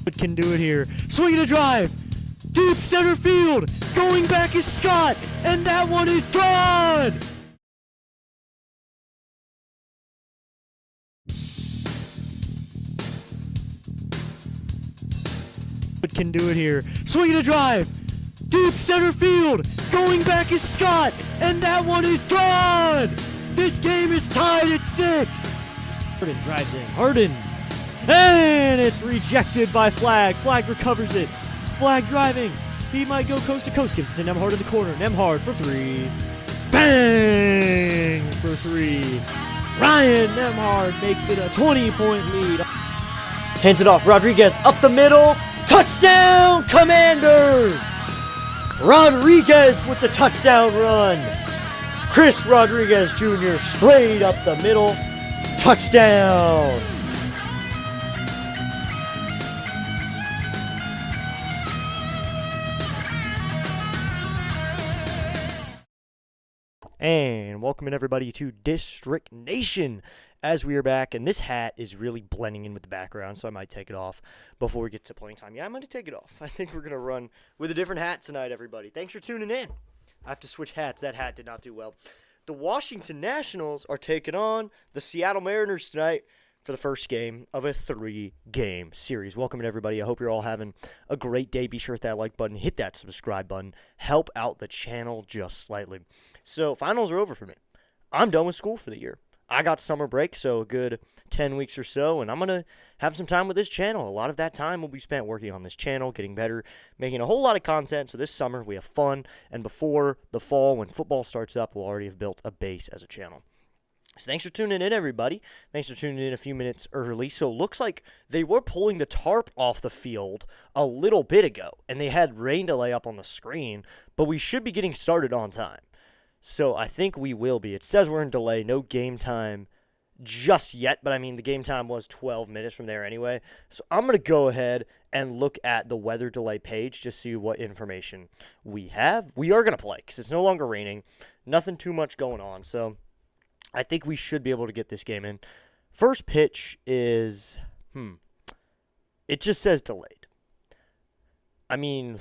But can do it here. Swinging a drive. Deep center field. Going back is Scott. And that one is gone. But can do it here. Swinging a drive. Deep center field. Going back is Scott. And that one is gone. This game is tied at 6. Harden drives in. Harden. And it's rejected by Flag. Flag recovers it. Flag driving. He might go coast to coast. Gives it to Nembhard in the corner. Nembhard for 3. Bang! For 3. Ryan Nembhard makes it a 20-point lead. Hands it off. Rodriguez up the middle. Touchdown, Commanders! Rodriguez with the touchdown run. Chris Rodriguez Jr. straight up the middle. Touchdown! And welcome in everybody to District Nation as we are back, and this hat is really blending in with the background, so I might take it off before we get to playing time. Yeah, I'm going to take it off. I think we're going to run with a different hat tonight, everybody. Thanks for tuning in. I have to switch hats. That hat did not do well. The Washington Nationals are taking on the Seattle Mariners tonight for the first game of a 3-game series. Welcome in everybody. I hope you're all having a great day. Be sure to hit that like button, hit that subscribe button, help out the channel just slightly. So finals are over for me. I'm done with school for the year. I got summer break, so a good 10 weeks or so, and I'm going to have some time with this channel. A lot of that time will be spent working on this channel, getting better, making a whole lot of content. So this summer we have fun, and before the fall, when football starts up, we'll already have built a base as a channel. So thanks for tuning in, everybody. Thanks for tuning in a few minutes early. So it looks like they were pulling the tarp off the field a little bit ago, and they had rain delay up on the screen, but we should be getting started on time. So I think we will be. It says we're in delay, no game time just yet, but I mean the game time was 12 minutes from there anyway. So I'm going to go ahead and look at the weather delay page to see what information we have. We are going to play because it's no longer raining. Nothing too much going on, so I think we should be able to get this game in. First pitch is, it just says delayed. I mean,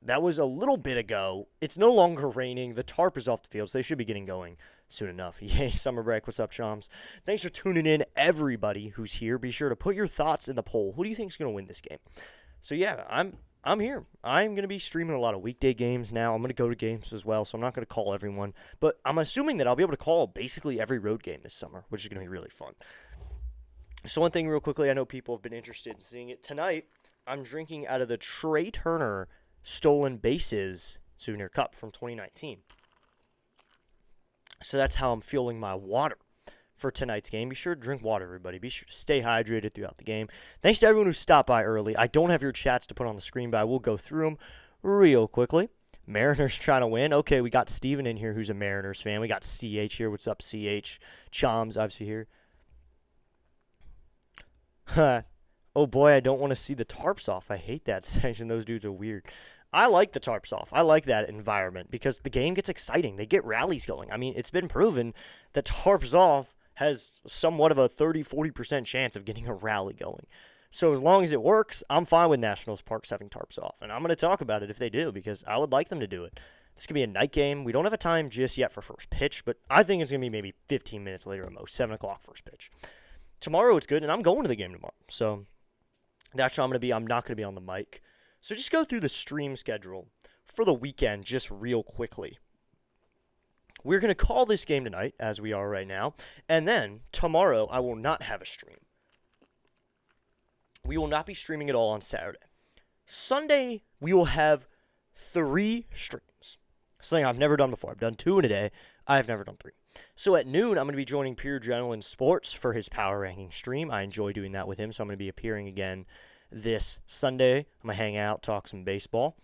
that was a little bit ago. It's no longer raining. The tarp is off the field, so they should be getting going soon enough. Yay, summer break. What's up, Shams? Thanks for tuning in, everybody who's here. Be sure to put your thoughts in the poll. Who do you think is going to win this game? So, yeah, I'm here. I'm going to be streaming a lot of weekday games now. I'm going to go to games as well, so I'm not going to call everyone. But I'm assuming that I'll be able to call basically every road game this summer, which is going to be really fun. So one thing real quickly, I know people have been interested in seeing it. Tonight, I'm drinking out of the Trey Turner Stolen Bases Souvenir Cup from 2019. So that's how I'm fueling my water for tonight's game. Be sure to drink water, everybody. Be sure to stay hydrated throughout the game. Thanks to everyone who stopped by early. I don't have your chats to put on the screen, but I will go through them real quickly. Mariners trying to win. Okay, we got Steven in here who's a Mariners fan. We got CH here. What's up, CH? Chom's obviously here. Oh boy, I don't want to see the tarps off. I hate that section. Those dudes are weird. I like the tarps off. I like that environment because the game gets exciting. They get rallies going. I mean, it's been proven that tarps off has somewhat of a 30-40% chance of getting a rally going. So as long as it works, I'm fine with Nationals Parks having tarps off. And I'm going to talk about it if they do because I would like them to do it. This could be a night game. We don't have a time just yet for first pitch, but I think it's going to be maybe 15 minutes later at most, 7 o'clock first pitch. Tomorrow it's good, and I'm going to the game tomorrow. So that's what I'm going to be. I'm not going to be on the mic. So just go through the stream schedule for the weekend just real quickly. We're going to call this game tonight, as we are right now, and then tomorrow I will not have a stream. We will not be streaming at all on Saturday. Sunday, we will have 3 streams. Something I've never done before. I've done 2 in a day. I've never done 3. So at noon, I'm going to be joining Pure Adrenaline Sports for his power ranking stream. I enjoy doing that with him, so I'm going to be appearing again this Sunday. I'm going to hang out, talk some baseball.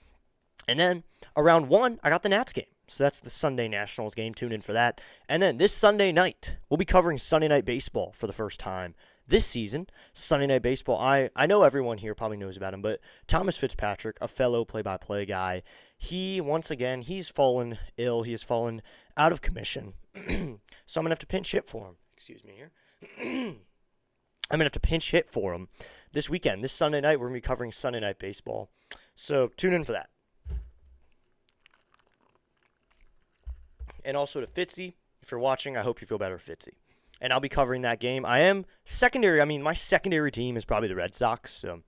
And then around 1, I got the Nats game. So that's the Sunday Nationals game. Tune in for that. And then this Sunday night, we'll be covering Sunday Night Baseball for the first time this season. Sunday Night Baseball, I know everyone here probably knows about him, but Thomas Fitzpatrick, a fellow play-by-play guy, he, once again, he's fallen ill. He has fallen out of commission. So I'm going to have to pinch hit for him. Excuse me here. I'm going to have to pinch hit for him this weekend. This Sunday night, we're going to be covering Sunday Night Baseball. So tune in for that. And also to Fitzy, if you're watching, I hope you feel better, Fitzy. And I'll be covering that game. I am secondary. I mean, my secondary team is probably the Red Sox. So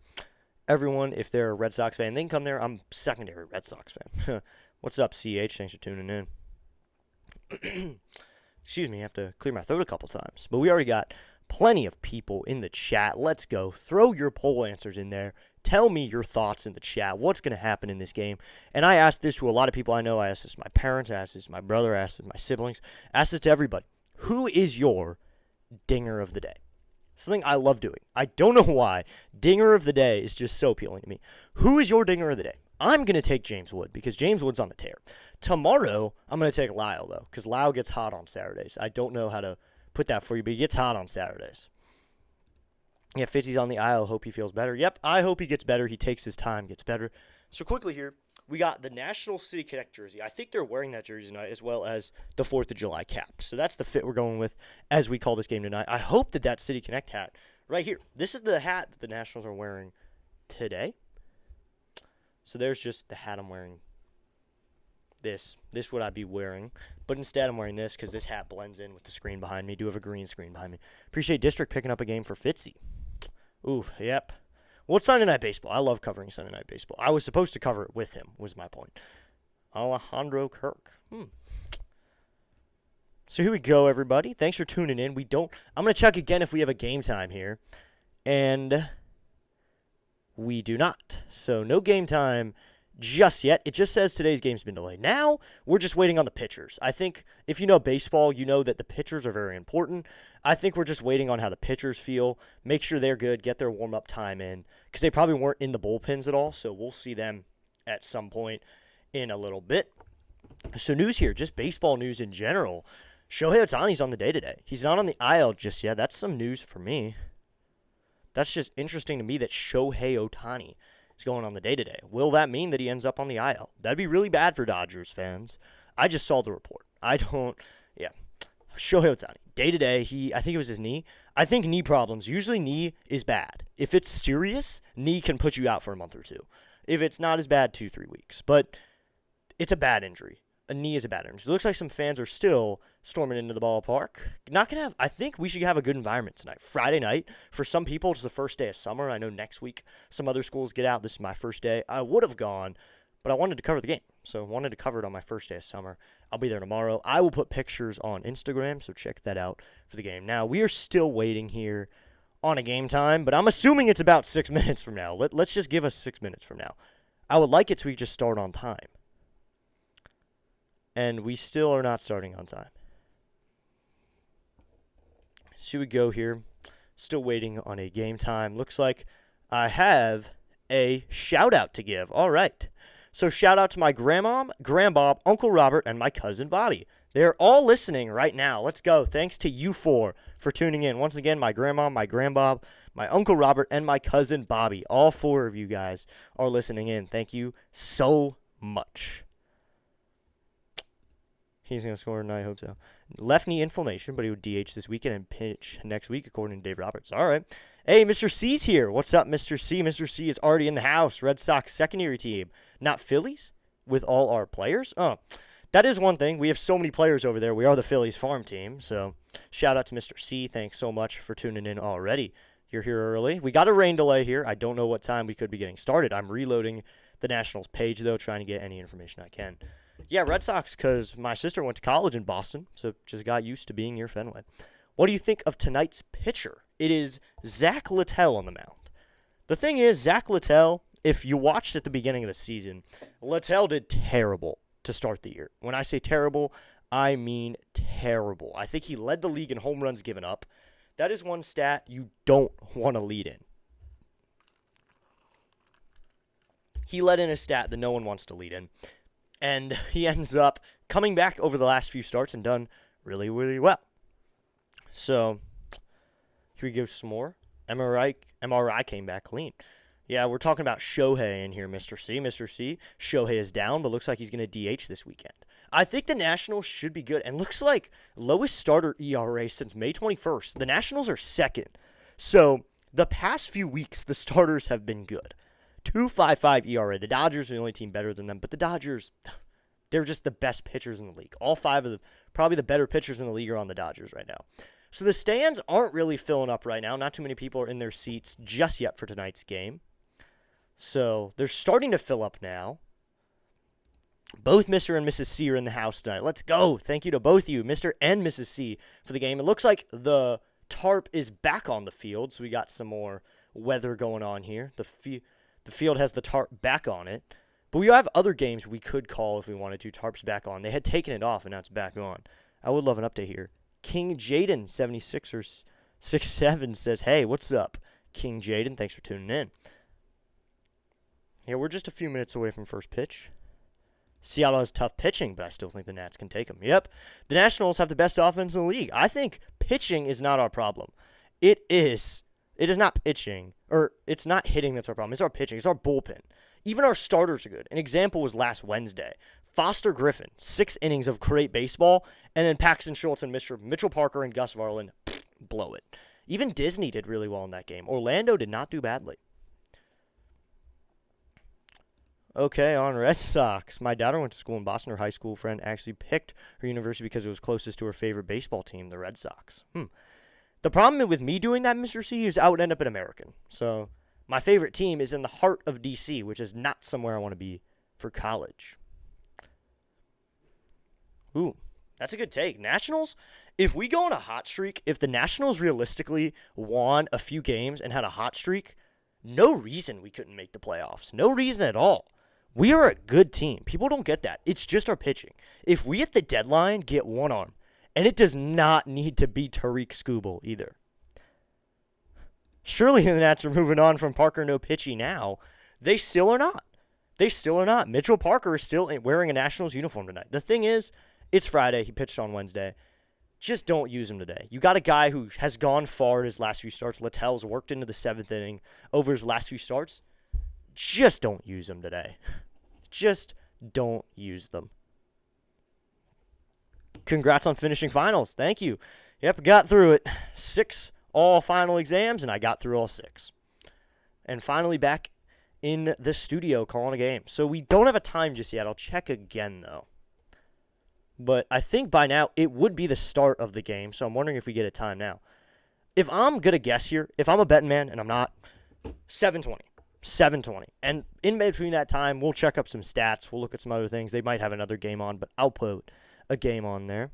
everyone, if they're a Red Sox fan, they can come there. I'm secondary Red Sox fan. What's up, CH? Thanks for tuning in. Excuse me, I have to clear my throat a couple times. But we already got plenty of people in the chat. Let's go. Throw your poll answers in there. Tell me your thoughts in the chat. What's going to happen in this game? And I asked this to a lot of people I know. I asked this to my parents. I asked this to my brother. I asked this to my siblings. I asked this to everybody. Who is your dinger of the day? Something I love doing. I don't know why. Dinger of the day is just so appealing to me. Who is your dinger of the day? I'm going to take James Wood because James Wood's on the tear. Tomorrow, I'm going to take Lyle, though, because Lyle gets hot on Saturdays. I don't know how to put that for you, but he gets hot on Saturdays. Yeah, Fitzy's on the aisle. Hope he feels better. Yep, I hope he gets better. He takes his time, gets better. So quickly here, we got the National City Connect jersey. I think they're wearing that jersey tonight as well as the 4th of July cap. So that's the fit we're going with as we call this game tonight. I hope that City Connect hat right here. This is the hat that the Nationals are wearing today. So there's just the hat I'm wearing. This would I be wearing. But instead I'm wearing this because this hat blends in with the screen behind me. I do have a green screen behind me. Appreciate District picking up a game for Fitzy. Ooh, yep. Well, it's Sunday Night Baseball. I love covering Sunday Night Baseball. I was supposed to cover it with him, was my point. Alejandro Kirk. So here we go, everybody. Thanks for tuning in. I'm going to check again if we have a game time here. And we do not. So no game time just yet. It just says today's game's been delayed. Now, we're just waiting on the pitchers. I think if you know baseball, you know that the pitchers are very important. I think we're just waiting on how the pitchers feel, make sure they're good, get their warm-up time in, because they probably weren't in the bullpens at all, so we'll see them at some point in a little bit. So news here, just baseball news in general. Shohei Ohtani's on the day today. He's not on the IL just yet. That's some news for me. That's just interesting to me that Shohei Ohtani is going on the day today. Will that mean that he ends up on the IL? That'd be really bad for Dodgers fans. I just saw the report. Shohei Ohtani, day to day, I think it was his knee. I think knee problems, usually knee is bad. If it's serious, knee can put you out for a month or two. If it's not as bad, 2-3 weeks. But it's a bad injury. A knee is a bad injury. It looks like some fans are still storming into the ballpark. I think we should have a good environment tonight. Friday night, for some people, it's the first day of summer. I know next week some other schools get out. This is my first day. I would have gone, but I wanted to cover the game. So I wanted to cover it on my first day of summer. I'll be there tomorrow. I will put pictures on Instagram, so check that out for the game. Now, we are still waiting here on a game time, but I'm assuming it's about 6 minutes from now. Let's just give us 6 minutes from now. I would like it so we just start on time. And we still are not starting on time. So we go here. Still waiting on a game time. Looks like I have a shout-out to give. All right. So shout-out to my grandmom, grandbob, Uncle Robert, and my cousin Bobby. They're all listening right now. Let's go. Thanks to you four for tuning in. Once again, my grandma, my grandbob, my Uncle Robert, and my cousin Bobby. All four of you guys are listening in. Thank you so much. He's going to score tonight, I hope so. Left knee inflammation, but he would DH this weekend and pitch next week, according to Dave Roberts. All right. Hey, Mr. C's here. What's up, Mr. C? Mr. C is already in the house. Red Sox secondary team. Not Phillies with all our players? Oh, that is one thing. We have so many players over there. We are the Phillies farm team. So shout out to Mr. C. Thanks so much for tuning in already. You're here early. We got a rain delay here. I don't know what time we could be getting started. I'm reloading the Nationals page, though, trying to get any information I can. Yeah, Red Sox, because my sister went to college in Boston, so just got used to being near Fenway. What do you think of tonight's pitcher? It is Zach Littell on the mound. The thing is, Zach Littell, if you watched at the beginning of the season, Littell did terrible to start the year. When I say terrible, I mean terrible. I think he led the league in home runs given up. That is one stat you don't want to lead in. He led in a stat that no one wants to lead in. And he ends up coming back over the last few starts and done really, really well. So, here we go some more. MRI came back clean. Yeah, we're talking about Shohei in here, Mr. C. Mr. C, Shohei is down, but looks like he's going to DH this weekend. I think the Nationals should be good. And looks like lowest starter ERA since May 21st. The Nationals are second. So, the past few weeks, the starters have been good. 2.55 ERA. The Dodgers are the only team better than them, but the Dodgers, they're just the best pitchers in the league. All five of the probably the better pitchers in the league are on the Dodgers right now. So the stands aren't really filling up right now. Not too many people are in their seats just yet for tonight's game. So they're starting to fill up now. Both Mr. and Mrs. C are in the house tonight. Let's go. Thank you to both of you, Mr. and Mrs. C, for the game. It looks like the tarp is back on the field, so we got some more weather going on here. The field has the tarp back on it. But we have other games we could call if we wanted to. Tarp's back on. They had taken it off, and now it's back on. I would love an update here. King Jaden, 76 or 67, says, hey, what's up? King Jaden, thanks for tuning in. Yeah, we're just a few minutes away from first pitch. Seattle has tough pitching, but I still think the Nats can take them. Yep, the Nationals have the best offense in the league. I think pitching is not our problem. It is not pitching, or it's not hitting that's our problem. It's our pitching. It's our bullpen. Even our starters are good. An example was last Wednesday. Foster Griffin, 6 innings of great baseball, and then Paxton Schultz and Mitchell Parker and Gus Varland blow it. Even Disney did really well in that game. Orlando did not do badly. Okay, on Red Sox. My daughter went to school in Boston. Her high school friend actually picked her university because it was closest to her favorite baseball team, the Red Sox. The problem with me doing that, Mr. C, is I would end up an American. So my favorite team is in the heart of D.C., which is not somewhere I want to be for college. Ooh, that's a good take. Nationals, if we go on a hot streak, if the Nationals realistically won a few games and had a hot streak, no reason we couldn't make the playoffs. No reason at all. We are a good team. People don't get that. It's just our pitching. If we at the deadline get one arm, and it does not need to be Tariq Skubal either. Surely the Nats are moving on from Parker no pitchy now. They still are not. They still are not. Mitchell Parker is still wearing a Nationals uniform tonight. The thing is, it's Friday. He pitched on Wednesday. Just don't use him today. You got a guy who has gone far in his last few starts. Littell's worked into the 7th inning over his last few starts. Just don't use him today. Just don't use them. Congrats on finishing finals. Thank you. Yep, got through it. 6 all final exams, and I got through all 6. And finally back in the studio calling a game. So we don't have a time just yet. I'll check again, though. But I think by now it would be the start of the game, so I'm wondering if we get a time now. If I'm going to guess here, if I'm a betting man, and I'm not, 7:20. 7:20. And in between that time, we'll check up some stats. We'll look at some other things. They might have another game on, but I'll put a game on there.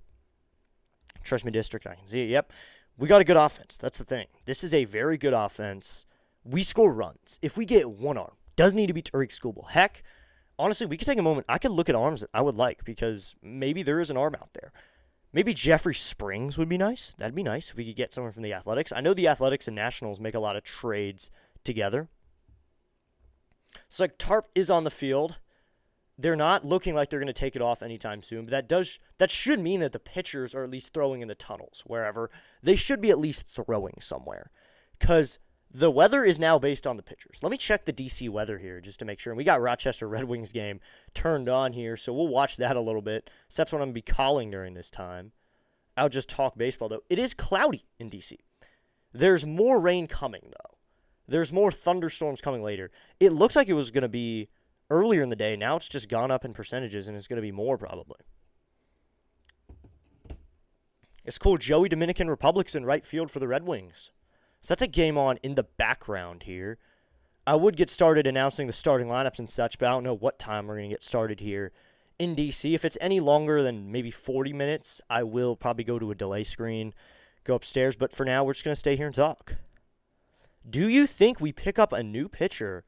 Trust me, District, I can see it. Yep. We got a good offense. That's the thing. This is a very good offense. We score runs. If we get one arm, doesn't need to be Tariq Skubal. Heck, honestly, we could take a moment. I could look at arms that I would like because maybe there is an arm out there. Maybe Jeffrey Springs would be nice. That'd be nice if we could get someone from the Athletics. I know the Athletics and Nationals make a lot of trades together. It's like Tarp is on the field. They're not looking like they're going to take it off anytime soon. But that should mean that the pitchers are at least throwing in the tunnels, wherever. They should be at least throwing somewhere. Because the weather is now based on the pitchers. Let me check the D.C. weather here just to make sure. And we got Rochester Red Wings game turned on here, so we'll watch that a little bit. So that's what I'm going to be calling during this time. I'll just talk baseball, though. It is cloudy in D.C. There's more rain coming, though. There's more thunderstorms coming later. It looks like it was going to be earlier in the day. Now it's just gone up in percentages, and it's going to be more probably. It's cool. Joey Dominican Republic's in right field for the Red Wings. So that's a game on in the background here. I would get started announcing the starting lineups and such, but I don't know what time we're going to get started here in D.C. If it's any longer than maybe 40 minutes, I will probably go to a delay screen, go upstairs. But for now, we're just going to stay here and talk. Do you think we pick up a new pitcher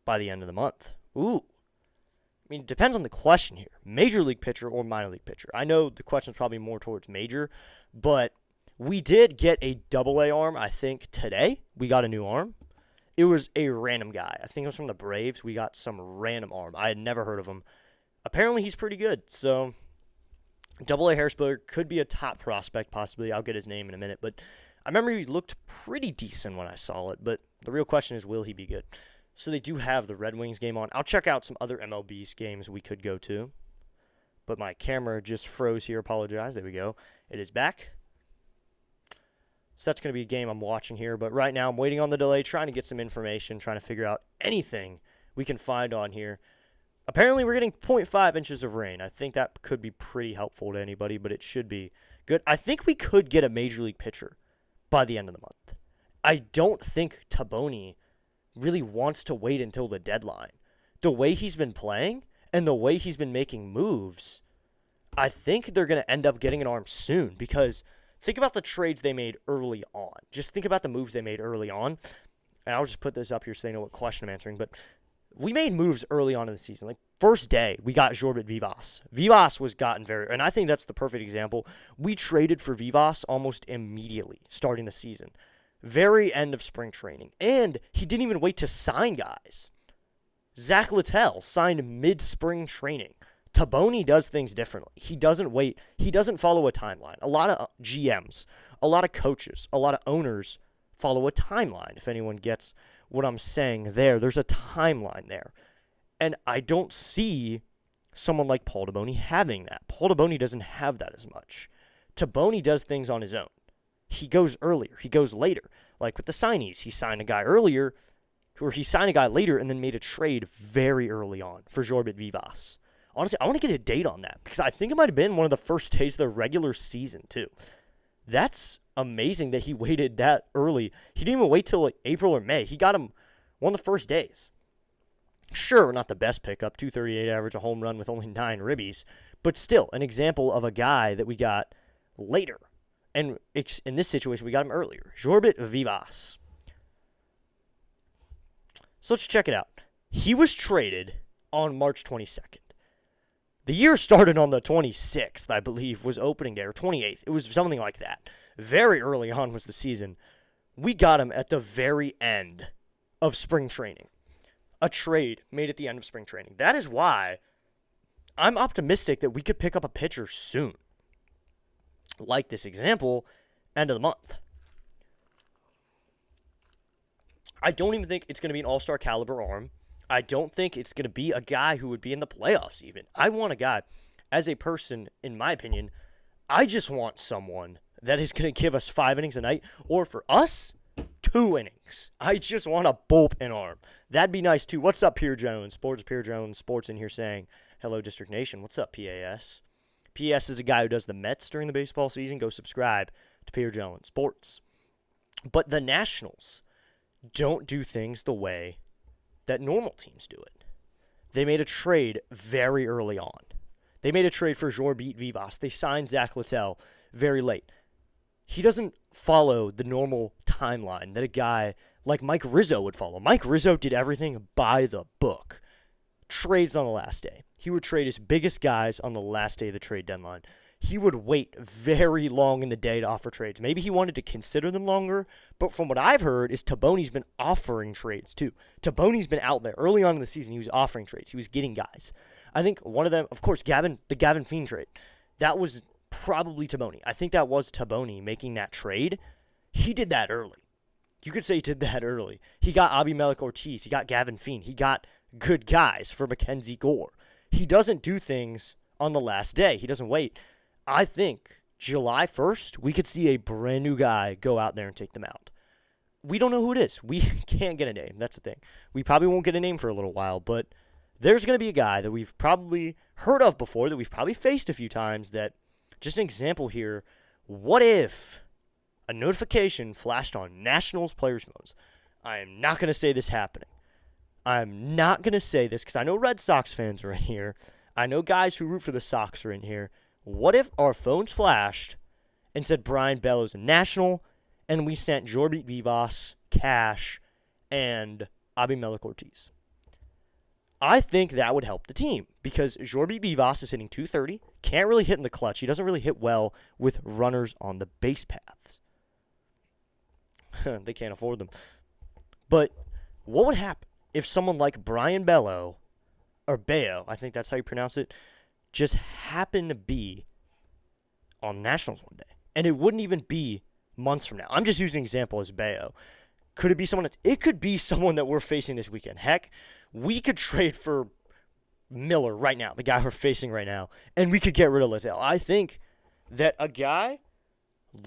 by the end of the month? Ooh. I mean, it depends on the question here. Major league pitcher or minor league pitcher. I know the question's probably more towards major, but we did get a double-A arm, I think, today. We got a new arm. It was a random guy. I think it was from the Braves. We got some random arm. I had never heard of him. Apparently, he's pretty good. So, double-A Harrisburg could be a top prospect, possibly. I'll get his name in a minute, but I remember he looked pretty decent when I saw it, but the real question is, will he be good? So they do have the Red Wings game on. I'll check out some other MLB's games we could go to, but my camera just froze here. Apologize. There we go. It is back. So that's going to be a game I'm watching here. But right now I'm waiting on the delay, trying to get some information, trying to figure out anything we can find on here. Apparently we're getting 0.5 inches of rain. I think that could be pretty helpful to anybody, but it should be good. I think we could get a major league pitcher by the end of the month. I don't think Taboni really wants to wait until the deadline. The way he's been playing and the way he's been making moves, I think they're going to end up getting an arm soon, because think about the trades they made early on. Just think about the moves they made early on. And I'll just put this up here so they know what question I'm answering. But we made moves early on in the season. Like, first day, we got Jorbit Vivas. Vivas was gotten and I think that's the perfect example. We traded for Vivas almost immediately starting the season. Very end of spring training. And he didn't even wait to sign guys. Zach Littell signed mid-spring training. Taboni does things differently. He doesn't wait. He doesn't follow a timeline. A lot of GMs, a lot of coaches, a lot of owners follow a timeline. If anyone gets what I'm saying there's a timeline there. And I don't see someone like Paul Taboni having that. Paul Taboni doesn't have that as much. Taboni does things on his own. He goes earlier. He goes later. Like with the signees, he signed a guy earlier, or he signed a guy later and then made a trade very early on for Jorbit Vivas. Honestly, I want to get a date on that, because I think it might have been one of the first days of the regular season, too. That's amazing that he waited that early. He didn't even wait till like April or May. He got him one of the first days. Sure, not the best pickup, 238 average, a home run with only 9 ribbies, but still an example of a guy that we got later. And in this situation, we got him earlier. Jorbit Vivas. So let's check it out. He was traded on March 22nd. The year started on the 26th, I believe, was opening day, or 28th. It was something like that. Very early on was the season. We got him at the very end of spring training. A trade made at the end of spring training. That is why I'm optimistic that we could pick up a pitcher soon. Like this example, end of the month. I don't even think it's going to be an all-star caliber arm. I don't think it's going to be a guy who would be in the playoffs even. I want a guy, as a person, in my opinion, I just want someone that is going to give us 5 innings a night, or for us, 2 innings. I just want a bullpen arm. That'd be nice too. What's up, Pure Adrenaline Sports? Pure Adrenaline Sports in here saying, hello, District Nation. What's up, PAS? PAS is a guy who does the Mets during the baseball season. Go subscribe to Pure Adrenaline Sports. But the Nationals don't do things the way that normal teams do it. They made a trade very early on. They made a trade for Jorbit Vivas. They signed Zach Littell very late. He doesn't follow the normal timeline that a guy like Mike Rizzo would follow. Mike Rizzo did everything by the book. Trades on the last day. He would trade his biggest guys on the last day of the trade deadline. He would wait very long in the day to offer trades. Maybe he wanted to consider them longer, but from what I've heard is Taboni's been offering trades too. Taboni's been out there. Early on in the season, he was offering trades. He was getting guys. I think one of them, of course, the Gavin Fiend trade. That was probably Taboni. I think that was Taboni making that trade. He did that early. You could say he did that early. He got Abimelec Ortiz. He got Gavin Fiend. He got good guys for Mackenzie Gore. He doesn't do things on the last day. He doesn't wait. I think July 1st, we could see a brand new guy go out there and take them out. We don't know who it is. We can't get a name. That's the thing. We probably won't get a name for a little while, but there's going to be a guy that we've probably heard of before, that we've probably faced a few times, that, just an example here, what if a notification flashed on Nationals players' phones? I am not going to say this happening. I'm not going to say this because I know Red Sox fans are in here. I know guys who root for the Sox are in here. What if our phones flashed and said Brian Bellows a National, and we sent Jorbit Vivas, Cash, and Abimelec Ortiz? I think that would help the team because Jorbit Vivas is hitting 230, can't really hit in the clutch. He doesn't really hit well with runners on the base paths. They can't afford them. But what would happen if someone like Brian Bello, or Bayo, I think that's how you pronounce it, just happened to be on Nationals one day? And it wouldn't even be months from now. I'm just using an example as Bayo. Could it be someone? It could be someone that we're facing this weekend. Heck, we could trade for Miller right now, the guy we're facing right now, and we could get rid of Littell. I think that a guy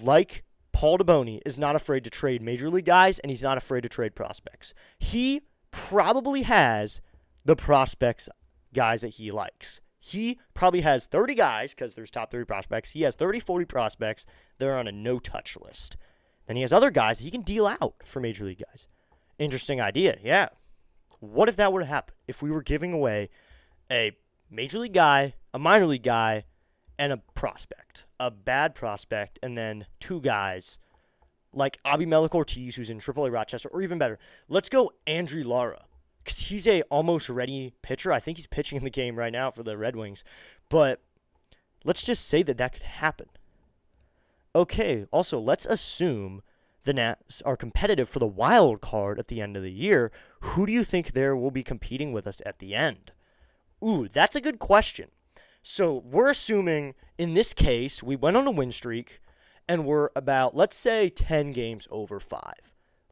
like Paul DeBoney is not afraid to trade major league guys, and he's not afraid to trade prospects. He probably has the prospects guys that he likes. He probably has 30 guys, because there's top 30 prospects. He has 30, 40 prospects that are on a no-touch list. Then he has other guys that he can deal out for major league guys. Interesting idea, yeah. What if that were to happen? If we were giving away a major league guy, a minor league guy, and a prospect. A bad prospect, and then 2 guys like Abimelec Ortiz, who's in AAA Rochester, or even better, let's go Andrew Lara, because he's a almost ready pitcher. I think he's pitching in the game right now for the Red Wings. But let's just say that could happen. Okay, also, let's assume the Nats are competitive for the wild card at the end of the year. Who do you think there will be competing with us at the end? Ooh, that's a good question. So we're assuming, in this case, we went on a win streak, and we're about, let's say, 10 games over 5.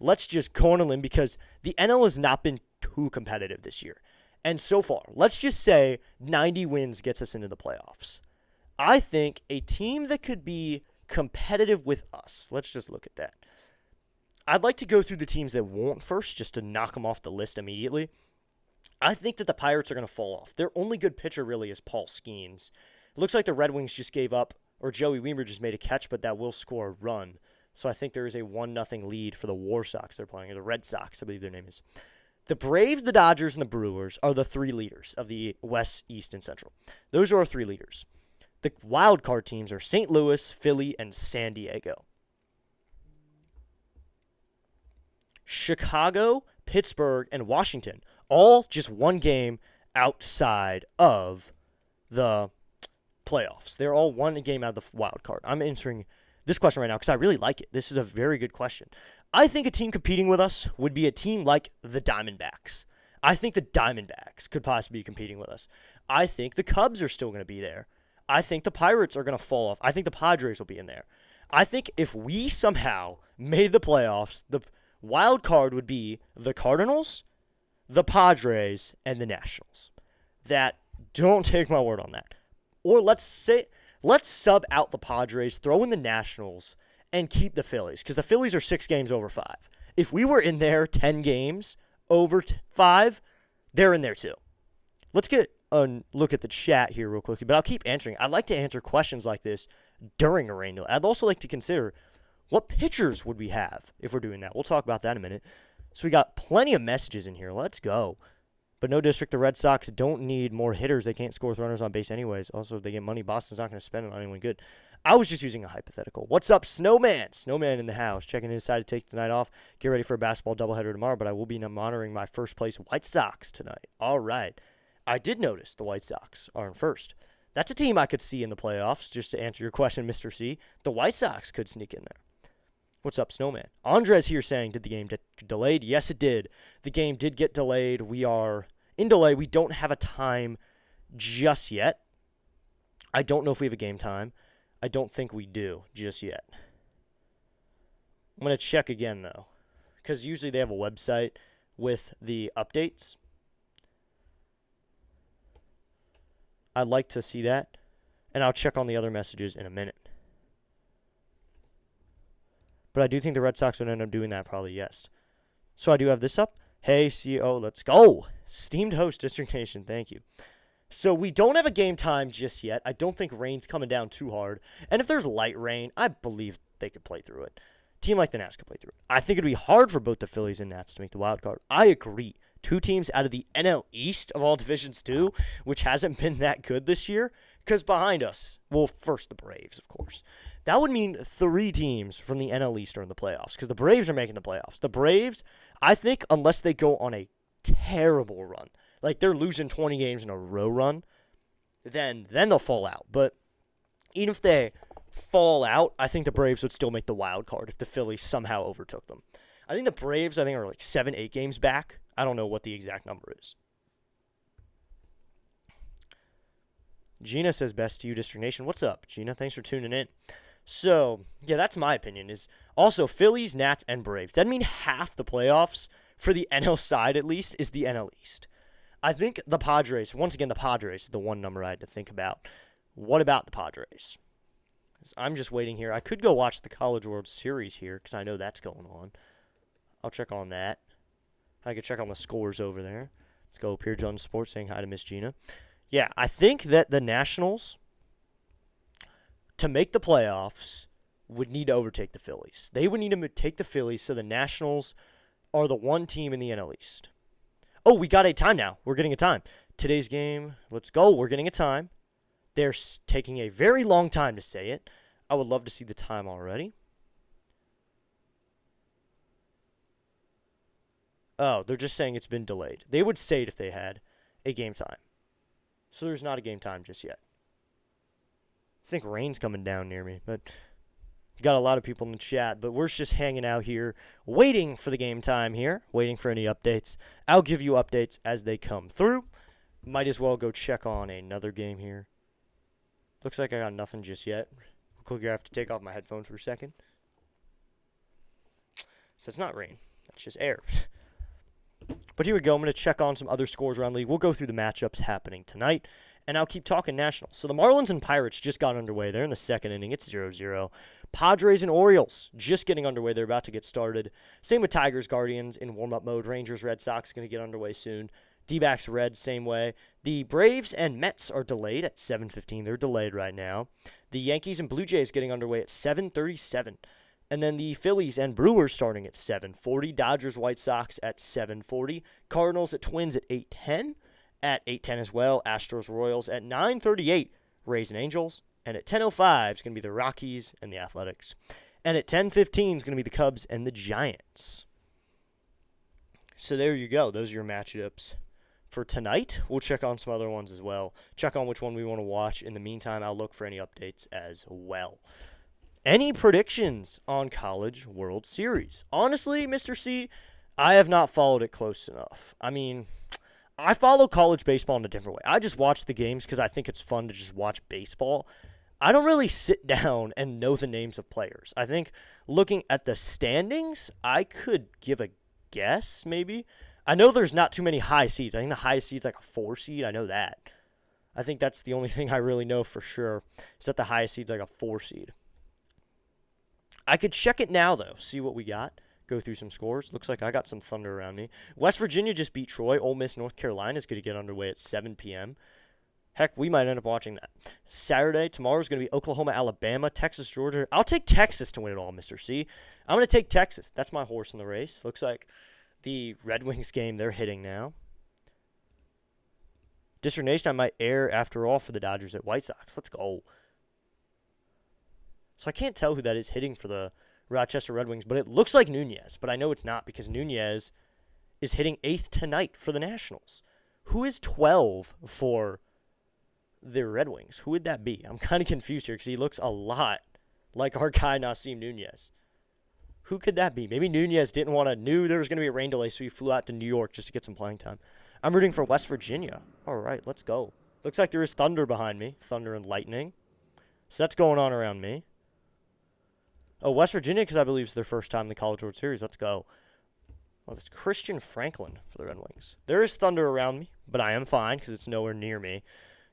Let's just go on a limb, because the NL has not been too competitive this year. And so far, let's just say 90 wins gets us into the playoffs. I think a team that could be competitive with us, let's just look at that. I'd like to go through the teams that won't first, just to knock them off the list immediately. I think that the Pirates are going to fall off. Their only good pitcher really is Paul Skeens. It looks like the Red Wings just gave up, or Joey Weimer just made a catch, but that will score a run. So I think there is a 1-0 lead for the War Sox they're playing, or the Red Sox, I believe their name is. The Braves, the Dodgers, and the Brewers are the 3 leaders of the West, East, and Central. Those are our 3 leaders. The wild card teams are St. Louis, Philly, and San Diego. Chicago, Pittsburgh, and Washington, all just 1 game outside of the playoffs. They're all 1 game out of the wild card. I'm answering this question right now because I really like it. This is a very good question. I think a team competing with us would be a team like the Diamondbacks. I think the Diamondbacks could possibly be competing with us. I think the Cubs are still going to be there. I think the Pirates are going to fall off. I think the Padres will be in there. I think if we somehow made the playoffs, the wild card would be the Cardinals, the Padres, and the Nationals. That, don't take my word on that. Or let's sub out the Padres, throw in the Nationals, and keep the Phillies, because the Phillies are 6 games over 5. If we were in there 10 games over 5, they're in there too. Let's get a look at the chat here real quickly, but I'll keep answering. I'd like to answer questions like this during a rain delay. I'd also like to consider what pitchers would we have if we're doing that. We'll talk about that in a minute. So we got plenty of messages in here. Let's go. But no district, the Red Sox don't need more hitters. They can't score with runners on base anyways. Also, if they get money, Boston's not going to spend it on anyone good. I was just using a hypothetical. What's up, Snowman? Snowman in the house. Checking his side to take the night off. Get ready for a basketball doubleheader tomorrow, but I will be monitoring my first place White Sox tonight. All right. I did notice the White Sox are in first. That's a team I could see in the playoffs, just to answer your question, Mr. C. The White Sox could sneak in there. What's up, Snowman? Andres here saying, did the game get delayed? Yes, it did. The game did get delayed. We are in delay. We don't have a time just yet. I don't know if we have a game time. I don't think we do just yet. I'm going to check again, though, because usually they have a website with the updates. I'd like to see that, and I'll check on the other messages in a minute. But I do think the Red Sox would end up doing that, probably, yes. So I do have this up. Hey, CEO, let's go. Steamed host, District Nation, thank you. So we don't have a game time just yet. I don't think rain's coming down too hard. And if there's light rain, I believe they could play through it. Team like the Nats could play through it. I think it'd be hard for both the Phillies and Nats to make the wild card. I agree. 2 teams out of the NL East of all divisions too, which hasn't been that good this year. Because behind us, well, first the Braves, of course. That would mean 3 teams from the NL East are in the playoffs, because the Braves are making the playoffs. The Braves, I think, unless they go on a terrible run, like they're losing 20 games in a row run, then they'll fall out. But even if they fall out, I think the Braves would still make the wild card if the Phillies somehow overtook them. I think the Braves, are like 7, 8 games back. I don't know what the exact number is. Gina says, best to you, District Nation. What's up, Gina? Thanks for tuning in. So, yeah, that's my opinion. Is also Phillies, Nats, and Braves. That'd mean half the playoffs, for the NL side at least, is the NL East. I think the Padres, once again, the Padres is the one number I had to think about. What about the Padres? I'm just waiting here. I could go watch the College World Series here because I know that's going on. I'll check on that. I could check on the scores over there. Let's go up here, John Sports, saying hi to Miss Gina. Yeah, I think that the Nationals, to make the playoffs, would need to overtake the Phillies. They would need to take the Phillies, so the Nationals are the one team in the NL East. Oh, we got a time now. We're getting a time. Today's game, let's go. We're getting a time. They're taking a very long time to say it. I would love to see the time already. Oh, they're just saying it's been delayed. They would say it if they had a game time. So there's not a game time just yet. I think rain's coming down near me, but got a lot of people in the chat. But we're just hanging out here, waiting for the game time here, waiting for any updates. I'll give you updates as they come through. Might as well go check on another game here. Looks like I got nothing just yet. Quickly, I have to take off my headphones for a second. So it's not rain. That's just air. But here we go. I'm going to check on some other scores around the league. We'll go through the matchups happening tonight, and I'll keep talking Nationals. So the Marlins and Pirates just got underway. They're in the second inning. It's 0-0. Padres and Orioles just getting underway. They're about to get started. Same with Tigers, Guardians in warm-up mode. Rangers, Red Sox going to get underway soon. D-backs, Reds, same way. The Braves and Mets are delayed at 7:15. They're delayed right now. The Yankees and Blue Jays getting underway at 7:37. And then the Phillies and Brewers starting at 7:40. Dodgers, White Sox at 7:40. Cardinals at Twins at 8:10. At 8:10 as well, Astros, Royals at 9:38. Rays and Angels. And at 10:05 is going to be the Rockies and the Athletics. And at 10:15 is going to be the Cubs and the Giants. So there you go. Those are your matchups for tonight. We'll check on some other ones as well. Check on which one we want to watch. In the meantime, I'll look for any updates as well. Any predictions on College World Series? Honestly, Mr. C, I have not followed it close enough. I mean, I follow college baseball in a different way. I just watch the games because I think it's fun to just watch baseball. I don't really sit down and know the names of players. I think looking at the standings, I could give a guess, maybe. I know there's not too many high seeds. I think the highest seed's like a 4 seed. I know that. I think that's the only thing I really know for sure, is that the highest seed's like a 4 seed. I could check it now, though, see what we got, go through some scores. Looks like I got some thunder around me. West Virginia just beat Troy. Ole Miss, North Carolina is going to get underway at 7 p.m. Heck, we might end up watching that. Saturday, tomorrow is going to be Oklahoma, Alabama, Texas, Georgia. I'll take Texas to win it all, Mr. C. I'm going to take Texas. That's my horse in the race. Looks like the Red Wings game they're hitting now. District Nation, I might air after all for the Dodgers at White Sox. Let's go. So I can't tell who that is hitting for the Rochester Red Wings, but it looks like Nunez. But I know it's not because Nunez is hitting 8th tonight for the Nationals. Who is 12 for the Red Wings? Who would that be? I'm kind of confused here because he looks a lot like our guy Nasim Nunez. Who could that be? Maybe Nunez knew there was going to be a rain delay, so he flew out to New York just to get some playing time. I'm rooting for West Virginia. All right, let's go. Looks like there is thunder behind me. Thunder and lightning. So that's going on around me. Oh, West Virginia, because I believe it's their first time in the College World Series. Let's go. Well, it's Christian Franklin for the Red Wings. There is thunder around me, but I am fine because it's nowhere near me.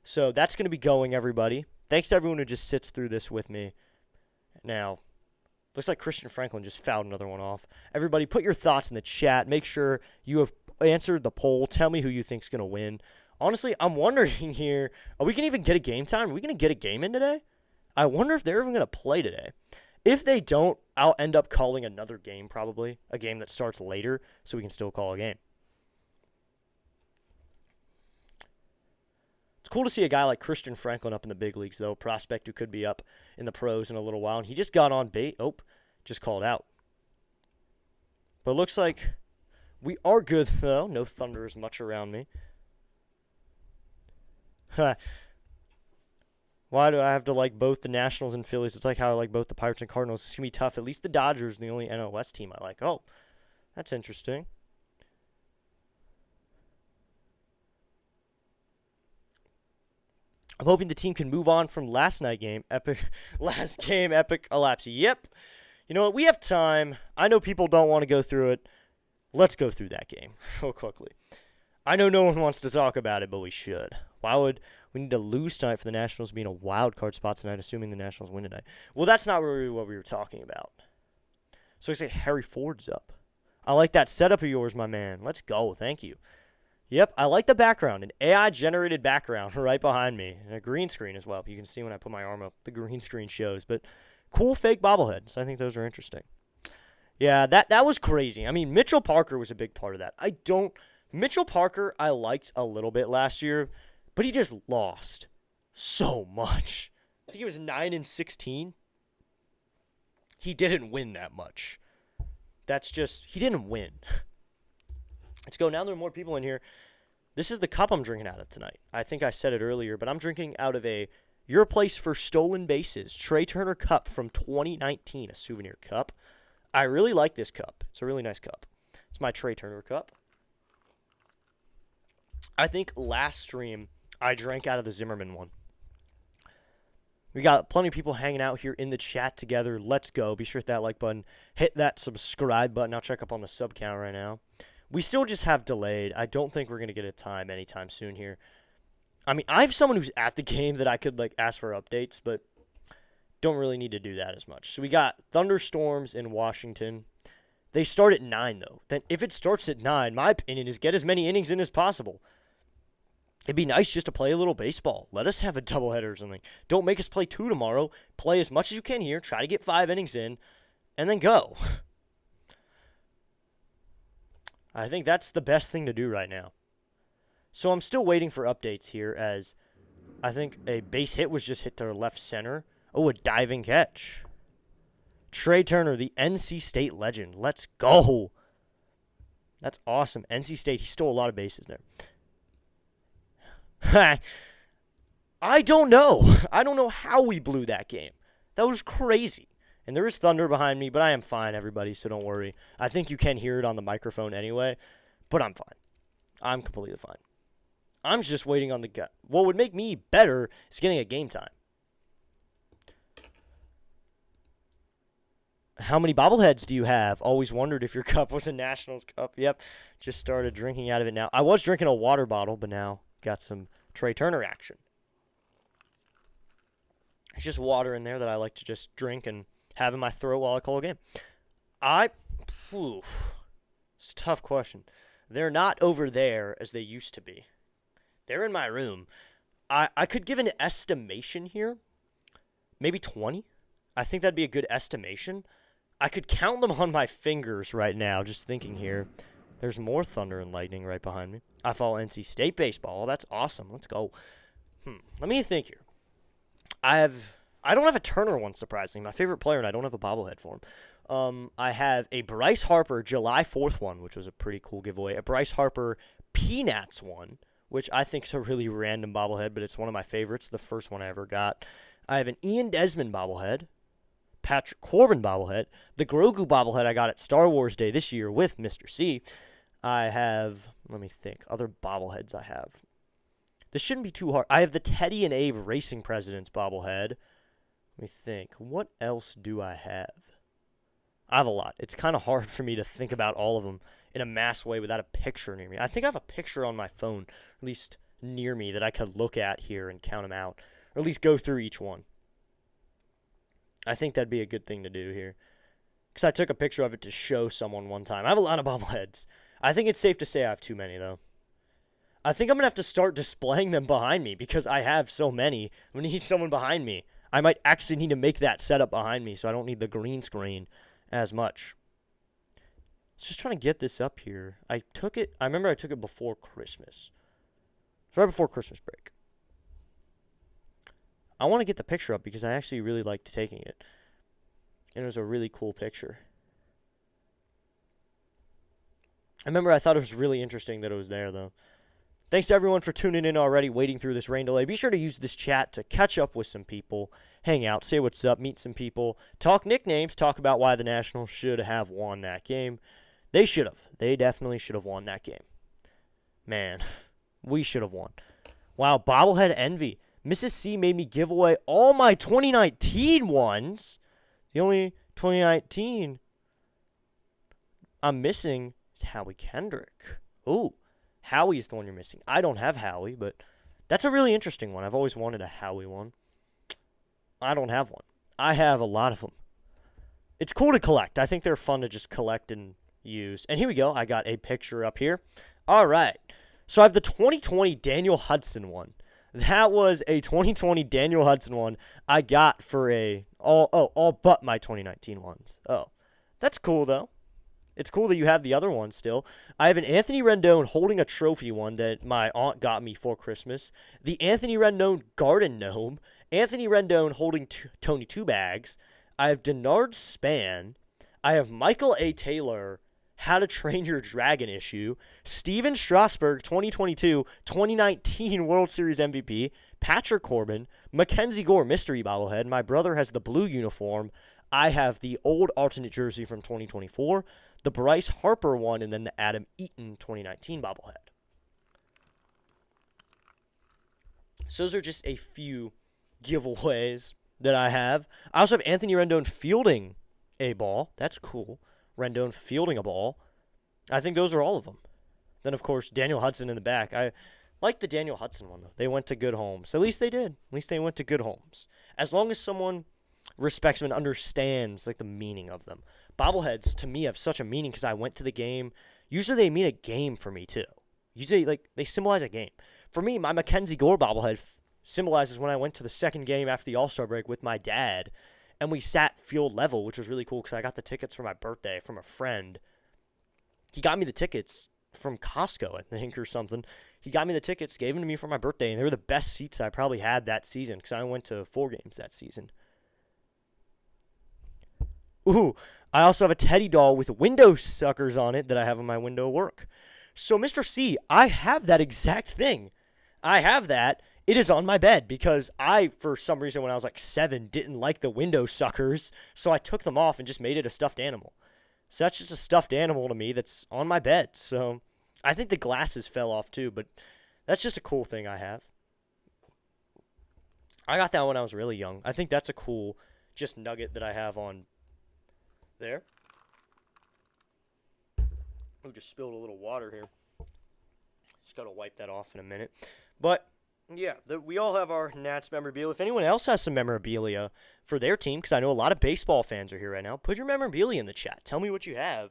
So that's going to be going, everybody. Thanks to everyone who just sits through this with me. Now, looks like Christian Franklin just fouled another one off. Everybody, put your thoughts in the chat. Make sure you have answered the poll. Tell me who you think's going to win. Honestly, I'm wondering here, are we going to even get a game time? Are we going to get a game in today? I wonder if they're even going to play today. If they don't, I'll end up calling another game probably, a game that starts later, so we can still call a game. It's cool to see a guy like Christian Franklin up in the big leagues, though, a prospect who could be up in the pros in a little while, and he just got on bait. Oh, just called out. But it looks like we are good, though. No thunder as much around me. Why do I have to like both the Nationals and Phillies? It's like how I like both the Pirates and Cardinals. It's going to be tough. At least the Dodgers are the only NOS team I like. Oh, that's interesting. I'm hoping the team can move on from last game. Epic elapse. Yep. You know what? We have time. I know people don't want to go through it. Let's go through that game real quickly. I know no one wants to talk about it, but we should. Why We need to lose tonight for the Nationals being a wild card spot tonight, assuming the Nationals win tonight. Well, that's not really what we were talking about. So I say Harry Ford's up. I like that setup of yours, my man. Let's go. Thank you. Yep, I like the background. An AI-generated background right behind me. And a green screen as well. You can see when I put my arm up, the green screen shows. But cool fake bobbleheads. I think those are interesting. Yeah, that was crazy. I mean, Mitchell Parker was a big part of that. Mitchell Parker I liked a little bit last year, but he just lost so much. I think he was 9-16. He didn't win that much. He didn't win. Let's go. Now there are more people in here. This is the cup I'm drinking out of tonight. I think I said it earlier, but I'm drinking out of Your Place for Stolen Bases Trey Turner Cup from 2019, a souvenir cup. I really like this cup. It's a really nice cup. It's my Trey Turner cup. I think last stream I drank out of the Zimmerman one. We got plenty of people hanging out here in the chat together. Let's go. Be sure to hit that like button. Hit that subscribe button. I'll check up on the sub count right now. We still just have delayed. I don't think we're going to get a time anytime soon here. I mean, I have someone who's at the game that I could ask for updates, but don't really need to do that as much. So we got thunderstorms in Washington. They start at 9, though. Then if it starts at 9, my opinion is get as many innings in as possible. It'd be nice just to play a little baseball. Let us have a doubleheader or something. Don't make us play 2 tomorrow. Play as much as you can here. Try to get 5 innings in, and then go. I think that's the best thing to do right now. So I'm still waiting for updates here as I think a base hit was just hit to left center. Oh, a diving catch. Trey Turner, the NC State legend. Let's go. That's awesome. NC State, he stole a lot of bases there. I don't know. I don't know how we blew that game. That was crazy. And there is thunder behind me, but I am fine, everybody, so don't worry. I think you can hear it on the microphone anyway, but I'm fine. I'm completely fine. I'm just waiting on the gut. What would make me better is getting a game time. How many bobbleheads do you have? Always wondered if your cup was a Nationals cup. Yep, just started drinking out of it now. I was drinking a water bottle, but now got some Trey Turner action. It's just water in there that I like to just drink and have in my throat while I call a game. It's a tough question. They're not over there as they used to be. They're in my room. I could give an estimation here. Maybe 20. I think that'd be a good estimation. I could count them on my fingers right now, just thinking here. There's more thunder and lightning right behind me. I follow NC State baseball. That's awesome. Let's go. Let me think here. I don't have a Turner one, surprisingly. My favorite player, and I don't have a bobblehead for him. I have a Bryce Harper July 4th one, which was a pretty cool giveaway. A Bryce Harper Peanuts one, which I think is a really random bobblehead, but it's one of my favorites, the first one I ever got. I have an Ian Desmond bobblehead, Patrick Corbin bobblehead, the Grogu bobblehead I got at Star Wars Day this year with Mr. C. I have, let me think, other bobbleheads I have. This shouldn't be too hard. I have the Teddy and Abe Racing Presidents bobblehead. Let me think. What else do I have? I have a lot. It's kind of hard for me to think about all of them in a mass way without a picture near me. I think I have a picture on my phone, at least near me, that I could look at here and count them out, or at least go through each one. I think that'd be a good thing to do here, because I took a picture of it to show someone one time. I have a lot of bobbleheads. I think it's safe to say I have too many, though. I think I'm going to have to start displaying them behind me, because I have so many. I'm going to need someone behind me. I might actually need to make that setup behind me so I don't need the green screen as much. Just trying to get this up here. I remember I took it before Christmas. It's right before Christmas break. I want to get the picture up because I actually really liked taking it. And it was a really cool picture. I remember I thought it was really interesting that it was there, though. Thanks to everyone for tuning in already, waiting through this rain delay. Be sure to use this chat to catch up with some people, hang out, say what's up, meet some people, talk nicknames, talk about why the Nationals should have won that game. They should have. They definitely should have won that game. Man, we should have won. Wow, bobblehead envy. Mrs. C made me give away all my 2019 ones. The only 2019 I'm missing is Howie Kendrick. Ooh. Howie's the one you're missing. I don't have Howie, but That's a really interesting one. I've always wanted a Howie one. I don't have one. I have a lot of them. It's cool to collect. I think they're fun to just collect and use. And here we go. I got a picture up here. All right. So I have the 2020 Daniel Hudson one. That was a 2020 Daniel Hudson one I got for all but my 2019 ones. Oh, that's cool, though. It's cool that you have the other one still. I have an Anthony Rendon holding a trophy one that my aunt got me for Christmas. The Anthony Rendon Garden Gnome. Anthony Rendon holding Tony Two Bags. I have Denard Span. I have Michael A. Taylor, How to Train Your Dragon issue. Steven Strasburg, 2022-2019 World Series MVP. Patrick Corbin. Mackenzie Gore, mystery bobblehead. My brother has the blue uniform. I have the old alternate jersey from 2024. The Bryce Harper one, and then the Adam Eaton 2019 bobblehead. So those are just a few giveaways that I have. I also have Anthony Rendon fielding a ball. That's cool. Rendon fielding a ball. I think those are all of them. Then, of course, Daniel Hudson in the back. I like the Daniel Hudson one, though. They went to good homes. At least they did. At least they went to good homes. As long as someone respects them and understands like the meaning of them. Bobbleheads, to me, have such a meaning because I went to the game. Usually they mean a game for me, too. Usually, like, they symbolize a game. For me, my Mackenzie Gore bobblehead symbolizes when I went to the second game after the All-Star break with my dad, and we sat field level, which was really cool because I got the tickets for my birthday from a friend. He got me the tickets from Costco, I think, or something. He got me the tickets, gave them to me for my birthday, and they were the best seats I probably had that season because I went to 4 games that season. Ooh, I also have a teddy doll with window suckers on it that I have on my window work. So, Mr. C, I have that exact thing. I have that. It is on my bed because I, for some reason, when I was like 7, didn't like the window suckers, so I took them off and just made it a stuffed animal. So that's just a stuffed animal to me that's on my bed. So I think the glasses fell off too, but that's just a cool thing I have. I got that when I was really young. I think that's a cool just nugget that I have on there. Oh, just spilled a little water here. Just got to wipe that off in a minute. But yeah, we all have our Nats memorabilia. If anyone else has some memorabilia for their team, because I know a lot of baseball fans are here right now, put your memorabilia in the chat. Tell me what you have,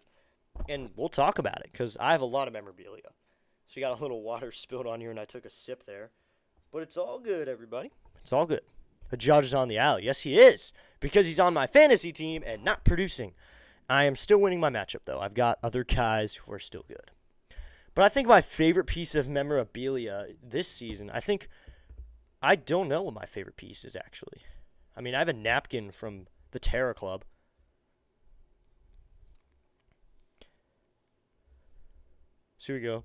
and we'll talk about it, because I have a lot of memorabilia. So you got a little water spilled on here, and I took a sip there. But it's all good, everybody. It's all good. The judge is on the alley. Yes, he is, because he's on my fantasy team and not producing. I am still winning my matchup, though. I've got other guys who are still good. But I think my favorite piece of memorabilia this season, I don't know what my favorite piece is, actually. I mean, I have a napkin from the Terra Club. So here we go.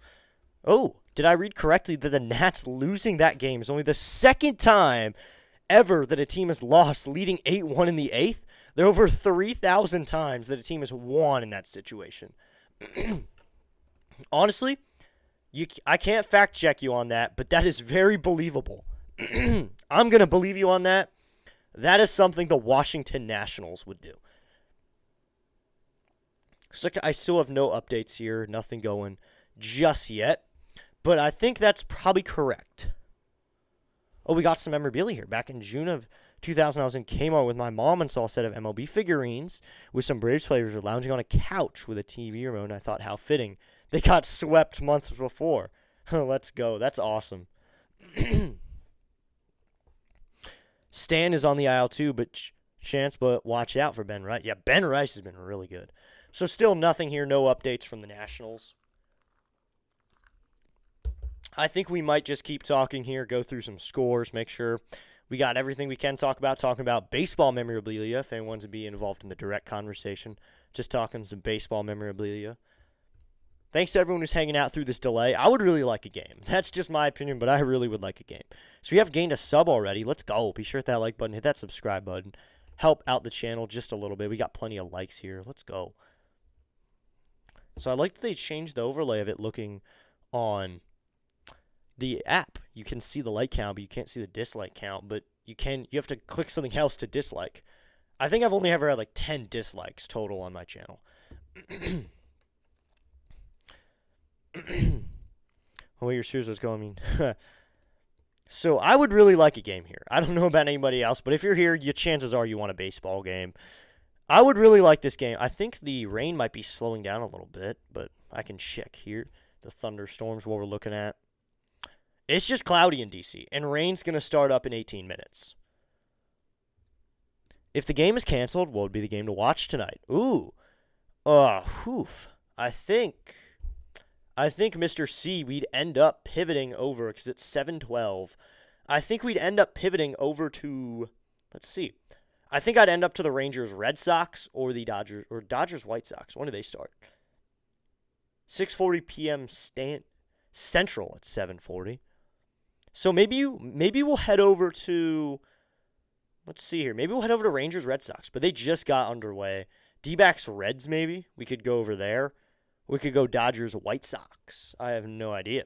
Oh, did I read correctly that the Nats losing that game is only the second time ever that a team has lost leading 8-1 in the 8th? There are over 3,000 times that a team has won in that situation. Honestly, I can't fact check you on that, but that is very believable. I'm going to believe you on that. That is something the Washington Nationals would do. So I still have no updates here, nothing going just yet, but I think that's probably correct. Oh, we got some memorabilia here. Back in June of 2000, I was in Kmart with my mom and saw a set of MLB figurines with some Braves players lounging on a couch with a TV remote, and I thought, how fitting. They got swept months before. Let's go. That's awesome. Stan is on the aisle too, but watch out for Ben Rice. Yeah, Ben Rice has been really good. So still nothing here, no updates from the Nationals. I think we might just keep talking here, go through some scores, make sure we got everything we can talk about, talking about baseball memorabilia, if anyone's to be involved in the direct conversation, just talking some baseball memorabilia. Thanks to everyone who's hanging out through this delay. I would really like a game. That's just my opinion, but I really would like a game. So we have gained a sub already. Let's go. Be sure to hit that like button, hit that subscribe button. Help out the channel just a little bit. We got plenty of likes here. Let's go. So I like that they changed the overlay of it looking on the app. You can see the like count, but you can't see the dislike count, but you have to click something else to dislike. I think I've only ever had like 10 dislikes total on my channel. Oh, your shoes was going. I mean, So I would really like a game here. I don't know about anybody else, but if you're here, your chances are you want a baseball game. I would really like this game. I think the rain might be slowing down a little bit, but I can check here. The thunderstorms, what we're looking at. It's just cloudy in DC, and rain's going to start up in 18 minutes. If the game is canceled, what would be the game to watch tonight? Ooh. I think Mr. C, we'd end up pivoting over, because it's 7:12. I think we'd end up pivoting over to, let's see. I think I'd end up to the Rangers Red Sox or the Dodgers White Sox. When do they start? 6:40 p.m. Central at 7:40. So maybe we'll head over to, let's see here. Maybe we'll head over to Rangers Red Sox, but they just got underway. D-backs Reds maybe. We could go over there. We could go Dodgers White Sox. I have no idea.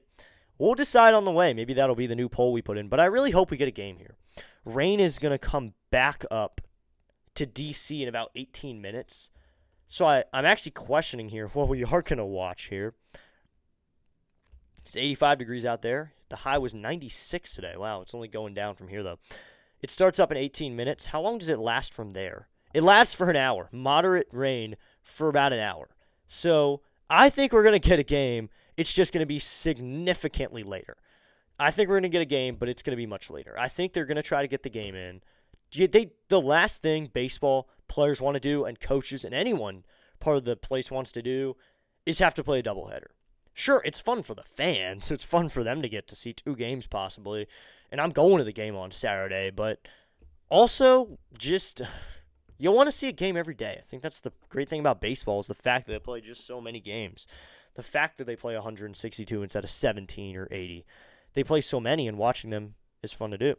We'll decide on the way. Maybe that'll be the new poll we put in, but I really hope we get a game here. Rain is going to come back up to DC in about 18 minutes. So I'm actually questioning here what we are going to watch here. It's 85 degrees out there. The high was 96 today. Wow, it's only going down from here, though. It starts up in 18 minutes. How long does it last from there? It lasts for an hour. Moderate rain for about an hour. So I think we're going to get a game. It's just going to be significantly later. I think we're going to get a game, but it's going to be much later. I think they're going to try to get the game in. The last thing baseball players want to do, and coaches and anyone part of the place wants to do, is have to play a doubleheader. Sure, it's fun for the fans. It's fun for them to get to see 2 games possibly. And I'm going to the game on Saturday, but also just you want to see a game every day. I think that's the great thing about baseball is the fact that they play just so many games. The fact that they play 162 instead of 17 or 80. They play so many, and watching them is fun to do.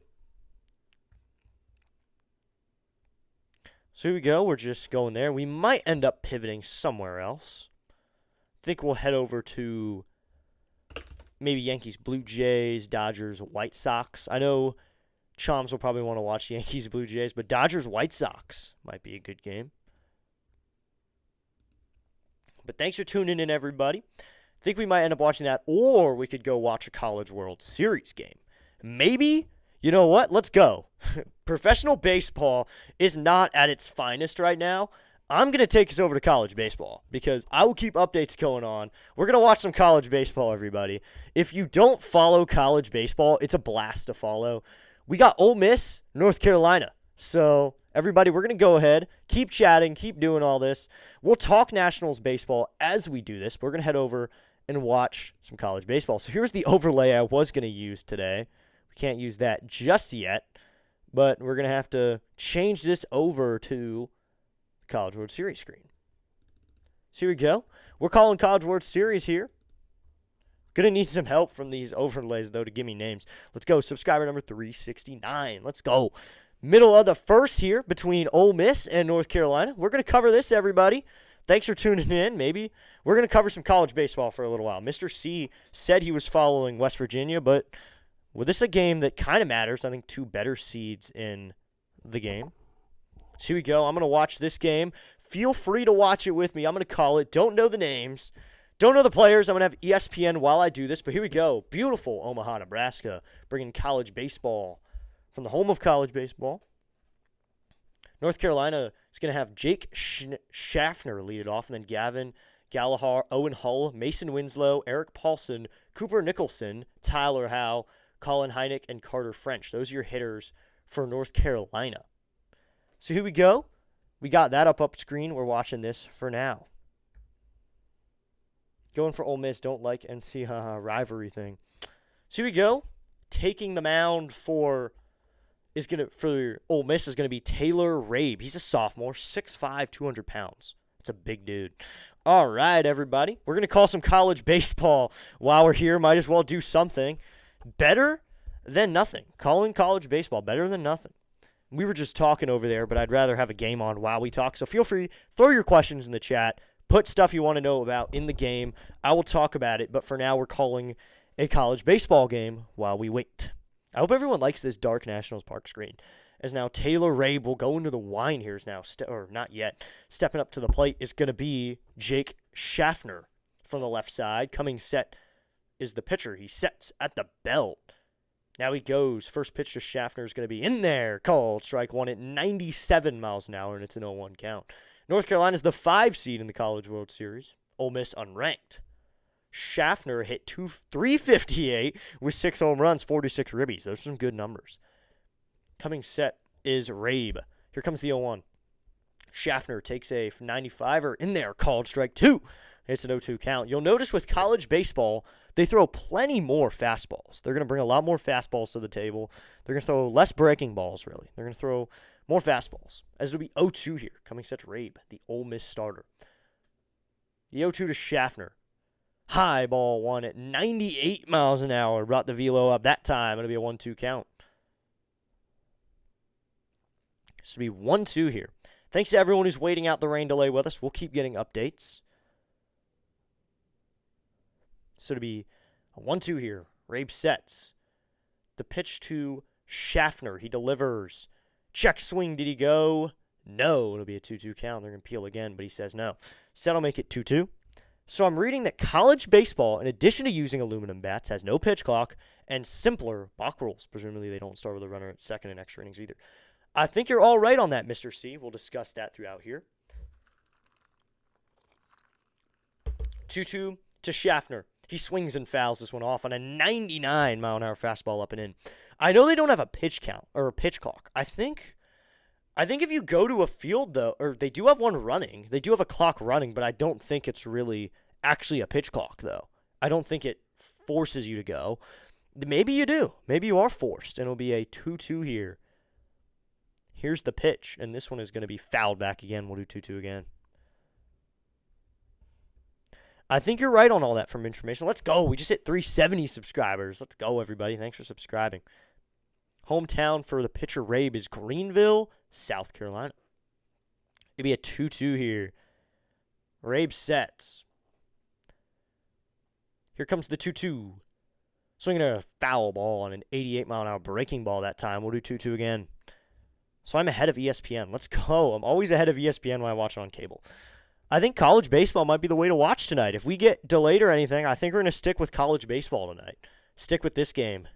So here we go. We're just going there. We might end up pivoting somewhere else. I think we'll head over to maybe Yankees, Blue Jays, Dodgers, White Sox. I know Choms will probably want to watch Yankees, Blue Jays, but Dodgers, White Sox might be a good game. But thanks for tuning in, everybody. I think we might end up watching that, or we could go watch a College World Series game. Maybe, you know what? Let's go. Professional baseball is not at its finest right now. I'm going to take us over to college baseball because I will keep updates going on. We're going to watch some college baseball, everybody. If you don't follow college baseball, it's a blast to follow. We got Ole Miss, North Carolina. So, everybody, we're going to go ahead, keep chatting, keep doing all this. We'll talk Nationals baseball as we do this. We're going to head over and watch some college baseball. So, here's the overlay I was going to use today. We can't use that just yet, but we're going to have to change this over to College World Series screen. So here we go. We're calling College World Series here. Gonna need some help from these overlays, though, to give me names. Let's go. Subscriber number 369. Let's go. Middle of the first here between Ole Miss and North Carolina. We're going to cover this, everybody. Thanks for tuning in. Maybe we're going to cover some college baseball for a little while. Mr. C said he was following West Virginia, but this is a game that kind of matters. I think 2 better seeds in the game. So here we go. I'm going to watch this game. Feel free to watch it with me. I'm going to call it. Don't know the names. Don't know the players. I'm going to have ESPN while I do this. But here we go. Beautiful Omaha, Nebraska. Bringing college baseball from the home of college baseball. North Carolina is going to have Jake Schaffner lead it off. And then Gavin Gallagher, Owen Hull, Mason Winslow, Eric Paulson, Cooper Nicholson, Tyler Howe, Colin Heineck, and Carter French. Those are your hitters for North Carolina. So here we go. We got that up screen. We're watching this for now. Going for Ole Miss. Don't like NC rivalry thing. So here we go. Taking the mound for Ole Miss is going to be Taylor Rabe. He's a sophomore, 6'5", 200 pounds. That's a big dude. All right, everybody. We're going to call some college baseball while we're here. Might as well do something. Better than nothing. Calling college baseball. Better than nothing. We were just talking over there, but I'd rather have a game on while we talk. So feel free, throw your questions in the chat. Put stuff you want to know about in the game. I will talk about it, but for now we're calling a college baseball game while we wait. I hope everyone likes this dark Nationals Park screen. As now Taylor Rabe will go into the wine here. Is now, or not yet, stepping up to the plate is going to be Jake Schaffner from the left side. Coming set is the pitcher. He sets at the belt. Now he goes. First pitch to Schaffner is going to be in there. Called strike one at 97 miles an hour, and it's an 0-1 count. North Carolina is the 5 seed in the College World Series. Ole Miss unranked. Schaffner hit 358 with 6 home runs, 46 ribbies. Those are some good numbers. Coming set is Rabe. Here comes the 0-1. Schaffner takes a 95er in there. Called strike 2. It's an 0-2 count. You'll notice with college baseball, they throw plenty more fastballs. They're going to bring a lot more fastballs to the table. They're going to throw less breaking balls, really. They're going to throw more fastballs. As it'll be 0-2 here. Coming set to Rabe, the Ole Miss starter. The 0-2 to Schaffner. High ball one at 98 miles an hour. Brought the velo up that time. It'll be a 1-2 count. This will be 1-2 here. Thanks to everyone who's waiting out the rain delay with us. We'll keep getting updates. So to be a 1-2 here. Rabe sets. The pitch to Schaffner. He delivers. Check swing. Did he go? No. It'll be a 2-2 count. They're going to peel again, but he says no. Set will make it 2-2. So I'm reading that college baseball, in addition to using aluminum bats, has no pitch clock and simpler balk rules. Presumably they don't start with a runner at second in extra innings either. I think you're all right on that, Mr. C. We'll discuss that throughout here. 2-2 to Schaffner. He swings and fouls this one off on a 99-mile-an-hour fastball up and in. I know they don't have a pitch count or a pitch clock. I think if you go to a field, though, or they do have one running. They do have a clock running, but I don't think it's really actually a pitch clock, though. I don't think it forces you to go. Maybe you do. Maybe you are forced, and it'll be a 2-2 here. Here's the pitch, and this one is going to be fouled back again. We'll do 2-2 again. I think you're right on all that from information. Let's go. We just hit 370 subscribers. Let's go, everybody. Thanks for subscribing. Hometown for the pitcher Rabe is Greenville, South Carolina. It'll be a 2-2 here. Rabe sets. Here comes the 2-2. Swinging a foul ball on an 88-mile-an-hour breaking ball that time. We'll do 2-2 again. So I'm ahead of ESPN. Let's go. I'm always ahead of ESPN when I watch it on cable. I think college baseball might be the way to watch tonight. If we get delayed or anything, I think we're going to stick with college baseball tonight. Stick with this game.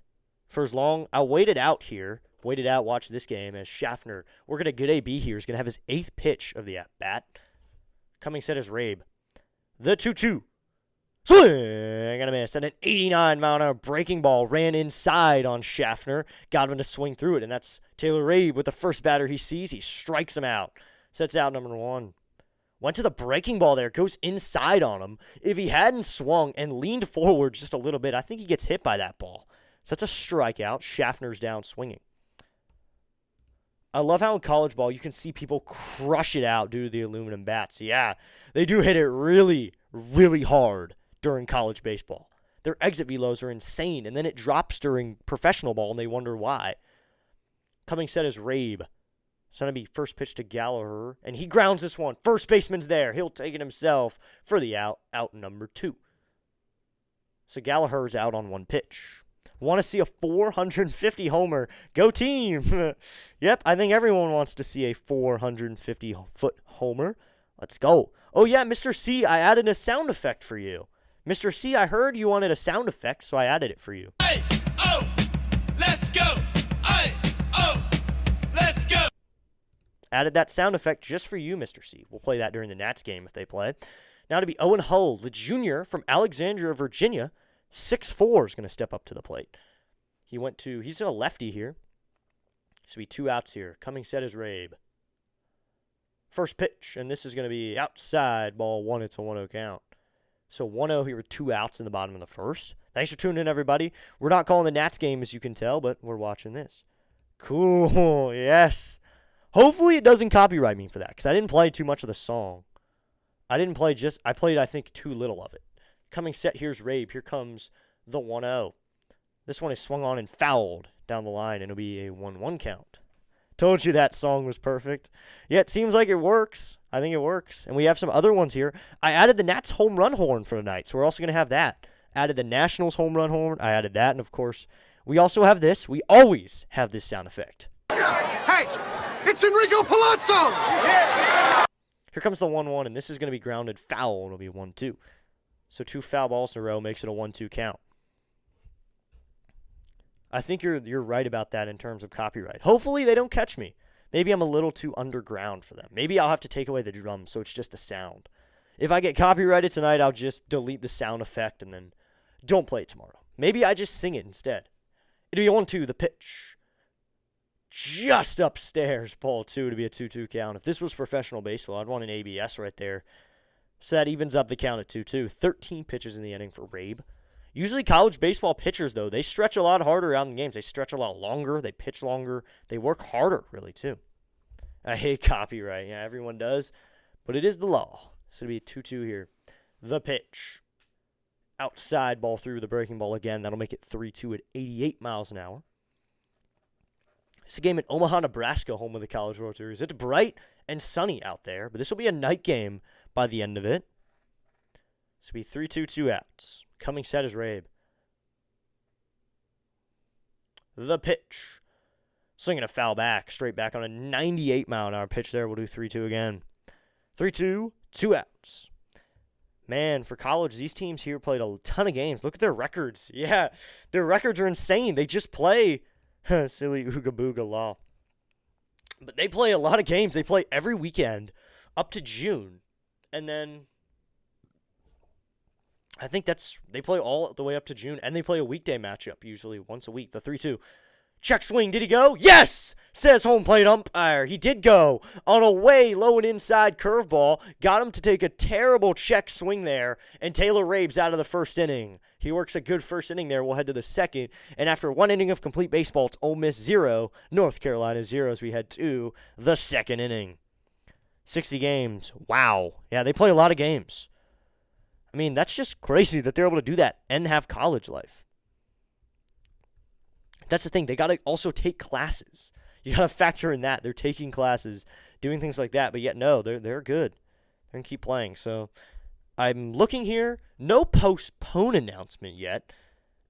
For as long, I'll wait it out here. Wait it out, watch this game as Schaffner, we're going to get AB here, is going to have his 8th pitch of the at-bat. Coming set is Rabe. The 2-2. Swing and a miss. And an 89-mile-an-hour breaking ball ran inside on Schaffner. Got him to swing through it, and that's Taylor Rabe with the first batter he sees. He strikes him out. Sets out number 1. Went to the breaking ball there. Goes inside on him. If he hadn't swung and leaned forward just a little bit, I think he gets hit by that ball. So that's a strikeout. Schaffner's down swinging. I love how in college ball you can see people crush it out due to the aluminum bats. Yeah, they do hit it really, really hard during college baseball. Their exit velos are insane, and then it drops during professional ball, and they wonder why. Coming set is Rabe. It's going to be first pitch to Gallagher, and he grounds this one. First baseman's there. He'll take it himself for the out number 2. So Gallagher's out on 1 pitch. Want to see a 450 homer. Go team. Yep, I think everyone wants to see a 450-foot homer. Let's go. Oh, yeah, Mr. C, I added a sound effect for you. Mr. C, I heard you wanted a sound effect, so I added it for you. Hey, oh, let's go. Hey, oh, let's go. Added that sound effect just for you, Mr. C. We'll play that during the Nats game if they play. Now to be Owen Hull, the junior from Alexandria, Virginia. 6'4" is going to step up to the plate. He's a lefty here. So be 2 outs here. Coming set is Rabe. First pitch, and this is going to be outside, ball 1. It's a 1-0 count. So 1-0 here with 2 outs in the bottom of the first. Thanks for tuning in, everybody. We're not calling the Nats game, as you can tell, but we're watching this. Cool, yes. Hopefully it doesn't copyright me for that, because I didn't play too much of the song. I played, I think, too little of it. Coming set, here's Rabe. Here comes the 1-0. This one is swung on and fouled down the line, and it'll be a 1-1 count. Told you that song was perfect. Yeah, it seems like it works. I think it works. And we have some other ones here. I added the Nats home run horn for tonight, so we're also going to have that. Added the Nationals home run horn. I added that, and of course, we also have this. We always have this sound effect. Hey, it's Enrico Palazzo. Yeah. Here comes the 1-1, and this is going to be grounded foul, and it'll be 1-2. So 2 foul balls in a row makes it a 1-2 count. I think you're right about that in terms of copyright. Hopefully they don't catch me. Maybe I'm a little too underground for them. Maybe I'll have to take away the drum so it's just the sound. If I get copyrighted tonight, I'll just delete the sound effect and then don't play it tomorrow. Maybe I just sing it instead. It'll be 1-2, the pitch. Just upstairs, ball 2 to be a 2-2 count. If this was professional baseball, I'd want an ABS right there. So that evens up the count at 2-2. 13 pitches in the inning for Rabe. Usually college baseball pitchers, though, they stretch a lot harder out in games. They stretch a lot longer. They pitch longer. They work harder, really, too. I hate copyright. Yeah, everyone does. But it is the law. So it'll be a 2-2 here. The pitch. Outside, ball through the breaking ball again. That'll make it 3-2 at 88 miles an hour. It's a game in Omaha, Nebraska, home of the College World Series. It's bright and sunny out there, but this will be a night game by the end of it. This will be 3-2, 2 outs. Coming set is Rabe. The pitch. Swinging a foul back, straight back on a 98-mile-an-hour pitch there. We'll do 3-2 again. 3-2, 2 outs. Man, for college, these teams here played a ton of games. Look at their records. Yeah, their records are insane. They just play silly Ooga Booga law. But they play a lot of games. They play every weekend up to June. And then I think they play all the way up to June. And they play a weekday matchup usually once a week. The 3-2. Check swing. Did he go? Yes! Says home plate umpire. He did go on a way low and inside curveball. Got him to take a terrible check swing there. And Taylor Rabe's out of the first inning. He works a good first inning there. We'll head to the second. And after one inning of complete baseball, it's Ole Miss 0, North Carolina 0 as we head to the second inning. 60 games. Wow. Yeah, they play a lot of games. I mean, that's just crazy that they're able to do that and have college life. That's the thing. They got to also take classes. You got to factor in that. They're taking classes, doing things like that. But yet, no, they're good. They're going to keep playing. So I'm looking here. No postpone announcement yet.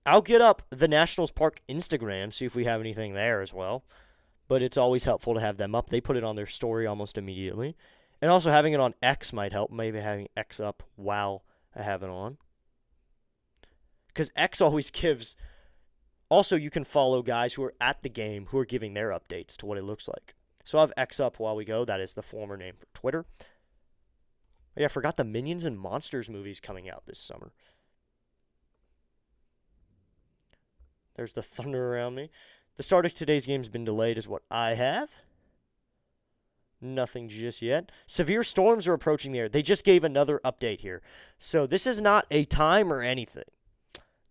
I'll get up the Nationals Park Instagram, see if we have anything there as well. But it's always helpful to have them up. They put it on their story almost immediately. And also having it on X might help. Maybe having X up while I have it on. Because X always gives... Also, you can follow guys who are at the game who are giving their updates to what it looks like. So I'll have X up while we go. That is the former name for Twitter. Yeah, I forgot the Minions and Monsters movies coming out this summer. There's the thunder around me. The start of today's game has been delayed is what I have. Nothing just yet. Severe storms are approaching the area. They just gave another update here. So this is not a time or anything.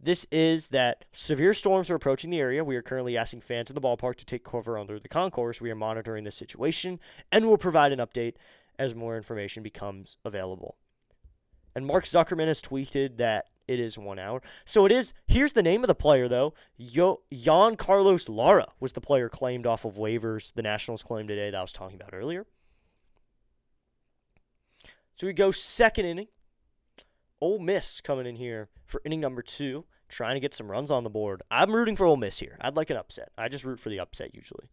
This is that severe storms are approaching the area. We are currently asking fans in the ballpark to take cover under the concourse. We are monitoring the situation and will provide an update as more information becomes available. And Mark Zuckerman has tweeted that it is 1 hour. So it is. Here's the name of the player, though. Jan Carlos Lara was the player claimed off of waivers the Nationals claimed today that I was talking about earlier. So we go second inning. Ole Miss coming in here for inning number 2, trying to get some runs on the board. I'm rooting for Ole Miss here. I'd like an upset. I just root for the upset usually.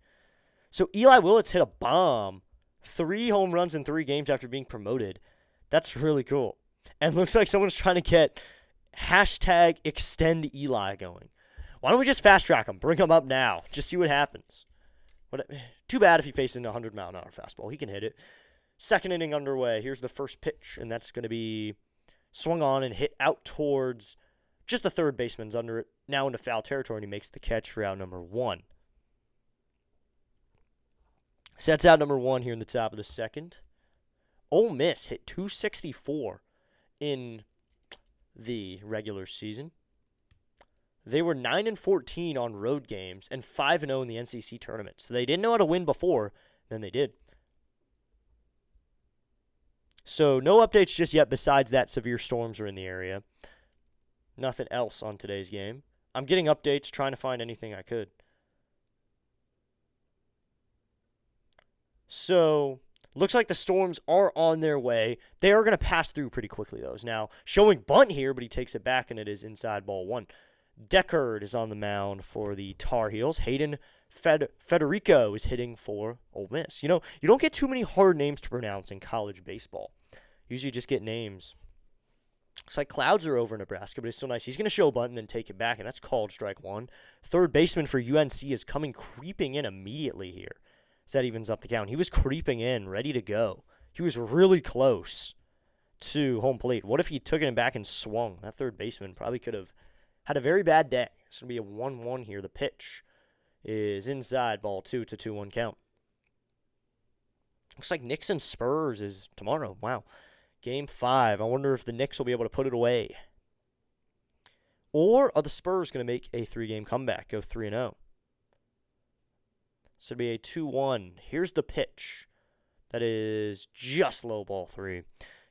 So Eli Willits hit a bomb. 3 home runs in 3 games after being promoted. That's really cool. And looks like someone's trying to get hashtag extend Eli going. Why don't we just fast track him? Bring him up now. Just see what happens. Too bad if he faces a 100-mile-an-hour fastball. He can hit it. Second inning underway. Here's the first pitch, and that's going to be swung on and hit out towards just the third baseman's under it. Now into foul territory, and he makes the catch for out number 1. So that's out number 1 here in the top of the second. Ole Miss hit 264 in the regular season. They were 9-14 on road games and 5-0 in the NCC tournament. So they didn't know how to win before, then they did. So no updates just yet besides that severe storms are in the area. Nothing else on today's game. I'm getting updates, trying to find anything I could. So looks like the storms are on their way. They are going to pass through pretty quickly, though. Now showing bunt here, but he takes it back, and it is inside ball 1. Deckard is on the mound for the Tar Heels. Hayden Federico is hitting for Ole Miss. You know, you don't get too many hard names to pronounce in college baseball. Usually just get names Looks like clouds are over Nebraska, but it's still nice. He's going to show a bunt and then take it back, and that's called strike one. Third baseman for UNC is creeping in immediately here. So that evens up the count. He was creeping in, ready to go. He was really close to home plate. What if he took it back and swung? That third baseman probably could have had a very bad day. It's going to be a 1-1 here. The pitch is inside, ball 2 to 2-1 count. Looks like Knicks and Spurs is tomorrow. Wow. Game 5. I wonder if the Knicks will be able to put it away. Or are the Spurs going to make a 3-game comeback, go 3-0? So it'll be a 2-1. Here's the pitch. That is just low, ball 3.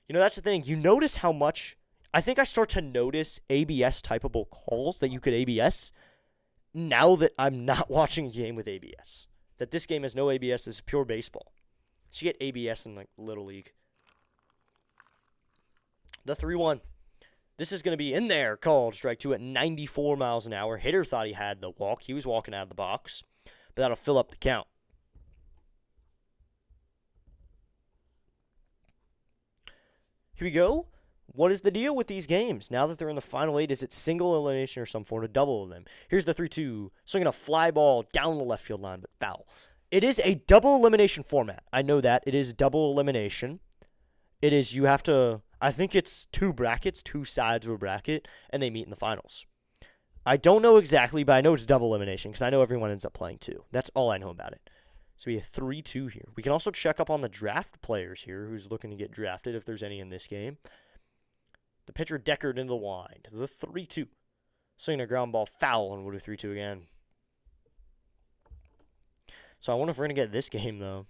You know, that's the thing. You notice how much, I think I start to notice ABS typeable calls that you could ABS now that I'm not watching a game with ABS. That this game has no ABS. This is pure baseball. So you get ABS in like Little League. The 3-1. This is going to be in there, called strike 2 at 94 miles an hour. Hitter thought he had the walk. He was walking out of the box. But that'll fill up the count. Here we go. What is the deal with these games? Now that they're in the final 8, is it single elimination or some form of double of them? Here's the 3-2. Swinging a fly ball down the left field line, but foul. It is a double elimination format. I know that. It is double elimination. It is, you have to, I think it's 2 brackets, 2 sides of a bracket, and they meet in the finals. I don't know exactly, but I know it's double elimination because I know everyone ends up playing 2. That's all I know about it. So we have 3-2 here. We can also check up on the draft players here, who's looking to get drafted if there's any in this game. The pitcher Deckard into the wind. The 3-2. Swinging a ground ball foul, and we'll do 3-2 again. So I wonder if we're going to get this game, though.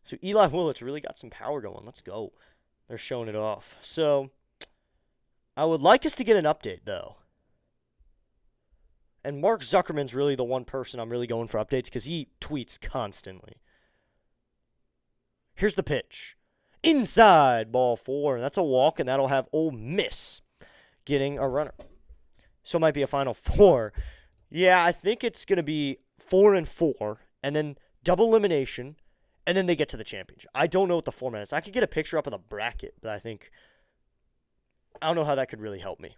So Eli Willett's really got some power going. Let's go. They're showing it off. So I would like us to get an update, though. And Mark Zuckerman's really the one person I'm really going for updates because he tweets constantly. Here's the pitch. Inside, ball 4. And that's a walk, and that'll have Ole Miss getting a runner. So it might be a final 4. Yeah, I think it's going to be 4-4, and then double elimination, and then they get to the championship. I don't know what the format is. I could get a picture up of the bracket, but I don't know how that could really help me.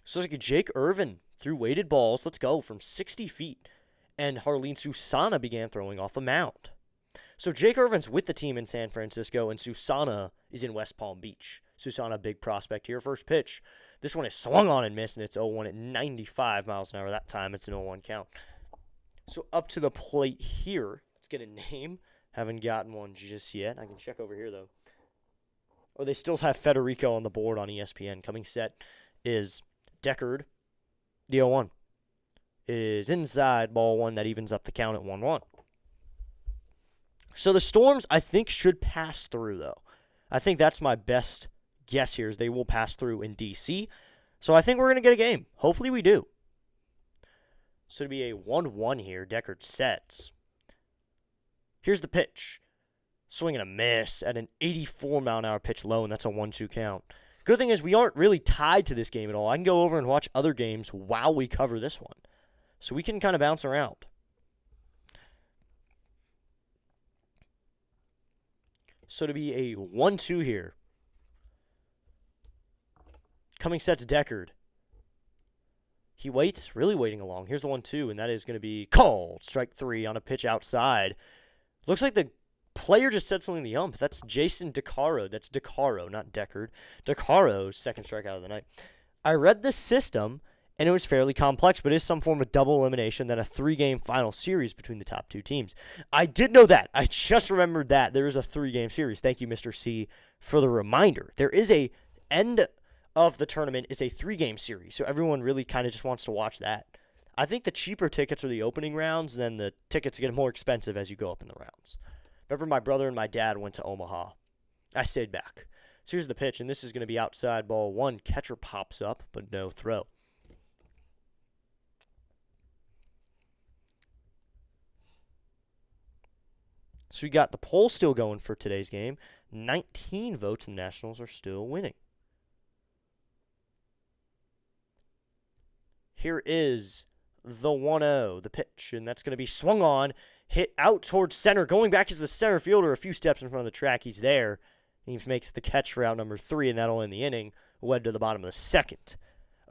So it's like Jake Irvin threw weighted balls. Let's go from 60 feet. And Harleen Susana began throwing off a mound. So Jake Irvin's with the team in San Francisco, and Susana is in West Palm Beach. Susana, big prospect here. First pitch. This one is swung on and missed, and it's 0-1 at 95 miles an hour. That time it's an 0-1 count. So up to the plate here. Let's get a name. Haven't gotten one just yet. I can check over here, though. Oh, they still have Federico on the board on ESPN. Coming set is Deckard. The 0-1 is inside, ball 1. That evens up the count at 1-1. So the Storms, I think, should pass through, though. I think that's my best guess here is they will pass through in D.C. So I think we're going to get a game. Hopefully we do. So it'll be a 1-1 here. Deckard sets. Here's the pitch. Swing and a miss at an 84-mile-an-hour pitch low, and that's a 1-2 count. Good thing is we aren't really tied to this game at all. I can go over and watch other games while we cover this one. So we can kind of bounce around. So to be a 1-2 here. Coming set's Deckard. He waits, really waiting along. Here's the 1-2, and that is going to be called. Strike 3 on a pitch outside. Looks like the player just said something to the ump. That's Jason DeCaro. That's DeCaro, not Deckard. DeCaro's second strikeout of the night. I read the system, and it was fairly complex, but it is some form of double elimination, then a 3-game final series between the top 2 teams. I did know that. I just remembered that. There is a 3-game series. Thank you, Mr. C, for the reminder. There is a end of the tournament is a 3-game series, so everyone really kind of just wants to watch that. I think the cheaper tickets are the opening rounds, and then the tickets get more expensive as you go up in the rounds. Remember my brother and my dad went to Omaha. I stayed back. So here's the pitch, and this is going to be outside, ball 1. Catcher pops up, but no throw. So we got the poll still going for today's game. 19 votes, and the Nationals are still winning. Here is the 1-0, the pitch, and that's going to be swung on, hit out towards center. Going back is the center fielder a few steps in front of the track. He's there. He makes the catch for out number 3, and that'll end the inning. Led to the bottom of the second.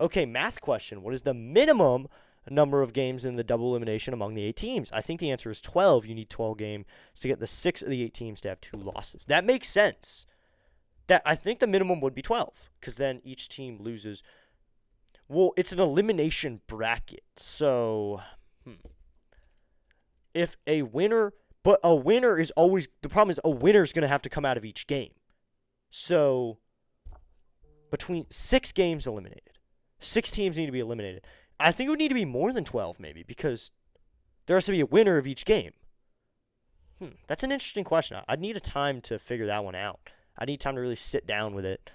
Okay, math question. What is the minimum number of games in the double elimination among the 8 teams? I think the answer is 12. You need 12 games to get the 6 of the 8 teams to have 2 losses. That makes sense. That I think the minimum would be 12, because then each team loses. Well, it's an elimination bracket, so if a winner, but a winner is always, the problem is a winner is going to have to come out of each game. So between 6 games eliminated, 6 teams need to be eliminated. I think it would need to be more than 12 maybe, because there has to be a winner of each game. That's an interesting question. I'd need a time to figure that one out. I need time to really sit down with it,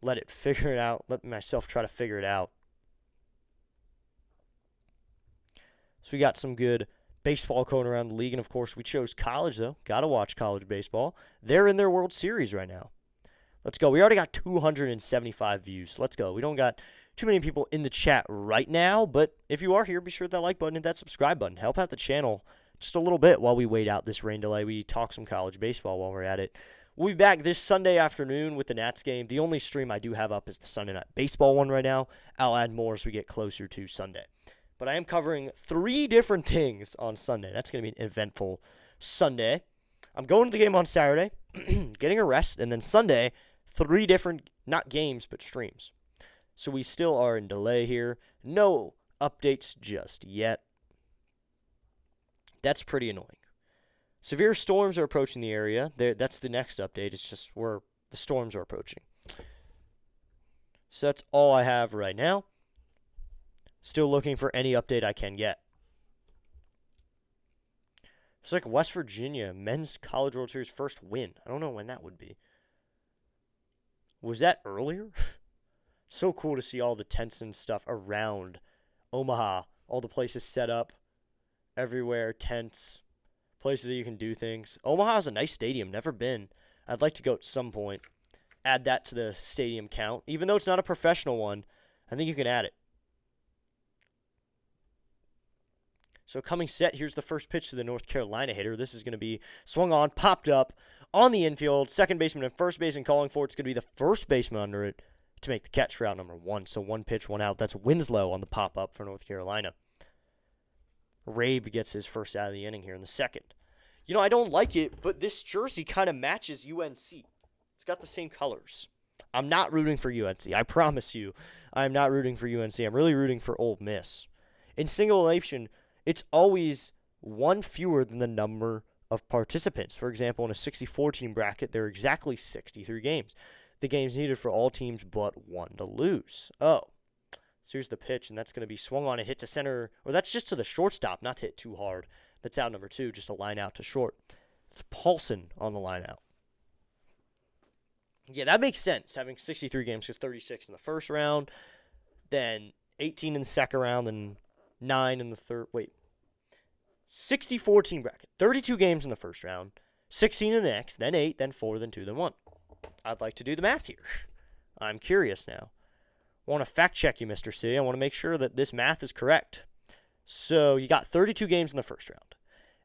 let it figure it out, let myself try to figure it out. So we got some good baseball going around the league, and of course we chose college, though. Got to watch college baseball. They're in their World Series right now. Let's go. We already got 275 views. Let's go. We don't got too many people in the chat right now, but if you are here, be sure to hit that like button and that subscribe button. Help out the channel just a little bit while we wait out this rain delay. We talk some college baseball while we're at it. We'll be back this Sunday afternoon with the Nats game. The only stream I do have up is the Sunday Night Baseball one right now. I'll add more as we get closer to Sunday. But I am covering 3 different things on Sunday. That's going to be an eventful Sunday. I'm going to the game on Saturday, getting a rest, and then Sunday, 3 different, not games, but streams. So we still are in delay here. No updates just yet. That's pretty annoying. Severe storms are approaching the area. That's the next update. It's just where the storms are approaching. So that's all I have right now. Still looking for any update I can get. It's like West Virginia men's College World Series first win. I don't know when that would be. Was that earlier? So cool to see all the tents and stuff around Omaha. All the places set up everywhere, tents, places that you can do things. Omaha's a nice stadium. Never been. I'd like to go at some point. Add that to the stadium count. Even though it's not a professional one, I think you can add it. So coming set, here's the first pitch to the North Carolina hitter. This is going to be swung on, popped up on the infield. Second baseman and first baseman calling for it. It's going to be the first baseman under it to make the catch for out number 1. So 1 pitch, 1 out. That's Winslow on the pop-up for North Carolina. Rabe gets his first out of the inning here in the second. You know, I don't like it, but this jersey kind of matches UNC. It's got the same colors. I'm not rooting for UNC. I promise you, I'm not rooting for UNC. I'm really rooting for Ole Miss. In single elimination, it's always 1 fewer than the number of participants. For example, in a 64-team bracket, there are exactly 63 games. The games needed for all teams but 1 to lose. Oh, so here's the pitch, and that's going to be swung on and hit to center. Or that's just to the shortstop, not to hit too hard. That's out number 2, just a line out to short. It's Paulson on the line out. Yeah, that makes sense, having 63 games, because 36 in the first round, then 18 in the second round, then 9 in the third. Wait. 64-team bracket. 32 games in the first round, 16 in the next, then 8, then 4, then 2, then 1. I'd like to do the math here. I'm curious now. I want to fact check you, Mr. C. I want to make sure that this math is correct. So you got 32 games in the first round.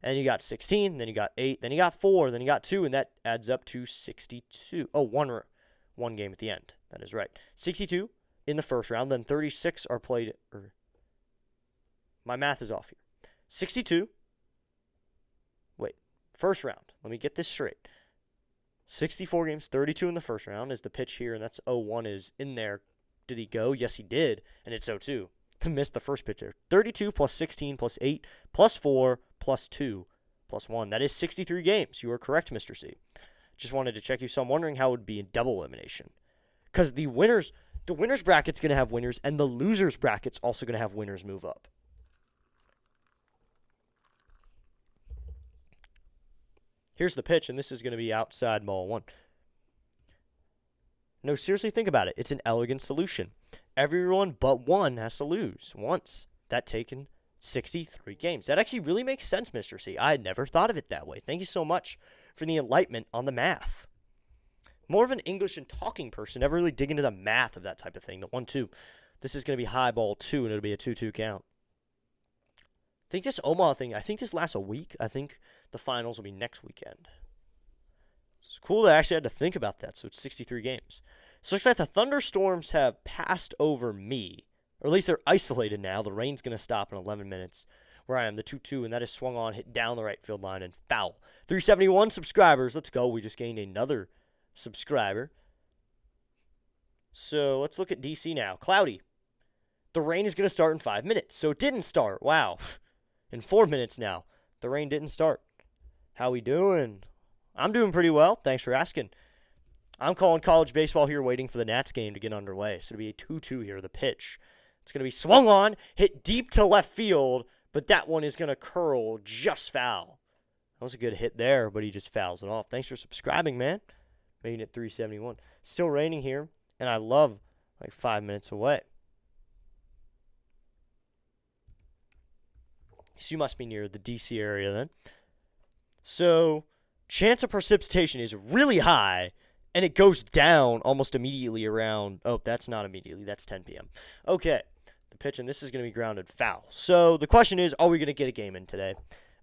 And you got 16, then you got 8, then you got 4, then you got 2, and that adds up to 62. Oh, one game at the end. That is right. 62 in the first round, then 36 are played. My math is off here. 62. Wait, first round. Let me get this straight. 64 games, 32 in the first round is the pitch here, and that's 0-1 is in there. Did he go? Yes, he did, and it's 0-2. Missed the first pitch there. 32 plus 16 plus 8 plus 4 plus 2 plus 1. That is 63 games. You are correct, Mr. C. Just wanted to check you. So I'm wondering how it would be in double elimination. Because the winners bracket's going to have winners, and the losers bracket's also going to have winners move up. Here's the pitch, and this is going to be outside ball 1. No, seriously, think about it. It's an elegant solution. Everyone but 1 has to lose once. That taken 63 games. That actually really makes sense, Mr. C. I had never thought of it that way. Thank you so much for the enlightenment on the math. More of an English and talking person, never really dig into the math of that type of thing. The 1-2. This is going to be high ball 2, and it'll be a 2-2 count. think this Omaha thing, I think this lasts a week. I think the finals will be next weekend. It's cool that I actually had to think about that. So it's 63 games. So it looks like the thunderstorms have passed over me. Or at least they're isolated now. The rain's going to stop in 11 minutes where I am, the 2-2, and that is swung on, hit down the right field line, and foul. 371 subscribers. Let's go. We just gained another subscriber. So let's look at DC now. Cloudy. The rain is going to start in 5 minutes. So it didn't start. Wow. In 4 minutes now. The rain didn't start. How we doing? I'm doing pretty well. Thanks for asking. I'm calling college baseball here, waiting for the Nats game to get underway. So it'll be a 2-2 here, the pitch. It's going to be swung on, hit deep to left field, but that one is going to curl just foul. That was a good hit there, but he just fouls it off. Thanks for subscribing, man. Making it 371. Still raining here, and I love like 5 minutes away. So you must be near the DC area then. So chance of precipitation is really high, and it goes down almost immediately around, oh, that's not immediately, that's 10 p.m. Okay, the pitch, and this is going to be grounded foul. So the question is, are we going to get a game in today?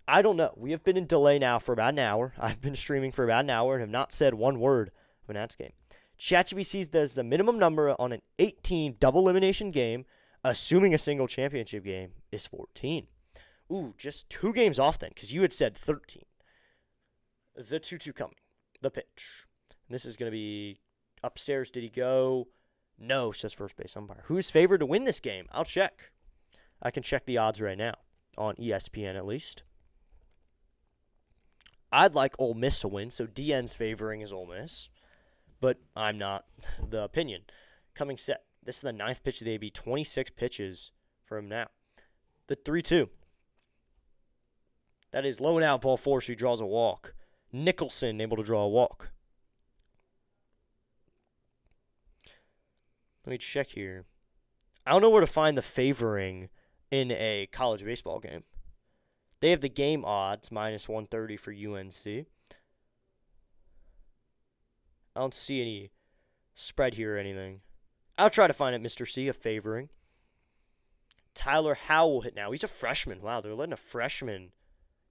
I don't know. We have been in delay now for about an hour. I've been streaming for about an hour and have not said one word of a Nats game. ChatGPT says the minimum number on an 8-team double elimination game, assuming a single championship game, is 14. Ooh, just 2 games off then, because you had said 13. The 2-2 coming. The pitch. And this is going to be upstairs. Did he go? No, says first base umpire. Who's favored to win this game? I'll check. I can check the odds right now, on ESPN at least. I'd like Ole Miss to win, so DN's favoring his Ole Miss. But I'm not the opinion. Coming set. This is the 9th pitch of the AB. 26 pitches for him now. The 3-2. That is low and out, ball 4, so he draws a walk. Nicholson able to draw a walk. Let me check here. I don't know where to find the favoring in a college baseball game. They have the game odds, minus 130 for UNC. I don't see any spread here or anything. I'll try to find it, Mr. C, a favoring. Tyler Howell will hit now. He's a freshman. Wow, they're letting a freshman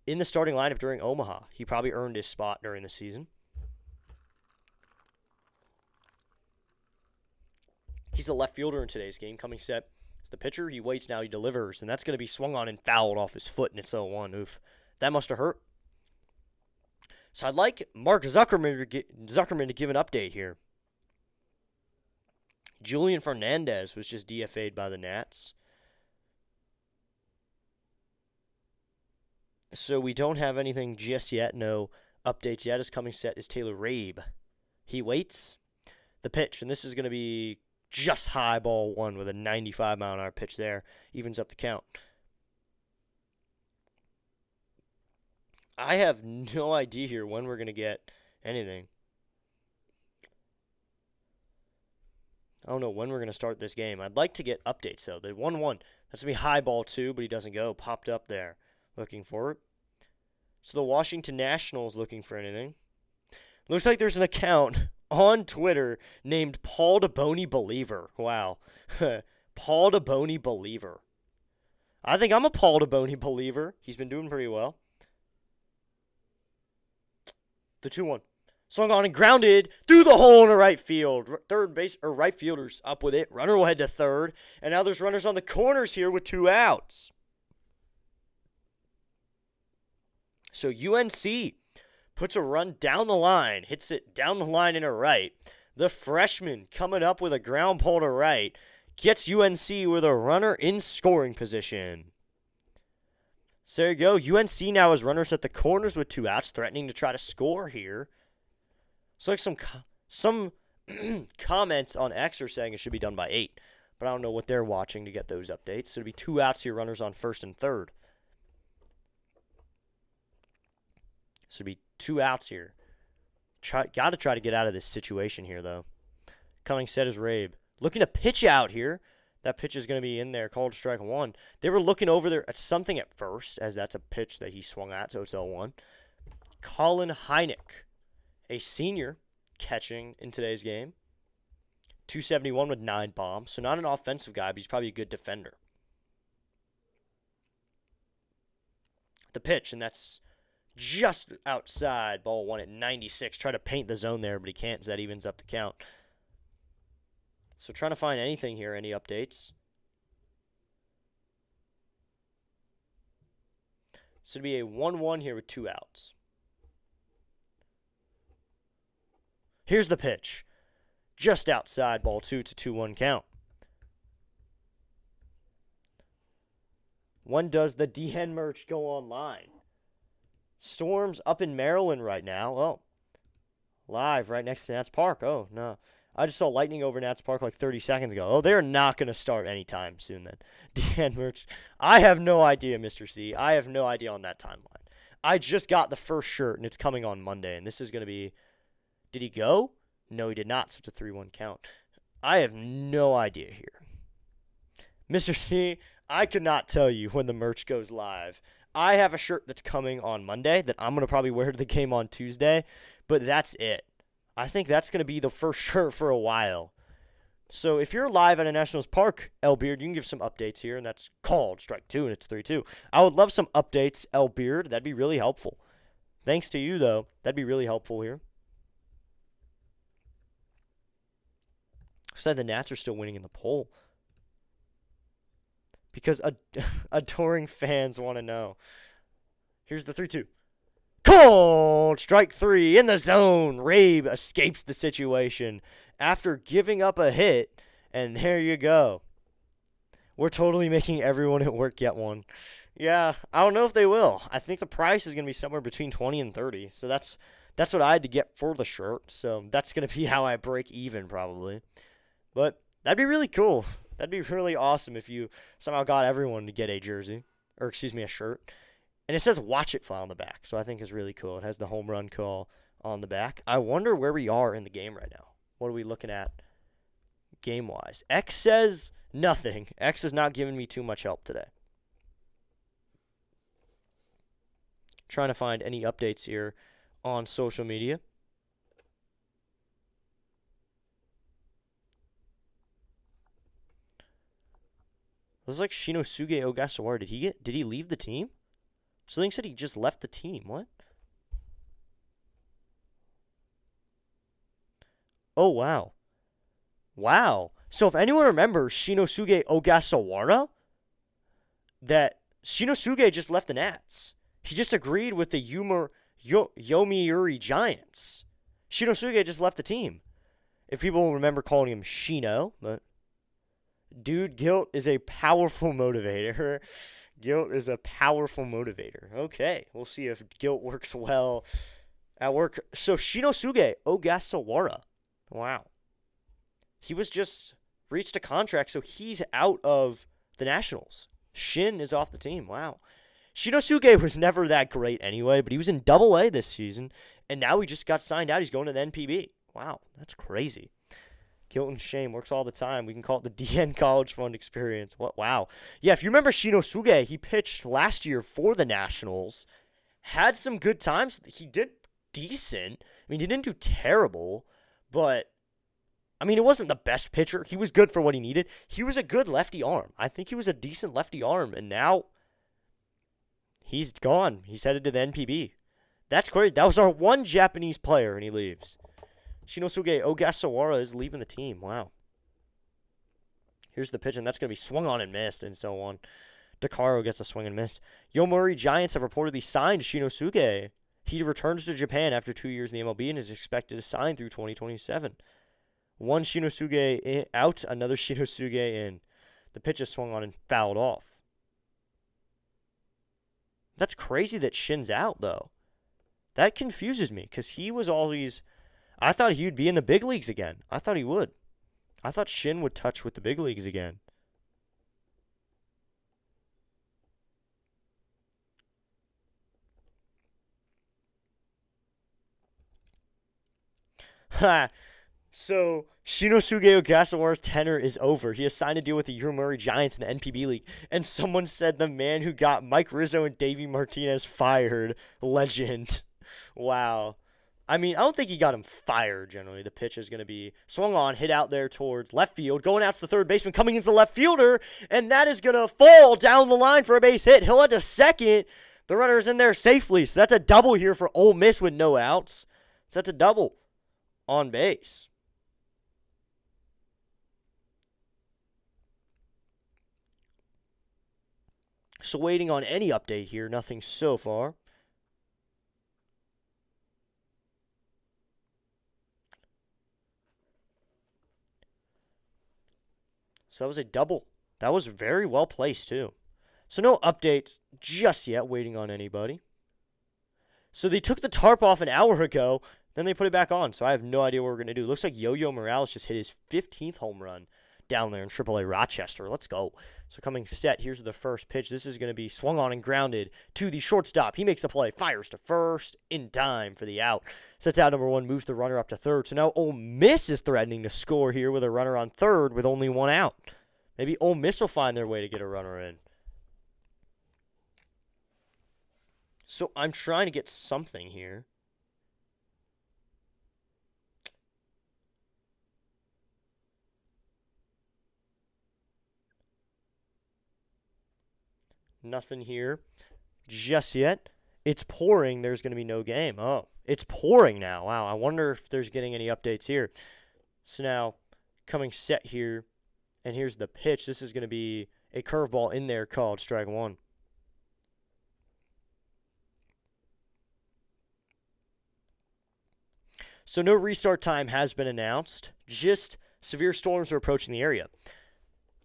in the starting lineup during Omaha. He probably earned his spot during the season. He's the left fielder in today's game. Coming set. It's the pitcher. He waits now. He delivers. And that's going to be swung on and fouled off his foot. And it's 0-1. Oof. That must have hurt. So I'd like Mark Zuckerman to give an update here. Julian Fernandez was just DFA'd by the Nats. So we don't have anything just yet. No updates yet. His coming set is Taylor Rabe. He waits. The pitch. And this is going to be just high ball 1 with a 95-mile-an-hour pitch there. Evens up the count. I have no idea here when we're going to get anything. I don't know when we're going to start this game. I'd like to get updates, though. The 1-1. That's going to be high ball 2, but he doesn't go. Popped up there. Looking for it. So the Washington Nationals looking for anything. Looks like there's an account on Twitter named Paul DeBoney Believer. Wow. Paul DeBoney Believer. I think I'm a Paul DeBoney Believer. He's been doing pretty well. The 2-1. Swung on and grounded through the hole in the right field. Third base or right fielder's up with it. Runner will head to third. And now there's runners on the corners here with 2 outs. So UNC puts a run down the line, hits it down the line in a right. The freshman coming up with a ground ball to right gets UNC with a runner in scoring position. So there you go. UNC now has runners at the corners with 2 outs, threatening to try to score here. So like some comments on X are saying it should be done by 8, but I don't know what they're watching to get those updates. So it'll be 2 outs here, runners on first and third. So it'll be 2 outs here. Got to try to get out of this situation here, though. Coming set is Rabe. Looking to pitch out here. That pitch is going to be in there, called strike 1. They were looking over there at something at first, as that's a pitch that he swung at, so it's 0-1. Colin Heineck, a senior, catching in today's game. 271 with 9 bombs, so not an offensive guy, but he's probably a good defender. The pitch, and that's just outside. Ball 1 at 96. Try to paint the zone there, but he can't, so that evens up the count. So trying to find anything here, any updates. So it'd be a 1-1 here with 2 outs. Here's the pitch. Just outside, ball 2, to 2-1 count. When does the DN merch go online? Storms up in Maryland right now. Oh, live right next to Nats Park. Oh, no. I just saw lightning over Nats Park like 30 seconds ago. Oh, they're not going to start anytime soon then. DN merch. I have no idea, Mr. C. I have no idea on that timeline. I just got the first shirt, and it's coming on Monday, and this is going to be... Did he go? No, he did not, so it's a 3-1 count. I have no idea here. Mr. C, I could not tell you when the merch goes live. I have a shirt that's coming on Monday that I'm going to probably wear to the game on Tuesday, but that's it. I think that's going to be the first shirt for a while. So if you're live at a Nationals Park, L Beard, you can give some updates here, and that's called strike 2, and it's 3-2. I would love some updates, L Beard. That'd be really helpful. Thanks to you, though. That'd be really helpful here. Said the Nats are still winning in the poll. Because adoring fans want to know. Here's the 3-2. Cold! Strike 3 in the zone. Rabe escapes the situation after giving up a hit. And there you go. We're totally making everyone at work get one. Yeah, I don't know if they will. I think the price is going to be somewhere between 20 and 30. So that's what I had to get for the shirt. So that's going to be how I break even probably. But that'd be really cool. That'd be really awesome if you somehow got everyone to get a jersey. Or, excuse me, a shirt. And it says Watch It file on the back. So I think it's really cool. It has the home run call on the back. I wonder where we are in the game right now. What are we looking at game-wise? X says nothing. X is not giving me too much help today. Trying to find any updates here on social media. Looks like Shinosuke Ogasawara. Did he leave the team? Something said he just left the team. What? Oh, wow. Wow. So if anyone remembers Shinosuke Ogasawara, that Shinosuke just left the Nats. He just agreed with the Yomiuri Giants. Shinosuke just left the team. If people remember calling him Shino, but... Dude, guilt is a powerful motivator. Guilt is a powerful motivator. Okay, we'll see if guilt works well at work. So, Shinosuke Ogasawara. Wow. He was just reached a contract, so he's out of the Nationals. Shin is off the team. Wow. Shinosuke was never that great anyway, but he was in Double-A this season, and now he just got signed out. He's going to the NPB. Wow, that's crazy. Guilt and shame works all the time. We can call it the DN College Fund experience. What? Wow. Yeah, if you remember Shinosuke, he pitched last year for the Nationals. Had some good times. He did decent. I mean, he didn't do terrible, but, I mean, it wasn't the best pitcher. He was good for what he needed. He was a good lefty arm. I think he was a decent lefty arm, and now he's gone. He's headed to the NPB. That's great. That was our one Japanese player, and he leaves. Shinosuke Ogasawara is leaving the team. Wow. Here's the pitch, and that's going to be swung on and missed, and so on. Dakaro gets a swing and miss. Yomiuri Giants have reportedly signed Shinosuke. He returns to Japan after 2 years in the MLB and is expected to sign through 2027. One Shinosuke out, another Shinosuke in. The pitch is swung on and fouled off. That's crazy that Shin's out, though. That confuses me, because he was always... I thought he would be in the big leagues again. I thought he would. I thought Shin would touch with the big leagues again. Ha! So, Shinosuke Ogasawara's tenure is over. He has signed a deal with the Yomiuri Giants in the NPB League. And someone said the man who got Mike Rizzo and Davey Martinez fired. Legend. Wow. I mean, I don't think he got him fired, generally. The pitch is going to be swung on, hit out there towards left field. Going out to the third baseman, coming into the left fielder. And that is going to fall down the line for a base hit. He'll head to second. The runner is in there safely, so that's a double here for Ole Miss with no outs. So that's a double on base. So waiting on any update here. Nothing so far. So that was a double. That was very well placed, too. So no updates just yet. Waiting on anybody. So they took the tarp off an hour ago. Then they put it back on. So I have no idea what we're going to do. Looks like Yo-Yo Morales just hit his 15th home run down there in AAA Rochester. Let's go. So coming set, here's the first pitch. This is going to be swung on and grounded to the shortstop. He makes the play, fires to first in time for the out. Sets out number one, moves the runner up to third. So now Ole Miss is threatening to score here with a runner on third with only one out. Maybe Ole Miss will find their way to get a runner in. So I'm trying to get something here. Nothing here just yet. It's pouring. There's going to be no game. Oh, it's pouring now. Wow, I wonder if there's getting any updates here. So now coming set here, and here's the pitch. This is going to be a curveball in there called strike one. So no restart time has been announced. Just severe storms are approaching the area.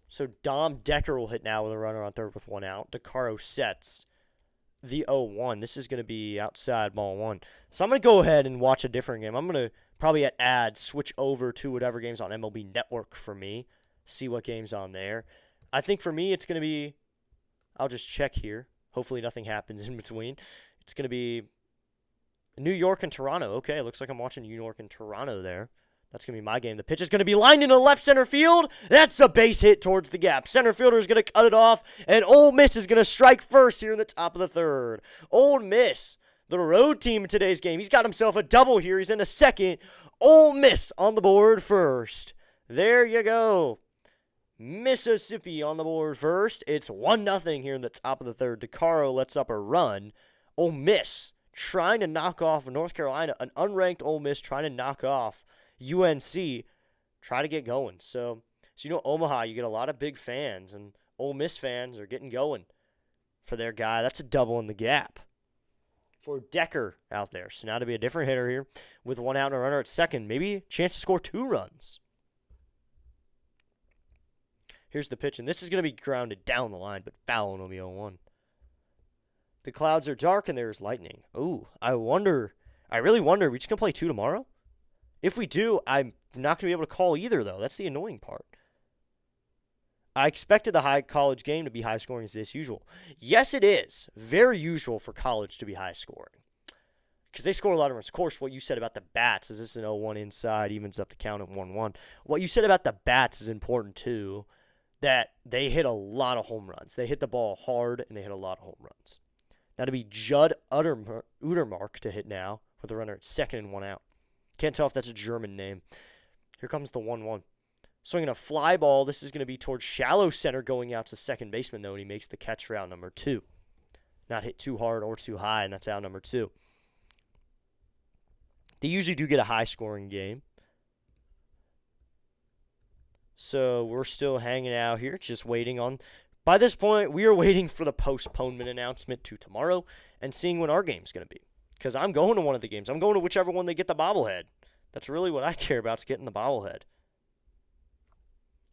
So Dom Decker will hit now with a runner on third with one out. DeCaro sets the 0-1. This is going to be outside ball one. So I'm going to go ahead and watch a different game. I'm going to probably at ads switch over to whatever game's on MLB Network for me. See what game's on there. I think for me it's going to be, I'll just check here. Hopefully nothing happens in between. It's going to be New York and Toronto. Okay, looks like I'm watching New York and Toronto there. That's going to be my game. The pitch is going to be lined into left center field. That's a base hit towards the gap. Center fielder is going to cut it off, and Ole Miss is going to strike first here in the top of the third. Ole Miss, the road team in today's game. He's got himself a double here. He's in a second. Ole Miss on the board first. There you go. Mississippi on the board first. It's 1-0 here in the top of the third. DeCaro lets up a run. Ole Miss trying to knock off North Carolina, an unranked Ole Miss trying to knock off UNC, try to get going. So you know, Omaha, you get a lot of big fans, and Ole Miss fans are getting going for their guy. That's a double in the gap for Decker out there. So now to be a different hitter here with one out and a runner at second. Maybe a chance to score 2 runs. Here's the pitch, and this is going to be grounded down the line, but foul and it'll be 0-1. The clouds are dark, and there's lightning. Ooh, I really wonder, are we just going to play 2 tomorrow? If we do, I'm not going to be able to call either, though. That's the annoying part. I expected the high college game to be high scoring as this usual. Yes, it is. Very usual for college to be high scoring. Because they score a lot of runs. Of course, what you said about the bats is this an 0-1 inside, evens up the count at 1-1. What you said about the bats is important, too, that they hit a lot of home runs. They hit the ball hard, and they hit a lot of home runs. Now to be Judd Udermark to hit now with a runner at second and one out. Can't tell if that's a German name. Here comes the 1-1. Swinging a fly ball. This is going to be towards shallow center going out to second baseman, though, and he makes the catch for out number 2. Not hit too hard or too high, and that's out number 2. They usually do get a high-scoring game. So we're still hanging out here, just waiting on. By this point, we are waiting for the postponement announcement to tomorrow and seeing when our game's going to be. Because I'm going to one of the games. I'm going to whichever one they get the bobblehead. That's really what I care about, is getting the bobblehead.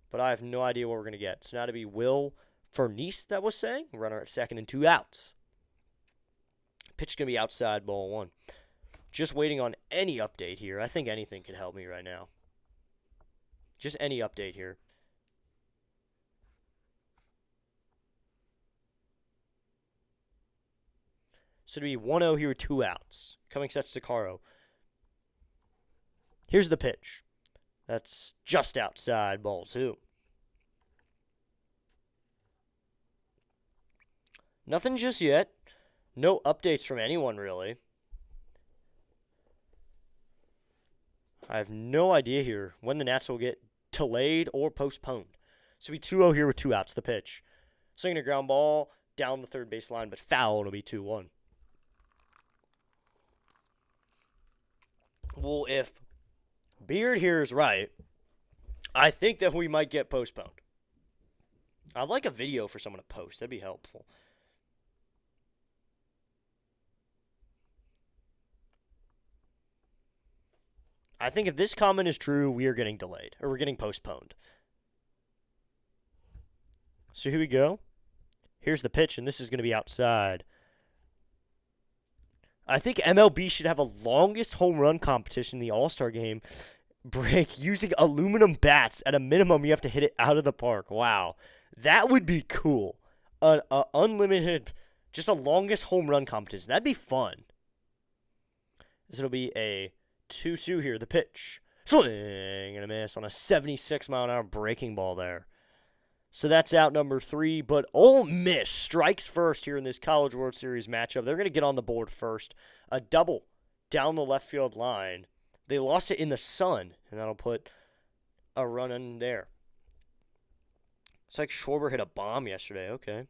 But I have no idea what we're going to get. So now to be Will Furnice, that was saying. Runner at second and 2 outs. Pitch going to be outside, ball 1. Just waiting on any update here. I think anything can help me right now. Just any update here. So to be 1-0 here with 2 outs. Coming sets to Caro. Here's the pitch. That's just outside, ball 2. Nothing just yet. No updates from anyone, really. I have no idea here when the Nats will get delayed or postponed. So we 2-0 here with 2 outs. The pitch. Swinging a ground ball down the third base line, but foul. It'll be 2-1. Well, if Beard here is right, I think that we might get postponed. I'd like a video for someone to post. That'd be helpful. I think if this comment is true, we are getting delayed, or we're getting postponed. So here we go. Here's the pitch, and this is going to be outside. I think MLB should have a longest home run competition in the All-Star game break using aluminum bats. At a minimum, you have to hit it out of the park. Wow. That would be cool. An unlimited, just a longest home run competition. That'd be fun. This will be a 2-2 here. The pitch. Swing and a miss on a 76-mile-an-hour breaking ball there. So that's out number 3. But Ole Miss strikes first here in this College World Series matchup. They're going to get on the board first. A double down the left field line. They lost it in the sun, and that'll put a run in there. It's like Schwarber hit a bomb yesterday. Okay.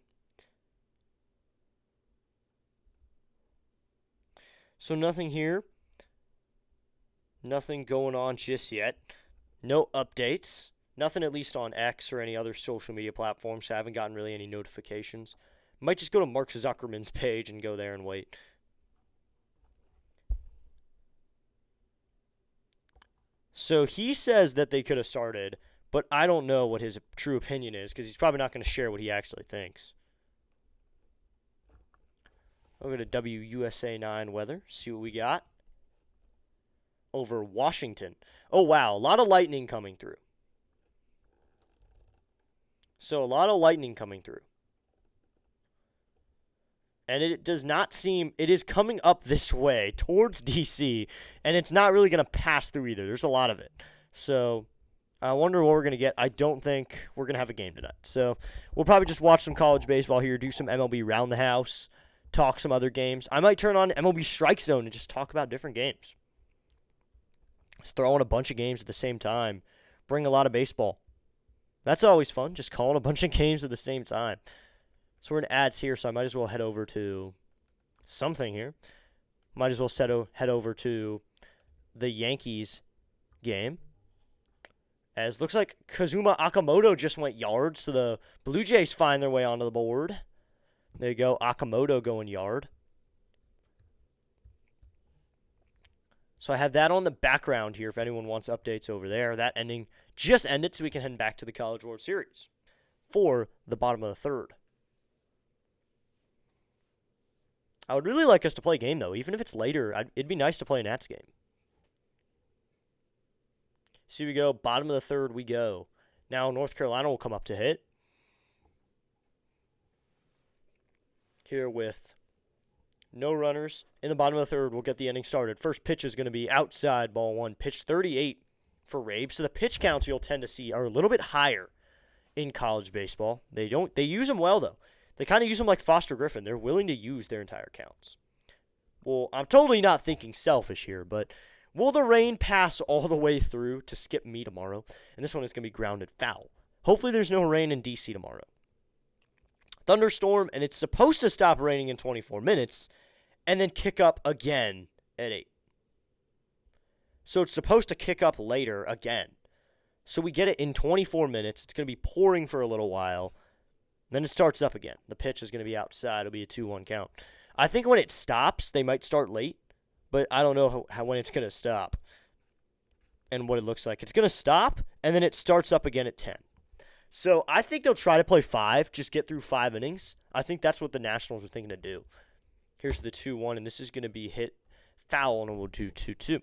So nothing here. Nothing going on just yet. No updates. Nothing at least on X or any other social media platforms. So I haven't gotten really any notifications. Might just go to Mark Zuckerman's page and go there and wait. So he says that they could have started, but I don't know what his true opinion is because he's probably not going to share what he actually thinks. I'll go to WUSA 9 weather, see what we got. Over Washington. Oh, wow, a lot of lightning coming through. So a lot of lightning coming through. And it does not seem, it is coming up this way towards DC, and it's not really going to pass through either. There's a lot of it. So I wonder what we're going to get. I don't think we're going to have a game tonight. So we'll probably just watch some college baseball here, do some MLB round the house, talk some other games. I might turn on MLB Strike Zone and just talk about different games. Just throw in a bunch of games at the same time. Bring a lot of baseball. That's always fun, just calling a bunch of games at the same time. So we're in ads here, so I might as well head over to something here. Might as well head over to the Yankees game. As looks like Kazuma Akamoto just went yard, so the Blue Jays find their way onto the board. There you go, Akamoto going yard. So I have that on the background here if anyone wants updates over there. That ending just ended, so we can head back to the College World Series for the bottom of the third. I would really like us to play a game, though. Even if it's later, it'd be nice to play a Nats game. So we go, bottom of the third we go. Now North Carolina will come up to hit. Here with no runners. In the bottom of the third, we'll get the inning started. First pitch is going to be outside, ball 1. Pitch 38 for Rabe. So the pitch counts you'll tend to see are a little bit higher in college baseball. They use them well, though. They kind of use them like Foster Griffin. They're willing to use their entire counts. Well, I'm totally not thinking selfish here, but will the rain pass all the way through to skip me tomorrow? And this one is going to be grounded foul. Hopefully there's no rain in DC tomorrow. Thunderstorm, and it's supposed to stop raining in 24 minutes and then kick up again at 8. So it's supposed to kick up later again. So we get it in 24 minutes. It's going to be pouring for a little while. Then it starts up again. The pitch is going to be outside. It'll be a 2-1 count. I think when it stops, they might start late, but I don't know how when it's going to stop and what it looks like. It's going to stop, and then it starts up again at 10. So I think they'll try to play 5, just get through 5 innings. I think that's what the Nationals are thinking to do. Here's the 2-1, and this is going to be hit foul, and we'll do 2-2.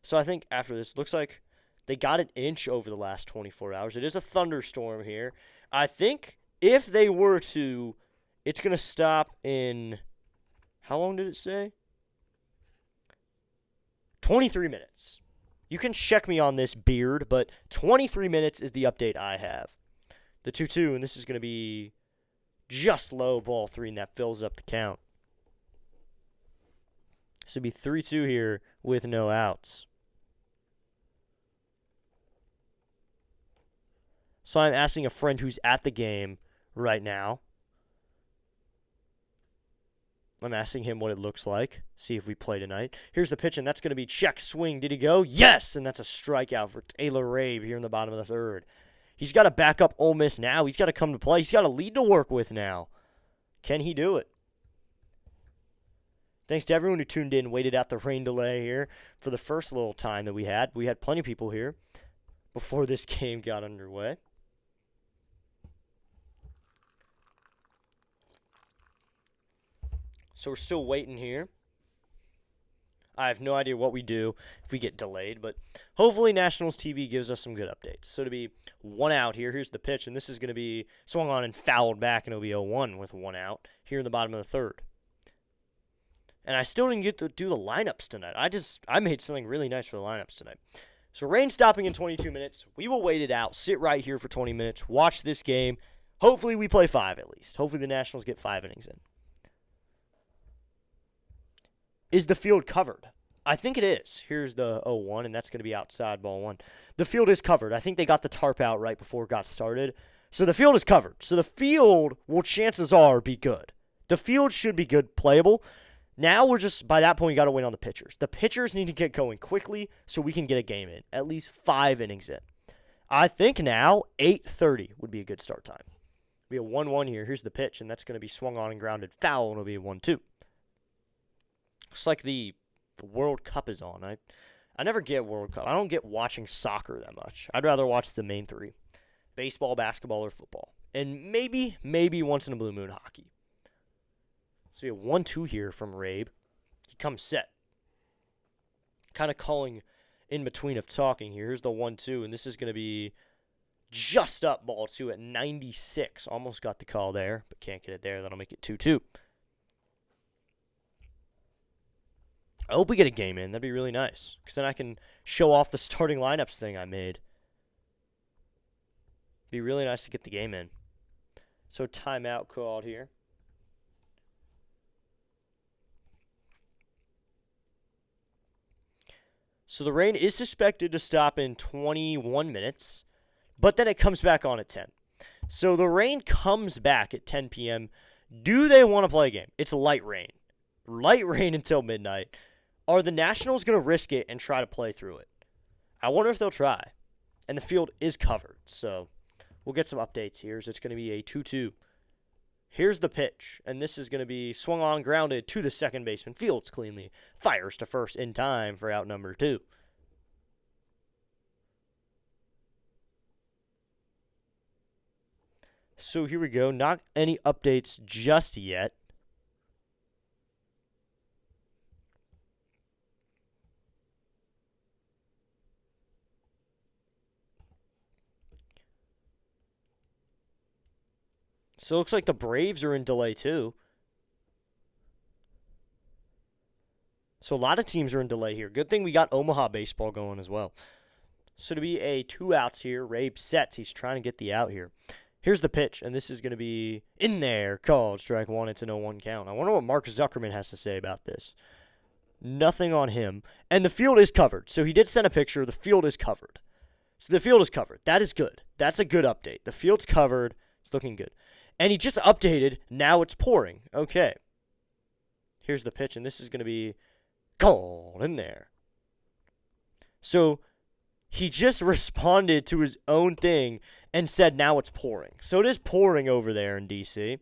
So I think after this, looks like they got an inch over the last 24 hours. It is a thunderstorm here. I think if they were to, it's going to stop in, how long did it say? 23 minutes. You can check me on this, Beard, but 23 minutes is the update I have. The 2-2, and this is going to be just low, ball 3, and that fills up the count. This would be 3-2 here with no outs. So I'm asking a friend who's at the game right now I'm asking him what it looks like. See if we play tonight. Here's the pitch, and that's going to be check swing. Did he go? Yes! And that's a strikeout for Taylor Rabe here in the bottom of the third. He's got to back up Ole Miss now. He's got to come to play. He's got a lead to work with now. Can he do it? Thanks to everyone who tuned in, waited out the rain delay here for the first little time that we had. We had plenty of people here before this game got underway. So we're still waiting here. I have no idea what we do if we get delayed, but hopefully Nationals TV gives us some good updates. So to be 1 out here, here's the pitch, and this is going to be swung on and fouled back, and it'll be 0-1 with 1 out here in the bottom of the third. And I still didn't get to do the lineups tonight. I made something really nice for the lineups tonight. So rain stopping in 22 minutes. We will wait it out, sit right here for 20 minutes, watch this game. Hopefully we play 5 at least. Hopefully the Nationals get 5 innings in. Is the field covered? I think it is. Here's the 0-1, and that's going to be outside ball 1. The field is covered. I think they got the tarp out right before it got started. So the field is covered. So the field will, chances are, be good. The field should be good, playable. Now we're just, by that point, we got to win on the pitchers. The pitchers need to get going quickly so we can get a game in. At least 5 innings in. I think now 8:30 would be a good start time. It'll be a 1-1 here. Here's the pitch, and that's going to be swung on and grounded foul, and it'll be a 1-2. Looks like the World Cup is on. I never get World Cup. I don't get watching soccer that much. I'd rather watch the main 3. Baseball, basketball, or football. And maybe once in a blue moon, hockey. So we have 1-2 here from Rabe. He comes set. Kind of calling in between of talking here. Here's the 1-2, and this is going to be just up ball 2 at 96. Almost got the call there, but can't get it there. That'll make it 2-2. I hope we get a game in. That'd be really nice. Because then I can show off the starting lineups thing I made. It'd be really nice to get the game in. So timeout called here. So the rain is suspected to stop in 21 minutes. But then it comes back on at 10. So the rain comes back at 10 p.m. Do they want to play a game? It's light rain. Light rain until midnight. Are the Nationals going to risk it and try to play through it? I wonder if they'll try. And the field is covered, so we'll get some updates here. So it's going to be a 2-2. Here's the pitch, and this is going to be swung on, grounded to the second baseman. Fields cleanly. Fires to first in time for out number 2. So here we go. Not any updates just yet. So it looks like the Braves are in delay too. So a lot of teams are in delay here. Good thing we got Omaha baseball going as well. So to be a 2 outs here, Rabe sets. He's trying to get the out here. Here's the pitch, and this is going to be in there. Called strike 1. It's an 0-1 count. I wonder what Mark Zuckerman has to say about this. Nothing on him. And the field is covered. So he did send a picture. The field is covered. So the field is covered. That is good. That's a good update. The field's covered. It's looking good. And he just updated. Now it's pouring. Okay. Here's the pitch, and this is going to be called in there. So he just responded to his own thing and said now it's pouring. So it is pouring over there in D.C.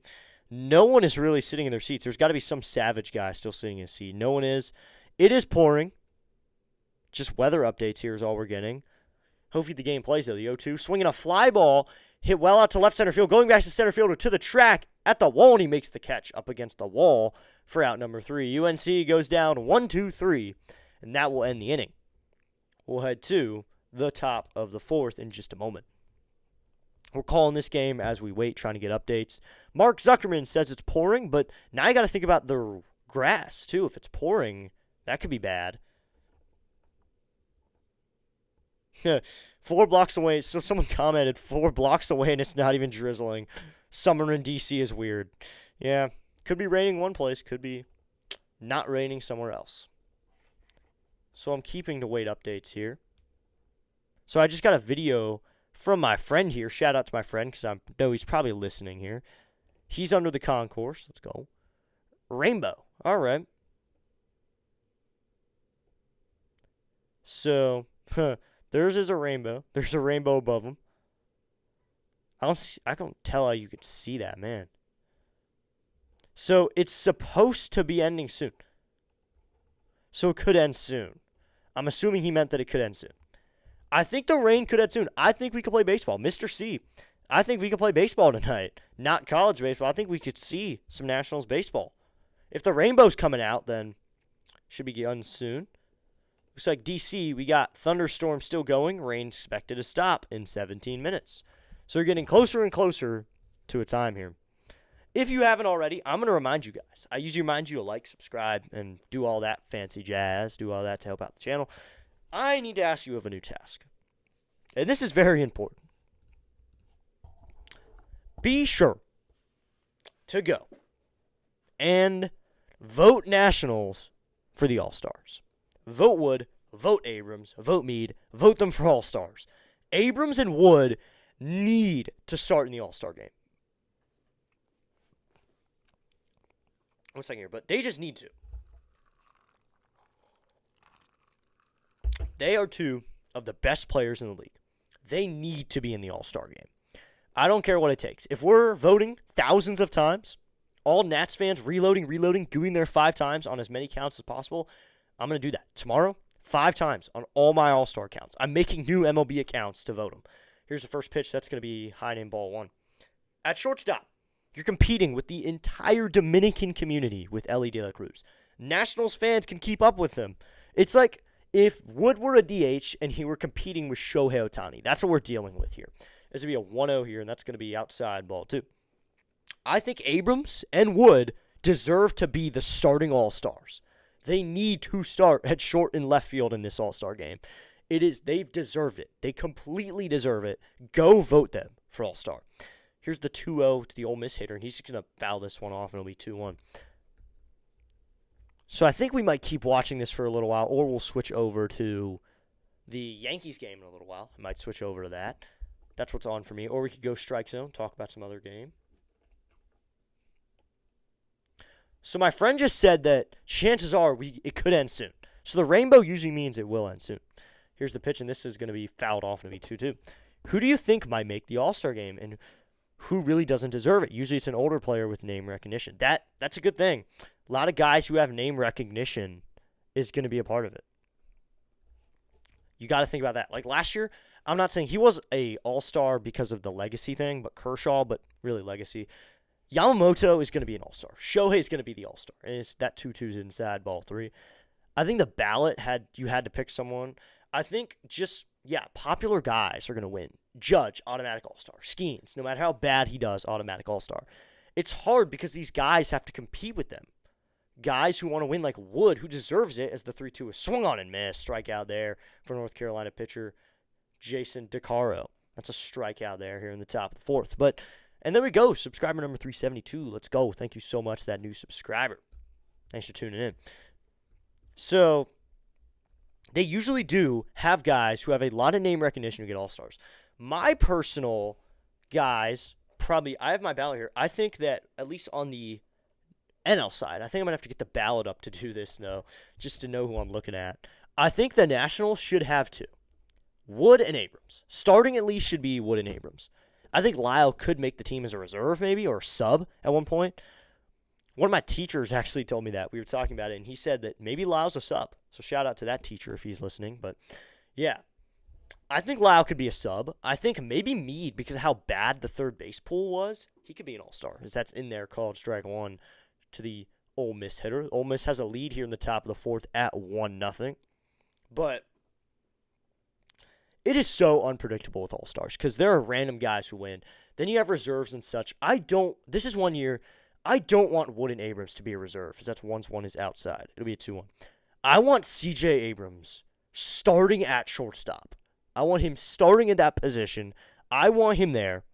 No one is really sitting in their seats. There's got to be some savage guy still sitting in his seat. No one is. It is pouring. Just weather updates here is all we're getting. Hopefully the game plays, though. The 0-2, swinging a fly ball, hit well out to left center field, going back to center fielder to the track at the wall, and he makes the catch up against the wall for out number 3. UNC goes down 1-2-3, and that will end the inning. We'll head to the top of the 4th in just a moment. We're calling this game as we wait, trying to get updates. Mark Zuckerman says it's pouring, but now you got to think about the grass, too. If it's pouring, that could be bad. 4 blocks away. So someone commented 4 blocks away and it's not even drizzling. Summer in D.C. is weird. Yeah, could be raining one place, could be not raining somewhere else. So I'm keeping the wait updates here. So I just got a video from my friend here. Shout out to my friend because I know he's probably listening here. He's under the concourse. Let's go. Rainbow. All right. So, theirs is a rainbow. There's a rainbow above them. I can't tell how you could see that, man. So, it's supposed to be ending soon. So, it could end soon. I'm assuming he meant that it could end soon. I think the rain could end soon. I think we could play baseball. Mr. C, I think we could play baseball tonight. Not college baseball. I think we could see some Nationals baseball. If the rainbow's coming out, then should be done soon. Looks like DC, we got thunderstorm still going. Rain expected to stop in 17 minutes. So we're getting closer and closer to a time here. If you haven't already, I'm going to remind you guys. I usually remind you to like, subscribe, and do all that fancy jazz. Do all that to help out the channel. I need to ask you of a new task. And this is very important. Be sure to go and vote Nationals for the All-Stars. Vote Wood, vote Abrams, vote Meade, vote them for All-Stars. Abrams and Wood need to start in the All-Star game. One second here, but they just need to. They are two of the best players in the league. They need to be in the All-Star game. I don't care what it takes. If we're voting thousands of times, all Nats fans reloading, doing their 5 times on as many counts as possible, I'm going to do that. Tomorrow, 5 times on all my All-Star counts. I'm making new MLB accounts to vote them. Here's the first pitch. That's going to be high name ball 1. At shortstop, you're competing with the entire Dominican community with Ellie De La Cruz. Nationals fans can keep up with them. It's like if Wood were a DH and he were competing with Shohei Ohtani. That's what we're dealing with here. This would be a 1-0 here, and that's going to be outside ball 2. I think Abrams and Wood deserve to be the starting All-Stars. They need to start at short and left field in this All-Star game. They've deserved it. They completely deserve it. Go vote them for All-Star. Here's the 2-0 to the Ole Miss hitter, and he's just going to foul this one off, and it'll be 2-1. So I think we might keep watching this for a little while, or we'll switch over to the Yankees game in a little while. I might switch over to that. That's what's on for me. Or we could go strike zone, talk about some other game. So my friend just said that chances are it could end soon. So the rainbow usually means it will end soon. Here's the pitch, and this is going to be fouled off and it'll be 2-2. Who do you think might make the All-Star game, and who really doesn't deserve it? Usually it's an older player with name recognition. That's a good thing. A lot of guys who have name recognition is going to be a part of it. You got to think about that. Like last year, I'm not saying he was a all-star because of the legacy thing, but Kershaw, but really legacy. Yamamoto is going to be an all-star. Shohei is going to be the all-star. And that 2-2's inside ball 3. I think the ballot you had to pick someone. I think popular guys are going to win. Judge, automatic all-star. Skeens, no matter how bad he does, automatic all-star. It's hard because these guys have to compete with them. Guys who want to win, like Wood, who deserves it, as the 3-2 was swung on and missed. Strikeout there for North Carolina pitcher Jason DeCaro. That's a strikeout there here in the top of the 4th. And then we go. Subscriber number 372. Let's go. Thank you so much, that new subscriber. Thanks for tuning in. So, they usually do have guys who have a lot of name recognition who get all-stars. My personal guys, I have my ballot here. I think that, at least on the NL side, I think I'm going to have to get the ballot up to do this, though, just to know who I'm looking at. I think the Nationals should have 2. Wood and Abrams. Starting at least should be Wood and Abrams. I think Lyle could make the team as a reserve, maybe, or a sub at one point. One of my teachers actually told me that. We were talking about it, and he said that maybe Lyle's a sub. So shout out to that teacher if he's listening. But, yeah, I think Lyle could be a sub. I think maybe Meade, because of how bad the third base pool was, he could be an all-star, because that's in there called strike 1 to the Ole Miss hitter. Ole Miss has a lead here in the top of the 4th at 1-0. But it is so unpredictable with all-stars because there are random guys who win. Then you have reserves and such. This is one year, I don't want Wood and Abrams to be a reserve because that's once one is outside. It'll be a 2-1. I want CJ Abrams starting at shortstop. I want him starting in that position. I want him there.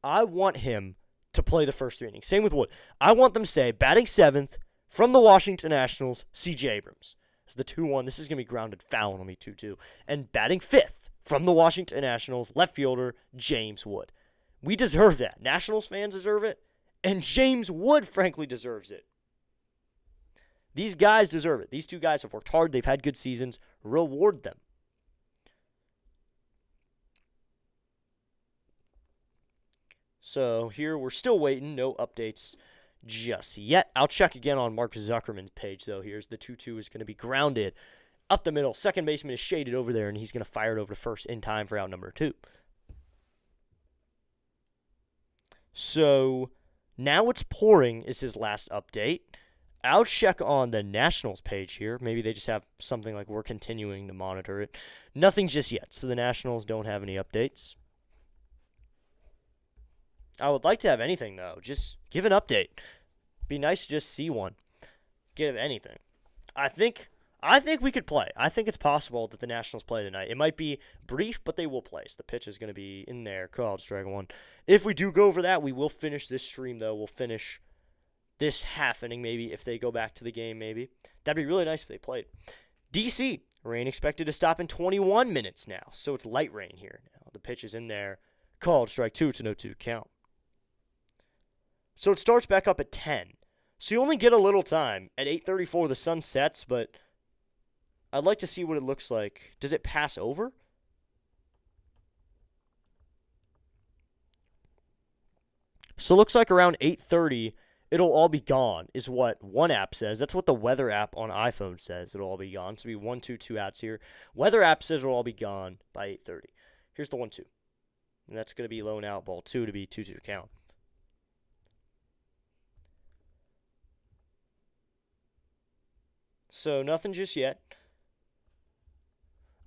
I want him to play the first 3 innings. Same with Wood. I want them to say, batting 7th from the Washington Nationals, CJ Abrams. It's the 2-1. This is going to be grounded foul on me 2-2. And batting 5th from the Washington Nationals, left fielder, James Wood. We deserve that. Nationals fans deserve it. And James Wood, frankly, deserves it. These guys deserve it. These two guys have worked hard. They've had good seasons. Reward them. So here we're still waiting. No updates just yet. I'll check again on Mark Zuckerman's page, though. Here's the 2-2 is going to be grounded up the middle. Second baseman is shaded over there, and he's going to fire it over to first in time for out number 2. So now it's pouring is his last update. I'll check on the Nationals page here. Maybe they just have something like we're continuing to monitor it. Nothing just yet, so the Nationals don't have any updates. I would like to have anything, though. Just give an update. Be nice to just see one. Give anything. I think we could play. I think it's possible that the Nationals play tonight. It might be brief, but they will play. So the pitch is going to be in there. Called strike one. If we do go over that, we will finish this stream, though. We'll finish this half inning, maybe, if they go back to the game, maybe. That'd be really nice if they played. DC, rain expected to stop in 21 minutes now. So it's light rain here now. The pitch is in there. Called strike 2. It's a 0-2 count. So it starts back up at 10. So you only get a little time. At 8:34, the sun sets, but I'd like to see what it looks like. Does it pass over? So it looks like around 8:30, it'll all be gone, is what one app says. That's what the weather app on iPhone says. It'll all be gone. So it'll be 1-2, 2 outs here. Weather app says it'll all be gone by 8:30. Here's the 1-2. And that's going to be lone out ball 2 to be 2-2 count. So nothing just yet.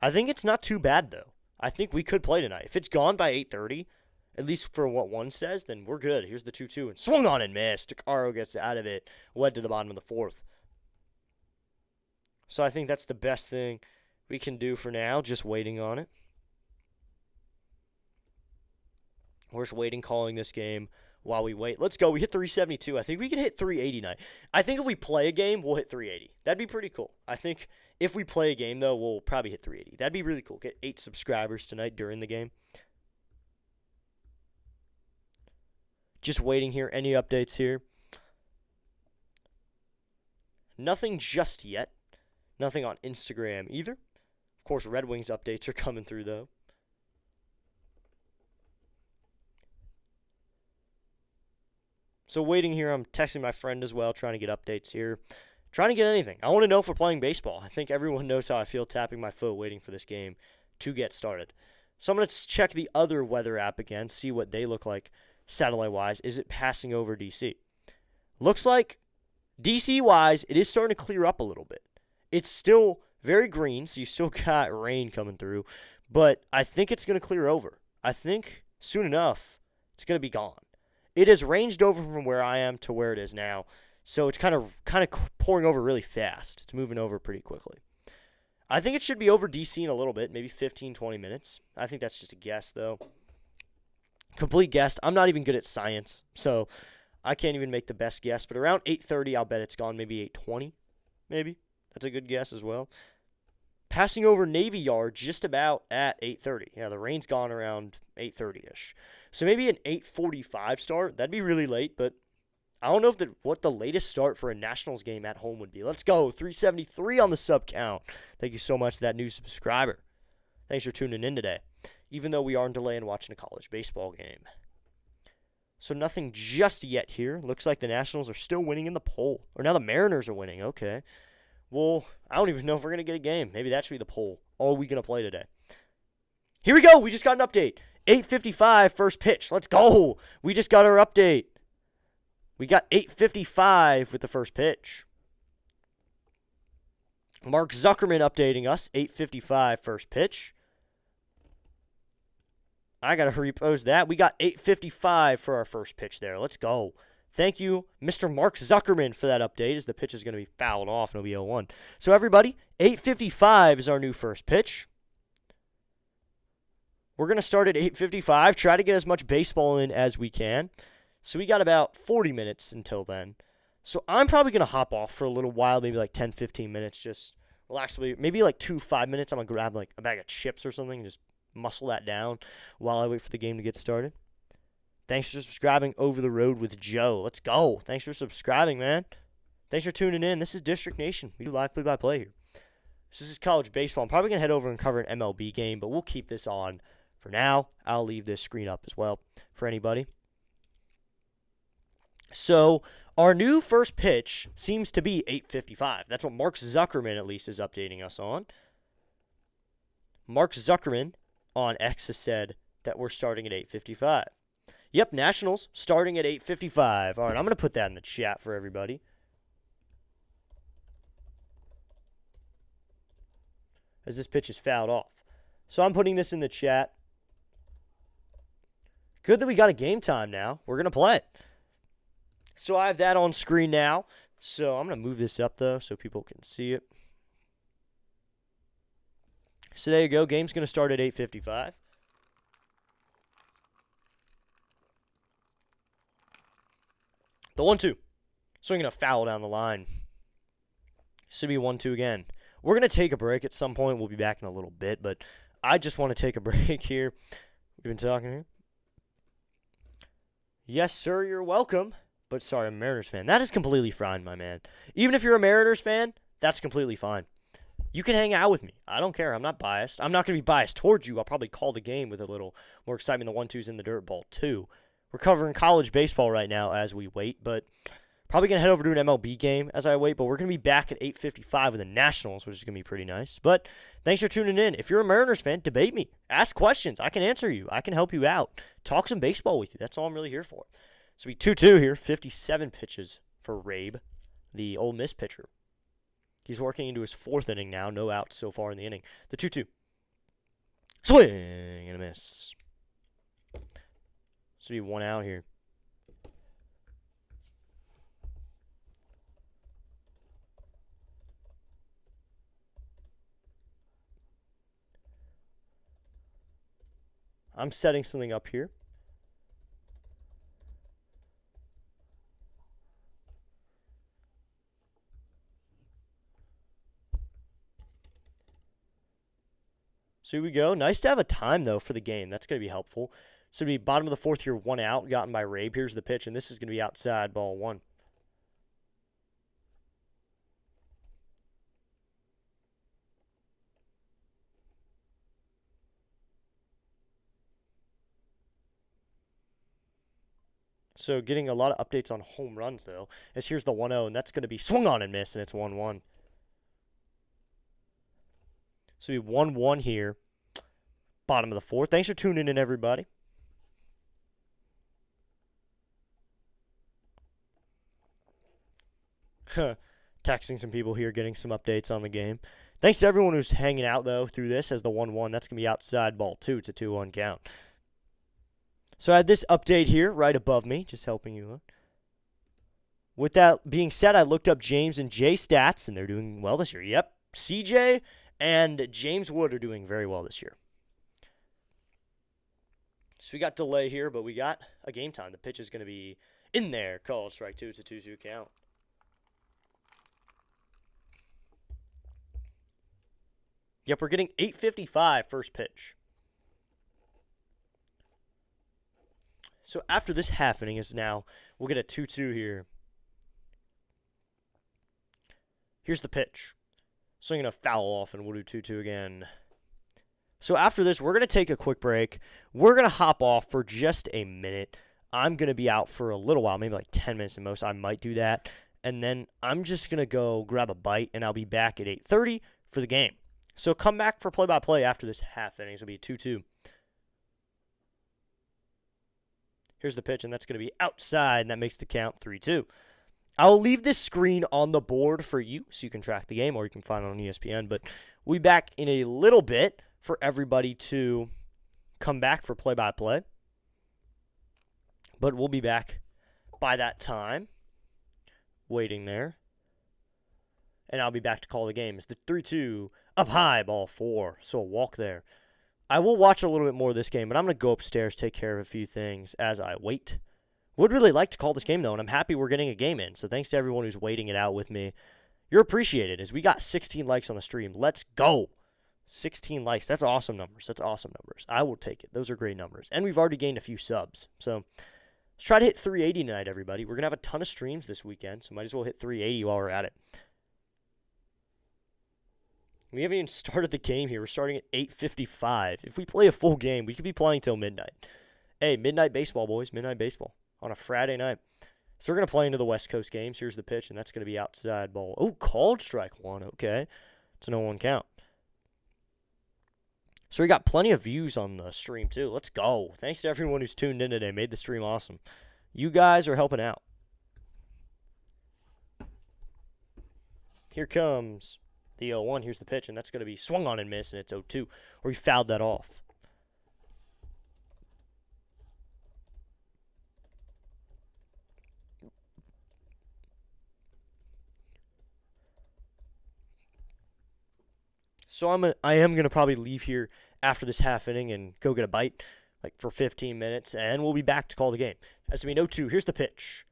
I think it's not too bad, though. I think we could play tonight. If it's gone by 8:30, at least for what one says, then we're good. Here's the 2-2, and swung on and missed. Takaro gets out of it, led to the bottom of the 4th. So I think that's the best thing we can do for now, just waiting on it. We're just waiting, calling this game while we wait. Let's go. We hit 372. I think we can hit 380 tonight. I think if we play a game, we'll hit 380. That'd be pretty cool. I think if we play a game, though, we'll probably hit 380. That'd be really cool. Get 8 subscribers tonight during the game. Just waiting here. Any updates here? Nothing just yet. Nothing on Instagram either. Of course, Red Wings updates are coming through, though. So waiting here, I'm texting my friend as well, trying to get updates here. Trying to get anything. I want to know if we're playing baseball. I think everyone knows how I feel tapping my foot waiting for this game to get started. So I'm going to check the other weather app again, see what they look like satellite-wise. Is it passing over DC? Looks like DC-wise, it is starting to clear up a little bit. It's still very green, so you still got rain coming through, but I think it's going to clear over. I think soon enough, it's going to be gone. It has ranged over from where I am to where it is now, so it's kind of pouring over really fast. It's moving over pretty quickly. I think it should be over DC in a little bit, maybe 15, 20 minutes. I think that's just a guess, though. Complete guess. I'm not even good at science, so I can't even make the best guess. But around 8:30, I'll bet it's gone. Maybe 8:20, maybe. That's a good guess as well. Passing over Navy Yard just about at 8:30. Yeah, the rain's gone around 8:30-ish. So maybe an 8:45 start. That'd be really late, but I don't know what the latest start for a Nationals game at home would be. Let's go. 373 on the sub count. Thank you so much to that new subscriber. Thanks for tuning in today, even though we are in delay and watching a college baseball game. So nothing just yet here. Looks like the Nationals are still winning in the poll. Or now the Mariners are winning. Okay. Well, I don't even know if we're going to get a game. Maybe that should be the poll. Are we going to play today? Here we go. We just got an update. 8:55 first pitch. Let's go. We just got our update. We got 8:55 with the first pitch. Mark Zuckerman updating us. 8:55 first pitch. I got to repost that. We got 8:55 for our first pitch there. Let's go. Thank you, Mr. Mark Zuckerman, for that update, as the pitch is going to be fouled off and it'll be 0-1. So, everybody, 8:55 is our new first pitch. We're going to start at 8:55, try to get as much baseball in as we can. So, we got about 40 minutes until then. So, I'm probably going to hop off for a little while, maybe like 10, 15 minutes, just relax. Maybe like 5 minutes. I'm going to grab like a bag of chips or something and just muscle that down while I wait for the game to get started. Thanks for subscribing over the road with Joe. Let's go. Thanks for subscribing, man. Thanks for tuning in. This is District Nation. We do live play-by-play here. So this is college baseball. I'm probably going to head over and cover an MLB game, but we'll keep this on for now. I'll leave this screen up as well for anybody. So our new first pitch seems to be 8:55. That's what Mark Zuckerman at least is updating us on. Mark Zuckerman on X has said that we're starting at 8:55. Yep, Nationals starting at 8:55. All right, I'm going to put that in the chat for everybody. As this pitch is fouled off. So I'm putting this in the chat. Good that we got a game time now. We're going to play it. So I have that on screen now. So I'm going to move this up, though, so people can see it. So there you go. Game's going to start at 8:55. The 1-2. Swinging a foul down the line. Should be 1-2 again. We're going to take a break at some point. We'll be back in a little bit, but I just want to take a break here. We've been talking here. Yes, sir, you're welcome. But sorry, I'm a Mariners fan. That is completely fine, my man. Even if you're a Mariners fan, that's completely fine. You can hang out with me. I don't care. I'm not biased. I'm not going to be biased towards you. I'll probably call the game with a little more excitement. The 1-2's in the dirt ball, too. We're covering college baseball right now as we wait, but probably going to head over to an MLB game as I wait, but we're going to be back at 8:55 with the Nationals, which is going to be pretty nice. But thanks for tuning in. If you're a Mariners fan, debate me. Ask questions. I can answer you. I can help you out. Talk some baseball with you. That's all I'm really here for. So we 2-2 here, 57 pitches for Rabe, the Ole Miss pitcher. He's working into his fourth inning now. No outs so far in the inning. The 2-2. Swing and a miss. So be 1 out here. I'm setting something up here. So here we go. Nice to have a time, though, for the game. That's going to be helpful. So it'll be bottom of the fourth here, 1 out, gotten by Rabe. Here's the pitch, and this is going to be outside, ball 1. So getting a lot of updates on home runs, though, as here's the 1-0, and that's going to be swung on and miss, and it's 1-1. So we 1-1 here, bottom of the fourth. Thanks for tuning in, everybody. Texting some people here, getting some updates on the game. Thanks to everyone who's hanging out, though, through this as the 1-1. That's going to be outside, ball 2. It's a 2-1 count. So I had this update here right above me, just helping you look. With that being said, I looked up James and Jay stats, and they're doing well this year. Yep, CJ and James Wood are doing very well this year. So we got delay here, but we got a game time. The pitch is going to be in there. Called strike 2. It's a 2-2 count. Yep, we're getting 8:55 first pitch. So after this half inning is now, we'll get a 2-2 here. Here's the pitch. Swinging a foul off, and we'll do 2-2 again. So after this, we're going to take a quick break. We're going to hop off for just a minute. I'm going to be out for a little while, maybe like 10 minutes at most. I might do that. And then I'm just going to go grab a bite, and I'll be back at 8:30 for the game. So come back for play-by-play after this half inning. It'll be 2-2. Here's the pitch, and that's going to be outside, and that makes the count 3-2. I'll leave this screen on the board for you so you can track the game, or you can find it on ESPN. But we'll be back in a little bit for everybody to come back for play-by-play. But we'll be back by that time, waiting there. And I'll be back to call the game. It's the 3-2, up high, ball 4. So a walk there. I will watch a little bit more of this game, but I'm going to go upstairs, take care of a few things as I wait. Would really like to call this game, though, and I'm happy we're getting a game in. So thanks to everyone who's waiting it out with me. You're appreciated, as we got 16 likes on the stream. Let's go. 16 likes. That's awesome numbers. That's awesome numbers. I will take it. Those are great numbers. And we've already gained a few subs. So Let's try to hit 380 tonight, everybody. We're going to have a ton of streams this weekend, so might as well hit 380 while we're at it. We haven't even started the game here. We're starting at 8:55. If we play a full game, we could be playing till midnight. Hey, midnight baseball, boys. Midnight baseball on a Friday night. So we're going to play into the West Coast games. Here's the pitch, and that's going to be outside ball. Oh, called strike one. Okay. It's a 0-1 count. So we got plenty of views on the stream, too. Let's go. Thanks to everyone who's tuned in today. Made the stream awesome. You guys are helping out. Here comes the 0-1. Here's the pitch, and that's going to be swung on and missed, and it's 0-2. Or he fouled that off. So I am going to probably leave here after this half inning and go get a bite like for 15 minutes, and we'll be back to call the game. As we know, 0-2. Here's the pitch.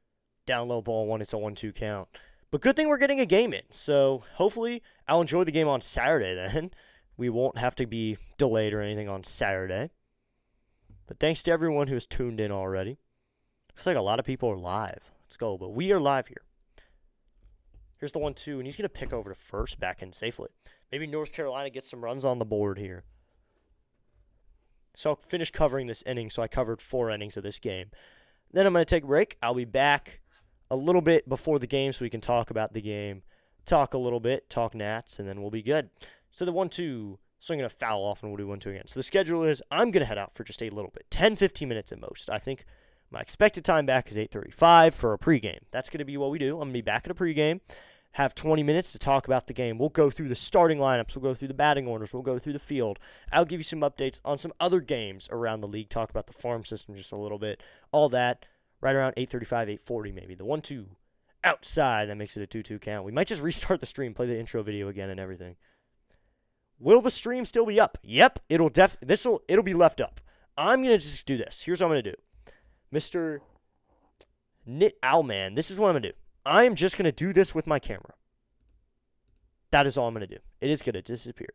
Down low ball one. It's a 1-2 count. But good thing we're getting a game in. So hopefully I'll enjoy the game on Saturday then. We won't have to be delayed or anything on Saturday. But thanks to everyone who has tuned in already. Looks like a lot of people are live. Let's go. But we are live here. Here's the 1-2, and he's going to pick over to first, back in safely. Maybe North Carolina gets some runs on the board here. So I'll finish covering this inning, so I covered 4 innings of this game. Then I'm going to take a break. I'll be back a little bit before the game so we can talk about the game, talk a little bit, talk Nats, and then we'll be good. So the 1-2, so I'm going to foul off, and we'll do 1-2 again. So the schedule is I'm going to head out for just a little bit, 10, 15 minutes at most. I think my expected time back is 8:35 for a pregame. That's going to be what we do. I'm going to be back at a pregame. Have 20 minutes to talk about the game. We'll go through the starting lineups. We'll go through the batting orders. We'll go through the field. I'll give you some updates on some other games around the league. Talk about the farm system just a little bit. All that right around 8:35, 8:40 maybe. The 1-2 outside. That makes it a 2-2 count. We might just restart the stream, play the intro video again and everything. Will the stream still be up? Yep. It'll be left up. I'm going to just do this. Here's what I'm going to do. Mr. Knit Owlman, this is what I'm going to do. I am just going to do this with my camera. That is all I'm going to do. It is going to disappear.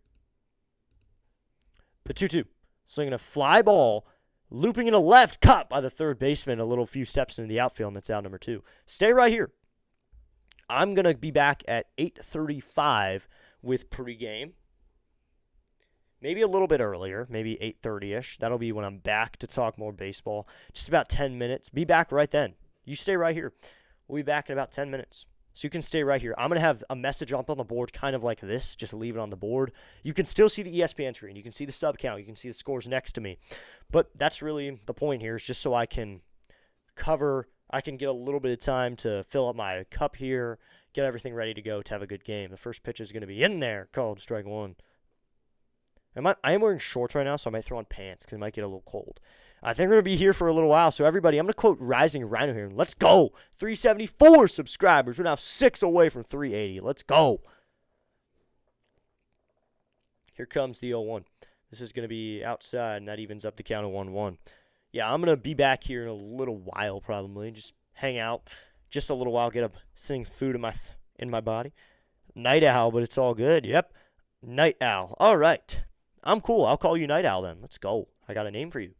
The 2-2. Slinging a fly ball, looping in a left, caught by the third baseman a little few steps into the outfield, and that's out number 2. Stay right here. I'm going to be back at 8:35 with pregame. Maybe a little bit earlier, maybe 8:30-ish. That'll be when I'm back to talk more baseball. Just about 10 minutes. Be back right then. You stay right here. We'll be back in about 10 minutes. So you can stay right here. I'm going to have a message up on the board kind of like this. Just leave it on the board. You can still see the ESPN screen. You can see the sub count. You can see the scores next to me. But that's really the point here is just so I can I can get a little bit of time to fill up my cup here, get everything ready to go to have a good game. The first pitch is going to be in there, called strike one. I am wearing shorts right now, so I might throw on pants because it might get a little cold. I think we're going to be here for a little while. So, everybody, I'm going to quote Rising Rhino here. Let's go. 374 subscribers. We're now 6 away from 380. Let's go. Here comes the 0-1. This is going to be outside, and that evens up the count of 1-1. Yeah, I'm going to be back here in a little while probably. Just hang out just a little while, get up, sitting food in my body. Night Owl, but it's all good. Yep, Night Owl. All right. I'm cool. I'll call you Night Owl then. Let's go. I got a name for you.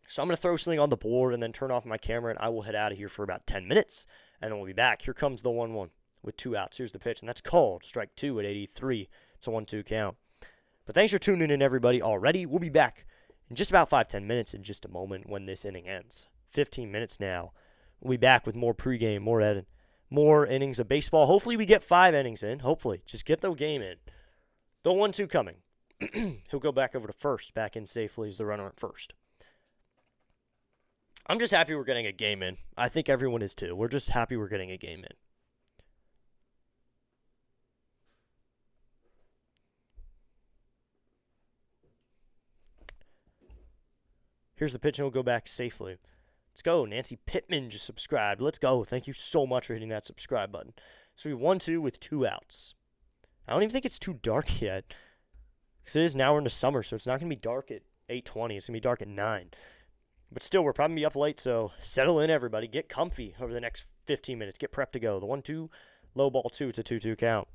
So I'm going to throw something on the board and then turn off my camera, and I will head out of here for about 10 minutes, and then we'll be back. Here comes the 1-1 with 2 outs. Here's the pitch, and that's called strike 2 at 83. It's a 1-2 count. But thanks for tuning in, everybody, already. We'll be back in just about 5-10 minutes in just a moment when this inning ends. 15 minutes now. We'll be back with more pregame, more innings of baseball. Hopefully we get 5 innings in. Hopefully. Just get the game in. The 1-2 coming. He'll go back over to first, back in safely as the runner at first. I'm just happy we're getting a game in. I think everyone is too. We're just happy we're getting a game in. Here's the pitch, and we'll go back safely. Let's go. Nancy Pittman just subscribed. Let's go. Thank you so much for hitting that subscribe button. So we 1-2 with 2 outs. I don't even think it's too dark yet. Because it is now we're in the summer, so it's not going to be dark at 8:20. It's going to be dark at 9. But still, we're probably going to be up late, so settle in, everybody. Get comfy over the next 15 minutes. Get prepped to go. The 1-2, low ball 2. It's a 2-2 count.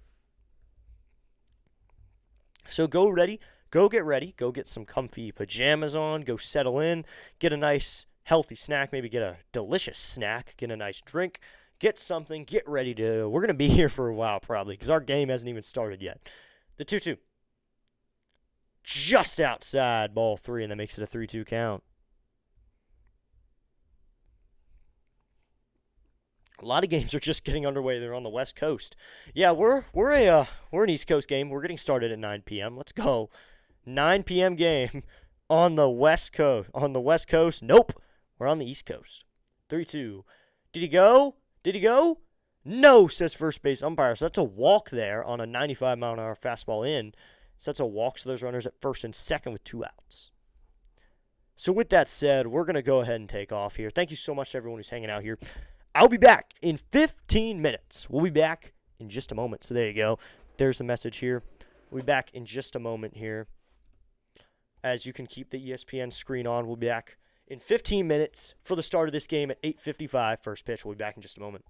So go ready. go get ready, go get some comfy pajamas on, go settle in, get a nice healthy snack, maybe get a delicious snack, get a nice drink, get something, get ready to. We're going to be here for a while probably because our game hasn't even started yet. The 2-2. Just outside ball 3, and that makes it a 3-2 count. A lot of games are just getting underway. They're on the West Coast. Yeah, we're an East Coast game. We're getting started at 9 p.m. Let's go. 9 p.m. game on the West Coast. On the West Coast. Nope. We're on the East Coast. 3-2. Did he go? Did he go? No, says first base umpire. So that's a walk there on a 95-mile-an-hour fastball in. So that's a walk. So those runners at first and second with 2 outs. So with that said, we're going to go ahead and take off here. Thank you so much to everyone who's hanging out here. I'll be back in 15 minutes. We'll be back in just a moment. So there you go. There's the message here. We'll be back in just a moment here. As you can keep the ESPN screen on, we'll be back in 15 minutes for the start of this game at 8:55. First pitch. We'll be back in just a moment.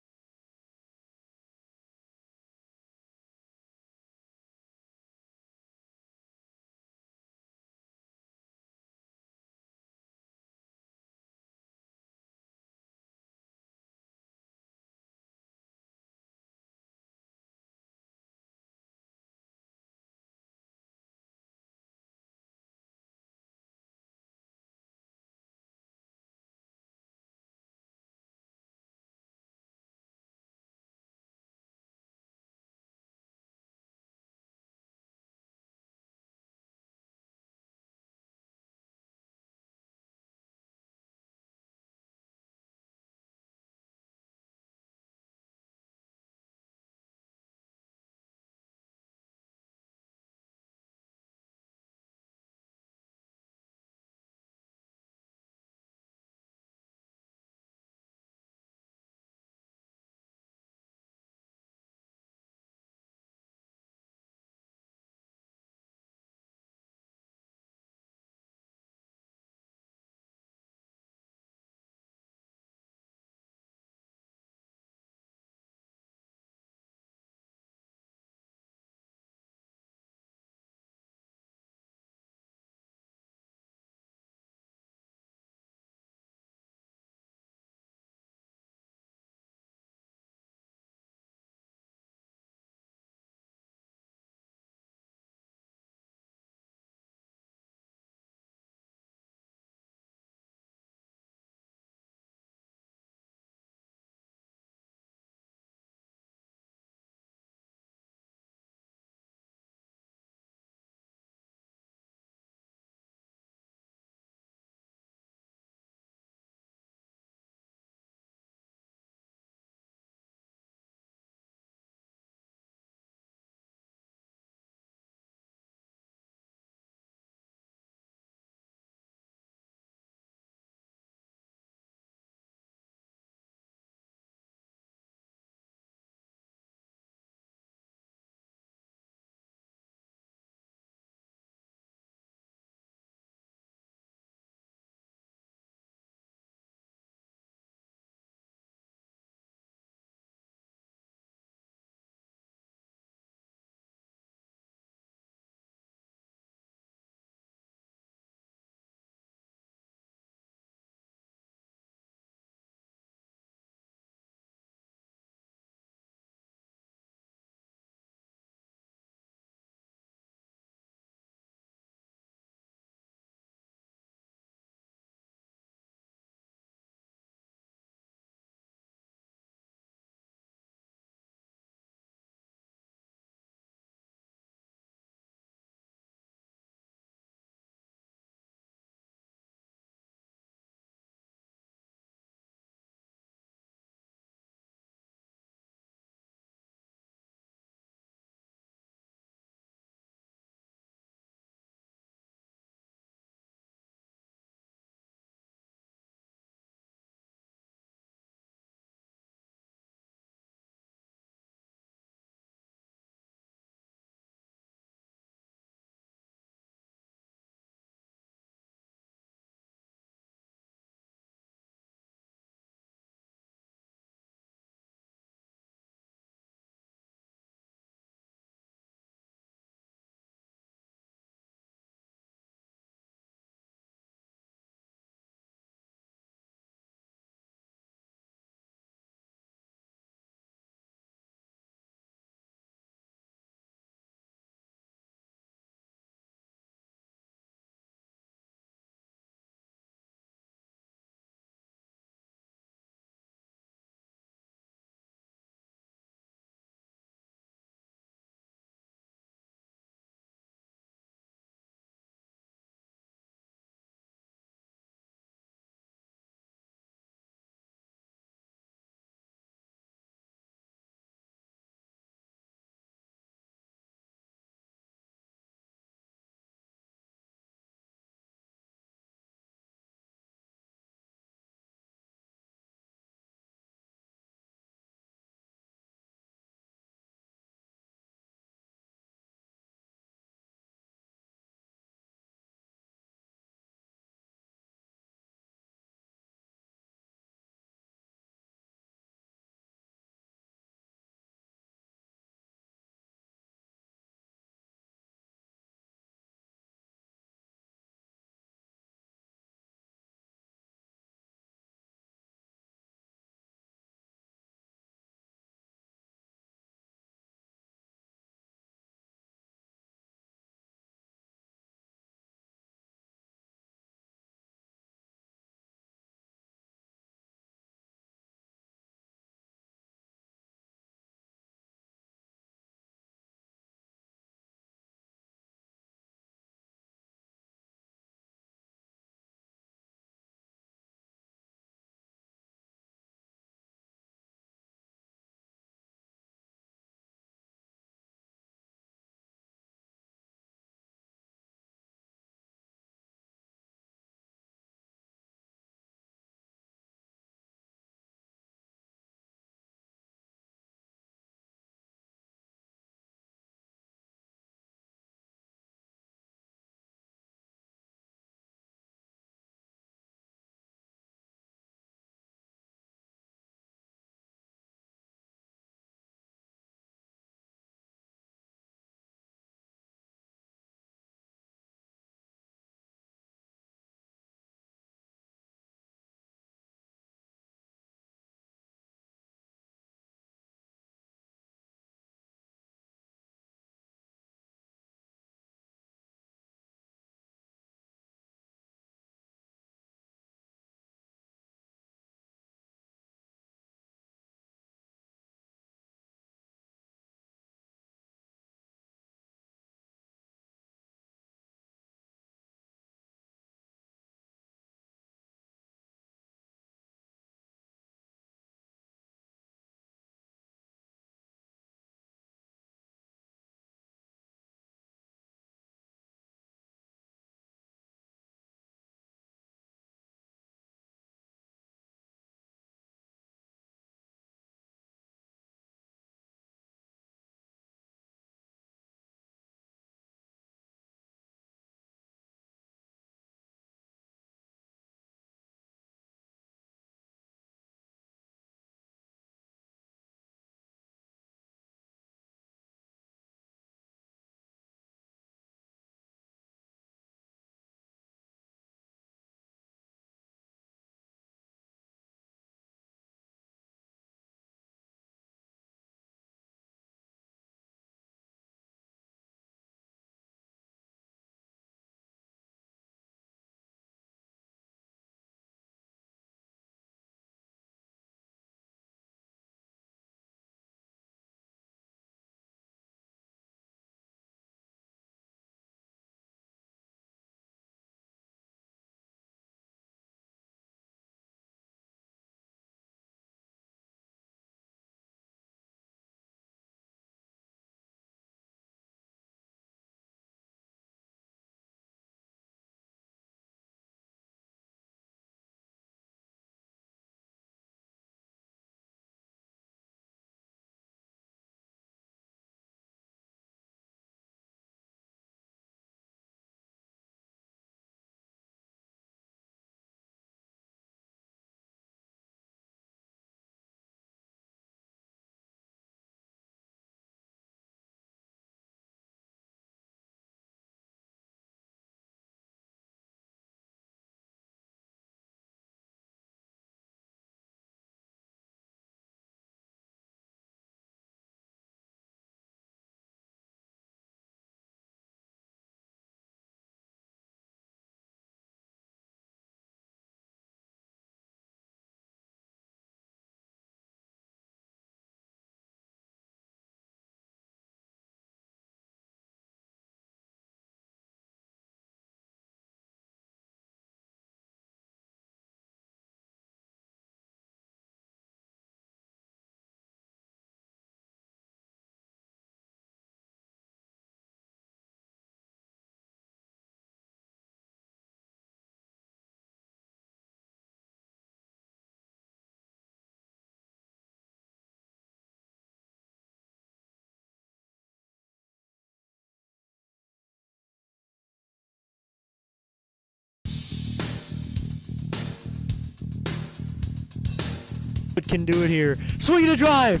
Muhammad can do it here. Swinging a drive.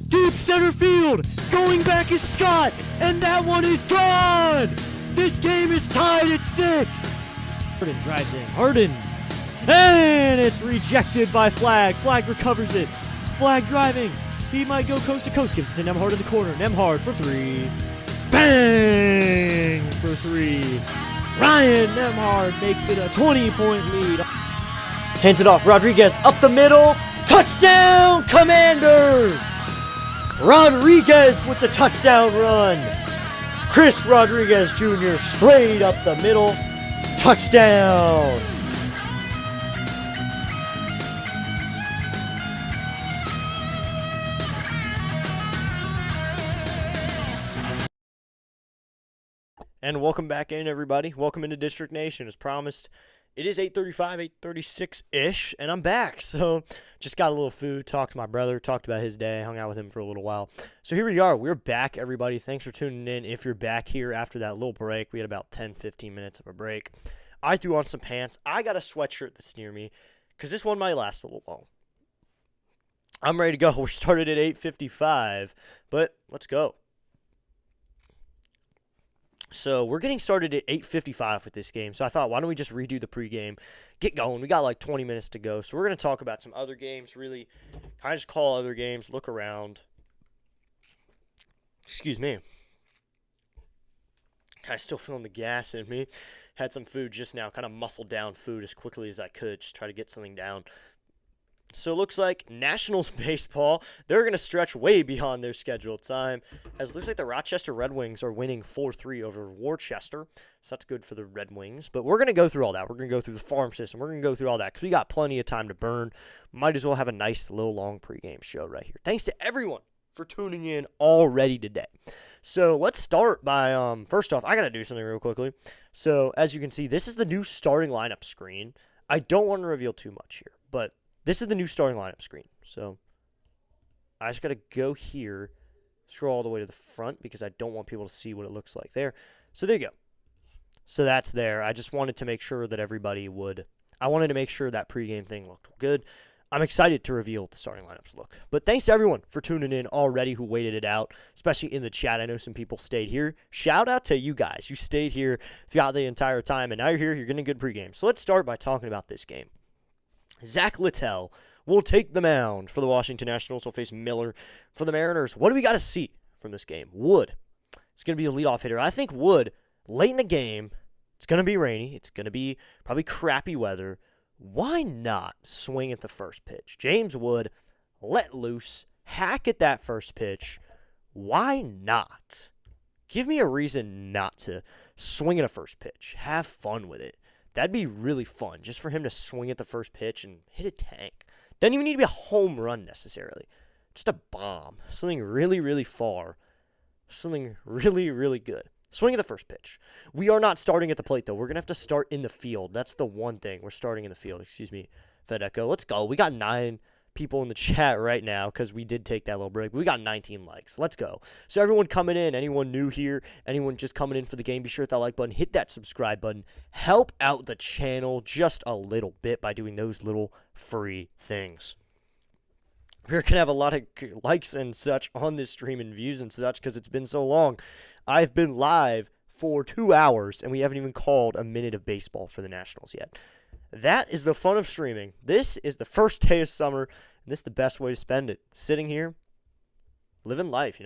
Deep center field. Going back is Scott. And that one is gone. This game is tied at 6. Harden drives in. Harden. And it's rejected by Flag. Flag recovers it. Flag driving. He might go coast to coast. Gives it to Nembhard in the corner. Nembhard for 3. Bang! For 3. Ryan Nembhard makes it a 20-point lead. Hands it off. Rodriguez up the middle. Touchdown, Commanders! Rodriguez with the touchdown run. Chris Rodriguez Jr. straight up the middle. Touchdown! And welcome back in, everybody. Welcome into District Nation. As promised, it is 8:35, 8:36-ish, and I'm back. So just got a little food, talked to my brother, talked about his day, hung out with him for a little while. So here we are. We're back, everybody. Thanks for tuning in. If you're back here after that little break, we had about 10, 15 minutes of a break. I threw on some pants. I got a sweatshirt that's near me because this one might last a little long. I'm ready to go. We started at 8:55, but let's go. So we're getting started at 8:55 with this game. So I thought, why don't we just redo the pregame, get going? We got like 20 minutes to go. So we're going to talk about some other games, really kind of just call other games, look around. Excuse me. Kind of still feeling the gas in me. Had some food just now, kind of muscled down food as quickly as I could, just try to get something down. So it looks like Nationals baseball, they're going to stretch way beyond their scheduled time. As it looks like the Rochester Red Wings are winning 4-3 over Worcester. So that's good for the Red Wings. But we're going to go through all that. We're going to go through the farm system. We're going to go through all that because we got plenty of time to burn. Might as well have a nice little long pregame show right here. Thanks to everyone for tuning in already today. So let's start by, first off, I got to do something real quickly. So as you can see, this is the new starting lineup screen. I don't want to reveal too much here, but this is the new starting lineup screen. So I just got to go here, scroll all the way to the front because I don't want people to see what it looks like there. So there you go. So that's there. I just wanted to make sure that everybody would. I wanted to make sure that pregame thing looked good. I'm excited to reveal what the starting lineups look. But thanks to everyone for tuning in already who waited it out, especially in the chat. I know some people stayed here. Shout out to you guys. You stayed here throughout the entire time, and now you're here. You're getting a good pregame. So let's start by talking about this game. Zach Littell will take the mound for the Washington Nationals. Will face Miller for the Mariners. What do we got to see from this game? Wood. It's going to be a leadoff hitter. I think Wood, late in the game, it's going to be rainy. It's going to be probably crappy weather. Why not swing at the first pitch? James Wood, let loose, hack at that first pitch. Why not? Give me a reason not to swing at a first pitch. Have fun with it. That'd be really fun, just for him to swing at the first pitch and hit a tank. Doesn't even need to be a home run necessarily. Just a bomb. Something really, really far. Something really, really good. Swing at the first pitch. We are not starting at the plate, though. We're going to have to start in the field. That's the one thing. We're starting in the field. Excuse me, FedEcho. Let's go. We got 9 people in the chat right now because we did take that little break. We got 19 likes. Let's go. So everyone coming in, anyone new here, anyone just coming in for the game, be sure to hit that like button, hit that subscribe button. Help out the channel just a little bit by doing those little free things. We're going to have a lot of likes and such on this stream and views and such because it's been so long. I've been live for 2 hours, and we haven't even called a minute of baseball for the Nationals yet. That is the fun of streaming. This is the first day of summer, and this is the best way to spend it. Sitting here, living life,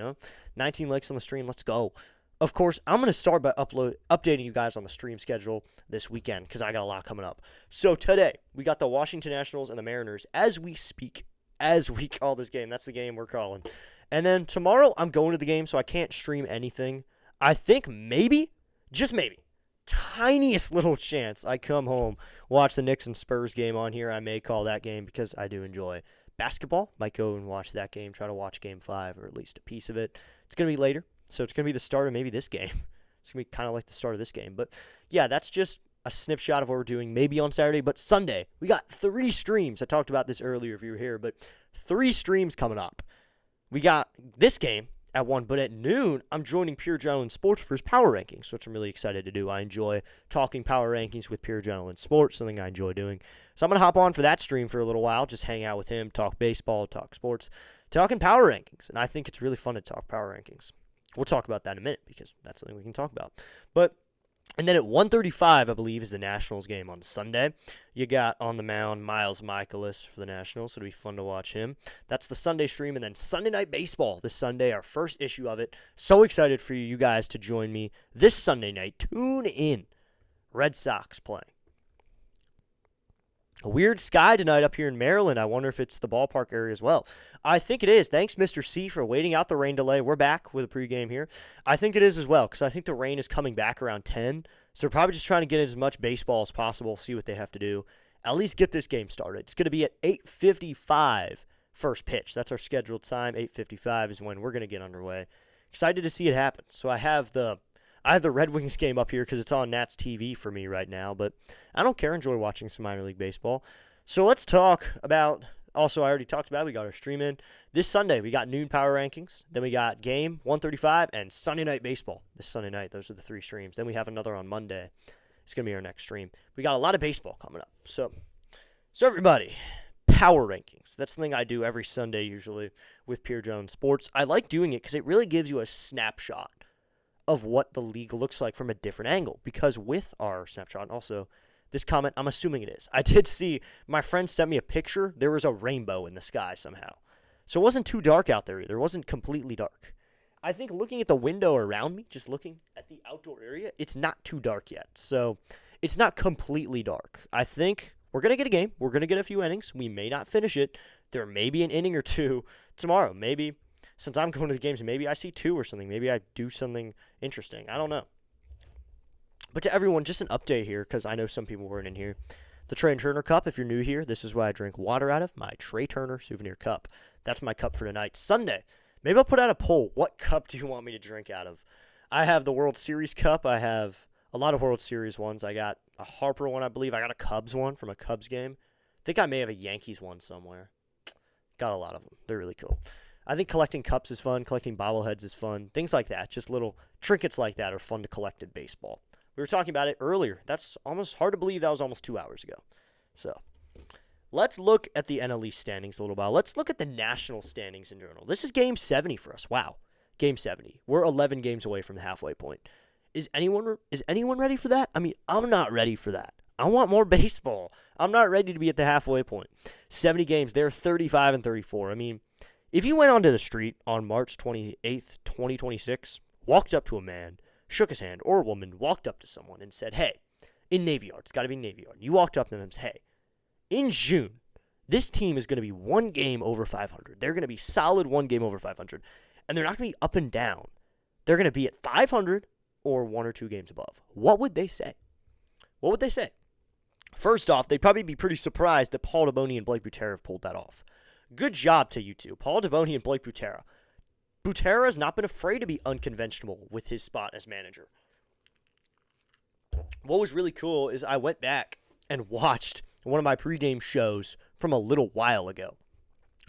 19 likes on the stream. Let's go. Of course, I'm going to start by updating you guys on the stream schedule this weekend because I got a lot coming up. So today, we got the Washington Nationals and the Mariners as we speak. As we call this game. That's the game we're calling. And then tomorrow, I'm going to the game, so I can't stream anything. I think maybe, just maybe, tiniest little chance I come home, watch the Knicks and Spurs game on here. I may call that game because I do enjoy basketball. Might go and watch that game, try to watch Game 5 or at least a piece of it. It's going to be later, so it's going to be the start of maybe this game. It's going to be kind of like the start of this game. But, yeah, that's just a snapshot of what we're doing maybe on Saturday. But Sunday, we got 3 streams. I talked about this earlier if you were here, but 3 streams coming up. We got this game, at 1. But at noon, I'm joining Pure Adrenaline Sports for his Power Rankings, which I'm really excited to do. I enjoy talking Power Rankings with Pure Adrenaline Sports, something I enjoy doing. So I'm going to hop on for that stream for a little while, just hang out with him, talk baseball, talk sports, talking Power Rankings. And I think it's really fun to talk Power Rankings. We'll talk about that in a minute because that's something we can talk about. And then at 1:35, I believe, is the Nationals game on Sunday. You got on the mound Miles Michaelis for the Nationals, so it'll be fun to watch him. That's the Sunday stream, and then Sunday Night Baseball this Sunday, our first issue of it. So excited for you guys to join me this Sunday night. Tune in. Red Sox playing. A weird sky tonight up here in Maryland. I wonder if it's the ballpark area as well. I think it is. Thanks, Mr. C, for waiting out the rain delay. We're back with a pregame here. I think it is as well because I think the rain is coming back around 10. So they're probably just trying to get as much baseball as possible, see what they have to do. At least get this game started. It's going to be at 8:55 first pitch. That's our scheduled time. 8:55 is when we're going to get underway. Excited to see it happen. So I have the Red Wings game up here because it's on Nats TV for me right now, but I don't care. Enjoy watching some minor league baseball. So let's talk about, also I already talked about, we got our stream in. This Sunday, we got noon Power Rankings. Then we got game 1:35 and Sunday Night Baseball this Sunday night. Those are the 3 streams. Then we have another on Monday. It's going to be our next stream. We got a lot of baseball coming up. So everybody, Power Rankings. That's something I do every Sunday usually with Pure Jones Sports. I like doing it because it really gives you a snapshot of what the league looks like from a different angle. Because with our snapshot, and also this comment, I'm assuming it is. I did see my friend sent me a picture. There was a rainbow in the sky somehow. So it wasn't too dark out there either. It wasn't completely dark. I think looking at the window around me, just looking at the outdoor area, it's not too dark yet. So it's not completely dark. I think we're going to get a game. We're going to get a few innings. We may not finish it. There may be an inning or two tomorrow. Maybe, since I'm going to the games, maybe I see 2 or something. Maybe I do something interesting. I don't know. But to everyone, just an update here, because I know some people weren't in here. The Trey Turner Cup, if you're new here, this is what I drink water out of, my Trey Turner souvenir cup. That's my cup for tonight. Sunday, maybe I'll put out a poll. What cup do you want me to drink out of? I have the World Series cup. I have a lot of World Series ones. I got a Harper one, I believe. I got a Cubs one from a Cubs game. I think I may have a Yankees one somewhere. Got a lot of them. They're really cool. I think collecting cups is fun. Collecting bobbleheads is fun. Things like that. Just little trinkets like that are fun to collect in baseball. We were talking about it earlier. That's almost hard to believe that was almost 2 hours ago. So let's look at the NL East standings a little while. Let's look at the national standings in general. This is game 70 for us. Wow. Game 70. We're 11 games away from the halfway point. Is anyone ready for that? I mean, I'm not ready for that. I want more baseball. I'm not ready to be at the halfway point. 70 games. They're 35 and 34. I mean, if you went onto the street on March 28th, 2026, walked up to a man, shook his hand, or a woman walked up to someone and said, hey, in Navy Yard, it's got to be Navy Yard. You walked up to them and said, hey, in June, this team is going to be 1 game over 500. They're going to be solid 1 game over 500. And they're not going to be up and down. They're going to be at 500 or 1 or 2 games above. What would they say? What would they say? First off, they'd probably be pretty surprised that Paul DeBoni and Blake Butera have pulled that off. Good job to you two, Paul DeBoni and Blake Butera. Butera has not been afraid to be unconventional with his spot as manager. What was really cool is I went back and watched one of my pregame shows from a little while ago.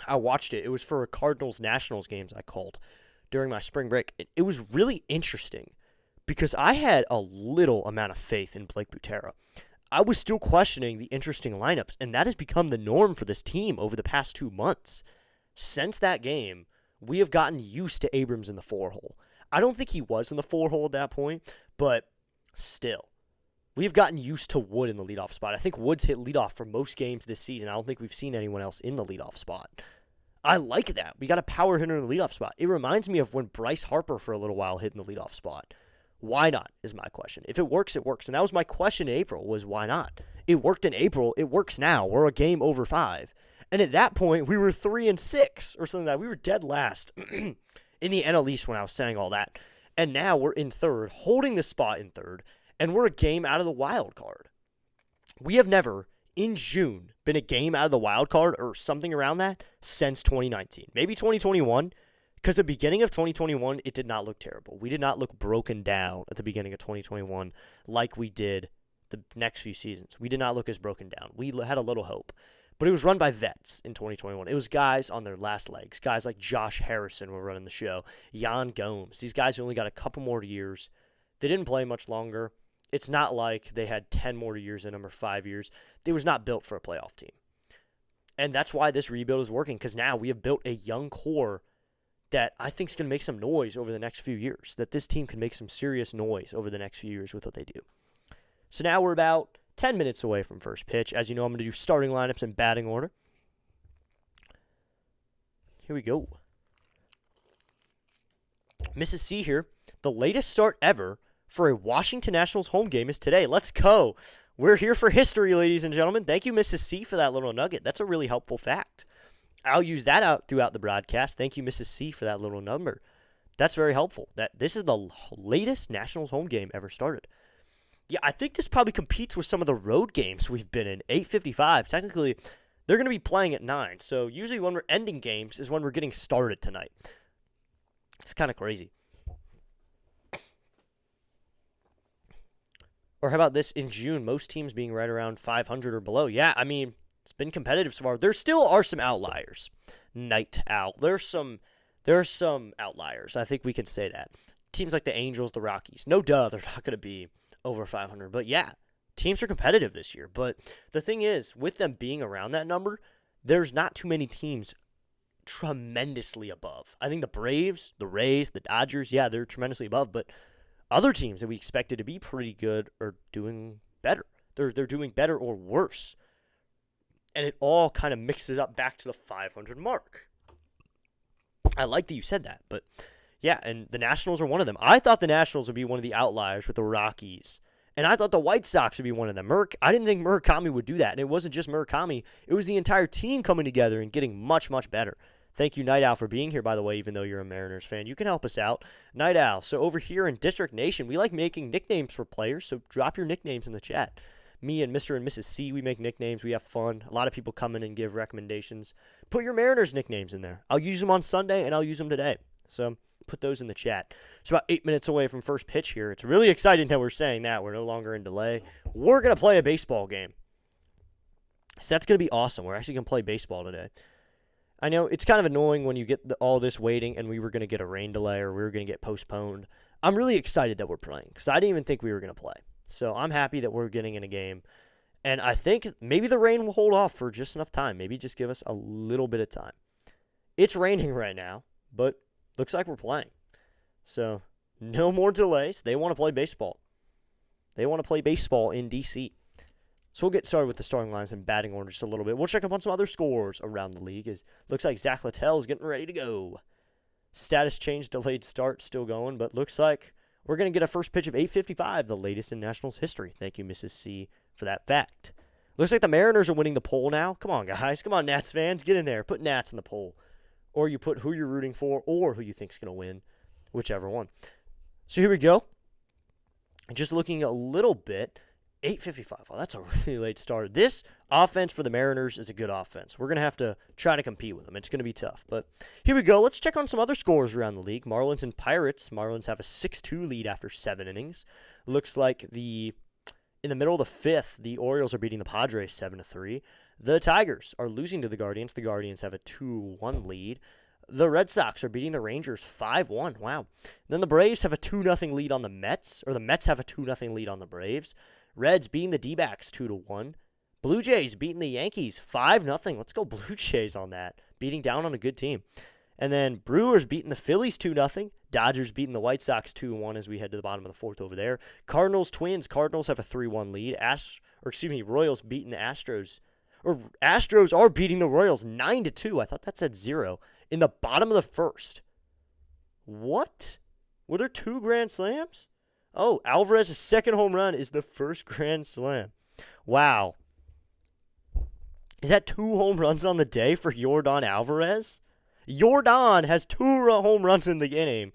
I watched it. It was for a Cardinals-Nationals games I called during my spring break. It was really interesting because I had a little amount of faith in Blake Butera. I was still questioning the interesting lineups, and that has become the norm for this team over the past 2 months. Since that game, we have gotten used to Abrams in the 4-hole. I don't think he was in the 4-hole at that point, but still. We've gotten used to Wood in the leadoff spot. I think Wood's hit leadoff for most games this season. I don't think we've seen anyone else in the leadoff spot. I like that. We got a power hitter in the leadoff spot. It reminds me of when Bryce Harper for a little while hit in the leadoff spot. Why not is my question. If it works, it works. And that was my question in April was why not? It worked in April. It works now. We're a game over 5. And at that point, we were 3-6 or something like that. We were dead last in the NL East when I was saying all that. And now we're in 3rd, holding the spot in 3rd, and we're a game out of the wild card. We have never, in June, been a game out of the wild card or something around that since 2019. Maybe 2021, because the beginning of 2021, it did not look terrible. We did not look broken down at the beginning of 2021 like we did the next few seasons. We did not look as broken down. We had a little hope. But it was run by vets in 2021. It was guys on their last legs. Guys like Josh Harrison were running the show. Jan Gomes. These guys only got a couple more years. They didn't play much longer. It's not like they had 10 more years in them or 5 years. They was not built for a playoff team. And that's why this rebuild is working, because now we have built a young core that I think is going to make some noise over the next few years, that this team can make some serious noise over the next few years with what they do. So now we're about 10 minutes away from first pitch. As you know, I'm going to do starting lineups in batting order. Here we go. Mrs. C here. The latest start ever for a Washington Nationals home game is today. Let's go. We're here for history, ladies and gentlemen. Thank you, Mrs. C, for that little nugget. That's a really helpful fact. I'll use that out throughout the broadcast. Thank you, Mrs. C, for that little number. That's very helpful. That this is the latest Nationals home game ever started. Yeah, I think this probably competes with some of the road games we've been in. 8:55. Technically, they're going to be playing at 9. So usually when we're ending games is when we're getting started tonight. It's kind of crazy. Or how about this in June? Most teams being right around 500 or below. Yeah, I mean, it's been competitive so far. There still are some outliers. Night Owl. There are some outliers. I think we can say that. Teams like the Angels, the Rockies. No duh, they're not going to be over 500. But yeah, teams are competitive this year. But the thing is, with them being around that number, there's not too many teams tremendously above. I think the Braves, the Rays, the Dodgers, yeah, they're tremendously above. But other teams that we expected to be pretty good are doing better. They're doing better or worse. And it all kind of mixes up back to the 500 mark. I like that you said that, but yeah, and the Nationals are one of them. I thought the Nationals would be one of the outliers with the Rockies, and I thought the White Sox would be one of them. I didn't think Murakami would do that, and it wasn't just Murakami. It was the entire team coming together and getting much, much better. Thank you, Night Owl, for being here, by the way, even though you're a Mariners fan. You can help us out. Night Owl. So over here in District Nation, we like making nicknames for players, so drop your nicknames in the chat. Me and Mr. and Mrs. C, we make nicknames. We have fun. A lot of people come in and give recommendations. Put your Mariners nicknames in there. I'll use them on Sunday, and I'll use them today. So put those in the chat. It's about 8 minutes away from first pitch here. It's really exciting that we're saying that. We're no longer in delay. We're going to play a baseball game. So that's going to be awesome. We're actually going to play baseball today. I know it's kind of annoying when you get all this waiting and we were going to get a rain delay or we were going to get postponed. I'm really excited that we're playing because I didn't even think we were going to play. So I'm happy that we're getting in a game. And I think maybe the rain will hold off for just enough time. Maybe just give us a little bit of time. It's raining right now, but looks like we're playing. So no more delays. They want to play baseball. They want to play baseball in D.C. So we'll get started with the starting lines and batting order just a little bit. We'll check up on some other scores around the league. Looks like Zach Littell is getting ready to go. Status change, delayed start, still going, but looks like we're going to get a first pitch of 8:55, the latest in Nationals history. Thank you, Mrs. C, for that fact. Looks like the Mariners are winning the poll now. Come on, guys. Come on, Nats fans. Get in there. Put Nats in the poll. Or you put who you're rooting for or who you think's going to win, whichever one. So here we go. Just looking a little bit. 8:55. Oh, that's a really late start. This offense for the Mariners is a good offense. We're going to have to try to compete with them. It's going to be tough. But here we go. Let's check on some other scores around the league. Marlins and Pirates. Marlins have a 6-2 lead after 7 innings. Looks like in the middle of the fifth, the Orioles are beating the Padres 7-3. The Tigers are losing to the Guardians. The Guardians have a 2-1 lead. The Red Sox are beating the Rangers 5-1. Wow. Then the Braves have a 2-0 lead on the Mets, or the Mets have a 2-0 lead on the Braves. Reds beating the D-backs 2-1. Blue Jays beating the Yankees 5-0. Let's go Blue Jays on that. Beating down on a good team. And then Brewers beating the Phillies 2-0. Dodgers beating the White Sox 2-1 as we head to the bottom of the fourth over there. Cardinals, Twins. Cardinals have a 3-1 lead. Royals beating the Astros. Or Astros are beating the Royals 9-2. I thought that said 0. In the bottom of the first. What? Were there 2 grand slams? Oh, Alvarez's second home run is the first grand slam. Wow. Is that 2 home runs on the day for Yordan Alvarez? Yordan has 2 home runs in the inning,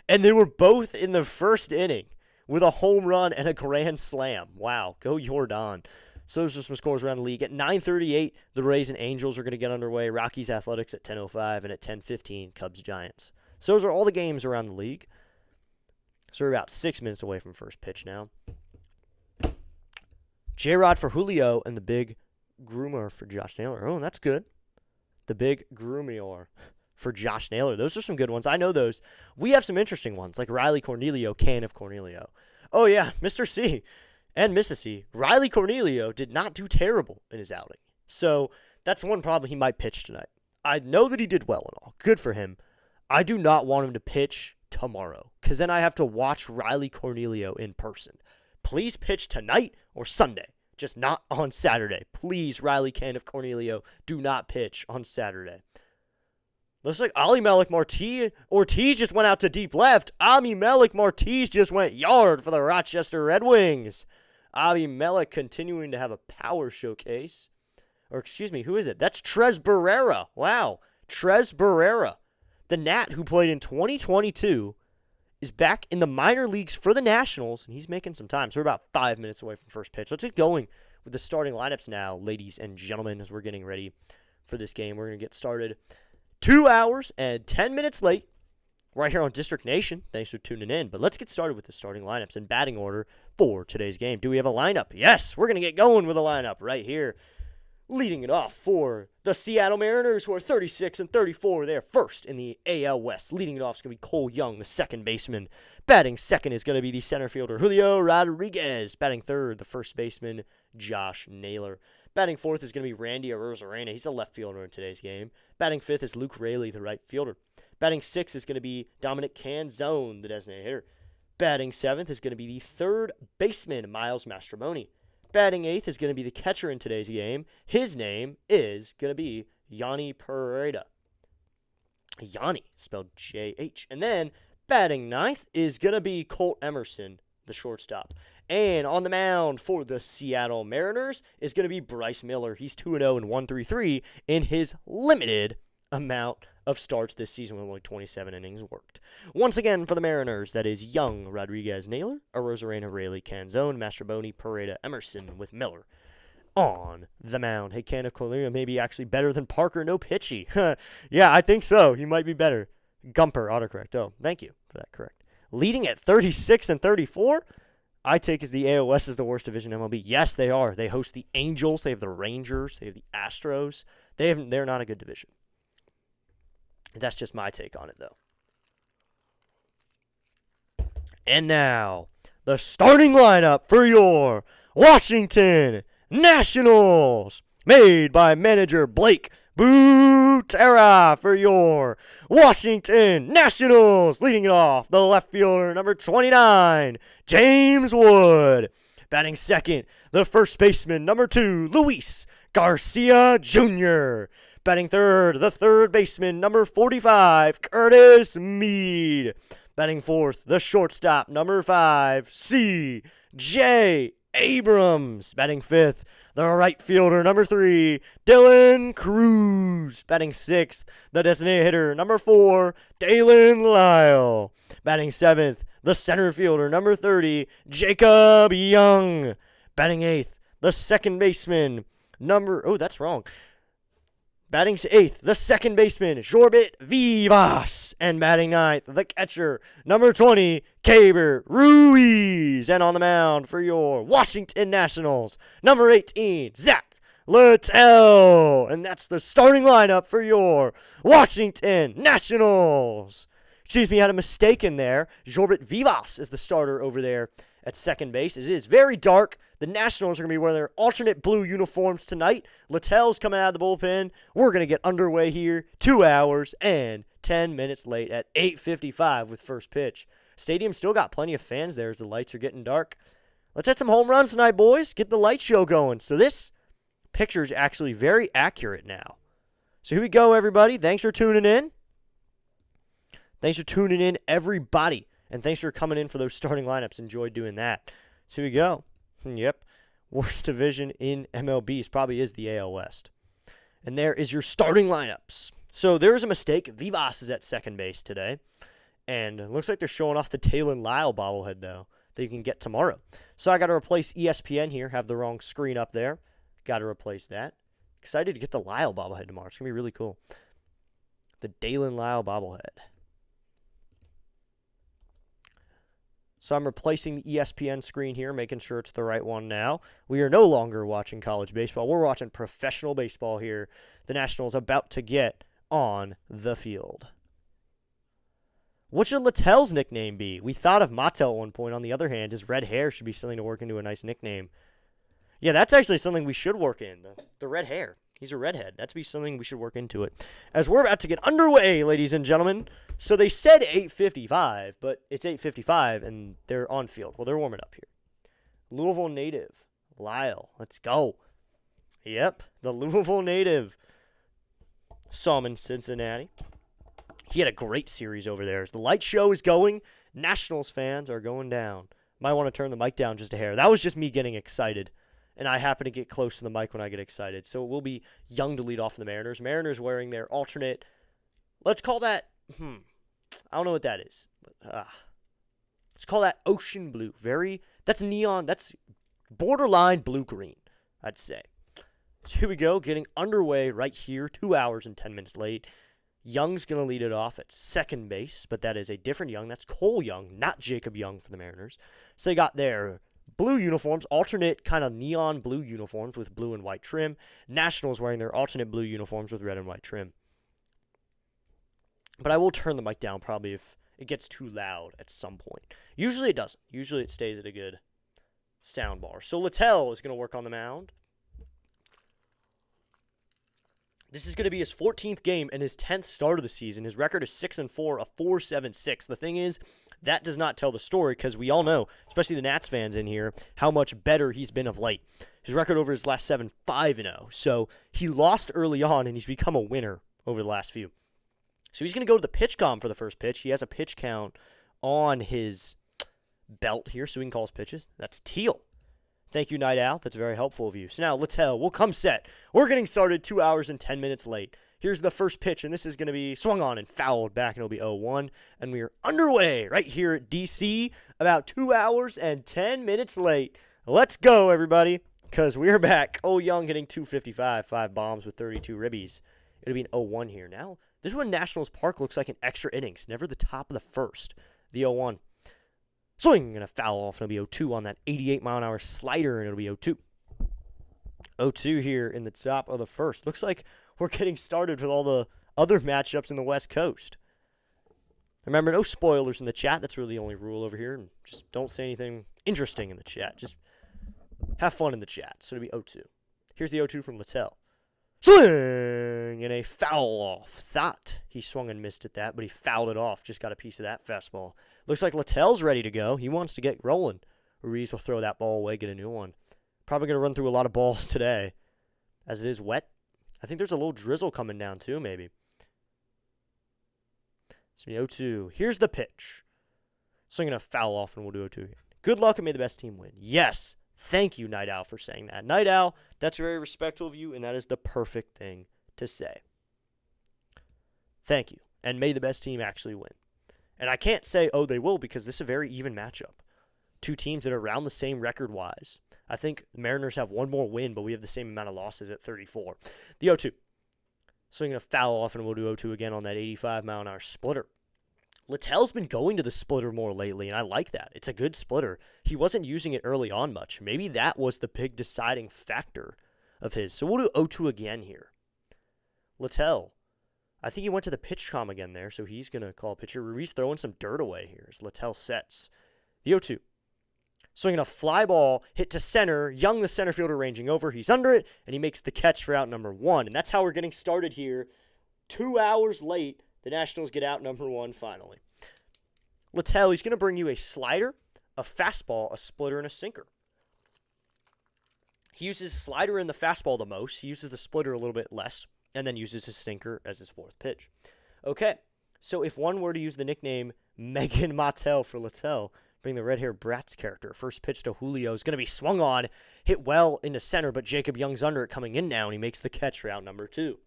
and they were both in the first inning with a home run and a grand slam. Wow, go Yordan. So those are some scores around the league. At 9:38, the Rays and Angels are going to get underway. Rockies Athletics at 10:05, and at 10:15, Cubs Giants. So those are all the games around the league. So we're about 6 minutes away from first pitch now. J-Rod for Julio and the big groomer for Josh Naylor. Oh, that's good. The big groomer for Josh Naylor. Those are some good ones. I know those. We have some interesting ones, like Riley Cornelio, can of Cornelio. Oh, yeah, Mr. C and Mrs. C. Riley Cornelio did not do terrible in his outing. So that's one problem. He might pitch tonight. I know that he did well and all. Good for him. I do not want him to pitch tomorrow because then I have to watch Riley Cornelio in person. Please pitch tonight or Sunday, just not on Saturday. Please, Riley Can of Cornelio, do not pitch on Saturday. Looks like Ali Malik Ortiz just went out to deep left. Ami Malik Martiz just went yard for the Rochester Red Wings. Ami Malik continuing to have a power showcase. Or excuse me, who is it? That's Tres Barrera. Wow, Tres Barrera. The Nat who played in 2022 is back in the minor leagues for the Nationals, and he's making some time. So we're about 5 minutes away from first pitch. Let's get going with the starting lineups now, ladies and gentlemen, as we're getting ready for this game. We're going to get started 2 hours and 10 minutes late right here on District Nation. Thanks for tuning in. But let's get started with the starting lineups and batting order for today's game. Do we have a lineup? Yes, we're going to get going with a lineup right here. Leading it off for the Seattle Mariners, who are 36 and 34. They're first in the AL West. Leading it off is going to be Cole Young, the second baseman. Batting second is going to be the center fielder, Julio Rodriguez. Batting third, the first baseman, Josh Naylor. Batting fourth is going to be Randy Arozarena. He's a left fielder in today's game. Batting fifth is Luke Raley, the right fielder. Batting sixth is going to be Dominic Canzone, the designated hitter. Batting seventh is going to be the third baseman, Miles Mastroboni. Batting eighth is going to be the catcher in today's game. His name is going to be Yanni Pereira. Yanni, spelled J-H. And then batting ninth is going to be Colt Emerson, the shortstop. And on the mound for the Seattle Mariners is going to be Bryce Miller. He's 2-0 and 133 in his limited amount of starts this season with only 27 innings worked. Once again for the Mariners, that is Young, Rodriguez, Naylor, Arozarena, Raley, Canzone, Mastroboni, Pereira, Emerson with Miller on the mound. Hey, Cana Corleone may be actually better than Parker No Pitchy. Yeah, I think so. He might be better. Gumper, autocorrect. Oh, thank you for that correct. Leading at 36 and 34, I take as the AOS is the worst division in MLB. Yes, they are. They host the Angels. They have the Rangers. They have the Astros. They're not a good division. That's just my take on it, though. And now, the starting lineup for your Washington Nationals, made by manager Blake Butera for your Washington Nationals. Leading it off, the left fielder, number 29, James Wood. Batting second, the first baseman, number 2, Luis Garcia Jr. Batting third, the third baseman, number 45, Curtis Mead. Batting fourth, the shortstop, number 5, CJ Abrams. Batting fifth, the right fielder, number 3, Dylan Cruz. Batting sixth, the designated hitter, number 4, Dalen Lyle. Batting seventh, the center fielder, number 30, Jacob Young. Batting eighth, the second baseman, Batting eighth, the second baseman, Jorbit Vivas. And batting ninth, the catcher, number 20, Caber Ruiz. And on the mound for your Washington Nationals, number 18, Zach Littell. And that's the starting lineup for your Washington Nationals. Excuse me, I had a mistake in there. Jorbit Vivas is the starter over there at second base. It is very dark. The Nationals are going to be wearing their alternate blue uniforms tonight. Littell's coming out of the bullpen. We're going to get underway here 2 hours and 10 minutes late at 8:55 with first pitch. Stadium still got plenty of fans there as the lights are getting dark. Let's hit some home runs tonight, boys. Get the light show going. So this picture is actually very accurate now. So here we go, everybody. Thanks for tuning in. Thanks for tuning in, everybody. And thanks for coming in for those starting lineups. Enjoyed doing that. So here we go. Yep. Worst division in MLB probably is the AL West. And there is your starting lineups. So there is a mistake. Vivas is at second base today. And it looks like they're showing off the Dalen Lyle bobblehead, though, that you can get tomorrow. So I got to replace ESPN here. Have the wrong screen up there. Got to replace that. Excited to get the Lyle bobblehead tomorrow. It's going to be really cool. The Dalen Lyle bobblehead. So I'm replacing the ESPN screen here, making sure it's the right one now. We are no longer watching college baseball. We're watching professional baseball here. The Nationals about to get on the field. What should Littell's nickname be? We thought of Mattel at one point. On the other hand, his red hair should be something to work into a nice nickname. Yeah, that's actually something we should work in, the red hair. He's a redhead. That'd be something we should work into it. As we're about to get underway, ladies and gentlemen. So they said 8:55, but it's 8:55, and they're on field. Well, they're warming up here. Louisville native, Lyle. Let's go. Yep, the Louisville native. Saw him in Cincinnati. He had a great series over there. As the light show is going, Nationals fans are going down. Might want to turn the mic down just a hair. That was just me getting excited. And I happen to get close to the mic when I get excited. So it will be Young to lead off the Mariners. Mariners wearing their alternate, let's call that, I don't know what that is. Let's call that ocean blue. That's neon, that's borderline blue-green, I'd say. So here we go, getting underway right here, 2 hours and 10 minutes late. Young's going to lead it off at second base, but that is a different Young. That's Cole Young, not Jacob Young for the Mariners. So they got their blue uniforms, alternate kind of neon blue uniforms with blue and white trim. Nationals wearing their alternate blue uniforms with red and white trim. But I will turn the mic down probably if it gets too loud at some point. Usually it doesn't. Usually it stays at a good sound bar. So Littell is going to work on the mound. This is going to be his 14th game and his 10th start of the season. His record is 6-4, a 4.76. The thing is, that does not tell the story because we all know, especially the Nats fans in here, how much better he's been of late. His record over his last 7, 5-0. So he lost early on and he's become a winner over the last few. So he's going to go to the pitch com for the first pitch. He has a pitch count on his belt here so we can call his pitches. That's Teal. Thank you, Night Owl. That's very helpful of you. So now, Littell will come set. We're getting started 2 hours and 10 minutes late. Here's the first pitch, and this is going to be swung on and fouled back, and it'll be 0-1. And we are underway right here at D.C., about 2 hours and 10 minutes late. Let's go, everybody, because we're back. Oh, Young hitting 255, 5 bombs with 32 ribbies. It'll be an 0-1 here. Now, this is when Nationals Park looks like an extra innings, never the top of the first, the 0-1. Swing and a foul off, and it'll be 0-2 on that 88-mile-an-hour slider, and it'll be 0-2. 0-2 here in the top of the first. Looks like we're getting started with all the other matchups in the West Coast. Remember, no spoilers in the chat. That's really the only rule over here. And just don't say anything interesting in the chat. Just have fun in the chat. So it'll be 0-2. Here's the 0-2 from Littell. Swing and a foul off. Thought he swung and missed at that, but he fouled it off. Just got a piece of that fastball. Looks like Littell's ready to go. He wants to get rolling. Ruiz will throw that ball away, get a new one. Probably going to run through a lot of balls today, as it is wet. I think there's a little drizzle coming down too, maybe. So 0-2. Here's the pitch. Swinging a foul off, and we'll do 0-2 again. Good luck and may the best team win. Yes. Thank you, Night Owl, for saying that. Night Owl, that's very respectful of you, and that is the perfect thing to say. Thank you. And may the best team actually win. And I can't say, oh, they will, because this is a very even matchup. Two teams that are around the same record-wise. I think the Mariners have one more win, but we have the same amount of losses at 34. The 0-2. Swinging a foul off, and we'll do 0-2 again on that 85-mile-an-hour splitter. Littell's been going to the splitter more lately, and I like that. It's a good splitter. He wasn't using it early on much. Maybe that was the big deciding factor of his. So we'll do 0-2 again here. Littell. I think he went to the pitch com again there, so he's going to call a pitcher. Ruiz throwing some dirt away here as Littell sets. The 0-2. Swinging a fly ball, hit to center. Young, the center fielder, ranging over. He's under it, and he makes the catch for out number 1. And that's how we're getting started here. 2 hours late, the Nationals get out number 1 finally. Littell, he's going to bring you a slider, a fastball, a splitter, and a sinker. He uses slider and the fastball the most. He uses the splitter a little bit less, and then uses his sinker as his 4th pitch. Okay, so if one were to use the nickname Megan Mattel for Littell, bring the red-haired Bratz character. First pitch to Julio is going to be swung on, hit well into center, but Jacob Young's under it coming in now, and he makes the catch for out number 2.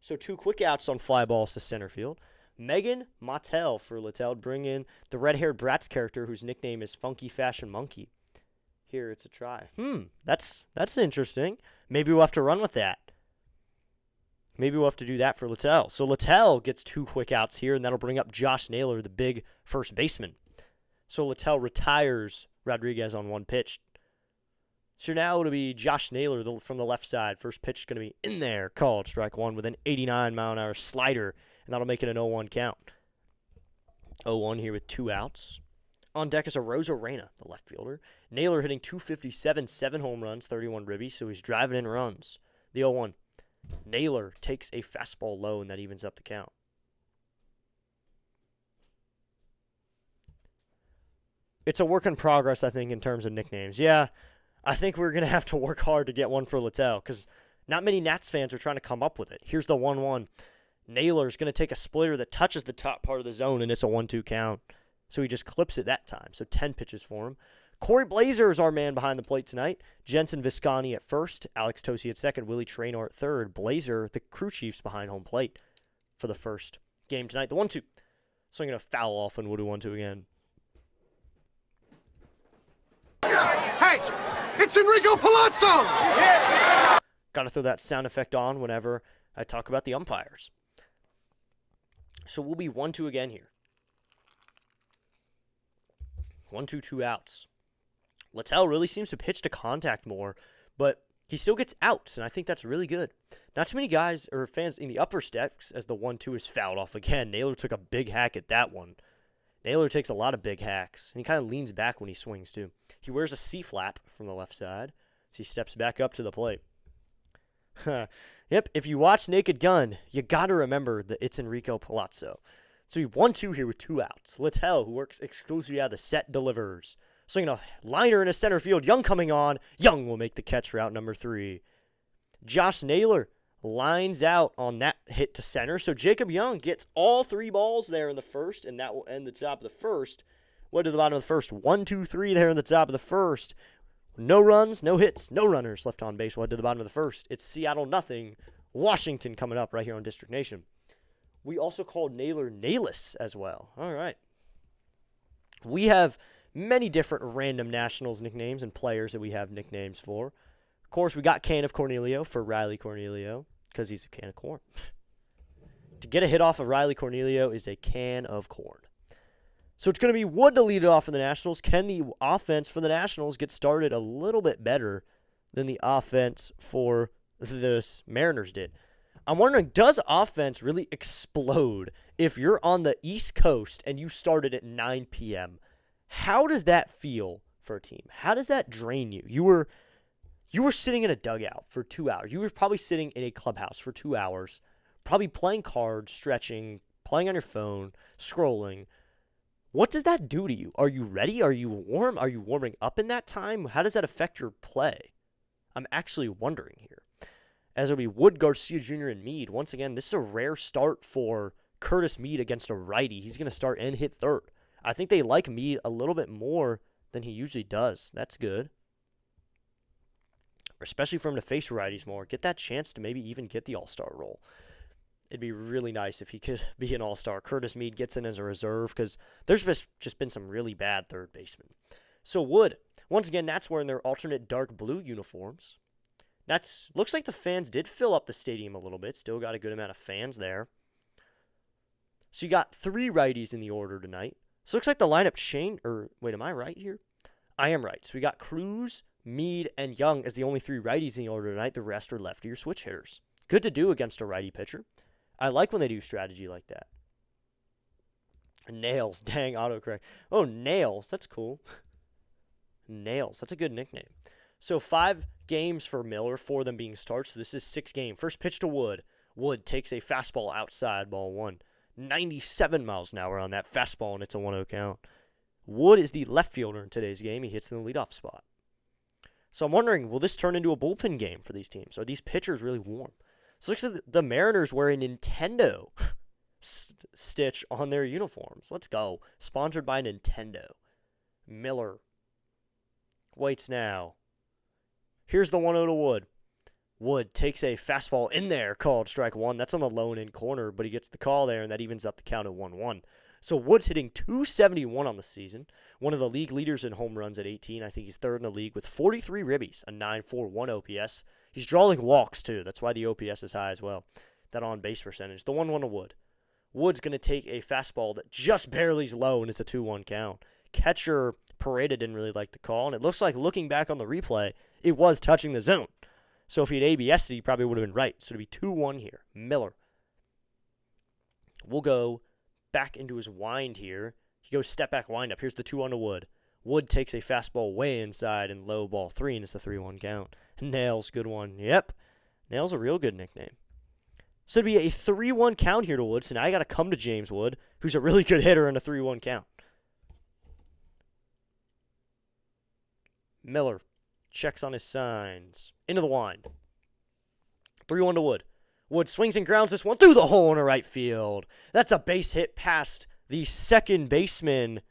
So 2 quick outs on fly balls to center field. Megan Mattel for Littell, bring in the red-haired Bratz character whose nickname is Funky Fashion Monkey. Here, it's a try. That's interesting. Maybe we'll have to run with that. Maybe we'll have to do that for Littell. So Littell gets 2 quick outs here, and that'll bring up Josh Naylor, the big first baseman. So Littell retires Rodriguez on 1 pitch. So now it'll be Josh Naylor from the left side. First pitch is going to be in there, called strike 1 with an 89-mile-an-hour slider, and that'll make it an 0-1 count. 0-1 here with 2 outs. On deck is Reyna, the left fielder. Naylor hitting .257, 7 home runs, 31 ribbies, so he's driving in runs. The 0-1. Naylor takes a fastball low, and that evens up the count. It's a work in progress, I think, in terms of nicknames. Yeah, I think we're going to have to work hard to get one for Littell because not many Nats fans are trying to come up with it. Here's the 1-1. Naylor's going to take a splitter that touches the top part of the zone, and it's a 1-2 count. So he just clips it that time. So 10 pitches for him. Corey Blazer is our man behind the plate tonight. Jensen Visconti at first. Alex Tosi at second. Willie Traynor at third. Blazer, the crew chiefs behind home plate for the first game tonight. The 1-2. So I'm going to foul off and we'll do 1-2 again. Hey, it's Enrico Palazzo! Yeah. Got to throw that sound effect on whenever I talk about the umpires. So we'll be 1-2 again here. 1-2, 2 outs. Littell really seems to pitch to contact more, but he still gets outs, and I think that's really good. Not too many guys or fans in the upper steps as the 1-2 is fouled off again. Naylor took a big hack at that one. Naylor takes a lot of big hacks, and he kind of leans back when he swings, too. He wears a C-flap from the left side as he steps back up to the plate. Yep, if you watch Naked Gun, you got to remember that it's Enrico Palazzo. So we 1-2 here with 2 outs. Littell, who works exclusively out of the set, delivers. Swinging a liner in a center field. Young coming on. Young will make the catch for out number 3. Josh Naylor lines out on that hit to center. So Jacob Young gets all 3 balls there in the first, and that will end the top of the first. What to the bottom of the first? 1-2-3 there in the top of the first. No runs, no hits, no runners left on base. What to the bottom of the first? It's Seattle 0, Washington coming up right here on District Nation. We also called Naylor Nayless as well. All right. We have many different random Nationals nicknames and players that we have nicknames for. Of course, we got Can of Cornelio for Riley Cornelio because he's a can of corn. To get a hit off of Riley Cornelio is a can of corn. So it's going to be Wood to lead it off for the Nationals. Can the offense for the Nationals get started a little bit better than the offense for the Mariners did? I'm wondering, does offense really explode if you're on the East Coast and you started at 9 p.m.? How does that feel for a team? How does that drain you? You were sitting in a dugout for 2 hours. You were probably sitting in a clubhouse for 2 hours, probably playing cards, stretching, playing on your phone, scrolling. What does that do to you? Are you ready? Are you warm? Are you warming up in that time? How does that affect your play? I'm actually wondering here. As it'll be Wood, Garcia Jr., and Meade. Once again, this is a rare start for Curtis Meade against a righty. He's going to start and hit third. I think they like Meade a little bit more than he usually does. That's good. Especially for him to face righties more. Get that chance to maybe even get the all-star role. It'd be really nice if he could be an all-star. Curtis Meade gets in as a reserve because there's just been some really bad third basemen. So Wood, once again, Nats wearing their alternate dark blue uniforms. Looks like the fans did fill up the stadium a little bit. Still got a good amount of fans there. So you got 3 righties in the order tonight. So it looks like the lineup changed. Wait, am I right here? I am right. So we got Cruz, Meade, and Young as the only 3 righties in the order tonight. The rest are lefty or switch hitters. Good to do against a righty pitcher. I like when they do strategy like that. Nails. Dang, autocorrect. Oh, Nails. That's cool. Nails. That's a good nickname. So 5 games for Miller, 4 of them being starts. So this is 6 game. First pitch to Wood. Wood takes a fastball outside, ball 1. 97 miles an hour on that fastball, and it's a 1-0 count. Wood is the left fielder in today's game. He hits in the leadoff spot. So I'm wondering, will this turn into a bullpen game for these teams? Are these pitchers really warm? So looks like the Mariners wear a Nintendo stitch on their uniforms. Let's go. Sponsored by Nintendo. Miller waits now. Here's the 1-0 to Wood. Wood takes a fastball in there, called strike 1. That's on the low and in corner, but he gets the call there, and that evens up the count at 1-1. So Wood's hitting .271 on the season, one of the league leaders in home runs at 18. I think he's third in the league with 43 ribbies, a 9.41 OPS. He's drawing walks, too. That's why the OPS is high as well. that on-base percentage. The 1-1 to Wood. Wood's going to take a fastball that just barely is low, and it's a 2-1 count. Catcher Pareda didn't really like the call, and it looks like looking back on the replay, it was touching the zone. So if he had ABS'd it, he probably would have been right. So it'd be 2-1 here. Miller. We'll go back into his wind here. He goes step back windup. Here's the 2-1 to Wood. Wood takes a fastball way inside and low ball 3, and it's a 3-1 count. Nails, good one. Yep. Nails a real good nickname. So it'd be a 3-1 count here to Wood. So now I got to come to James Wood, who's a really good hitter in a 3-1 count. Miller checks on his signs. Into the wind. 3-1 to Wood. Wood swings and grounds this one through the hole in right field. That's a base hit past the second baseman.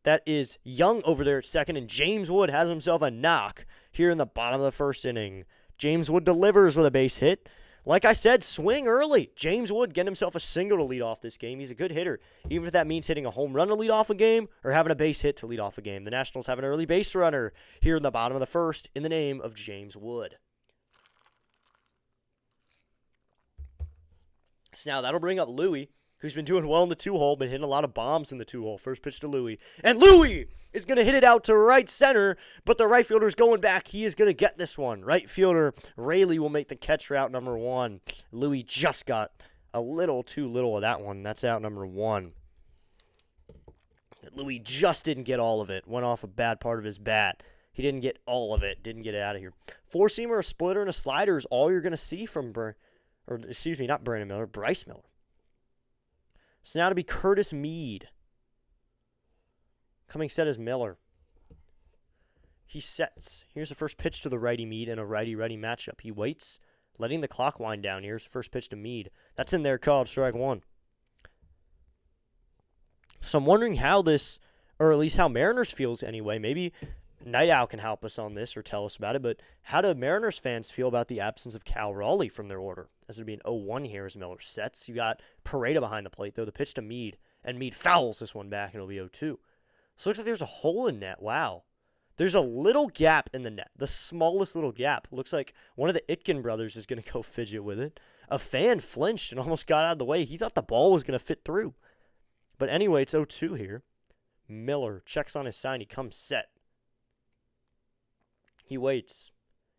That is Young over there at second, and James Wood has himself a knock here in the bottom of the first inning. James Wood delivers with a base hit. Like I said, swing early. James Wood getting himself a single to lead off this game. He's a good hitter, even if that means hitting a home run to lead off a game or having a base hit to lead off a game. The Nationals have an early base runner here in the bottom of the first in the name of James Wood. So now that'll bring up Louie, who's been doing well in the 2-hole, been hitting a lot of bombs in the 2-hole. First pitch to Louie. And Louie is going to hit it out to right center, but the right fielder's going back. He is going to get this one. Right fielder Rayleigh will make the catch for out number 1. Louie just got a little too little of that one. That's out number 1. Louie just didn't get all of it. Went off a bad part of his bat. He didn't get all of it. Didn't get it out of here. 4-seamer, a splitter, and a slider is all you're going to see from Brandon Miller, Bryce Miller. So now to be Curtis Mead. Coming set as Miller. He sets. Here's the first pitch to the righty Mead in a righty-righty matchup. He waits, letting the clock wind down. Here's the first pitch to Mead. That's in there, called strike 1. So I'm wondering how this, or at least how Mariners feels anyway. Maybe Night Owl can help us on this or tell us about it. But how do Mariners fans feel about the absence of Cal Raleigh from their order? As it'll be an 0-1 here as Miller sets. You got Pareda behind the plate, though. The pitch to Mead, and Mead fouls this one back, and it'll be 0-2. So it looks like there's a hole in net. Wow. There's a little gap in the net. The smallest little gap. Looks like one of the Itkin brothers is going to go fidget with it. A fan flinched and almost got out of the way. He thought the ball was going to fit through. But anyway, it's 0-2 here. Miller checks on his sign. He comes set. He waits.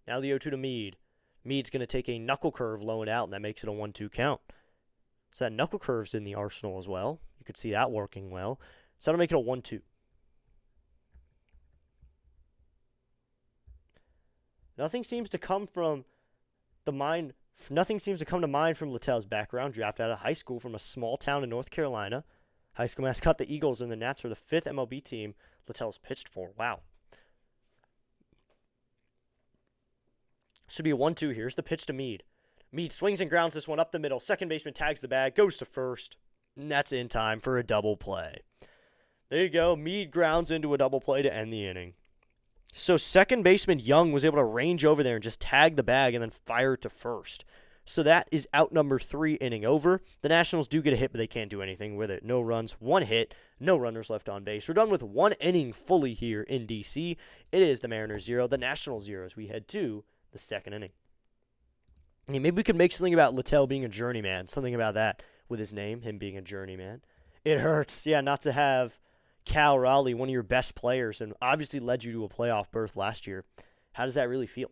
Now the 0-2 to Mead. Mead's going to take a knuckle curve low and out, and that makes it a 1-2 count. So that knuckle curve's in the arsenal as well. You could see that working well. So that'll make it a 1-2. Nothing seems to come to mind from Littell's background. Drafted out of high school from a small town in North Carolina. High school mascot, the Eagles, and the Nats are the 5th MLB team Littell's pitched for. Wow. Should be a 1-2. Here's the pitch to Mead. Mead swings and grounds this one up the middle. Second baseman tags the bag, goes to first. And that's in time for a double play. There you go. Mead grounds into a double play to end the inning. So second baseman Young was able to range over there and just tag the bag and then fire it to first. So that is out number 3, inning over. The Nationals do get a hit, but they can't do anything with it. No runs, 1 hit, no runners left on base. We're done with 1 inning fully here in D.C. It is the Mariners 0, the Nationals 0 as we head to the second inning. Yeah, maybe we could make something about Littell being a journeyman. Something about that with his name, him being a journeyman. It hurts, not to have Cal Raleigh, one of your best players, and obviously led you to a playoff berth last year. How does that really feel?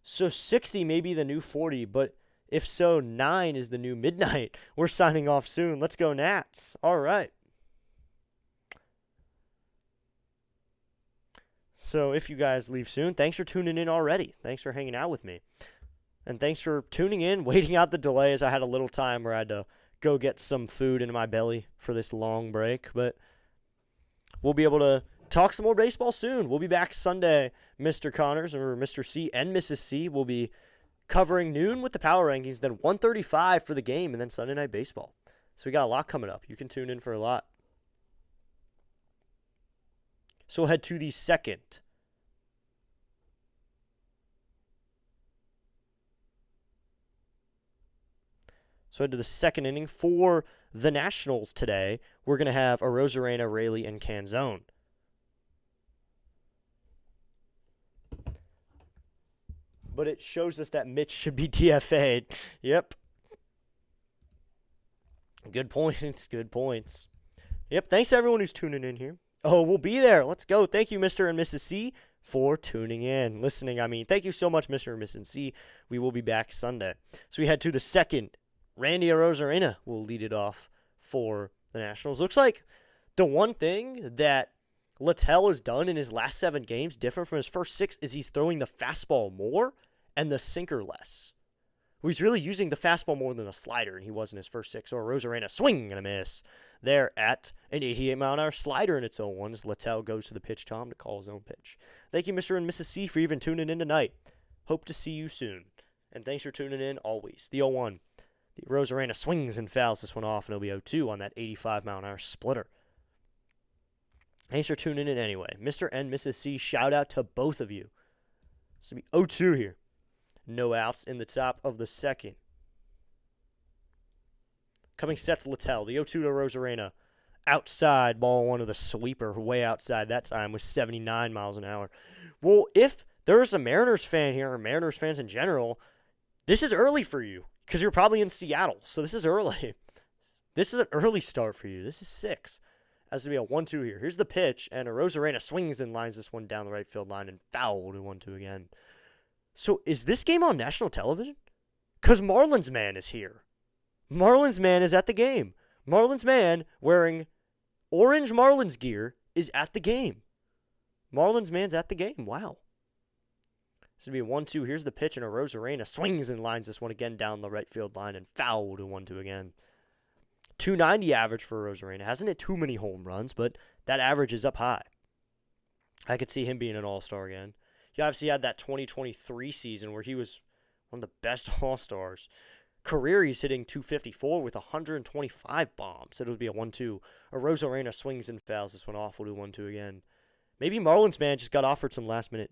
So 60 may be the new 40, but if so, 9 is the new midnight. We're signing off soon. Let's go Nats. All right. So if you guys leave soon, thanks for tuning in already. Thanks for hanging out with me. And thanks for tuning in, waiting out the delay as I had a little time where I had to go get some food into my belly for this long break. But we'll be able to talk some more baseball soon. We'll be back Sunday, Mr. Connors, or Mr. C and Mrs. C will be covering noon with the power rankings, then 1:35 for the game, and then Sunday Night Baseball. So we got a lot coming up. You can tune in for a lot. So we'll head to the second. So to the second inning for the Nationals today. We're going to have Arozarena, Rayleigh, and Canzone. But it shows us that Mitch should be DFA'd. Yep, Good points. Good points. Yep. Thanks to everyone who's tuning in here. Oh, we'll be there. Let's go. Thank you, Mr. and Mrs. C, for tuning in, listening. I mean, thank you so much, Mr. and Mrs. C. We will be back Sunday. So we head to the second. Randy Arozarena will lead it off for the Nationals. Looks like the one thing that Littell has done in his last 7 games, different from his first 6, is he's throwing the fastball more and the sinker less. Well, he's really using the fastball more than the slider, and he was in his first 6. So Arozarena, swing and a miss there at an 88-mile-an-hour slider in its 0-1 as Littell goes to the pitch tom to call his own pitch. Thank you, Mr. and Mrs. C, for even tuning in tonight. Hope to see you soon. And thanks for tuning in always. The 0-1. The Arozarena swings and fouls this one off, and it'll be 0-2 on that 85-mile-an-hour splitter. Thanks for tuning in anyway. Mr. and Mrs. C, shout out to both of you. This will be 0-2 here. No outs in the top of the second. Coming sets Littell. The 0-2 to Arozarena. Outside, ball 1 of the sweeper, way outside that time with 79 miles an hour. Well, if there's a Mariners fan here, or Mariners fans in general, this is early for you because you're probably in Seattle. So this is early. This is an early start for you. This is 6. Has to be a 1-2 here. Here's the pitch, and Arozarena swings and lines this one down the right field line and foul to 1-2 again. So is this game on national television? Because Marlins man is here. Marlins man is at the game. Marlins man wearing orange Marlins gear is at the game. Marlins man's at the game. Wow. This would be a 1-2. Here's the pitch, and Arozarena swings and lines this one again down the right field line and foul to 1-2 again. 290 average for Arozarena. Hasn't hit too many home runs, but that average is up high. I could see him being an all-star again. He obviously had that 2023 season where he was one of the best all-stars. Career, he's hitting 254 with 125 bombs. So it would be a 1-2. Arozarena swings and fouls this one off. We'll do 1-2 again. Maybe Marlins man just got offered some last-minute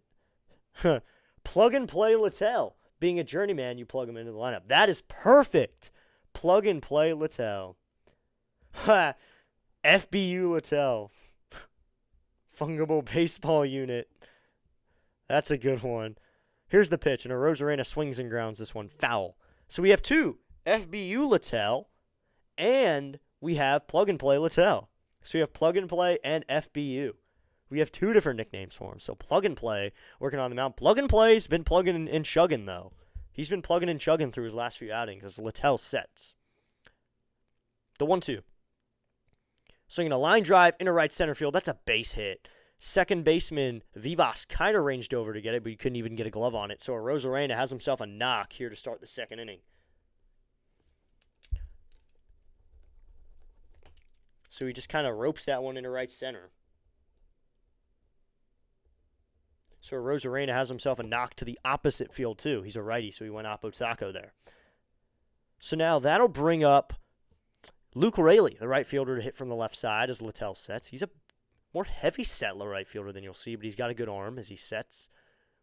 plug-and-play Littell. Being a journeyman, you plug him into the lineup. That is perfect. Plug-and-play Littell. FBU Littell. Fungible baseball unit. That's a good one. Here's the pitch, and Arozarena swings and grounds this one foul. So we have 2 FBU Littell, and we have plug-and-play Littell. So we have plug-and-play and FBU. We have 2 different nicknames for him. So plug-and-play, working on the mound. Plug-and-play's been plugging and chugging, though. He's been plugging and chugging through his last few outings as Littell sets. The 1-2. Swinging a line drive into right center field. That's a base hit. Second baseman Vivas kind of ranged over to get it, but he couldn't even get a glove on it. So Arozarena has himself a knock here to start the second inning. So he just kind of ropes that one into right center. So Arozarena has himself a knock to the opposite field, too. He's a righty, so he went Oppo Taco there. So now that'll bring up Luke Raley, the right fielder, to hit from the left side as Littell sets. He's a more heavy-set right fielder than you'll see, but he's got a good arm as he sets.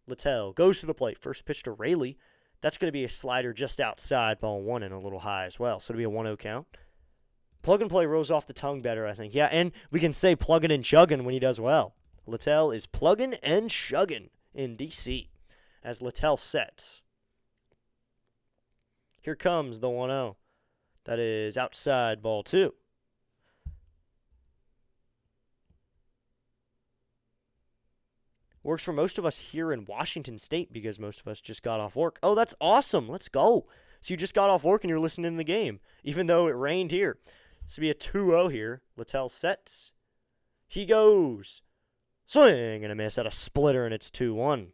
Littell goes to the plate. First pitch to Raley. That's going to be a slider just outside, ball 1 and a little high as well. So it'll be a 1-0 count. Plug and play rolls off the tongue better, I think. Yeah, and we can say plugging and chugging when he does well. Littell is plugging and chugging in D.C. as Littell sets. Here comes the 1-0. That is outside, ball 2. Works for most of us here in Washington State because most of us just got off work. Oh, that's awesome. Let's go. So you just got off work and you're listening to the game, even though it rained here. This will be a 2-0 here. Littell sets. He goes. Swing and a miss at a splitter, and it's 2-1.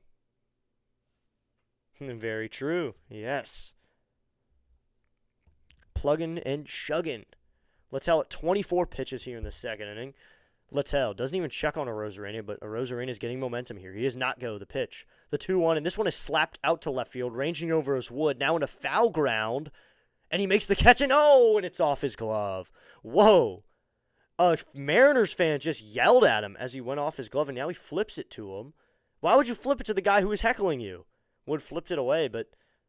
Very true. Yes. Plugging and chugging. Littell at 24 pitches here in the second inning. Littell doesn't even check on Arozarena, but Arozarena is getting momentum here. He does not go the pitch. The 2-1, and this one is slapped out to left field, ranging over his wood, now into foul ground, and he makes the catch, and oh, and it's off his glove. Whoa. A Mariners fan just yelled at him as he went off his glove, and now he flips it to him. Why would you flip it to the guy who was heckling you? Would flipped it away, but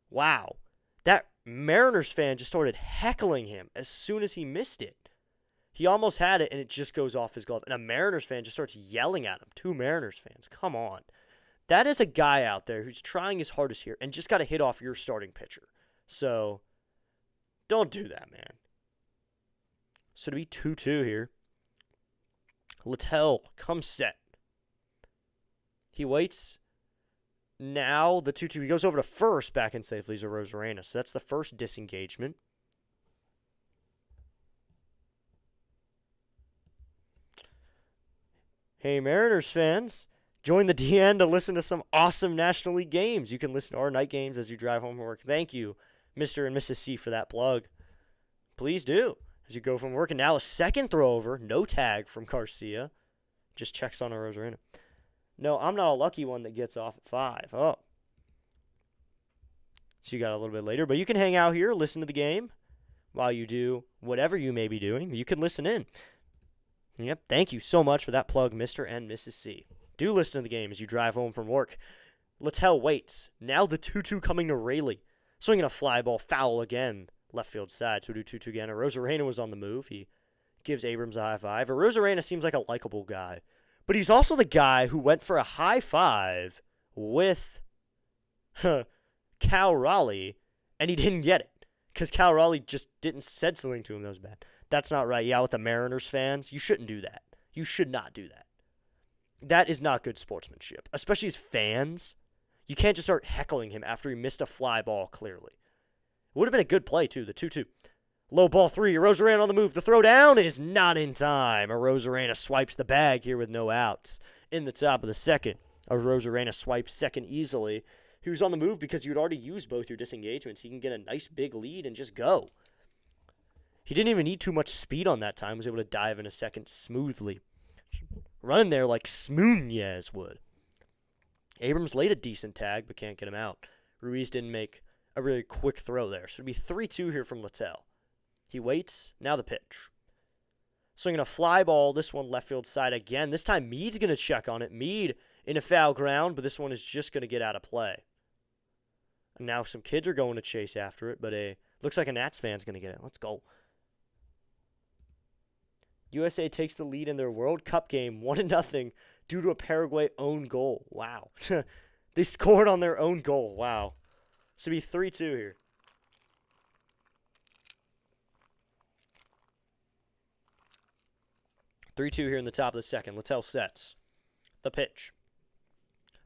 wow. That Mariners fan just started heckling him as soon as he missed it. He almost had it, and it just goes off his glove. And a Mariners fan just starts yelling at him. 2 Mariners fans. Come on. That is a guy out there who's trying his hardest here and just got to hit off your starting pitcher. So, don't do that, man. So to be 2-2 here. Littell comes set. He waits. Now the 2-2. He goes over to first, back in safely to Rosarena. So that's the first disengagement. Hey, Mariners fans. Join the DN to listen to some awesome National League games. You can listen to our night games as you drive home from work. Thank you, Mr. and Mrs. C, for that plug. Please do as you go from work. And now a second throw over. No tag from Garcia. Just checks on a Rosarena. No, I'm not a lucky one that gets off at 5. Oh. So you got a little bit later. But you can hang out here, listen to the game while you do whatever you may be doing. You can listen in. Yep, thank you so much for that plug, Mr. and Mrs. C. Do listen to the game as you drive home from work. Littell waits. Now the 2-2 coming to Rayleigh. Swinging a fly ball, foul again. Left field side, so we do 2-2 again. Rosarena was on the move. He gives Abrams a high five. Rosarena seems like a likable guy. But he's also the guy who went for a high five with Cal Raleigh, and he didn't get it. Because Cal Raleigh just didn't said something to him that was bad. That's not right. Yeah, with the Mariners fans, you shouldn't do that. You should not do that. That is not good sportsmanship, especially as fans. You can't just start heckling him after he missed a fly ball, clearly. It would have been a good play, too, the 2-2. Low ball 3, Rosarena on the move. The throw down is not in time. Rosarena swipes the bag here with no outs. In the top of the second, Rosarena swipes second easily. He was on the move because you'd already used both your disengagements. He can get a nice big lead and just go. He didn't even need too much speed on that time. He was able to dive in a second smoothly. Running there like Smoonez would. Abrams laid a decent tag, but can't get him out. Ruiz didn't make a really quick throw there. So it'd be 3-2 here from Littell. He waits. Now the pitch. Swinging a fly ball. This one left field side again. This time Mead's going to check on it. Mead in a foul ground, but this one is just going to get out of play. And now some kids are going to chase after it, but looks like a Nats fan's going to get it. Let's go. USA takes the lead in their World Cup game 1-0 due to a Paraguay own goal. Wow. They scored on their own goal. Wow. So it'll be 3-2 here. Here in the top of the second. Littell sets the pitch.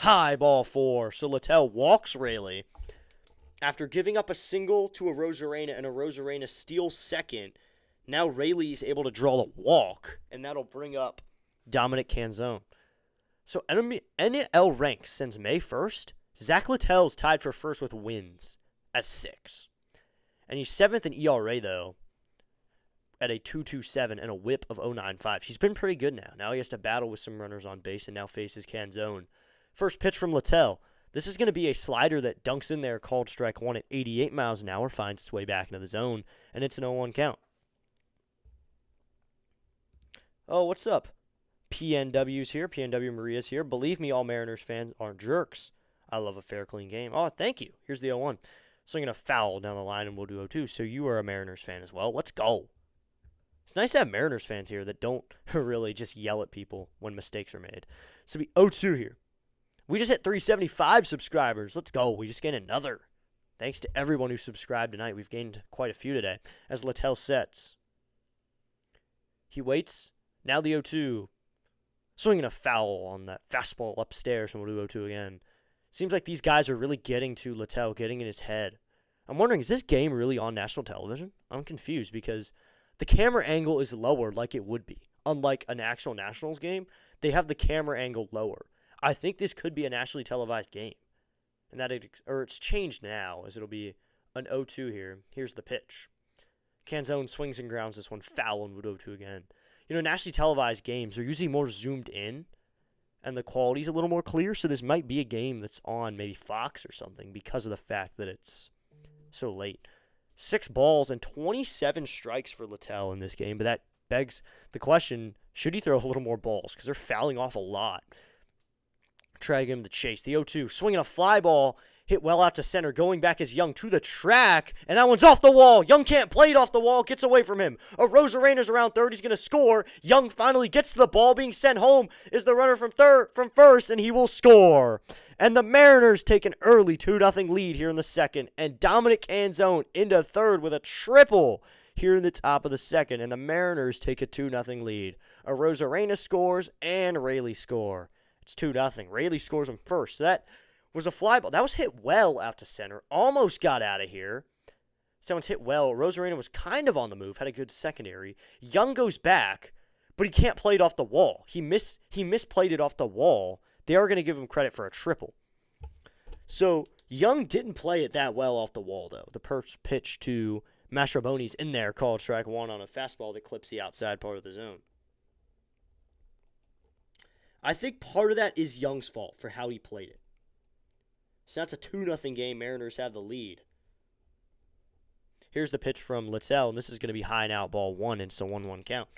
High ball 4. So Littell walks Rayleigh after giving up a single to a Rosarena, and a Rosarena steals second. Now Rayleigh's able to draw the walk, and that'll bring up Dominic Canzone. So NL ranks since May 1st. Zach Littell's tied for first with wins at 6. And he's 7th in ERA, though, at a 2.27 and a whip of 0.95. He's been pretty good now. Now he has to battle with some runners on base and now faces Canzone. First pitch from Littell. This is going to be a slider that dunks in there, called strike 1 at 88 miles an hour, finds its way back into the zone, and it's an 0-1 count. Oh, what's up? PNW's here. PNW Maria's here. Believe me, all Mariners fans aren't jerks. I love a fair, clean game. Oh, thank you. Here's the 0-1. Swinging a foul down the line, and we'll do 0-2. So you are a Mariners fan as well. Let's go. It's nice to have Mariners fans here that don't really just yell at people when mistakes are made. So it'll be 0-2 here. We just hit 375 subscribers. Let's go. We just gained another. Thanks to everyone who subscribed tonight. We've gained quite a few today. As Littell sets. He waits. Now the 0-2. Swinging a foul on that fastball upstairs, and we'll do 0-2 again. Seems like these guys are really getting to Littell, getting in his head. I'm wondering, is this game really on national television? I'm confused because the camera angle is lower like it would be. Unlike an actual Nationals game, they have the camera angle lower. I think this could be a nationally televised game. And that it's changed now, as it'll be an 0-2 here. Here's the pitch. Canzone swings and grounds this one foul, and would 0-2 again. You know, nationally televised games are usually more zoomed in, and the quality's a little more clear, so this might be a game that's on maybe Fox or something because of the fact that it's so late. 6 balls and 27 strikes for Littell in this game, but that begs the question, should he throw a little more balls? Because they're fouling off a lot. Try to get him to chase. The 0-2, swinging a fly ball, hit well out to center, going back is Young to the track, and that one's off the wall. Young can't play it off the wall, gets away from him. Rosarena's around third, he's going to score. Young finally gets to the ball, being sent home is the runner from first, and he will score. And the Mariners take an early 2-0 lead here in the second, and Dominic Canzone into third with a triple. here in the top of the second, and the Mariners take a 2-0 lead. Arozarena scores and Rayleigh score. It's 2-0. Rayleigh scores him first. So that was a fly ball. That was hit well out to center. Almost got out of here. Someone's hit well. Arozarena was kind of on the move, had a good secondary. Young goes back, but he can't play it off the wall. He misplayed it off the wall. They are going to give him credit for a triple. So Young didn't play it that well off the wall, though. The first pitch to Mastrobuoni's in there, called strike one on a fastball that clips the outside part of the zone. I think part of that is Young's fault for how he played it. So that's a 2-0 game. Mariners have the lead. Here's the pitch from Littell, and this is going to be high and out, ball one, and it's a 1-1 count.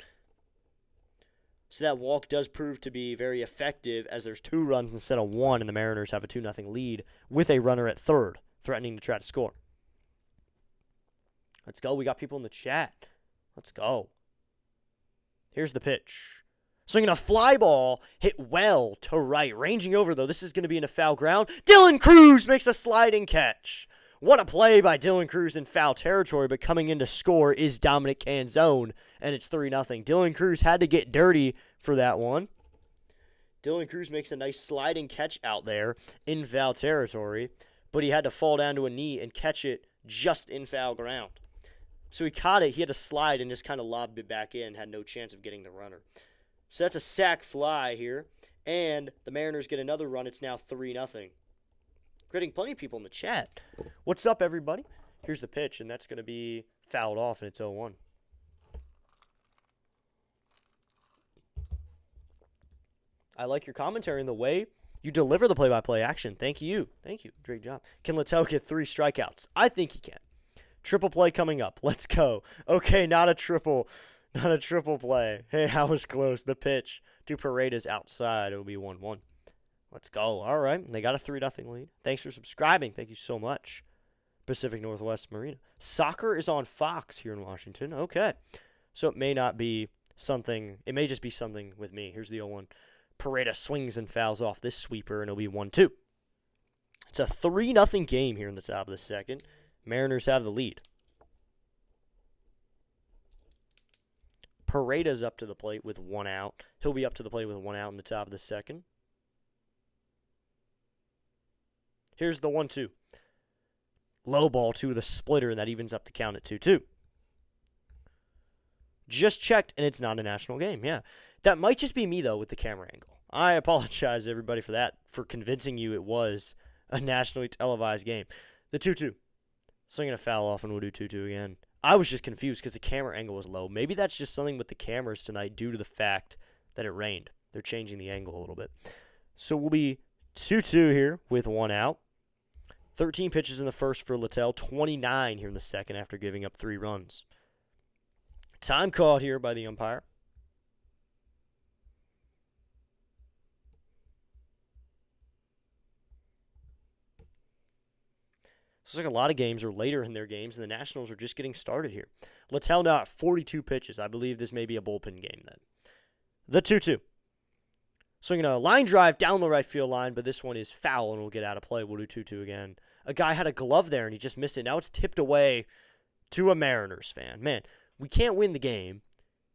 So that walk does prove to be very effective, as there's 2 runs instead of 1, and the Mariners have a 2-0 lead with a runner at third, threatening to try to score. Let's go. We got people in the chat. Let's go. Here's the pitch. Swinging a fly ball, hit well to right. Ranging over, though. This is going to be in a foul ground. Dylan Cruz makes a sliding catch. What a play by Dylan Cruz in foul territory, but coming in to score is Dominic Canzone, and it's 3-0. Dylan Cruz had to get dirty for that one. Dylan Cruz makes a nice sliding catch out there in foul territory, but he had to fall down to a knee and catch it just in foul ground. So he caught it, he had to slide and just kind of lobbed it back in, had no chance of getting the runner. So that's a sac fly here, and the Mariners get another run. It's now 3-0. Getting plenty of people in the chat. What's up, everybody? Here's the pitch, and that's going to be fouled off, and it's 0-1. I like your commentary and the way you deliver the play-by-play action. Thank you. Thank you. Great job. Can Littell get 3 strikeouts? I think he can. Triple play coming up. Let's go. Okay, not a triple play. Hey, I was close. The pitch to Paredes outside. It'll be 1-1. Let's go. All right. They got a 3-0 lead. Thanks for subscribing. Thank you so much. Pacific Northwest Marina. Soccer is on Fox here in Washington. Okay. So it may not be something. It may just be something with me. Here's the 0-1. Paredes swings and fouls off this sweeper, and it'll be 1-2. It's a 3-0 game here in the top of the second. Mariners have the lead. Paredes up to the plate with 1 out. He'll be up to the plate with 1 out in the top of the second. Here's the 1-2. Low ball to the splitter, and that evens up the count at 2-2. Just checked, and it's not a national game. Yeah. That might just be me, though, with the camera angle. I apologize, everybody, for that, for convincing you it was a nationally televised game. The 2-2. Swinging a foul off, and we'll do 2-2 again. I was just confused because the camera angle was low. Maybe that's just something with the cameras tonight due to the fact that it rained. They're changing the angle a little bit. So we'll be 2-2 here with 1 out. 13 pitches in the first for Littell. 29 here in the second after giving up 3 runs. Time called here by the umpire. Looks like a lot of games are later in their games, and the Nationals are just getting started here. Littell now at 42 pitches. I believe this may be a bullpen game then. The 2-2. Swinging a line drive down the right field line, but this one is foul and will get out of play. We'll do 2-2 again. A guy had a glove there, and he just missed it. Now it's tipped away to a Mariners fan. Man, we can't win the game.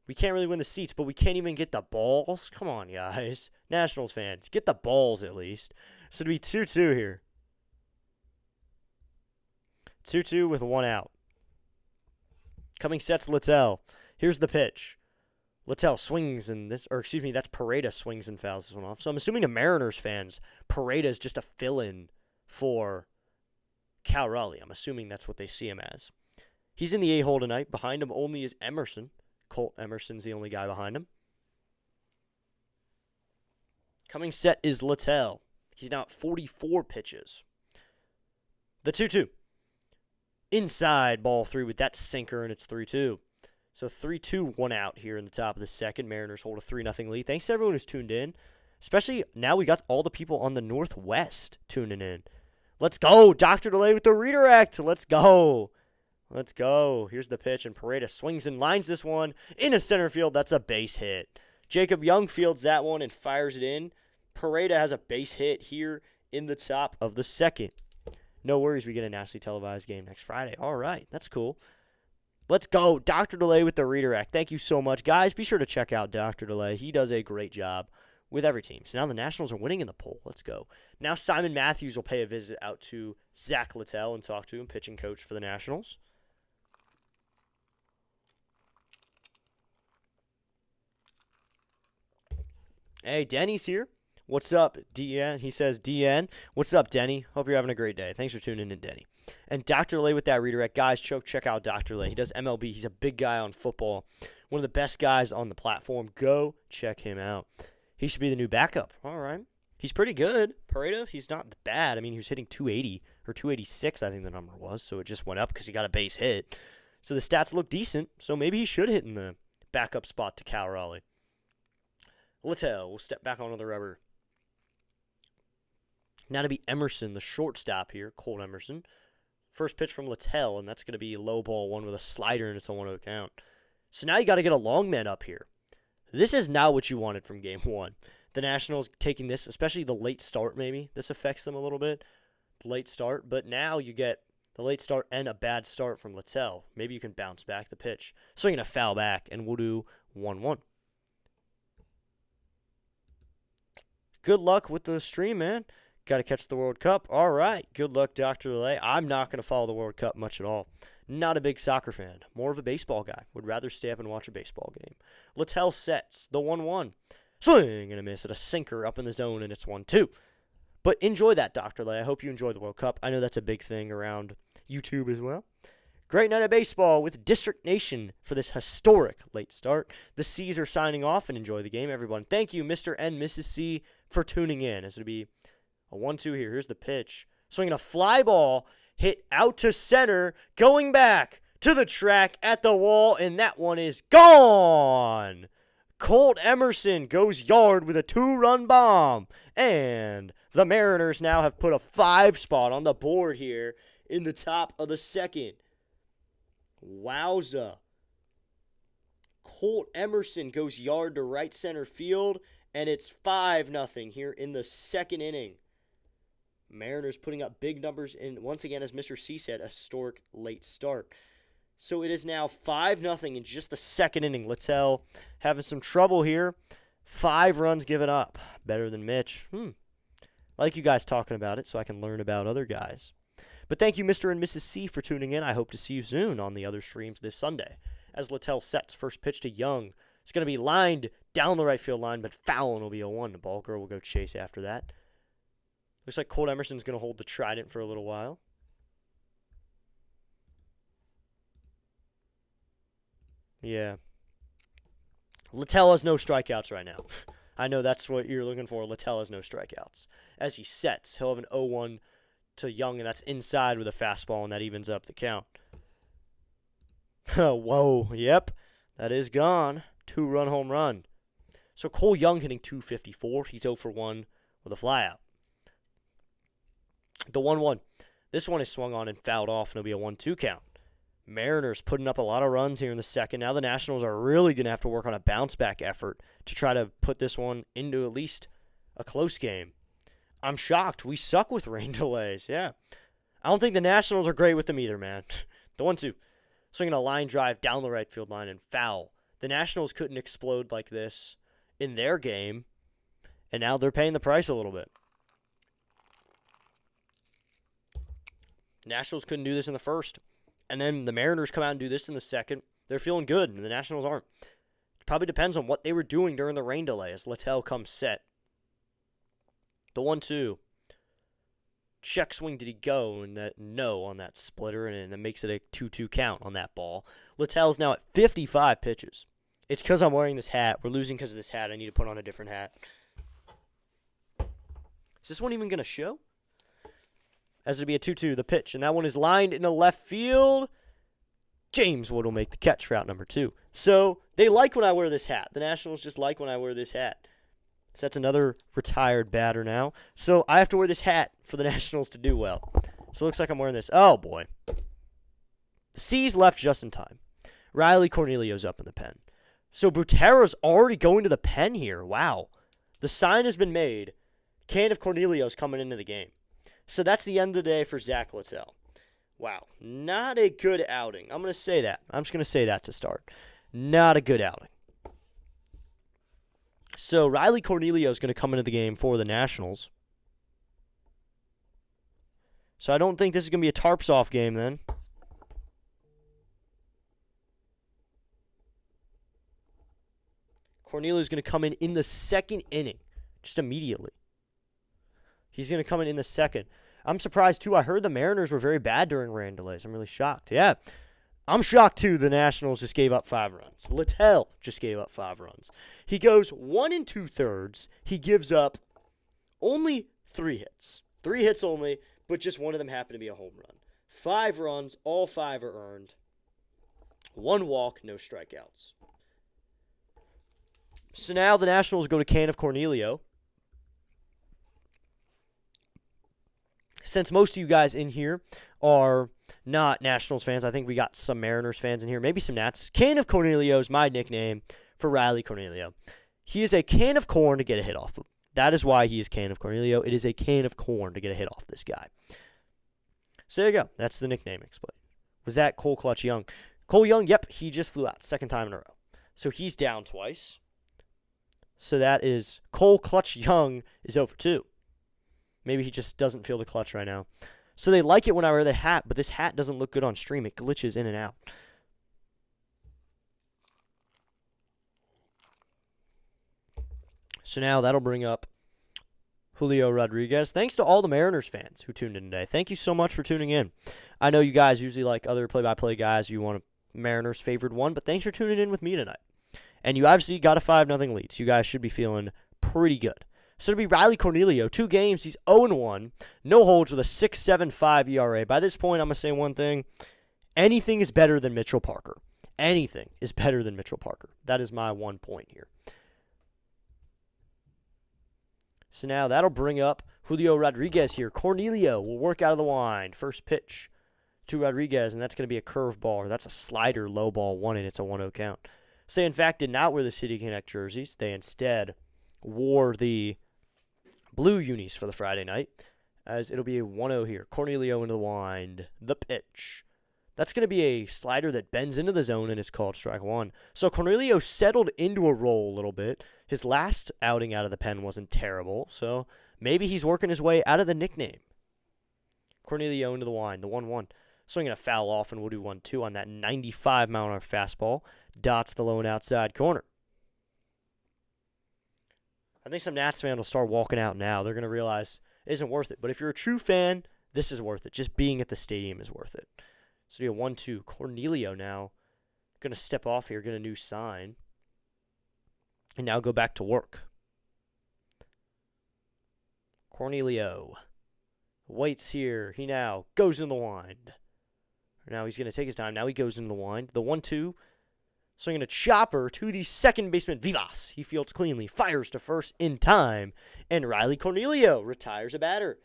We can't really win the seats, but we can't even get the balls. Come on, guys. Nationals fans, get the balls at least. So it'll be 2-2 here. 2-2 with 1 out. Coming sets Littell. Here's the pitch. Littell swings and that's Paredes swings and fouls this one off. So I'm assuming the Mariners fans, Paredes just a fill-in for Cal Raleigh. I'm assuming that's what they see him as. He's in the A-hole tonight. Behind him only is Emerson. Colt Emerson's the only guy behind him. Coming set is Littell. He's now at 44 pitches. The 2-2. Inside, ball 3 with that sinker, and it's 3-2. So 3-2, 1 out here in the top of the second. Mariners hold a 3-0 lead. Thanks to everyone who's tuned in. Especially now we got all the people on the Northwest tuning in. Let's go. Dr. Delay with the redirect. Let's go. Let's go. Here's the pitch, and Paredes swings and lines this one into center field. That's a base hit. Jacob Young fields that one and fires it in. Paredes has a base hit here in the top of the second. No worries, we get a nationally televised game next Friday. All right, that's cool. Let's go. Dr. Delay with the redirect. Thank you so much. Guys, be sure to check out Dr. Delay. He does a great job with every team. So now the Nationals are winning in the poll. Let's go. Now Simon Matthews will pay a visit out to Zach Littell and talk to him, pitching coach for the Nationals. Hey, Denny's here. What's up, DN? He says, DN. What's up, Denny? Hope you're having a great day. Thanks for tuning in, Denny. And Dr. Lay with that redirect. Guys, check out Dr. Lay. He does MLB. He's a big guy on football. One of the best guys on the platform. Go check him out. He should be the new backup. All right. He's pretty good. Pareto, he's not bad. I mean, he was hitting 280 or 286, I think the number was. So it just went up because he got a base hit. So the stats look decent. So maybe he should hit in the backup spot to Cal Raleigh. Littell will step back onto the rubber. Now to be Emerson, the shortstop here, Colt Emerson. First pitch from Littell, and that's going to be a low ball one with a slider, and it's a 1-0 count. So now you got to get a long man up here. This is not what you wanted from game one. The Nationals taking this, especially the late start maybe. This affects them a little bit, the late start. But now you get the late start and a bad start from Littell. Maybe you can bounce back the pitch. Swinging a foul back, and we'll do 1-1. Good luck with the stream, man. Got to catch the World Cup. All right. Good luck, Dr. Lay. I'm not going to follow the World Cup much at all. Not a big soccer fan. More of a baseball guy. Would rather stay up and watch a baseball game. Littell sets the 1-1. Swing and a miss at a sinker up in the zone, and it's 1-2. But enjoy that, Dr. Lay. I hope you enjoy the World Cup. I know that's a big thing around YouTube as well. Great night of baseball with District Nation for this historic late start. The C's are signing off, and enjoy the game, everyone. Thank you, Mr. and Mrs. C, for tuning in. As it'll be a 1-2 here. Here's the pitch. Swinging a fly ball, hit out to center, going back to the track at the wall, and that one is gone. Colt Emerson goes yard with a 2-run bomb, and the Mariners now have put a 5 spot on the board here in the top of the second. Wowza. Colt Emerson goes yard to right center field, and it's 5-0 here in the second inning. Mariners putting up big numbers in, once again, as Mr. C said, a historic late start. So it is now 5-0 in just the second inning. Littell having some trouble here. 5 runs given up. Better than Mitch. I like you guys talking about it so I can learn about other guys. But thank you, Mr. and Mrs. C, for tuning in. I hope to see you soon on the other streams this Sunday. As Littell sets first pitch to Young. It's going to be lined down the right field line, but foul, and will be a 1. The ball girl will go chase after that. Looks like Colt Emerson's going to hold the trident for a little while. Yeah. Littell has no strikeouts right now. I know that's what you're looking for. Littell has no strikeouts. As he sets, he'll have an 0-1 to Young, and that's inside with a fastball, and that evens up the count. Whoa, yep, that is gone. 2-run home run. So Cole Young hitting .254. He's 0 for 1 with a flyout. The 1-1. This one is swung on and fouled off, and it'll be a 1-2 count. Mariners putting up a lot of runs here in the second. Now the Nationals are really going to have to work on a bounce-back effort to try to put this one into at least a close game. I'm shocked. We suck with rain delays. Yeah. I don't think the Nationals are great with them either, man. The 1-2. Swinging a line drive down the right field line and foul. The Nationals couldn't explode like this in their game, and now they're paying the price a little bit. Nationals couldn't do this in the first. And then the Mariners come out and do this in the second. They're feeling good, and the Nationals aren't. It probably depends on what they were doing during the rain delay as Littell comes set. The 1-2. Check swing, did he go? And that no on that splitter, and that makes it a 2-2 count on that ball. Littell's now at 55 pitches. It's because I'm wearing this hat. We're losing because of this hat. I need to put on a different hat. Is this one even going to show? As it'll be a 2-2, the pitch. And that one is lined into left field. James Wood will make the catch for out number 2. So they like when I wear this hat. The Nationals just like when I wear this hat. So that's another retired batter now. So I have to wear this hat for the Nationals to do well. So it looks like I'm wearing this. Oh, boy. The C's left just in time. Riley Cornelio's up in the pen. So Butera's already going to the pen here. Wow. The sign has been made. Can of Cornelio's coming into the game. So that's the end of the day for Zach Littell. Wow, not a good outing. I'm going to say that. I'm just going to say that to start. Not a good outing. So Riley Cornelio is going to come into the game for the Nationals. So I don't think this is going to be a tarps off game then. Cornelio is going to come in the second inning, just immediately. He's going to come in the second. I'm surprised, too. I heard the Mariners were very bad during rain delays. I'm really shocked. Yeah, I'm shocked, too. The Nationals just gave up 5 runs. Littell just gave up 5 runs. He goes 1 2/3. He gives up only 3 hits. 3 hits only, but just one of them happened to be a home run. 5 runs, all 5 are earned. 1 walk, no strikeouts. So now the Nationals go to can of Cornelio. Since most of you guys in here are not Nationals fans, I think we got some Mariners fans in here, maybe some Nats. Can of Cornelio is my nickname for Riley Cornelio. He is a can of corn to get a hit off of. That is why he is can of Cornelio. It is a can of corn to get a hit off this guy. So there you go. That's the nickname explained. Was that Cole Clutch Young? Cole Young, yep, he just flew out. Second time in a row. So he's down twice. So that is Cole Clutch Young is 0 for 2. Maybe he just doesn't feel the clutch right now. So they like it when I wear the hat, but this hat doesn't look good on stream. It glitches in and out. So now that'll bring up Julio Rodriguez. Thanks to all the Mariners fans who tuned in today. Thank you so much for tuning in. I know you guys usually like other play-by-play guys. You want a Mariners favored one, but thanks for tuning in with me tonight. And you obviously got a 5-0 lead, so you guys should be feeling pretty good. So to be Riley Cornelio, 2 games, he's 0-1, no holds with a 6.75 ERA. By this point, I'm going to say one thing. Anything is better than Mitchell Parker. Anything is better than Mitchell Parker. That is my 1 point here. So now that'll bring up Julio Rodriguez here. Cornelio will work out of the wind. First pitch to Rodriguez, and that's going to be a curveball, or that's a slider, low ball, 1 and it's a 1-0 count. So in fact, did not wear the City Connect jerseys. They instead wore the blue unis for the Friday night, as it'll be a 1-0 here. Cornelio into the wind. The pitch. That's going to be a slider that bends into the zone, and it's called strike 1. So Cornelio settled into a roll a little bit. His last outing out of the pen wasn't terrible, so maybe he's working his way out of the nickname. Cornelio into the wind, the 1-1. Swinging a foul off, and we'll do 1-2 on that 95-mile-an-hour fastball. Dots the low and outside corner. I think some Nats fans will start walking out now. They're going to realize it isn't worth it. But if you're a true fan, this is worth it. Just being at the stadium is worth it. So it'll be a 1-2. Cornelio now going to step off here, get a new sign, and now go back to work. Cornelio waits here. He now goes in the wind. Now he's going to take his time. Now he goes in the wind. The 1-2. Swinging a chopper to the second baseman, Vivas. He fields cleanly, fires to first in time, and Riley Cornelio retires a batter.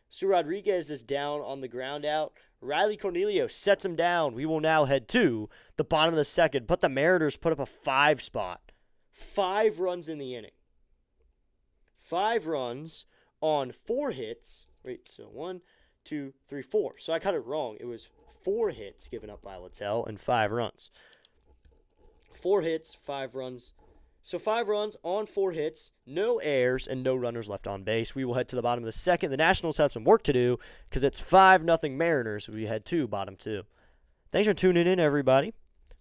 So Rodriguez is down on the ground out. Riley Cornelio sets him down. We will now head to the bottom of the second, but the Mariners put up a 5 spot. 5 runs in the inning. 5 runs on 4 hits. Wait, so 1, 2, 3, 4. So I got it wrong. It was 4 hits given up by Littell and 5 runs. 4 hits, 5 runs. So 5 runs on 4 hits, no errors, and no runners left on base. We will head to the bottom of the second. The Nationals have some work to do because it's 5-0 Mariners. We head to bottom 2. Thanks for tuning in, everybody,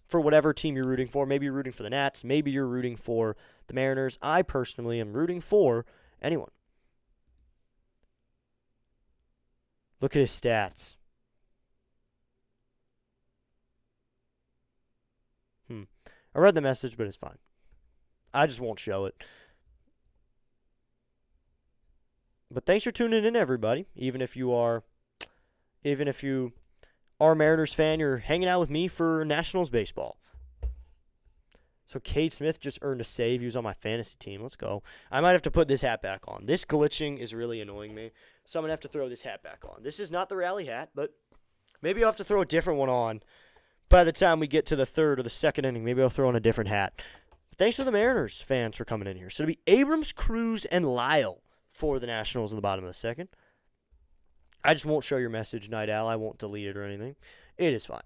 for whatever team you're rooting for. Maybe you're rooting for the Nats. Maybe you're rooting for the Mariners. I personally am rooting for anyone. Look at his stats. I read the message, but it's fine. I just won't show it. But thanks for tuning in, everybody. Even if you are a Mariners fan, you're hanging out with me for Nationals baseball. So Cade Smith just earned a save. He was on my fantasy team. Let's go. I might have to put this hat back on. This glitching is really annoying me, so I'm going to have to throw this hat back on. This is not the rally hat, but maybe I'll have to throw a different one on by the time we get to the third or the second inning. Maybe I'll throw on a different hat. But thanks to the Mariners fans for coming in here. So it'll be Abrams, Cruz, and Lyle for the Nationals in the bottom of the second. I just won't show your message, Night Owl. I won't delete it or anything. It is fine.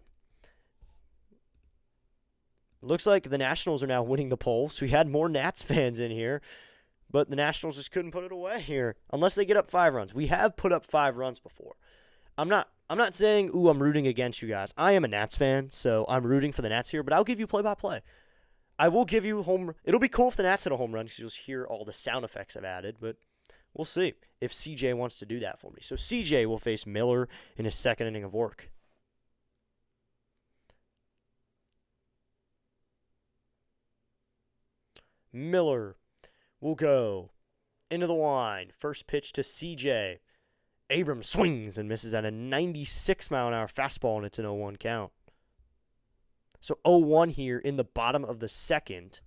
Looks like the Nationals are now winning the poll, so we had more Nats fans in here, but the Nationals just couldn't put it away here unless they get up 5 runs. We have put up 5 runs before. I'm not saying, ooh, I'm rooting against you guys. I am a Nats fan, so I'm rooting for the Nats here, but I'll give you play-by-play. I will give you home. It'll be cool if the Nats hit a home run because you'll hear all the sound effects I've added, but we'll see if CJ wants to do that for me. So CJ will face Miller in his second inning of work. Miller will go into the line. First pitch to CJ. Abrams swings and misses at a 96-mile-an-hour fastball, and it's an 0-1 count. So 0-1 here in the bottom of the second.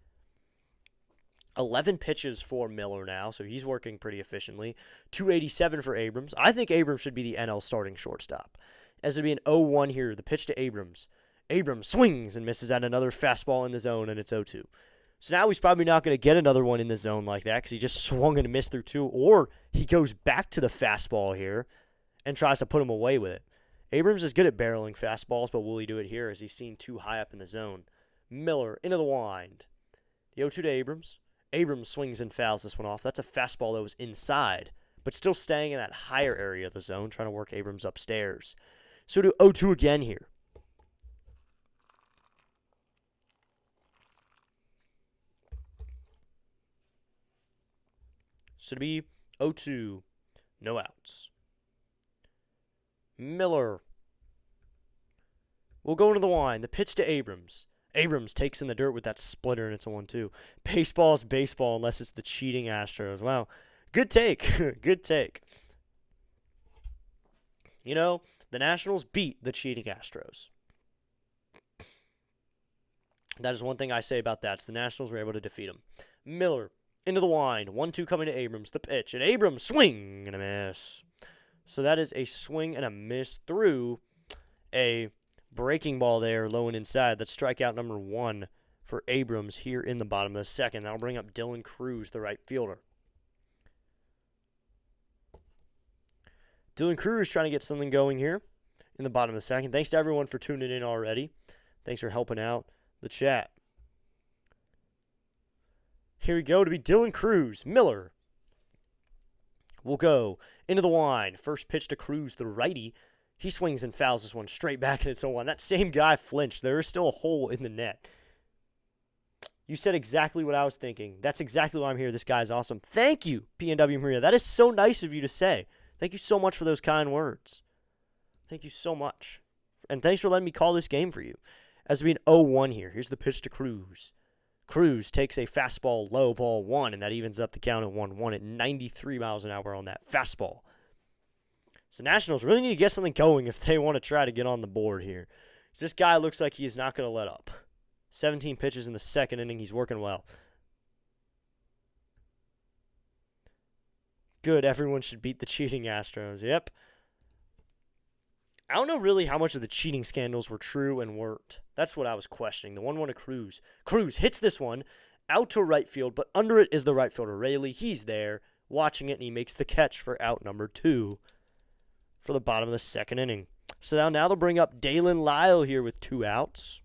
11 pitches for Miller now, so he's working pretty efficiently. 287 for Abrams. I think Abrams should be the NL starting shortstop. As it'll be an 0-1 here, the pitch to Abrams. Abrams swings and misses at another fastball in the zone, and it's 0-2. So now he's probably not going to get another one in the zone like that because he just swung and missed through 2. Or he goes back to the fastball here and tries to put him away with it. Abrams is good at barreling fastballs, but will he do it here as he's seen too high up in the zone? Miller into the wind. The 0-2 to Abrams. Abrams swings and fouls this one off. That's a fastball that was inside, but still staying in that higher area of the zone, trying to work Abrams upstairs. So do 0-2 again here. So to be 0-2, no outs. Miller will go into the wind. The pitch to Abrams. Abrams takes in the dirt with that splitter, and it's a 1-2. Baseball is baseball unless it's the cheating Astros. Wow. Good take. Good take. You know, the Nationals beat the cheating Astros. That is one thing I say about that. It's the Nationals were able to defeat them. Miller into the wind. 1-2 coming to Abrams. The pitch. And Abrams swing and a miss. So that is a swing and a miss through a breaking ball there, low and inside. That's strikeout number 1 for Abrams here in the bottom of the second. That'll bring up Dylan Cruz, the right fielder. Dylan Cruz trying to get something going here in the bottom of the second. Thanks to everyone for tuning in already. Thanks for helping out the chat. Here we go to be Dylan Cruz. Miller will go into the wind. First pitch to Cruz, the righty. He swings and fouls this one straight back, and it's 0-1. That same guy flinched. There is still a hole in the net. You said exactly what I was thinking. That's exactly why I'm here. This guy's awesome. Thank you, PNW Maria. That is so nice of you to say. Thank you so much for those kind words. Thank you so much. And thanks for letting me call this game for you. As we being 0-1 here. Here's the pitch to Cruz. Cruz takes a fastball, low ball 1, and that evens up the count at 1-1 at 93 miles an hour on that fastball. So Nationals really need to get something going if they want to try to get on the board here. This guy looks like he is not going to let up. 17 pitches in the second inning. He's working well. Good. Everyone should beat the cheating Astros. Yep. I don't know really how much of the cheating scandals were true and weren't. That's what I was questioning. The 1-1 to Cruz. Cruz hits this one out to right field, but under it is the right fielder, Rayleigh. He's there watching it, and he makes the catch for out number 2 for the bottom of the second inning. So now they'll bring up Dalen Lyle here with 2 outs.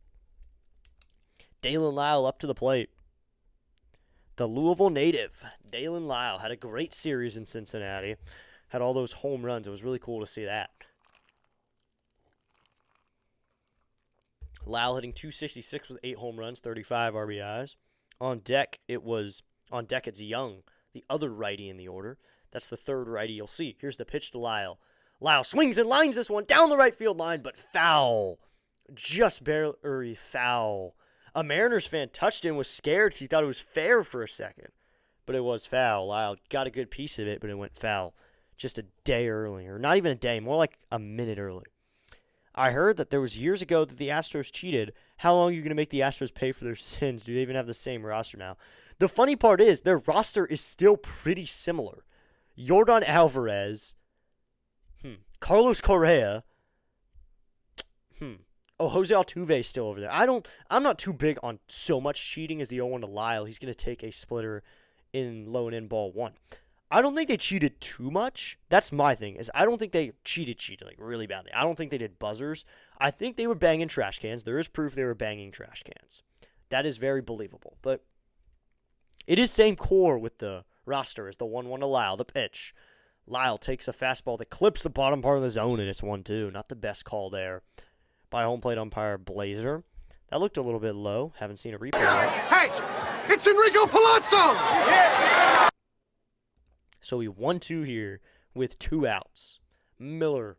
Dalen Lyle up to the plate. The Louisville native, Dalen Lyle, had a great series in Cincinnati. Had all those home runs. It was really cool to see that. Lyle hitting .266 with 8 home runs, 35 RBIs. On deck, it's Young, the other righty in the order. That's the third righty you'll see. Here's the pitch to Lyle. Lyle swings and lines this one down the right field line, but foul. Just barely foul. A Mariners fan touched it and was scared because he thought it was fair for a second. But it was foul. Lyle got a good piece of it, but it went foul just a day early. Or not even a day, more like a minute early. I heard that there was years ago that the Astros cheated. How long are you going to make the Astros pay for their sins? Do they even have the same roster now? The funny part is their roster is still pretty similar. Yordan Alvarez, Carlos Correa, oh, Jose Altuve is still over there. I'm not too big on so much cheating as the 0-1 to Lyle. He's going to take a splitter in low and in ball 1. I don't think they cheated too much. That's my thing, is I don't think they cheated like really badly. I don't think they did buzzers. I think they were banging trash cans. There is proof they were banging trash cans. That is very believable. But it is same core with the roster as the 1-1 to Lyle, the pitch. Lyle takes a fastball that clips the bottom part of the zone, and it's 1-2. Not the best call there by home plate umpire Blazer. That looked a little bit low. Haven't seen a replay yet. Hey, it's Enrico Palazzo! So we 1-2 here with 2 outs. Miller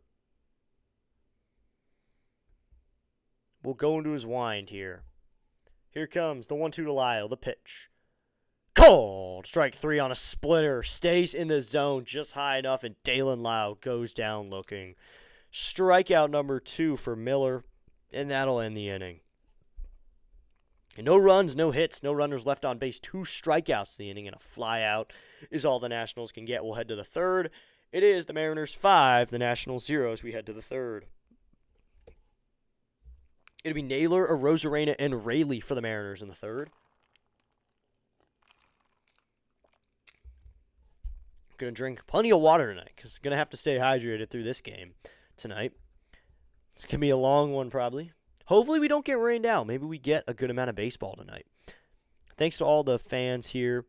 will go into his wind here. Here comes the 1-2 to Lyle, the pitch. Called! Strike 3 on a splitter. Stays in the zone just high enough, and Dalen Lyle goes down looking. Strikeout number 2 for Miller, and that'll end the inning. And no runs, no hits, no runners left on base. 2 strikeouts in the inning, and a fly out is all the Nationals can get. We'll head to the third. It is the Mariners 5, the Nationals 0 as we head to the third. It'll be Naylor, Arozarena, and Rayleigh for the Mariners in the third. Going to drink plenty of water tonight because going to have to stay hydrated through this game tonight. It's going to be a long one probably. Hopefully we don't get rained out. Maybe we get a good amount of baseball tonight. Thanks to all the fans here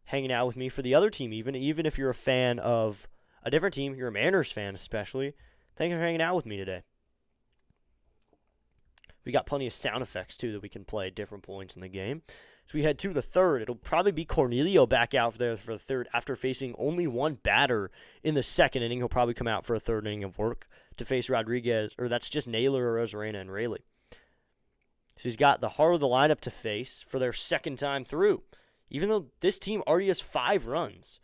hanging out with me for the other team even if you're a fan of a different team, you're a Mariners fan especially. Thanks for hanging out with me today. We got plenty of sound effects too that we can play at different points in the game. So we head to the third. It'll probably be Cornelio back out there for the third after facing only one batter in the second inning. He'll probably come out for a third inning of work to face Rodriguez, or that's just Naylor, Arozarena, and Rayleigh. So he's got the heart of the lineup to face for their second time through. Even though this team already has 5 runs,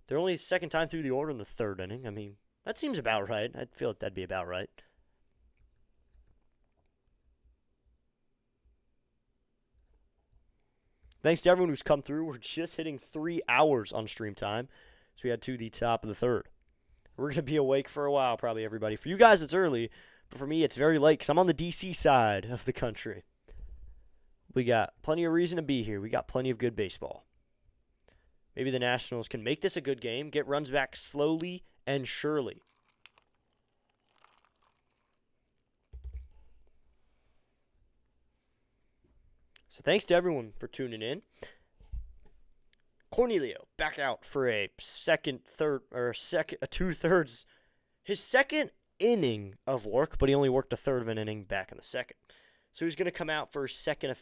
they're only second time through the order in the third inning. I mean, that seems about right. I feel like that'd be about right. Thanks to everyone who's come through. We're just hitting 3 hours on stream time. So we had to the top of the third. We're going to be awake for a while, probably, everybody. For you guys, it's early. But for me, it's very late because I'm on the D.C. side of the country. We got plenty of reason to be here. We got plenty of good baseball. Maybe the Nationals can make this a good game, get runs back slowly and surely. So thanks to everyone for tuning in. Cornelio back out for a 2/3, his second inning of work, but he only worked a third of an inning back in the second. So he's going to come out for his second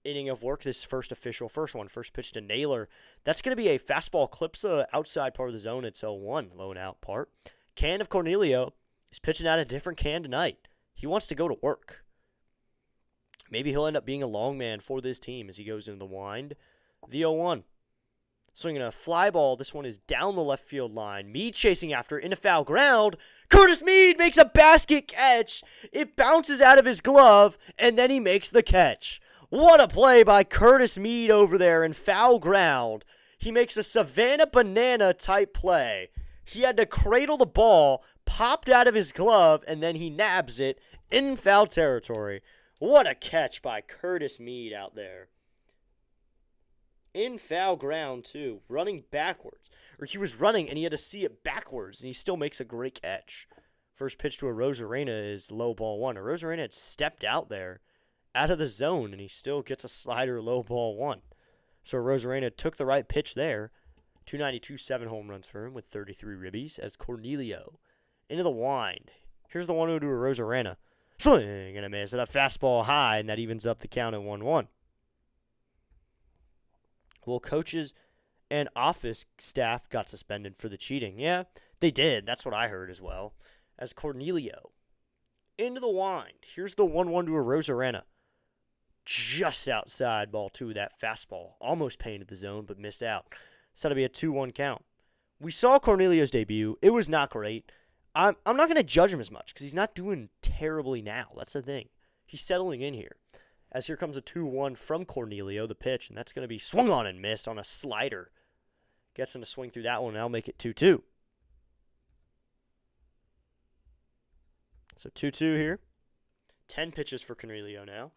inning of work, this first pitch to Naylor. That's going to be a fastball, clips the outside part of the zone. It's 0-1, low and out part. Can of Cornelio is pitching out a different can tonight. He wants to go to work. Maybe he'll end up being a long man for this team as he goes into the wind. The 0-1. Swinging a fly ball. This one is down the left field line. Meade chasing after into foul ground. Curtis Meade makes a basket catch. It bounces out of his glove, and then he makes the catch. What a play by Curtis Meade over there in foul ground. He makes a Savannah Banana type play. He had to cradle the ball, popped out of his glove, and then he nabs it in foul territory. What a catch by Curtis Meade out there. In foul ground, too. Running backwards. Or he was running, and he had to see it backwards, and he still makes a great catch. First pitch to Arozarena is low ball 1. Arozarena had stepped out there, out of the zone, and he still gets a slider low ball 1. So Arozarena took the right pitch there. 292, 7 home runs for him with 33 ribbies as Cornelio into the wind. Here's the 1-0 to Arozarena. Swing and a miss at a fastball high, and that evens up the count at 1-1. Well, coaches and office staff got suspended for the cheating. Yeah, they did. That's what I heard as well. As Cornelio into the wind. Here's the 1-1 to Arozarena. Just outside ball 2, that fastball. Almost painted the zone, but missed out. So that'll be a 2-1 count. We saw Cornelio's debut. It was not great. I'm not going to judge him as much because he's not doing terribly now. That's the thing. He's settling in here. As here comes a 2-1 from Cornelio, the pitch, and that's going to be swung on and missed on a slider. Gets him to swing through that one, and I'll make it 2-2. So 2-2 here. 10 pitches for Cornelio now.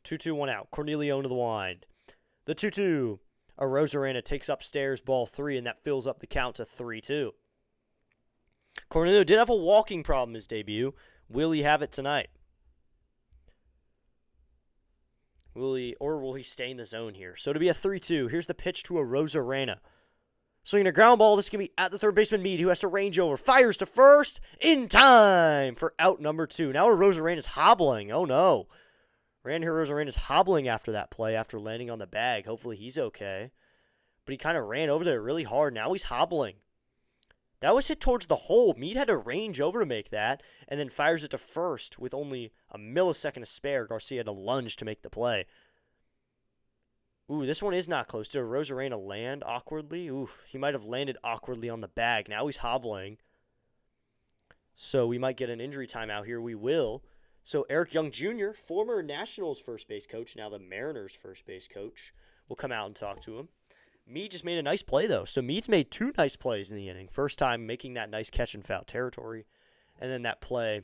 2-2, 1 out. Cornelio to the wind. The 2-2. Arozarena takes upstairs, ball 3, and that fills up the count to 3-2. Cornelio did have a walking problem his debut. Will he have it tonight? Will he stay in the zone here? So to be a 3-2, here's the pitch to Arozarena. Swinging a ground ball, this is going to be at the third baseman Meade, who has to range over. Fires to first, in time for out number 2. Now Arozarena is hobbling. Oh no. Randy Arozarena is hobbling after that play, after landing on the bag. Hopefully he's okay. But he kind of ran over there really hard. Now he's hobbling. That was hit towards the hole. Meade had to range over to make that, and then fires it to first with only a millisecond to spare. Garcia had to lunge to make the play. Ooh, this one is not close. Did Arozarena land awkwardly? Oof, he might have landed awkwardly on the bag. Now he's hobbling. So we might get an injury timeout here. We will. So Eric Young Jr., former Nationals first base coach, now the Mariners first base coach, will come out and talk to him. Meade just made a nice play, though. So Meade's made 2 nice plays in the inning. First time making that nice catch in foul territory, and then that play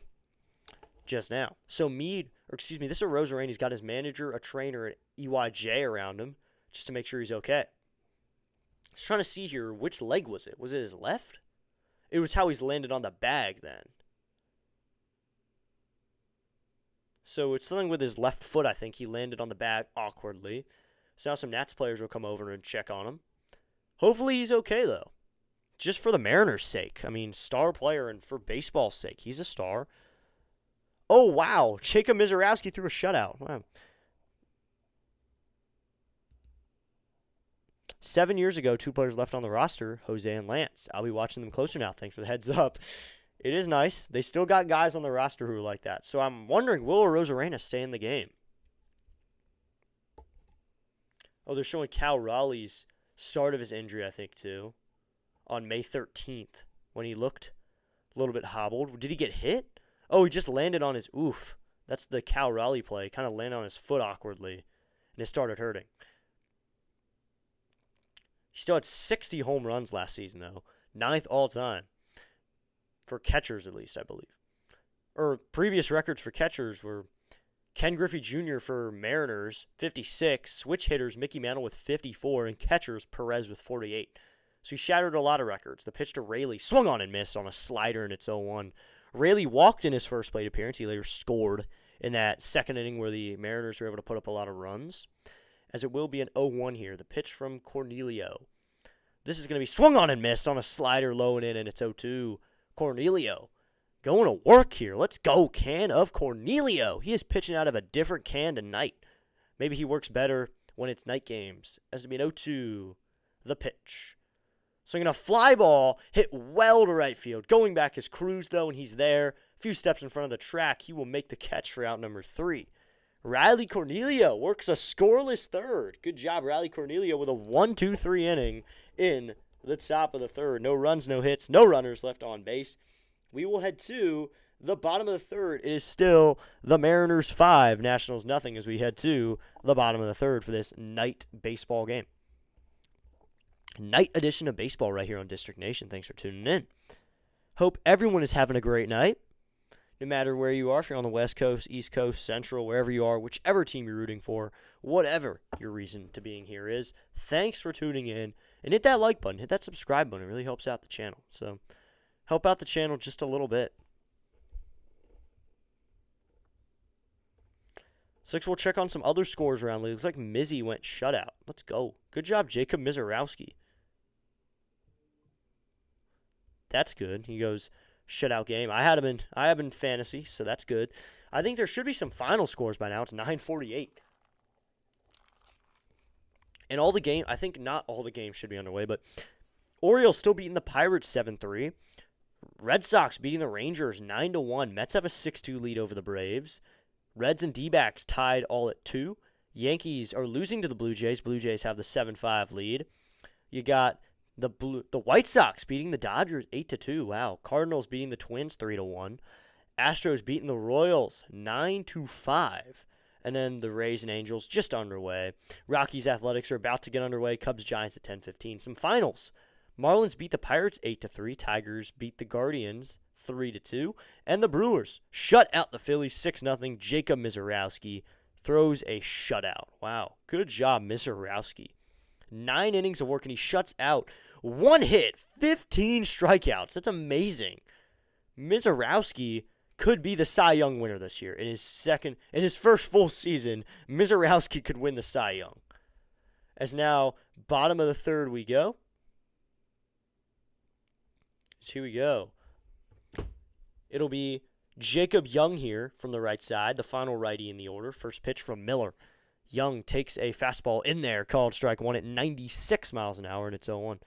just now. So this is Arozarena. He's got his manager, a trainer, and EYJ around him just to make sure he's okay. I was trying to see here, which leg was it? Was it his left? It was how he's landed on the bag then. So it's something with his left foot, I think. He landed on the bag awkwardly. So now some Nats players will come over and check on him. Hopefully he's okay, though. Just for the Mariners' sake. I mean, star player, and for baseball's sake. He's a star. Oh, wow. Jacob Mizorowski threw a shutout. Wow. 7 years ago, 2 players left on the roster, Jose and Lance. I'll be watching them closer now. Thanks for the heads up. It is nice. They still got guys on the roster who are like that. So I'm wondering, will Arozarena stay in the game? Oh, they're showing Cal Raleigh's start of his injury, I think, too, on May 13th when he looked a little bit hobbled. Did he get hit? Oh, he just landed on his oof. That's the Cal Raleigh play. Kind of landed on his foot awkwardly, and it started hurting. He still had 60 home runs last season, though. 9th all-time. For catchers, at least, I believe. Or previous records for catchers were Ken Griffey Jr. for Mariners, 56. Switch hitters, Mickey Mantle with 54. And catchers, Perez with 48. So he shattered a lot of records. The pitch to Raley swung on and missed on a slider, and it's 0-1. Raley walked in his first plate appearance. He later scored in that second inning where the Mariners were able to put up a lot of runs. As it will be an 0-1 here. The pitch from Cornelio. This is going to be swung on and missed on a slider low and in, and it's 0-2. Cornelio going to work here. Let's go, can of Cornelio. He is pitching out of a different can tonight. Maybe he works better when it's night games. As to be an 0-2. The pitch. Swinging a fly ball, hit well to right field. Going back is Cruz, though, and he's there. A few steps in front of the track. He will make the catch for out number 3. Riley Cornelio works a scoreless third. Good job, Riley Cornelio, with a 1-2-3 inning in the top of the third. No runs, no hits, no runners left on base. We will head to the bottom of the third. It is still the Mariners 5, Nationals nothing, as we head to the bottom of the third for this night baseball game. Night edition of baseball right here on District Nation. Thanks for tuning in. Hope everyone is having a great night. No matter where you are, if you're on the West Coast, East Coast, Central, wherever you are, whichever team you're rooting for, whatever your reason to being here is, thanks for tuning in. And hit that like button, hit that subscribe button. It really helps out the channel. So help out the channel just a little bit. 6, we'll check on some other scores around. It looks like Mizzy went shutout. Let's go. Good job, Jacob Mizorowski. That's good. He goes shutout game. I have him in fantasy, so that's good. I think there should be some final scores by now. It's 9:48. And all the game, I think not all the games should be underway, but Orioles still beating the Pirates 7-3. Red Sox beating the Rangers 9-1. Mets have a 6-2 lead over the Braves. Reds and D-backs tied all at 2. Yankees are losing to the Blue Jays. Blue Jays have the 7-5 lead. You got the White Sox beating the Dodgers 8-2. Wow. Cardinals beating the Twins 3-1. Astros beating the Royals 9-5. And then the Rays and Angels just underway. Rockies Athletics are about to get underway. Cubs Giants at 10:15. Some finals. Marlins beat the Pirates 8-3. Tigers beat the Guardians 3-2. And the Brewers shut out the Phillies 6-0. Jacob Mizorowski throws a shutout. Wow. Good job, Mizorowski. 9 innings of work, and he shuts out 1 hit, 15 strikeouts. That's amazing. Mizorowski could be the Cy Young winner this year. In his first full season, Mizorowski could win the Cy Young. As now, bottom of the third we go. Here we go. It'll be Jacob Young here from the right side, the final righty in the order. First pitch from Miller. Young takes a fastball in there, called strike one at 96 miles an hour, and it's 0-1.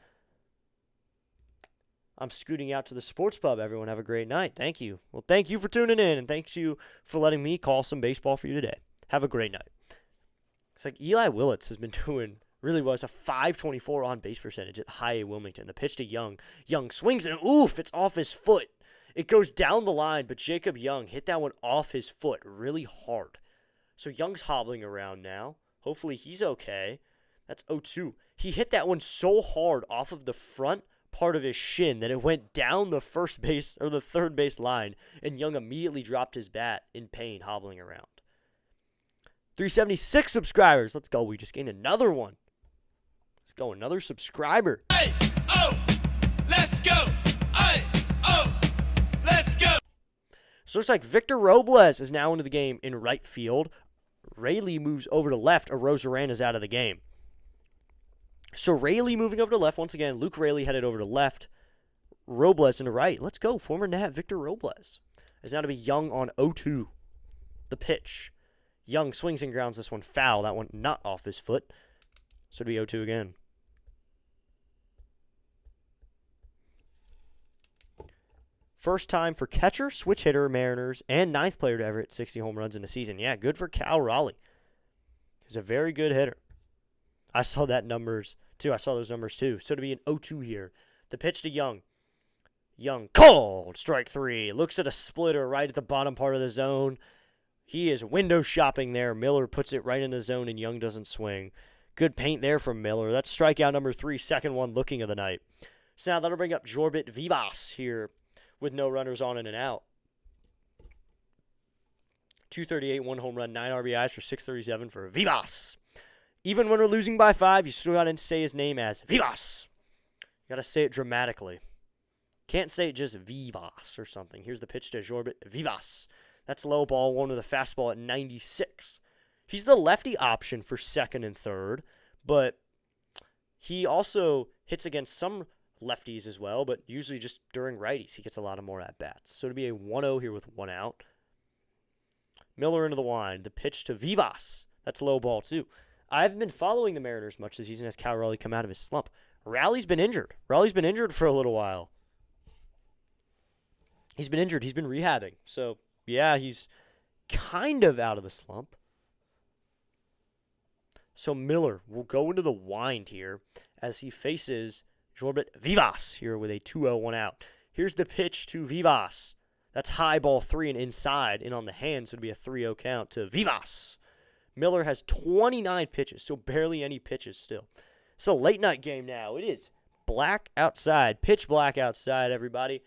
I'm scooting out to the sports pub. Everyone have a great night. Thank you. Well, thank you for tuning in, and thanks you for letting me call some baseball for you today. Have a great night. It's like Eli Willits has been doing really well. It's a .524 on-base percentage at High A Wilmington. The pitch to Young. Young swings and oof, it's off his foot. It goes down the line, but Jacob Young hit that one off his foot really hard. So Young's hobbling around now. Hopefully he's okay. That's 0-2. He hit that one so hard off of the front part of his shin that it went down the first base or the third base line, and Young immediately dropped his bat in pain, hobbling around. 376 subscribers. Let's go. We just gained another one. Let's go. Another subscriber. Hey, oh, let's go. Hey, oh, let's go. So it's like Victor Robles is now into the game in right field. Rayleigh moves over to left. Arozarena is out of the game. So Rayleigh moving over to left once again. Luke Rayleigh headed over to left. Robles into right. Let's go. Former Nat Victor Robles is now to be Young on 0-2. The pitch. Young swings and grounds this one foul. That one not off his foot. So it'll be 0-2 again. First time for catcher, switch hitter, Mariners, and 9th player to ever hit 60 home runs in the season. Yeah, good for Cal Raleigh. He's a very good hitter. I saw that numbers too. I saw those numbers too. So to be an 0-2 here. The pitch to Young. Young called. Strike 3. Looks at a splitter right at the bottom part of the zone. He is window shopping there. Miller puts it right in the zone, and Young doesn't swing. Good paint there from Miller. That's strikeout number 3, second one looking of the night. So now that'll bring up Jorbit Vivas here with no runners on in and out. 238, 1 home run, 9 RBIs for 637 for Vivas. Even when we're losing by 5, you still got to say his name as Vivas. You got to say it dramatically. Can't say it just Vivas or something. Here's the pitch to Jorbit Vivas. That's low ball, one with a fastball at 96. He's the lefty option for second and third, but he also hits against some lefties as well, but usually just during righties he gets a lot of more at-bats. So to be a 1-0 here with 1 out. Miller into the wind. The pitch to Vivas. That's low ball too. I've been following the Mariners much this season as Cal Raleigh come out of his slump. Raleigh's been injured. Raleigh's been injured for a little while. He's been injured. He's been rehabbing. So, yeah, he's kind of out of the slump. So Miller will go into the wind here as he faces Jorbit Vivas here with a 2-0 1 out. Here's the pitch to Vivas. That's high ball 3 and inside and on the hand, so it'll be a 3-0 count to Vivas. Miller has 29 pitches, so barely any pitches still. It's a late night game now. It is black outside, pitch black outside, everybody.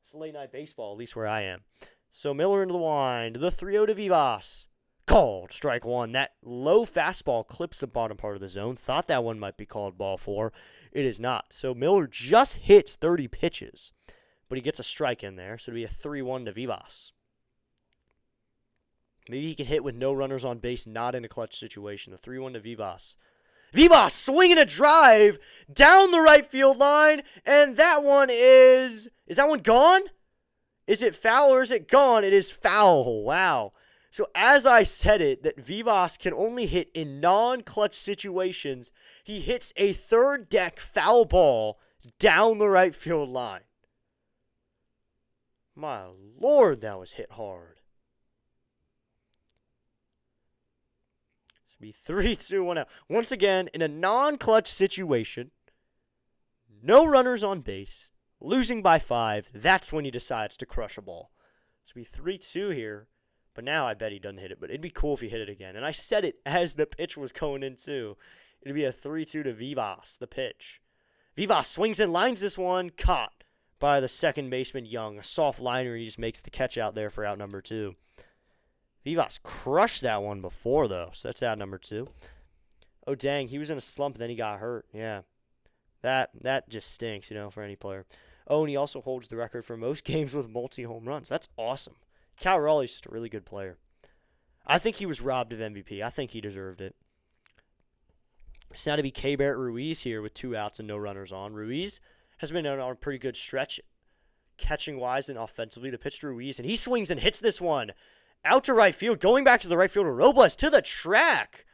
It's late night baseball, at least where I am. So Miller into the wind. The 3-0 to Vivas. Called. Strike 1. That low fastball clips the bottom part of the zone. Thought that one might be called ball 4. It is not. So Miller just hits 30 pitches, but he gets a strike in there. So it'll be a 3-1 to Vivas. Maybe he can hit with no runners on base, not in a clutch situation. The 3-1 to Vivas. Vivas swinging a drive down the right field line, and that one is that one gone? Is it foul or is it gone? It is foul. Wow. So as I said it, that Vivas can only hit in non-clutch situations, he hits a third deck foul ball down the right field line. My Lord, that was hit hard. Be 3-2-1 out. Once again, in a non-clutch situation, no runners on base, losing by 5, that's when he decides to crush a ball. So be 3-2 here, but now I bet he doesn't hit it, but it'd be cool if he hit it again. And I said it as the pitch was going in too. It'd be a 3-2 to Vivas, the pitch. Vivas swings and lines this one, caught by the second baseman Young. A soft liner, he just makes the catch out there for out number 2. Vivas crushed that one before, though, so that's out number 2. Oh, dang, he was in a slump, then he got hurt. Yeah, that just stinks, for any player. Oh, and he also holds the record for most games with multi-home runs. That's awesome. Cal Raleigh's just a really good player. I think he was robbed of MVP. I think he deserved it. It's now to be K-Barrett Ruiz here with 2 outs and no runners on. Ruiz has been on a pretty good stretch, catching-wise and offensively. The pitch to Ruiz, and he swings and hits this one out to right field, going back to the right fielder, Robles, to the track.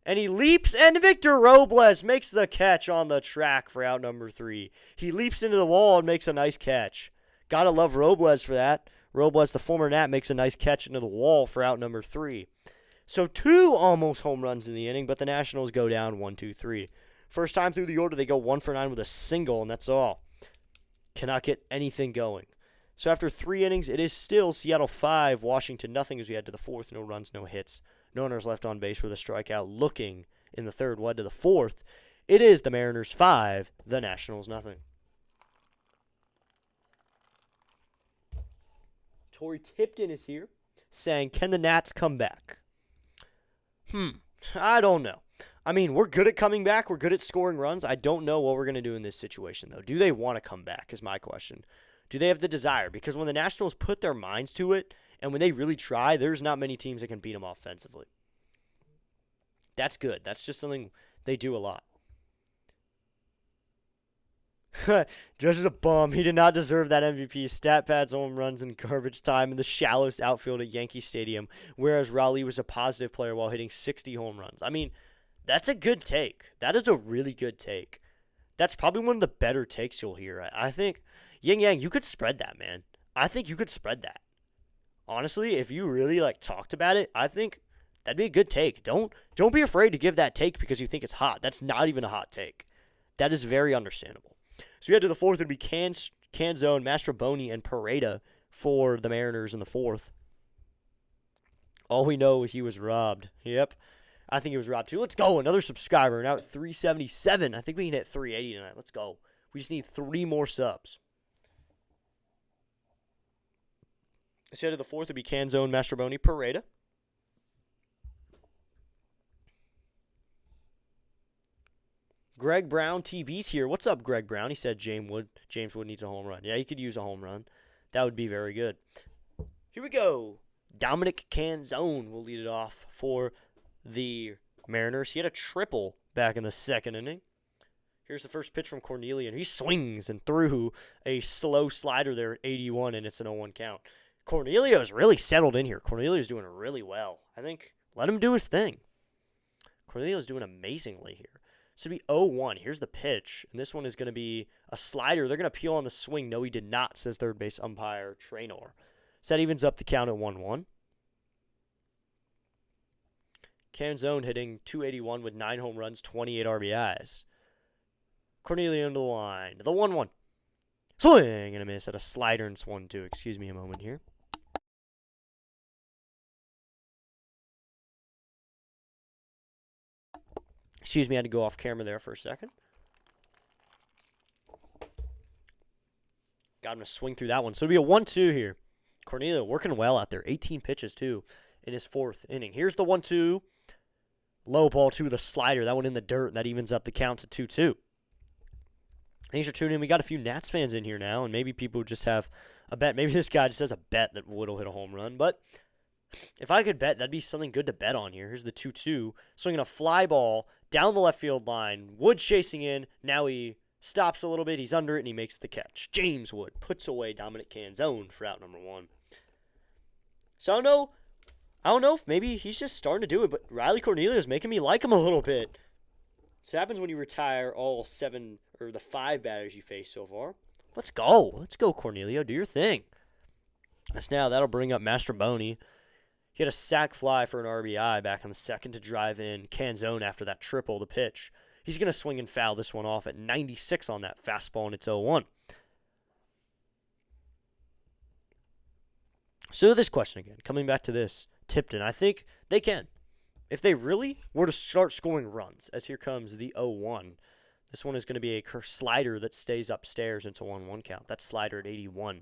And he leaps, and Victor Robles makes the catch on the track for out number 3. He leaps into the wall and makes a nice catch. Gotta love Robles for that. Robles, the former Nat, makes a nice catch into the wall for out number 3. So 2 almost home runs in the inning, but the Nationals go down 1-2-3. First time through the order, they go 1 for 9 with a single, and that's all. Cannot get anything going. So after 3 innings, it is still Seattle 5, Washington nothing as we head to the 4th. No runs, no hits. No runners left on base with a strikeout. Looking in the 3rd, what to the 4th. It is the Mariners 5, the Nationals nothing. Tori Tipton is here saying, can the Nats come back? I don't know. I mean, we're good at coming back. We're good at scoring runs. I don't know what we're going to do in this situation, though. Do they want to come back is my question. Do they have the desire? Because when the Nationals put their minds to it, and when they really try, there's not many teams that can beat them offensively. That's good. That's just something they do a lot. Judge is a bum. He did not deserve that MVP. Stat pads, home runs, and garbage time in the shallowest outfield at Yankee Stadium, whereas Raleigh was a positive player while hitting 60 home runs. I mean, that's a good take. That is a really good take. That's probably one of the better takes you'll hear. I think, Yin Yang, you could spread that, man. I think you could spread that. Honestly, if you really talked about it, I think that'd be a good take. Don't be afraid to give that take because you think it's hot. That's not even a hot take. That is very understandable. So we head to the 4th. It'd be Canzone, Mastroboni, and Pareda for the Mariners in the 4th. All we know, he was robbed. Yep. I think he was robbed too. Let's go. Another subscriber. Now at 377. I think we can hit 380 tonight. Let's go. We just need 3 more subs. So head to the 4th. It'd be Canzone, Mastroboni, Pareda. Greg Brown TV's here. What's up, Greg Brown? He said James Wood needs a home run. Yeah, he could use a home run. That would be very good. Here we go. Dominic Canzone will lead it off for the Mariners. He had a triple back in the 2nd inning. Here's the first pitch from Cornelius. He swings and threw a slow slider there at 81, and it's an 0-1 count. Cornelius is really settled in here. Cornelius is doing really well. I think let him do his thing. Cornelius is doing amazingly here. So it'll be 0-1. Here's the pitch. And this one is going to be a slider. They're going to peel on the swing. No, he did not, says third base umpire Traynor. So that evens up the count at 1-1. Canzone hitting .281 with 9 home runs, 28 RBIs. Cornelius into the line. The 1-1. Swing and a miss at a slider, and it's 1-2. Excuse me a moment here. Excuse me, I had to go off camera there for a second. Got him to swing through that one. So it'll be a 1-2 here. Cornelius working well out there. 18 pitches, too, in his 4th inning. Here's the 1-2. Low ball to the slider. That one in the dirt, and that evens up the count to 2-2. Thanks for tuning in. We got a few Nats fans in here now, and maybe people just have a bet. Maybe this guy just has a bet that Wood will hit a home run. But if I could bet, that'd be something good to bet on here. Here's the 2-2. Swinging a fly ball down the left field line. Wood chasing in. Now he stops a little bit. He's under it, and he makes the catch. James Wood puts away Dominic Canzone for out number 1. So I don't know if maybe he's just starting to do it, but Riley Cornelius is making me like him a little bit. So happens when you retire all 7 or the 5 batters you face so far. Let's go. Let's go, Cornelio. Do your thing. That'll bring up Mastroboni. He had a sac fly for an RBI back in the 2nd to drive in Canzone after that triple, the pitch. He's going to swing and foul this one off at 96 on that fastball, and it's 0-1. So this question again, coming back to this, Tipton, I think they can. If they really were to start scoring runs, as here comes the 0-1, this one is going to be a slider that stays upstairs into 1-1 count. That slider at 81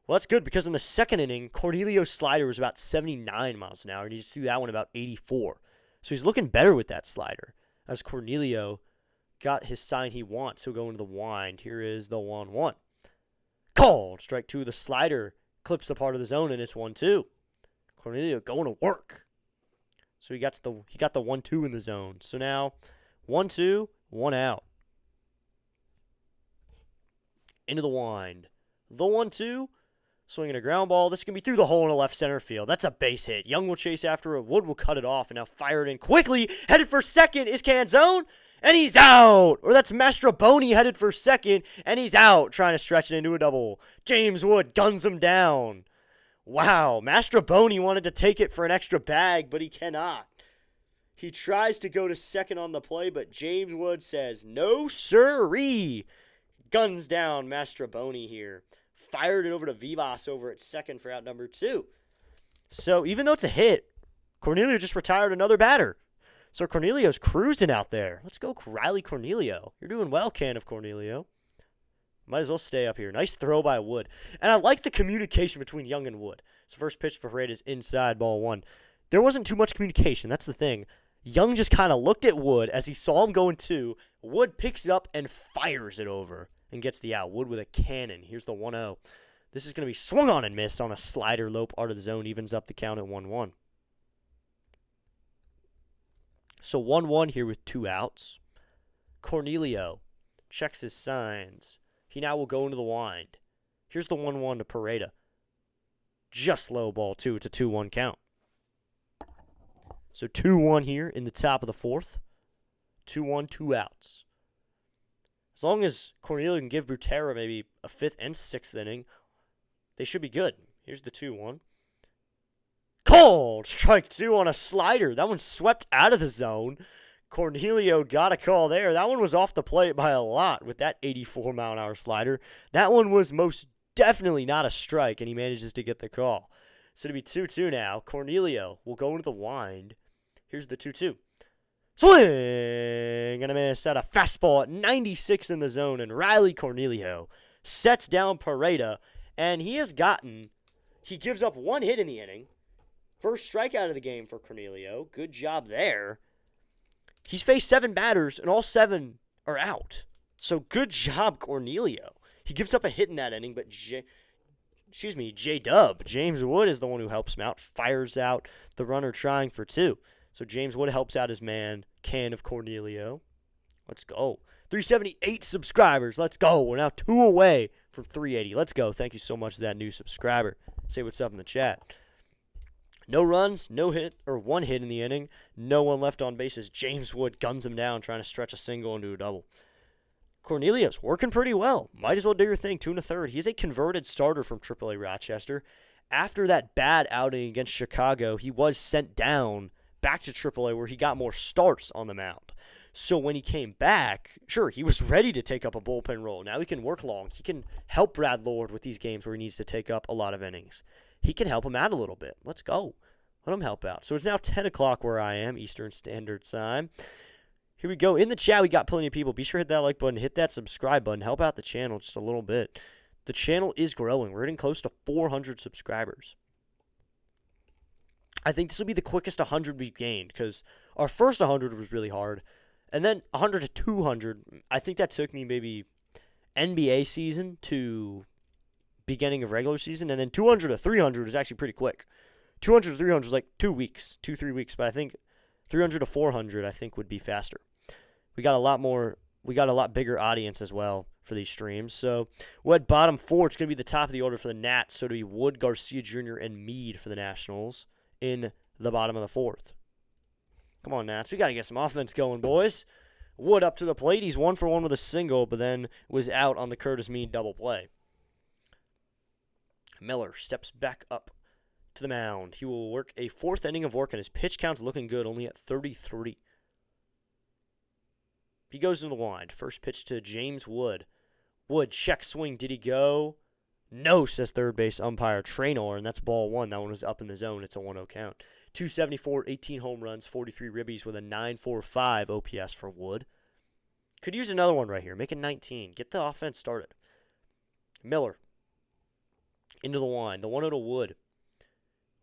Well, that's good because in the second inning, Cornelio's slider was about 79 miles an hour, and he just threw that one about 84. So he's looking better with that slider as Cornelio got his sign he wants. He'll go into the wind. Here is the 1-1. Called. Strike two. The slider clips the part of the zone, and it's 1-2. Cornelio going to work. So he got the 1-2 in the zone. So now 1-2, 1 out. Into the wind. The 1-2. Swinging a ground ball. This is going to be through the hole in the left center field. That's a base hit. Young will chase after it. Wood will cut it off and now fire it in quickly. Headed for second is Canzone. And he's out. Or that's Mastroboni headed for second. And he's out. Trying to stretch it into a double. James Wood guns him down. Wow. Mastroboni wanted to take it for an extra bag, but he cannot. He tries to go to second on the play, but James Wood says, no sirree. Guns down Mastroboni here. Fired it over to Vivas over at second for out number 2. So even though it's a hit, Cornelio just retired another batter. So Cornelio's cruising out there. Let's go Riley Cornelio. You're doing well, can of Cornelio. Might as well stay up here. Nice throw by Wood. And I like the communication between Young and Wood. So first pitch to Parade is inside, ball 1. There wasn't too much communication. That's the thing. Young just kind of looked at Wood as he saw him going 2. Wood picks it up and fires it over. And gets the out. Wood with a cannon. Here's the 1-0. This is going to be swung on and missed on a slider low part of the zone. Evens up the count at 1-1. So 1-1 here with 2 outs. Cornelio checks his signs. He now will go into the wind. Here's the 1-1 to Pareda. Just low ball 2. It's a 2-1 count. So 2-1 here in the top of the 4th. 2-1, 2 outs. As long as Cornelio can give Butera maybe a 5th and 6th inning, they should be good. Here's the 2-1. Called! Strike 2 on a slider. That one swept out of the zone. Cornelio got a call there. That one was off the plate by a lot with that 84-mile-an-hour slider. That one was most definitely not a strike, and he manages to get the call. So it'll be 2-2 now. Cornelio will go into the wind. Here's the 2-2. Swing and a miss at a fastball at 96 in the zone, and Riley Cornelio sets down Pareda, and he gives up 1 hit in the inning. First strikeout of the game for Cornelio. Good job there. He's faced 7 batters, and all 7 are out. So good job, Cornelio. He gives up a hit in that inning, but J-Dub, James Wood is the one who helps him out, fires out the runner trying for 2. So James Wood helps out his man, Can of Cornelio. Let's go. 378 subscribers. Let's go. We're now 2 away from 380. Let's go. Thank you so much to that new subscriber. Say what's up in the chat. No runs, no hit, or 1 hit in the inning. No one left on bases. James Wood guns him down, trying to stretch a single into a double. Cornelio's working pretty well. Might as well do your thing. 2 1/3. He's a converted starter from AAA Rochester. After that bad outing against Chicago, he was sent down back to AAA where he got more starts on the mound. So when he came back, sure, he was ready to take up a bullpen role. Now he can work long. He can help Brad Lord with these games where he needs to take up a lot of innings. He can help him out a little bit. Let's go. Let him help out. So it's now 10 o'clock where I am, Eastern Standard Time. Here we go. In the chat, we got plenty of people. Be sure to hit that like button, hit that subscribe button. Help out the channel just a little bit. The channel is growing. We're getting close to 400 subscribers. I think this will be the quickest 100 we've gained because our first 100 was really hard. And then 100 to 200, I think that took me maybe NBA season to beginning of regular season. And then 200 to 300 was actually pretty quick. 200 to 300 was like 2 weeks, 3 weeks. But I think 300 to 400, I think, would be faster. We got a lot bigger audience as well for these streams. So we're at bottom 4. It's going to be the top of the order for the Nats. So it'll be Wood, Garcia Jr., and Meade for the Nationals in the bottom of the 4th. Come on, Nats. We got to get some offense going, boys. Wood up to the plate. He's 1 for 1 with a single, but then was out on the Curtis Meade double play. Miller steps back up to the mound. He will work a 4th inning of work, and his pitch count's looking good, only at 33. He goes into the wind. First pitch to James Wood. Wood, check swing. Did he go? No, says third base umpire Traynor, and that's ball 1. That one was up in the zone. It's a 1-0 count. 274, 18 home runs, 43 ribbies with a 9.45 OPS for Wood. Could use another one right here. Make it 19. Get the offense started. Miller Into the line. The 1-0 to Wood.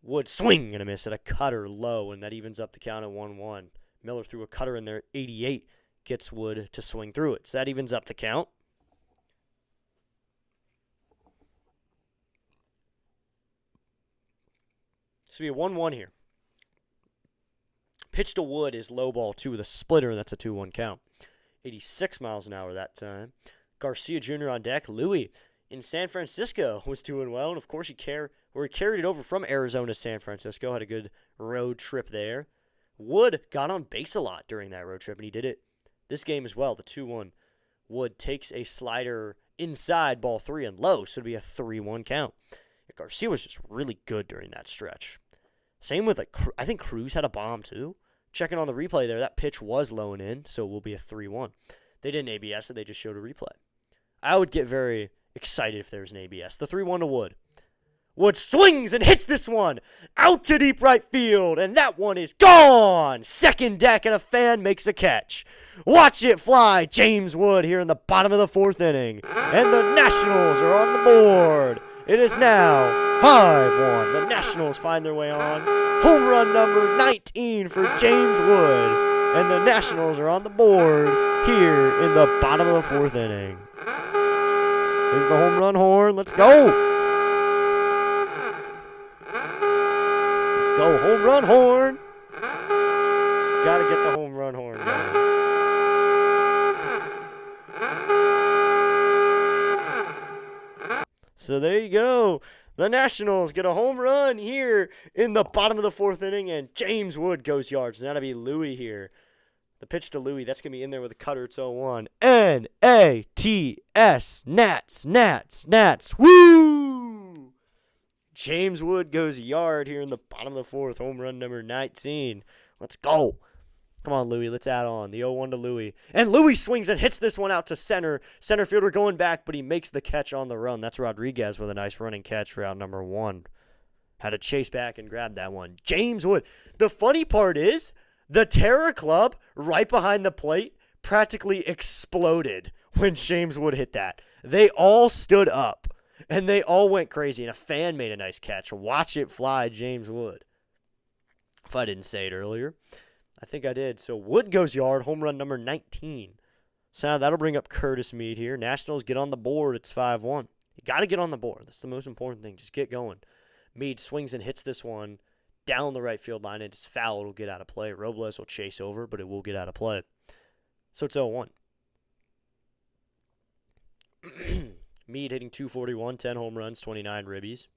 Wood swing and a miss at a cutter low, and that evens up the count at 1-1. Miller threw a cutter in there at 88. Gets Wood to swing through it. So that evens up the count. So we have 1-1 here. Pitch to Wood is low ball 2 with a splitter, and that's a 2-1 count. 86 miles an hour that time. Garcia Jr. on deck. Louis in San Francisco was doing well, and of course he carried it over from Arizona to San Francisco. Had a good road trip there. Wood got on base a lot during that road trip, and he did it this game as well. The 2-1. Wood takes a slider inside ball 3 and low, so it'll be a 3-1 count. Garcia was just really good during that stretch. Same with, I think Cruz had a bomb too. Checking on the replay there, that pitch was low and in, so it will be a 3-1. They didn't ABS it, they just showed a replay. I would get very excited if there was an ABS. The 3-1 to Wood. Wood swings and hits this one out to deep right field, and that one is gone. Second deck, and a fan makes a catch. Watch it fly, James Wood here in the bottom of the 4th inning, and the Nationals are on the board. It is now 5-1. The Nationals find their way on. Home run number 19 for James Wood, and the Nationals are on the board here in the bottom of the 4th inning. There's the home run horn. Let's go. Go, home run horn. Gotta get the home run horn going. So there you go. The Nationals get a home run here in the bottom of the 4th inning, and James Wood goes yards. That'll be Louis here. The pitch to Louis, that's going to be in there with a cutter. It's 0-1. N-A-T-S. Nats, Nats, Nats. Woo! James Wood goes a yard here in the bottom of the 4th. Home run number 19. Let's go. Come on, Louis. Let's add on. The 0-1 to Louis. And Louis swings and hits this one out to center. Center fielder going back, but he makes the catch on the run. That's Rodriguez with a nice running catch for out number 1. Had to chase back and grab that one. James Wood. The funny part is the Terror Club right behind the plate practically exploded when James Wood hit that. They all stood up. And they all went crazy, and a fan made a nice catch. Watch it fly, James Wood. If I didn't say it earlier, I think I did. So Wood goes yard, home run number 19. So now that'll bring up Curtis Mead here. Nationals get on the board. It's 5-1. You got to get on the board. That's the most important thing. Just get going. Mead swings and hits this one down the right field line. It's foul. It'll get out of play. Robles will chase over, but it will get out of play. So it's 0-1. Mead hitting .241, 10 home runs, 29 ribbies.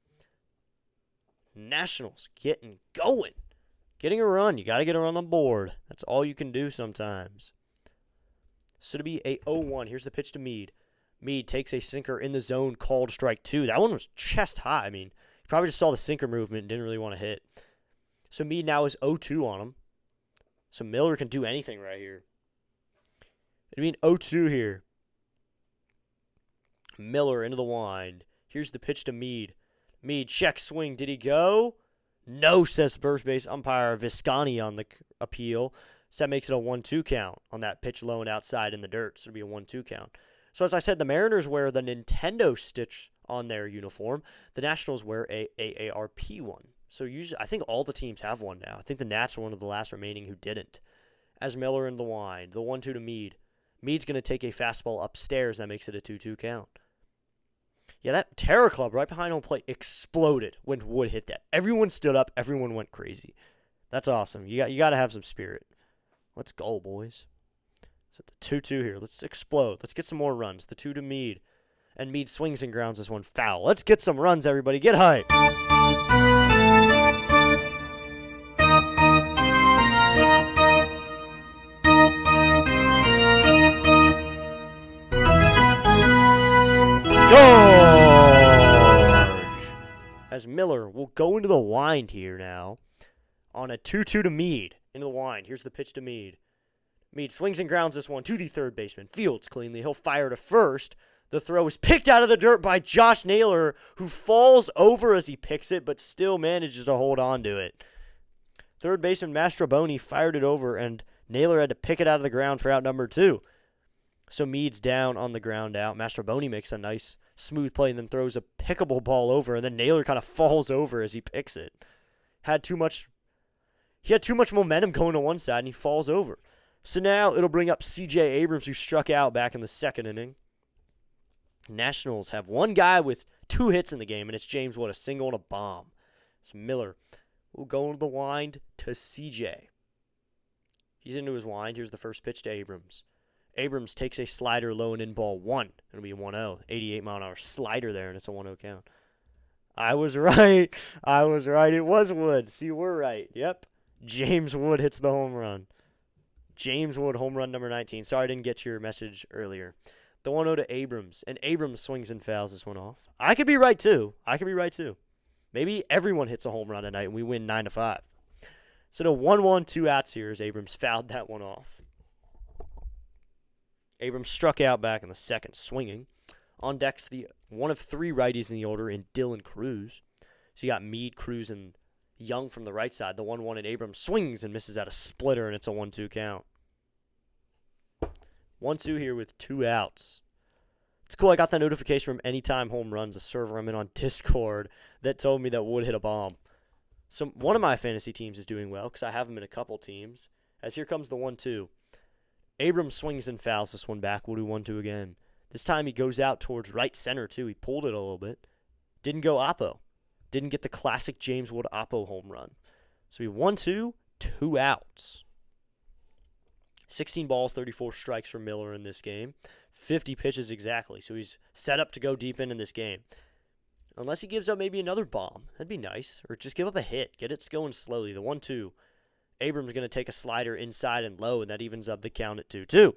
Nationals getting going. Getting a run. You got to get a run on the board. That's all you can do sometimes. So to be a 0-1. Here's the pitch to Mead. Mead takes a sinker in the zone, called strike 2. That one was chest high. I mean, he probably just saw the sinker movement and didn't really want to hit. So Mead now is 0-2 on him. So Miller can do anything right here. It'd be an 0-2 here. Miller into the wind. Here's the pitch to Mead. Mead, check swing. Did he go? No, says first base umpire Visconti on the appeal. So that makes it a 1-2 count on that pitch low and outside in the dirt. So it'll be a 1-2 count. So as I said, the Mariners wear the Nintendo stitch on their uniform. The Nationals wear a AARP one. So usually, I think all the teams have one now. I think the Nats are one of the last remaining who didn't. As Miller in the wind. The 1-2 to Mead. Mead's going to take a fastball upstairs. That makes it a 2-2 count. Yeah, that Terror Club right behind home plate exploded when Wood hit that. Everyone stood up. Everyone went crazy. That's awesome. You got to have some spirit. Let's go, boys. So the 2-2 here. Let's explode. Let's get some more runs. The 2 to Mead. And Mead swings and grounds this one foul. Let's get some runs, everybody. Get hype. As Miller will go into the wind here now on a 2-2 to Mead. Into the wind. Here's the pitch to Mead. Mead swings and grounds this one to the third baseman. Fields cleanly. He'll fire to first. The throw is picked out of the dirt by Josh Naylor, who falls over as he picks it, but still manages to hold on to it. Third baseman Mastroboni fired it over, and Naylor had to pick it out of the ground for out number 2. So Mead's down on the ground out. Mastroboni makes a nice Smooth play and then throws a pickable ball over, and then Naylor kind of falls over as he picks it. He had too much momentum going to one side, and he falls over. So now it'll bring up CJ Abrams, who struck out back in the second inning. Nationals have one guy with 2 hits in the game, and it's James Wood, a single and a bomb. It's Miller. We'll go into the wind to CJ. He's into his wind. Here's the first pitch to Abrams. Abrams takes a slider low and in ball 1. It'll be 1-0. 88-mile-an-hour slider there, and it's a 1-0 count. I was right. It was Wood. See, we're right. Yep. James Wood hits the home run. James Wood, home run number 19. Sorry I didn't get your message earlier. The 1-0 to Abrams, and Abrams swings and fouls this one off. I could be right, too. Maybe everyone hits a home run tonight, and we win 9-5. So the 1-1, 2 outs here as Abrams fouled that one off. Abrams struck out back in the second, swinging. On deck's the one of 3 righties in the order in Dylan Cruz. So you got Meade, Cruz, and Young from the right side. The 1-1, and Abrams swings and misses at a splitter, and it's a 1-2 count. 1-2 here with 2 outs. It's cool. I got that notification from Anytime Home Runs, a server I'm in on Discord, that told me that Wood hit a bomb. So one of my fantasy teams is doing well because I have him in a couple teams. As here comes the 1-2. Abrams swings and fouls this one back. Wood 1-2 again. This time he goes out towards right center, too. He pulled it a little bit. Didn't go oppo. Didn't get the classic James Wood oppo home run. So he 1-2, 2 outs. 16 balls, 34 strikes for Miller in this game. 50 pitches exactly. So he's set up to go deep in this game. Unless he gives up maybe another bomb. That'd be nice. Or just give up a hit. Get it going slowly. The 1-2. Abrams is going to take a slider inside and low, and that evens up the count at 2-2.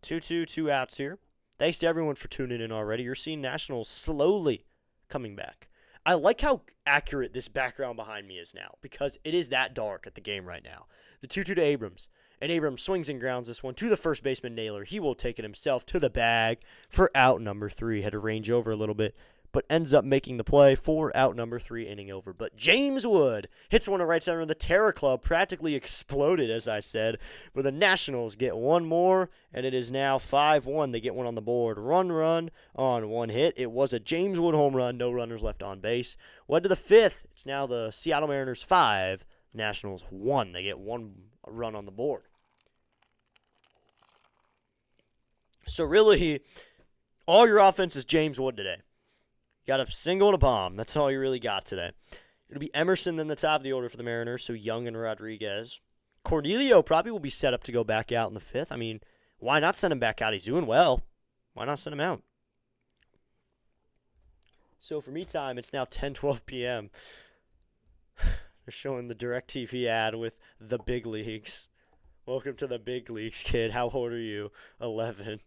2-2, 2 outs here. Thanks to everyone for tuning in already. You're seeing Nationals slowly coming back. I like how accurate this background behind me is now because it is that dark at the game right now. The 2-2 to Abrams. And Abrams swings and grounds this one to the first baseman, Naylor. He will take it himself to the bag for out number 3. Had to range over a little bit, but ends up making the play for out number 3, inning over. But James Wood hits one to right center. The Terror Club practically exploded, as I said. But the Nationals get one more, and it is now 5-1. They get one on the board. Run on 1 hit. It was a James Wood home run. No runners left on base. Went to the 5th. It's now the Seattle Mariners 5, Nationals 1. They get 1 run on the board. So really, all your offense is James Wood today. You got a single and a bomb. That's all you really got today. It'll be Emerson in the top of the order for the Mariners, so Young and Rodriguez. Cornelio probably will be set up to go back out in the 5th. I mean, why not send him back out? He's doing well. Why not send him out? So for me time, it's now 10:12 p.m. They're showing the DirecTV ad with the big leagues. Welcome to the big leagues, kid. How old are you? 11.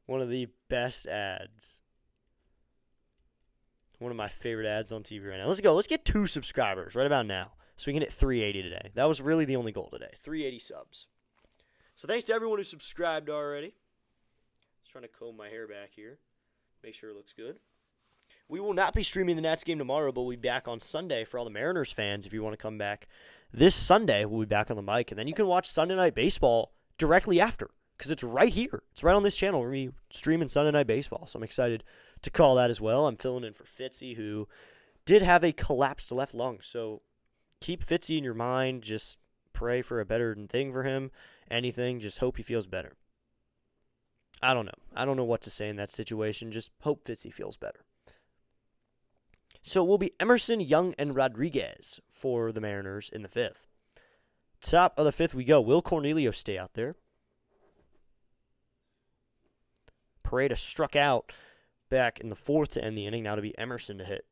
One of the best ads. One of my favorite ads on TV right now. Let's go. Let's get 2 subscribers right about now so we can hit 380 today. That was really the only goal today. 380 subs. So thanks to everyone who subscribed already. Just trying to comb my hair back here. Make sure it looks good. We will not be streaming the Nats game tomorrow, but we'll be back on Sunday for all the Mariners fans. If you want to come back this Sunday, we'll be back on the mic. And then you can watch Sunday Night Baseball directly after because it's right here. It's right on this channel. We're going to be streaming Sunday Night Baseball. So I'm excited to call that as well. I'm filling in for Fitzy, who did have a collapsed left lung. So keep Fitzy in your mind. Just pray for a better thing for him. Anything. Just hope he feels better. I don't know. I don't know what to say in that situation. Just hope Fitzy feels better. So it will be Emerson, Young, and Rodriguez for the Mariners in the 5th. Top of the 5th we go. Will Cornelio stay out there? Pareda struck out back in the 4th to end the inning. Now to be Emerson to hit.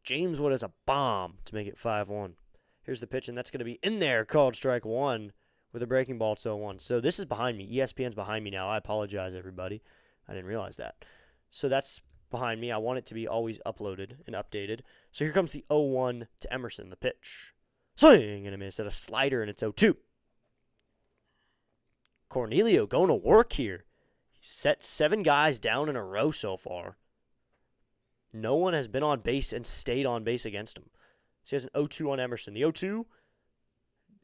James Wood has a bomb to make it 5-1. Here's the pitch, and that's going to be in there. Called strike 1 with a breaking ball. It's 0-1. So this is behind me. ESPN's behind me now. I apologize, everybody. I didn't realize that. So that's behind me. I want it to be always uploaded and updated. So here comes the 0-1 to Emerson. The pitch. Swing and a miss at a slider, and it's 0-2. Cornelio going to work here. He set 7 guys down in a row so far. No one has been on base and stayed on base against him. So he has an 0-2 on Emerson. The 0-2,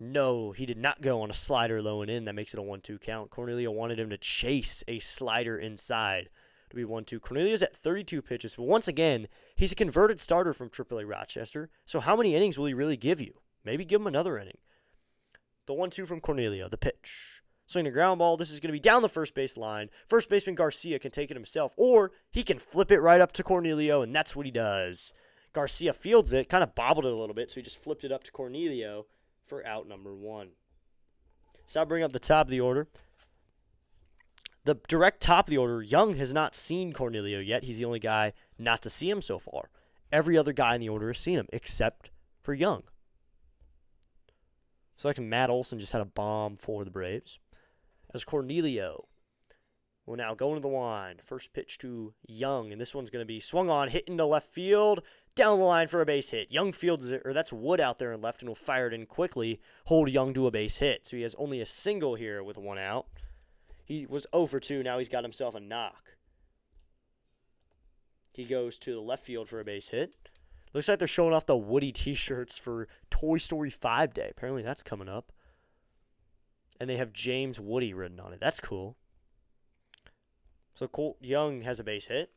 No, he did not go on a slider low and in. That makes it a 1-2 count. Cornelio wanted him to chase a slider inside to be 1-2. Cornelio's at 32 pitches, but once again, he's a converted starter from AAA Rochester. So how many innings will he really give you? Maybe give him another inning. The 1-2 from Cornelio, the pitch. Swing the ground ball. This is going to be down the first base line. First baseman Garcia can take it himself, or he can flip it right up to Cornelio, and that's what he does. Garcia fields it, kind of bobbled it a little bit, so he just flipped it up to Cornelio for out number 1. So I'll bring up the top of the order. The direct top of the order, Young has not seen Cornelio yet. He's the only guy not to see him so far. Every other guy in the order has seen him, except for Young. So like Matt Olson just had a bomb for the Braves. As Cornelio will now go into the wind. First pitch to Young, and this one's going to be swung on, hit into left field, down the line for a base hit. Young fields it, or that's Wood out there in left, and will fire it in quickly, hold Young to a base hit. So he has only a single here with 1 out. He was 0 for 2. Now he's got himself a knock. He goes to the left field for a base hit. Looks like they're showing off the Woody t-shirts for Toy Story 5 Day. Apparently that's coming up. And they have James Woody written on it. That's cool. So Colt Young has a base hit.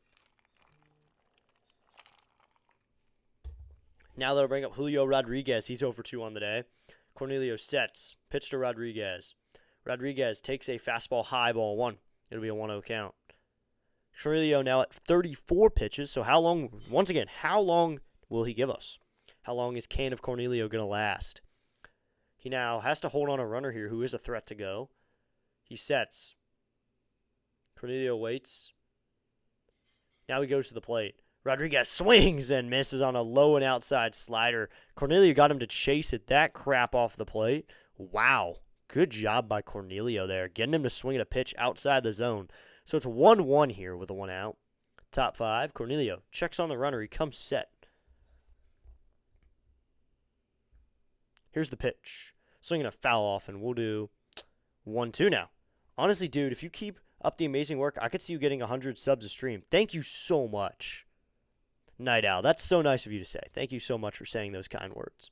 Now they'll bring up Julio Rodriguez. He's 0 for 2 on the day. Cornelio sets. Pitch to Rodriguez. Rodriguez takes a fastball high, ball 1. It'll be a 1-0 count. Cornelio now at 34 pitches. So how long, once again, how long will he give us? How long is Can of Cornelio going to last? He now has to hold on a runner here who is a threat to go. He sets. Cornelio waits. Now he goes to the plate. Rodriguez swings and misses on a low and outside slider. Cornelio got him to chase it. That crap off the plate. Wow. Good job by Cornelio there. Getting him to swing at a pitch outside the zone. So it's 1-1 here with a 1 out. Top 5. Cornelio checks on the runner. He comes set. Here's the pitch. Swinging a foul off, and we'll do 1-2 now. Honestly, dude, if you keep up the amazing work, I could see you getting 100 subs a stream. Thank you so much, Night Owl. That's so nice of you to say. Thank you so much for saying those kind words.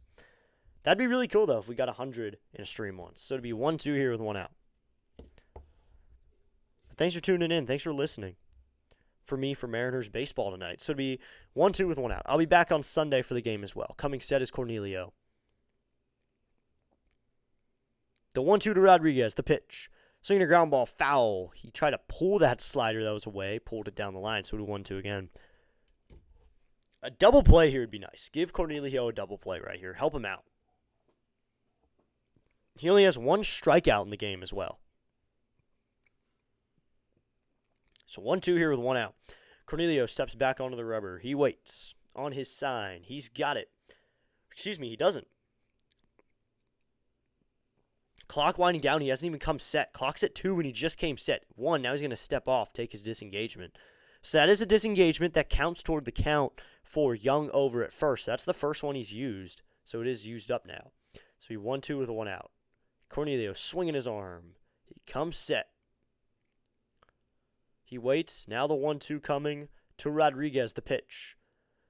That'd be really cool, though, if we got 100 in a stream once. So it'd be 1-2 here with 1 out. But thanks for tuning in. Thanks for listening. For me, for Mariners baseball tonight. So it'd be 1-2 with 1 out. I'll be back on Sunday for the game as well. Coming set is Cornelio. The 1-2 to Rodriguez, the pitch. Swinging a ground ball, foul. He tried to pull that slider that was away, pulled it down the line, so we 1-2 again. A double play here would be nice. Give Cornelio a double play right here. Help him out. He only has 1 strikeout in the game as well. So 1-2 here with 1 out. Cornelio steps back onto the rubber. He waits on his sign. He's got it. Excuse me, he doesn't. Clock winding down. He hasn't even come set. Clock's at 2 when he just came set. 1, now he's going to step off, take his disengagement. So that is a disengagement that counts toward the count for Young over at first. That's the first one he's used, so it is used up now. So he 1-2 with a 1 out. Cornelio swinging his arm. He comes set. He waits. Now the 1-2 coming to Rodriguez, the pitch.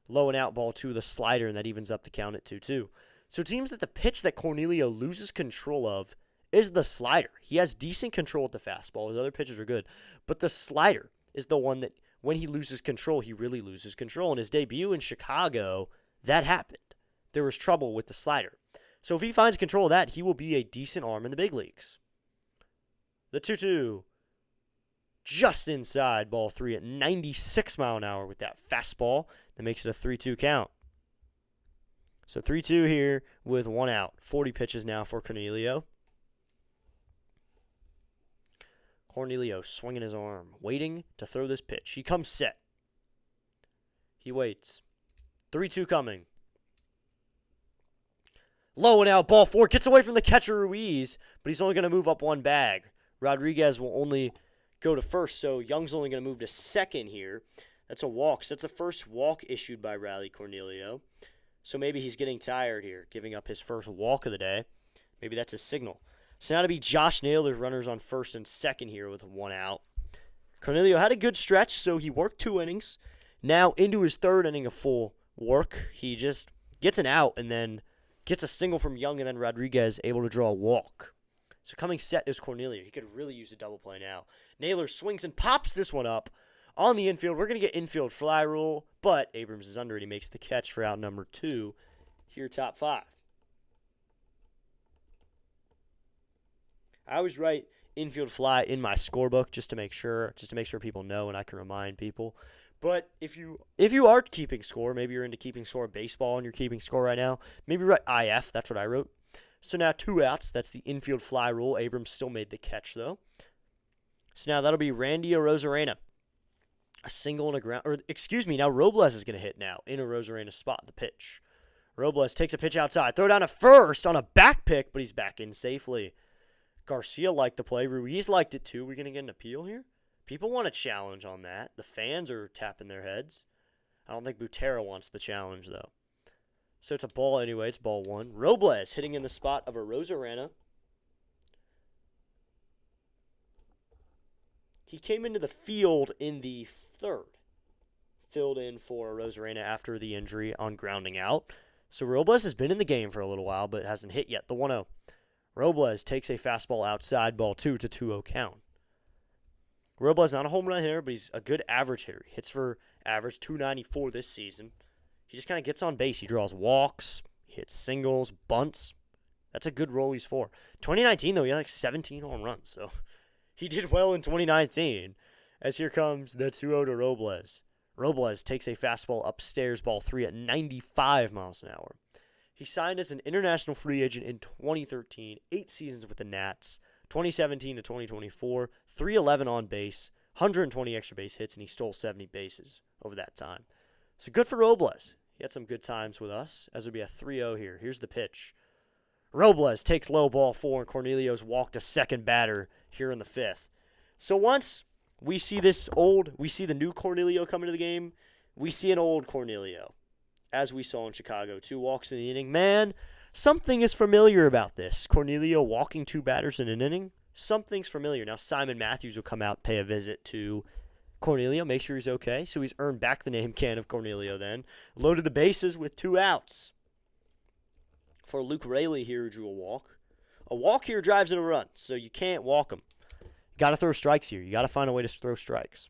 Low and out ball to the slider, and that evens up the count at 2-2. So it seems that the pitch that Cornelio loses control of is the slider. He has decent control at the fastball. His other pitches are good. But the slider is the one that, when he loses control, he really loses control. In his debut in Chicago, that happened. There was trouble with the slider. So if he finds control of that, he will be a decent arm in the big leagues. The 2-2. Just inside, ball 3 at 96 mile an hour with that fastball. That makes it a 3-2 count. So 3-2 here with 1 out. 40 pitches now for Cornelio. Cornelio swinging his arm, waiting to throw this pitch. He comes set. He waits. 3-2 coming. Low and out, ball 4. Gets away from the catcher Ruiz, but he's only going to move up 1 bag. Rodriguez will only go to first, so Young's only going to move to second here. That's a walk. So that's the first walk issued by Riley Cornelio. So maybe he's getting tired here, giving up his first walk of the day. Maybe that's a signal. So now to be Josh Naylor, runners on first and second here with 1 out. Cornelio had a good stretch, so he worked 2 innings. Now into his 3rd inning of full work, he just gets an out and then Gets a single from Young, and then Rodriguez able to draw a walk. So coming set is Cornelio. He could really use a double play now. Naylor swings and pops this one up on the infield. We're going to get infield fly rule, but Abrams is under it. He makes the catch for out number 2 here, top 5. I always write infield fly in my scorebook just to make sure people know and I can remind people. But if you are keeping score, maybe you're into keeping score of baseball and you're keeping score right now, maybe write IF. That's what I wrote. So now 2 outs. That's the infield fly rule. Abrams still made the catch, though. So now that'll be Randy Arozarena. A single and a ground. Now Robles is going to hit now in a Arozarena spot, the pitch. Robles takes a pitch outside. Throw down to first on a back pick, but he's back in safely. Garcia liked the play. Ruiz liked it, too. We're going to get an appeal here? People want a challenge on that. The fans are tapping their heads. I don't think Butera wants the challenge, though. So it's a ball anyway. It's ball 1. Robles hitting in the spot of Arozarena. He came into the field in the 3rd. Filled in for Arozarena after the injury on grounding out. So Robles has been in the game for a little while, but hasn't hit yet. The 1-0. Robles takes a fastball outside, ball 2 to 2-0 count. Robles not a home run hitter, but he's a good average hitter. He hits for average 294 this season. He just kind of gets on base. He draws walks, he hits singles, bunts. That's a good role he's for. 2019, though, he had like 17 home runs, so he did well in 2019. As here comes the 2-0 to Robles. Robles takes a fastball upstairs, ball 3 at 95 miles an hour. He signed as an international free agent in 2013, 8 seasons with the Nats, 2017 to 2024, 311 on base, 120 extra base hits, and he stole 70 bases over that time. So good for Robles. He had some good times with us, as it would be a 3-0 here. Here's the pitch. Robles takes low, ball 4, and Cornelio's walked a second batter here in the 5th. So once we see the new Cornelio come into the game, we see an old Cornelio, as we saw in Chicago. 2 walks in the inning. Man, something is familiar about this. Cornelio walking 2 batters in an inning. Something's familiar. Now Simon Matthews will come out, pay a visit to Cornelio, make sure he's okay. So he's earned back the name Can of Cornelio then. Loaded the bases with 2 outs. For Luke Raley here, who drew a walk. A walk here drives in a run, so you can't walk him. You got to throw strikes here. You got to find a way to throw strikes.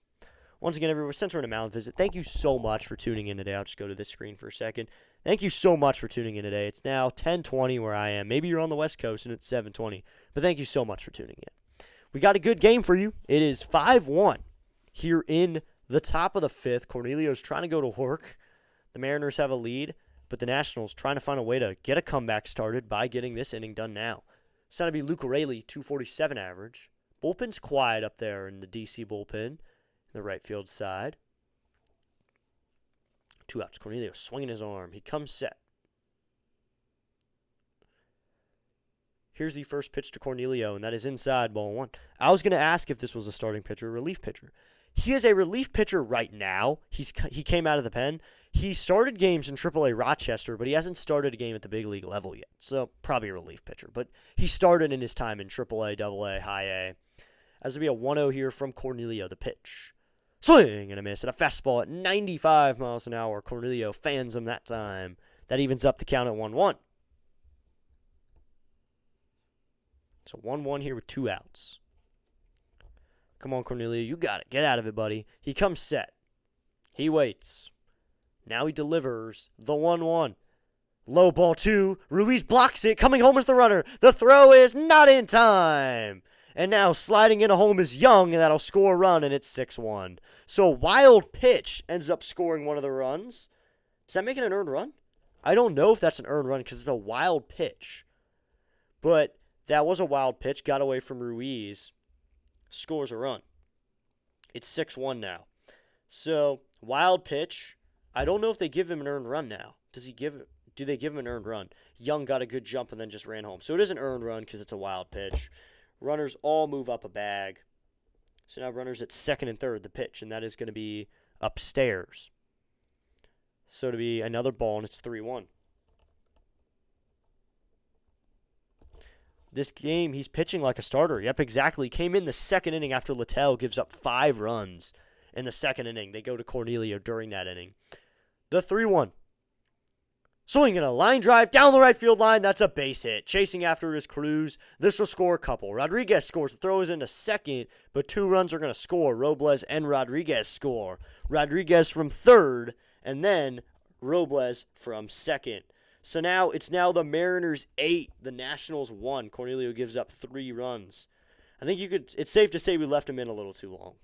Once again, everyone, since we're in a mound visit, thank you so much for tuning in today. I'll just go to this screen for a second. Thank you so much for tuning in today. It's now 10:20 where I am. Maybe you're on the West Coast and it's 7:20, but thank you so much for tuning in. We got a good game for you. It is 5-1 here in the top of the 5th. Cornelio's trying to go to work. The Mariners have a lead, but the Nationals trying to find a way to get a comeback started by getting this inning done now. It's going to be Luke Raley, 247 average. Bullpen's quiet up there in the DC bullpen. The right field side. 2 outs. Cornelio swinging his arm. He comes set. Here's the first pitch to Cornelio, and that is inside, ball 1. I was going to ask if this was a starting pitcher or relief pitcher. He is a relief pitcher right now. He came out of the pen. He started games in AAA Rochester, but he hasn't started a game at the big league level yet. So probably a relief pitcher. But he started in his time in AAA, AA, High A. As will be a 1-0 here from Cornelio, the pitch. Swing and a miss, and a fastball at 95 miles an hour. Cornelio fans him that time. That evens up the count at 1-1. So 1-1 here with 2 outs. Come on, Cornelio, you got it. Get out of it, buddy. He comes set. He waits. Now he delivers the 1-1. Low ball 2. Ruiz blocks it. Coming home is the runner. The throw is not in time. And now sliding in a home is Young, and that'll score a run, and it's 6-1. So wild pitch ends up scoring one of the runs. Does that make it an earned run? I don't know if that's an earned run because it's a wild pitch. But that was a wild pitch. Got away from Ruiz. Scores a run. It's 6-1 now. So wild pitch. I don't know if they give him an earned run now. Do they give him an earned run? Young got a good jump and then just ran home. So it is an earned run because it's a wild pitch. Runners all move up a bag. So now runners at 2nd and 3rd, the pitch, and that is going to be upstairs. So to be another ball, and it's 3-1. This game, he's pitching like a starter. Yep, exactly. Came in the 2nd inning after Littell gives up 5 runs in the 2nd inning. They go to Cornelio during that inning. The 3-1. Swinging a line drive down the right field line. That's a base hit. Chasing after is Cruz. This will score a couple. Rodriguez scores. The throw is into second, but 2 runs are going to score. Robles and Rodriguez score. Rodriguez from third, and then Robles from second. So now it's the Mariners 8, the Nationals 1. Cornelio gives up 3 runs. I think it's safe to say we left him in a little too long.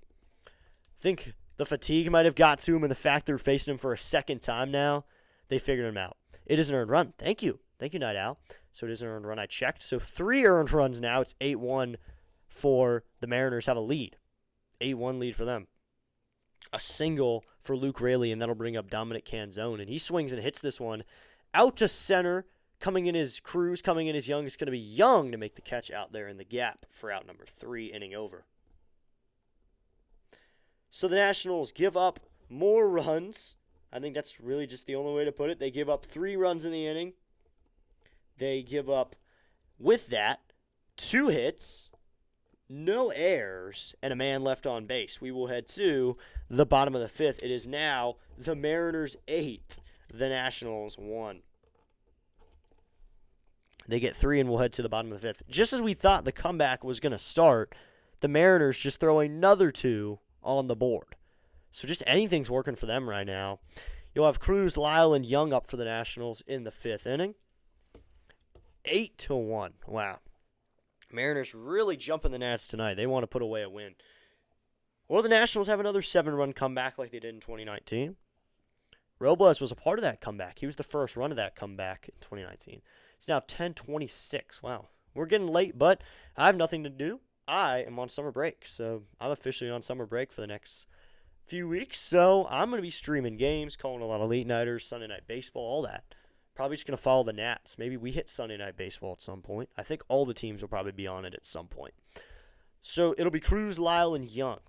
I think the fatigue might have got to him, and the fact they're facing him for a second time now, they figured him out. It is an earned run. Thank you, Night Owl. So it is an earned run. I checked. So 3 earned runs now. It's 8-1 for the Mariners. Have a lead. 8-1 lead for them. A single for Luke Raley, and that'll bring up Dominic Canzone. And he swings and hits this one out to center. Coming in is Cruz. Coming in is Young. It's going to be Young to make the catch out there in the gap for out number 3, inning over. So the Nationals give up more runs. I think that's really just the only way to put it. They give up 3 runs in the inning. They give up, with that, 2 hits, no errors, and a man left on base. We will head to the bottom of the 5th. It is now the Mariners 8, the Nationals 1. They get 3, and we'll head to the bottom of the 5th. Just as we thought the comeback was going to start, the Mariners just throw another 2 on the board. So just anything's working for them right now. You'll have Cruz, Lyle, and Young up for the Nationals in the 5th inning. 8-1. Wow. Mariners really jumping the Nats tonight. They want to put away a win. Or the Nationals have another 7-run comeback like they did in 2019. Robles was a part of that comeback. He was the first run of that comeback in 2019. It's now 10:26. Wow. We're getting late, but I have nothing to do. I am on summer break, so I'm officially on summer break for the next few weeks. So I'm going to be streaming games, calling a lot of late nighters, Sunday night baseball, all that. Probably just going to follow the Nats. Maybe we hit Sunday night baseball at some point. I think all the teams will probably be on it at some point. So it'll be Cruz, Lyle, and Young.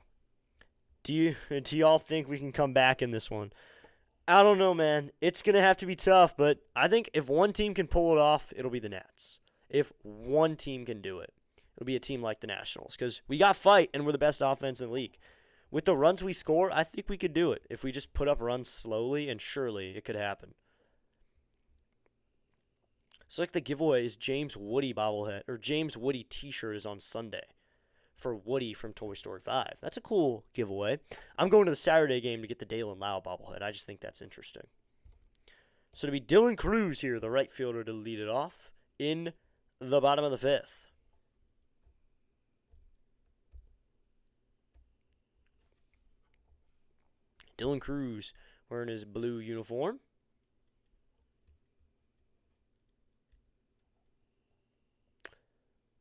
Do y'all think we can come back in this one? I don't know, man. It's going to have to be tough, but I think if one team can pull it off, it'll be the Nats. If one team can do it, it'll be a team like the Nationals, because we got fight and we're the best offense in the league. With the runs we score, I think we could do it. If we just put up runs slowly and surely, it could happen. So like the giveaway is James Woody bobblehead, or James Woody t-shirt is on Sunday for Woody from Toy Story 5. That's a cool giveaway. I'm going to the Saturday game to get the Dalen Lau bobblehead. I just think that's interesting. So to be Dylan Cruz here, the right fielder, to lead it off in the bottom of the 5th. Dylan Cruz wearing his blue uniform.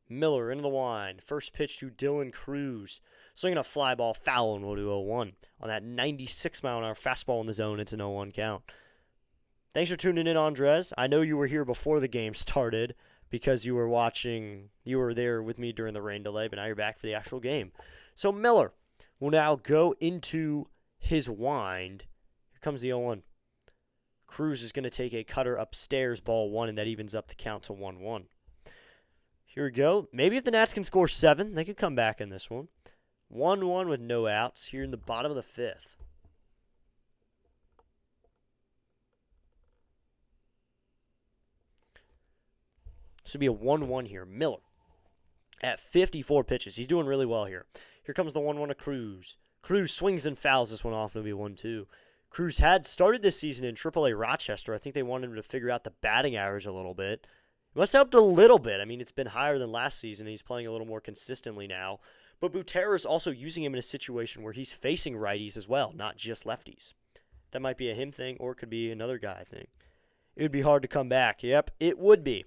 Miller into the line. First pitch to Dylan Cruz. Swinging a fly ball foul, and we'll do 0-1 on that 96-mile-an-hour fastball in the zone. It's an 0-1 count. Thanks for tuning in, Andres. I know you were here before the game started because you were there with me during the rain delay, but now you're back for the actual game. So Miller will now go into his wind. Here comes the 0-1. Cruz is going to take a cutter upstairs, ball 1, and that evens up the count to 1-1. Here we go. Maybe if the Nats can score 7, they could come back in this one. 1-1 with no outs here in the bottom of the 5th. This would be a 1-1 here. Miller at 54 pitches. He's doing really well here. Here comes the 1-1 to Cruz. Cruz swings and fouls this one off. It'll be 1-2. Cruz had started this season in AAA Rochester. I think they wanted him to figure out the batting average a little bit. It must have helped a little bit. I mean, it's been higher than last season. He's playing a little more consistently now. But Butera is also using him in a situation where he's facing righties as well, not just lefties. That might be a him thing, or it could be another guy thing. It would be hard to come back. Yep, it would be.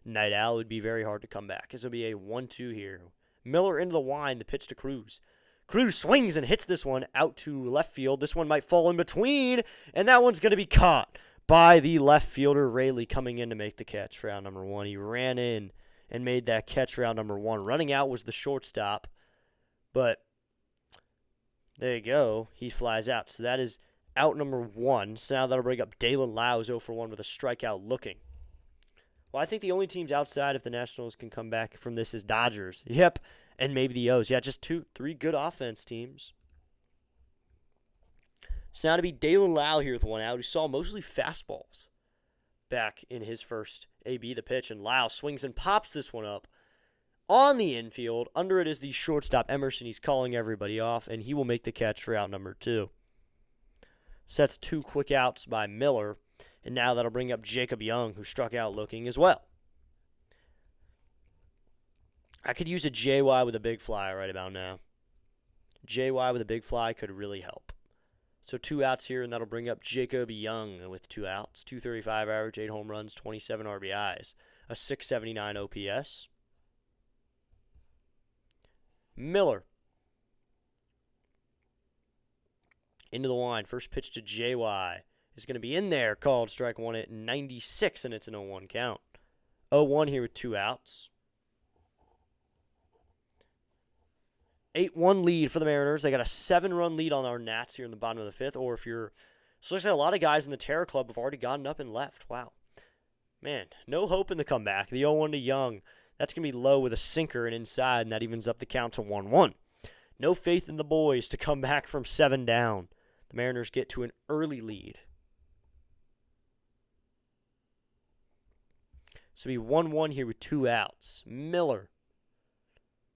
Night Owl would be very hard to come back. This will be a 1-2 here. Miller into the wind, the pitch to Cruz. Cruz swings and hits this one out to left field. This one might fall in between, and that one's going to be caught by the left fielder, Raley, coming in to make the catch for out number 1. He ran in and made that catch for out number 1. Running out was the shortstop, but there you go. He flies out. So that is out number 1. So now that'll bring up Dalen Lau, 0 for 1 with a strikeout looking. Well, I think the only teams outside if the Nationals can come back from this is Dodgers. Yep, and maybe the O's. Yeah, just 3 good offense teams. So now to be Dalen Lau here with 1 out, who saw mostly fastballs. back in his first AB, the pitch, and Lau swings and pops this one up on the infield. Under it is the shortstop, Emerson. He's calling everybody off, and he will make the catch for out number 2. Sets 2 quick outs by Miller, and now that'll bring up Jacob Young, who struck out looking as well. I could use a JY with a big fly right about now. JY with a big fly could really help. So 2 outs here, and that'll bring up Jacob Young with 2 outs. 235 average, 8 home runs, 27 RBIs, a 679 OPS. Miller. Into the line. First pitch to JY is going to be in there. Called strike 1 at 96, and it's an 0-1 count. 0-1 here with 2 outs. 8-1 lead for the Mariners. They got a 7-run lead on our Nats here in the bottom of the 5th. Or if you're... So there's a lot of guys in the Terror Club have already gotten up and left. Wow. Man, no hope in the comeback. The 0-1 to Young. That's going to be low with a sinker and inside, and that evens up the count to 1-1. No faith in the boys to come back from 7 down. The Mariners get to an early lead. So it'll be 1-1 here with 2 outs. Miller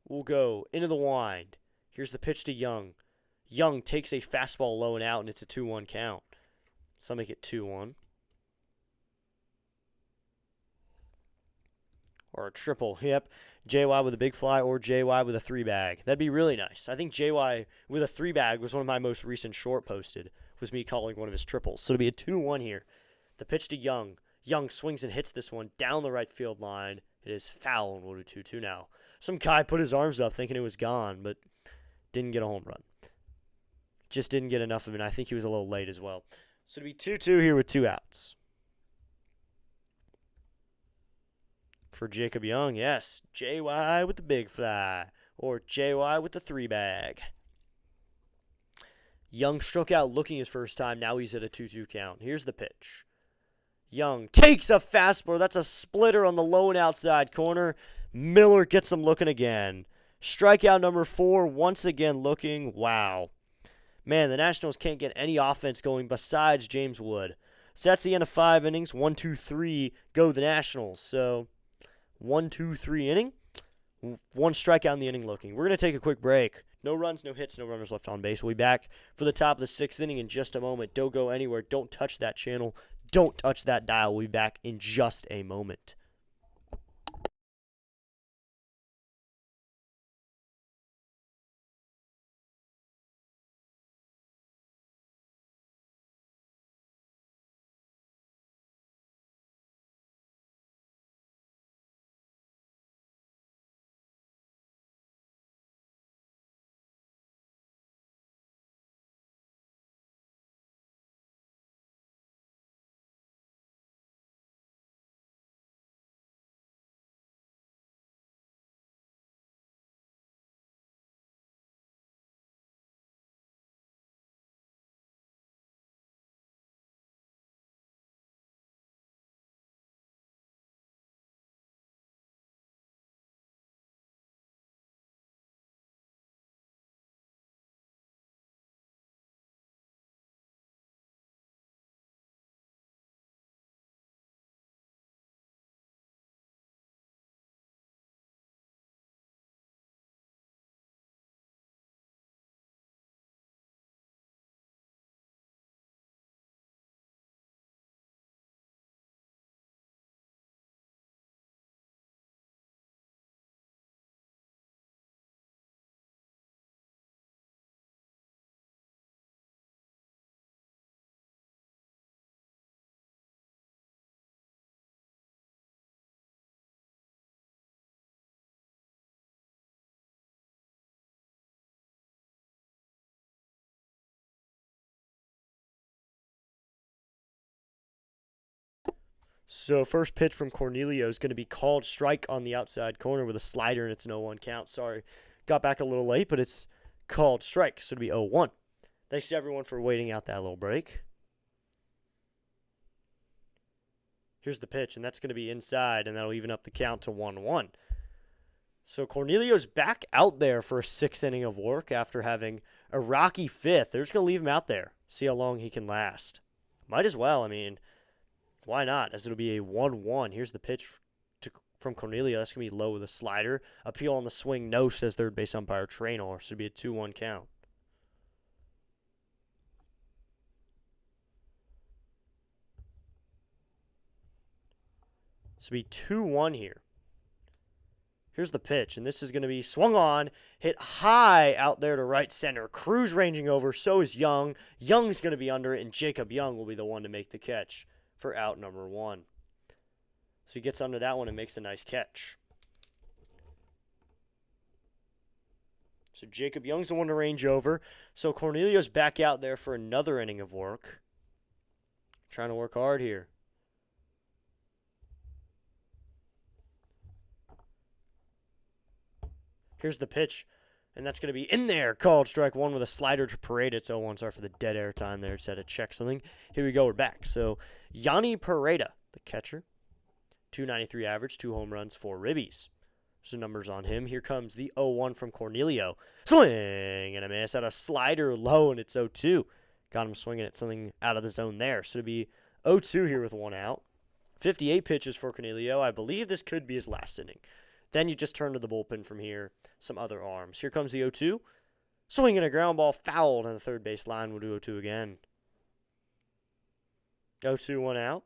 will go into the wind. Here's the pitch to Young. Young takes a fastball low and out, and it's a 2-1 count. So I'll make it 2-1. Or a triple. Yep. JY with a big fly or JY with a 3-bag. That'd be really nice. I think JY with a 3-bag was one of my most recent short posted. Was me calling one of his triples. So it'll be a 2-1 here. The pitch to Young. Young swings and hits this one down the right field line. It is foul, and we'll do 2-2 now. Some guy put his arms up thinking it was gone, but didn't get a home run. Just didn't get enough of it. I think he was a little late as well. So it'll be 2-2 here with 2 outs. For Jacob Young, yes. JY with the big fly. Or JY with the 3-bag. Young struck out looking his first time. Now he's at a 2-2 count. Here's the pitch. Young takes a fastball. That's a splitter on the low and outside corner. Miller gets him looking again. Strikeout number 4, once again looking. Wow. Man, the Nationals can't get any offense going besides James Wood. So that's the end of 5 innings. 1, 2, 3, go the Nationals. So 1, 2, 3 inning. 1 strikeout in the inning looking. We're going to take a quick break. No runs, no hits, no runners left on base. We'll be back for the top of the 6th inning in just a moment. Don't go anywhere. Don't touch that channel. Don't touch that dial. We'll be back in just a moment. So first pitch from Cornelio is going to be called strike on the outside corner with a slider, and it's an 0-1 count. Sorry, got back a little late, but it's called strike, so it'll be 0-1. Thanks to everyone for waiting out that little break. Here's the pitch, and that's going to be inside, and that'll even up the count to 1-1. So Cornelio's back out there for a 6th inning of work after having a rocky 5th. They're just going to leave him out there, see how long he can last. Might as well. I mean, Why not? As it'll be a 1-1. Here's the pitch from Cornelio. That's going to be low with a slider. Appeal on the swing. No, says third base umpire Traynor. So it'll be a 2-1 count. So it'll be 2-1 here. Here's the pitch, and this is going to be swung on, hit high out there to right center. Cruz ranging over, so is Young. Young's going to be under it, and Jacob Young will be the one to make the catch for out number 1. So he gets under that one and makes a nice catch. So Jacob Young's the one to range over. So Cornelio's back out there for another inning of work. Trying to work hard here. Here's the pitch, and that's going to be in there. Called strike 1 with a slider to Pareda. It's 0-1. Sorry for the dead air time there. Just had to check something. Here we go. We're back. So Yanni Pareda, the catcher, 293 average, 2 home runs, 4 ribbies. There's the numbers on him. Here comes the 0-1 from Cornelio. Swing and a miss at a slider low, and it's 0-2. Got him swinging at something out of the zone there. So it'll be 0-2 here with 1 out. 58 pitches for Cornelio. I believe this could be his last inning. Then you just turn to the bullpen from here. Some other arms. Here comes the 0-2. Swinging a ground ball fouled on the third base line. We'll do 0-2 again. 0-2, 1 out.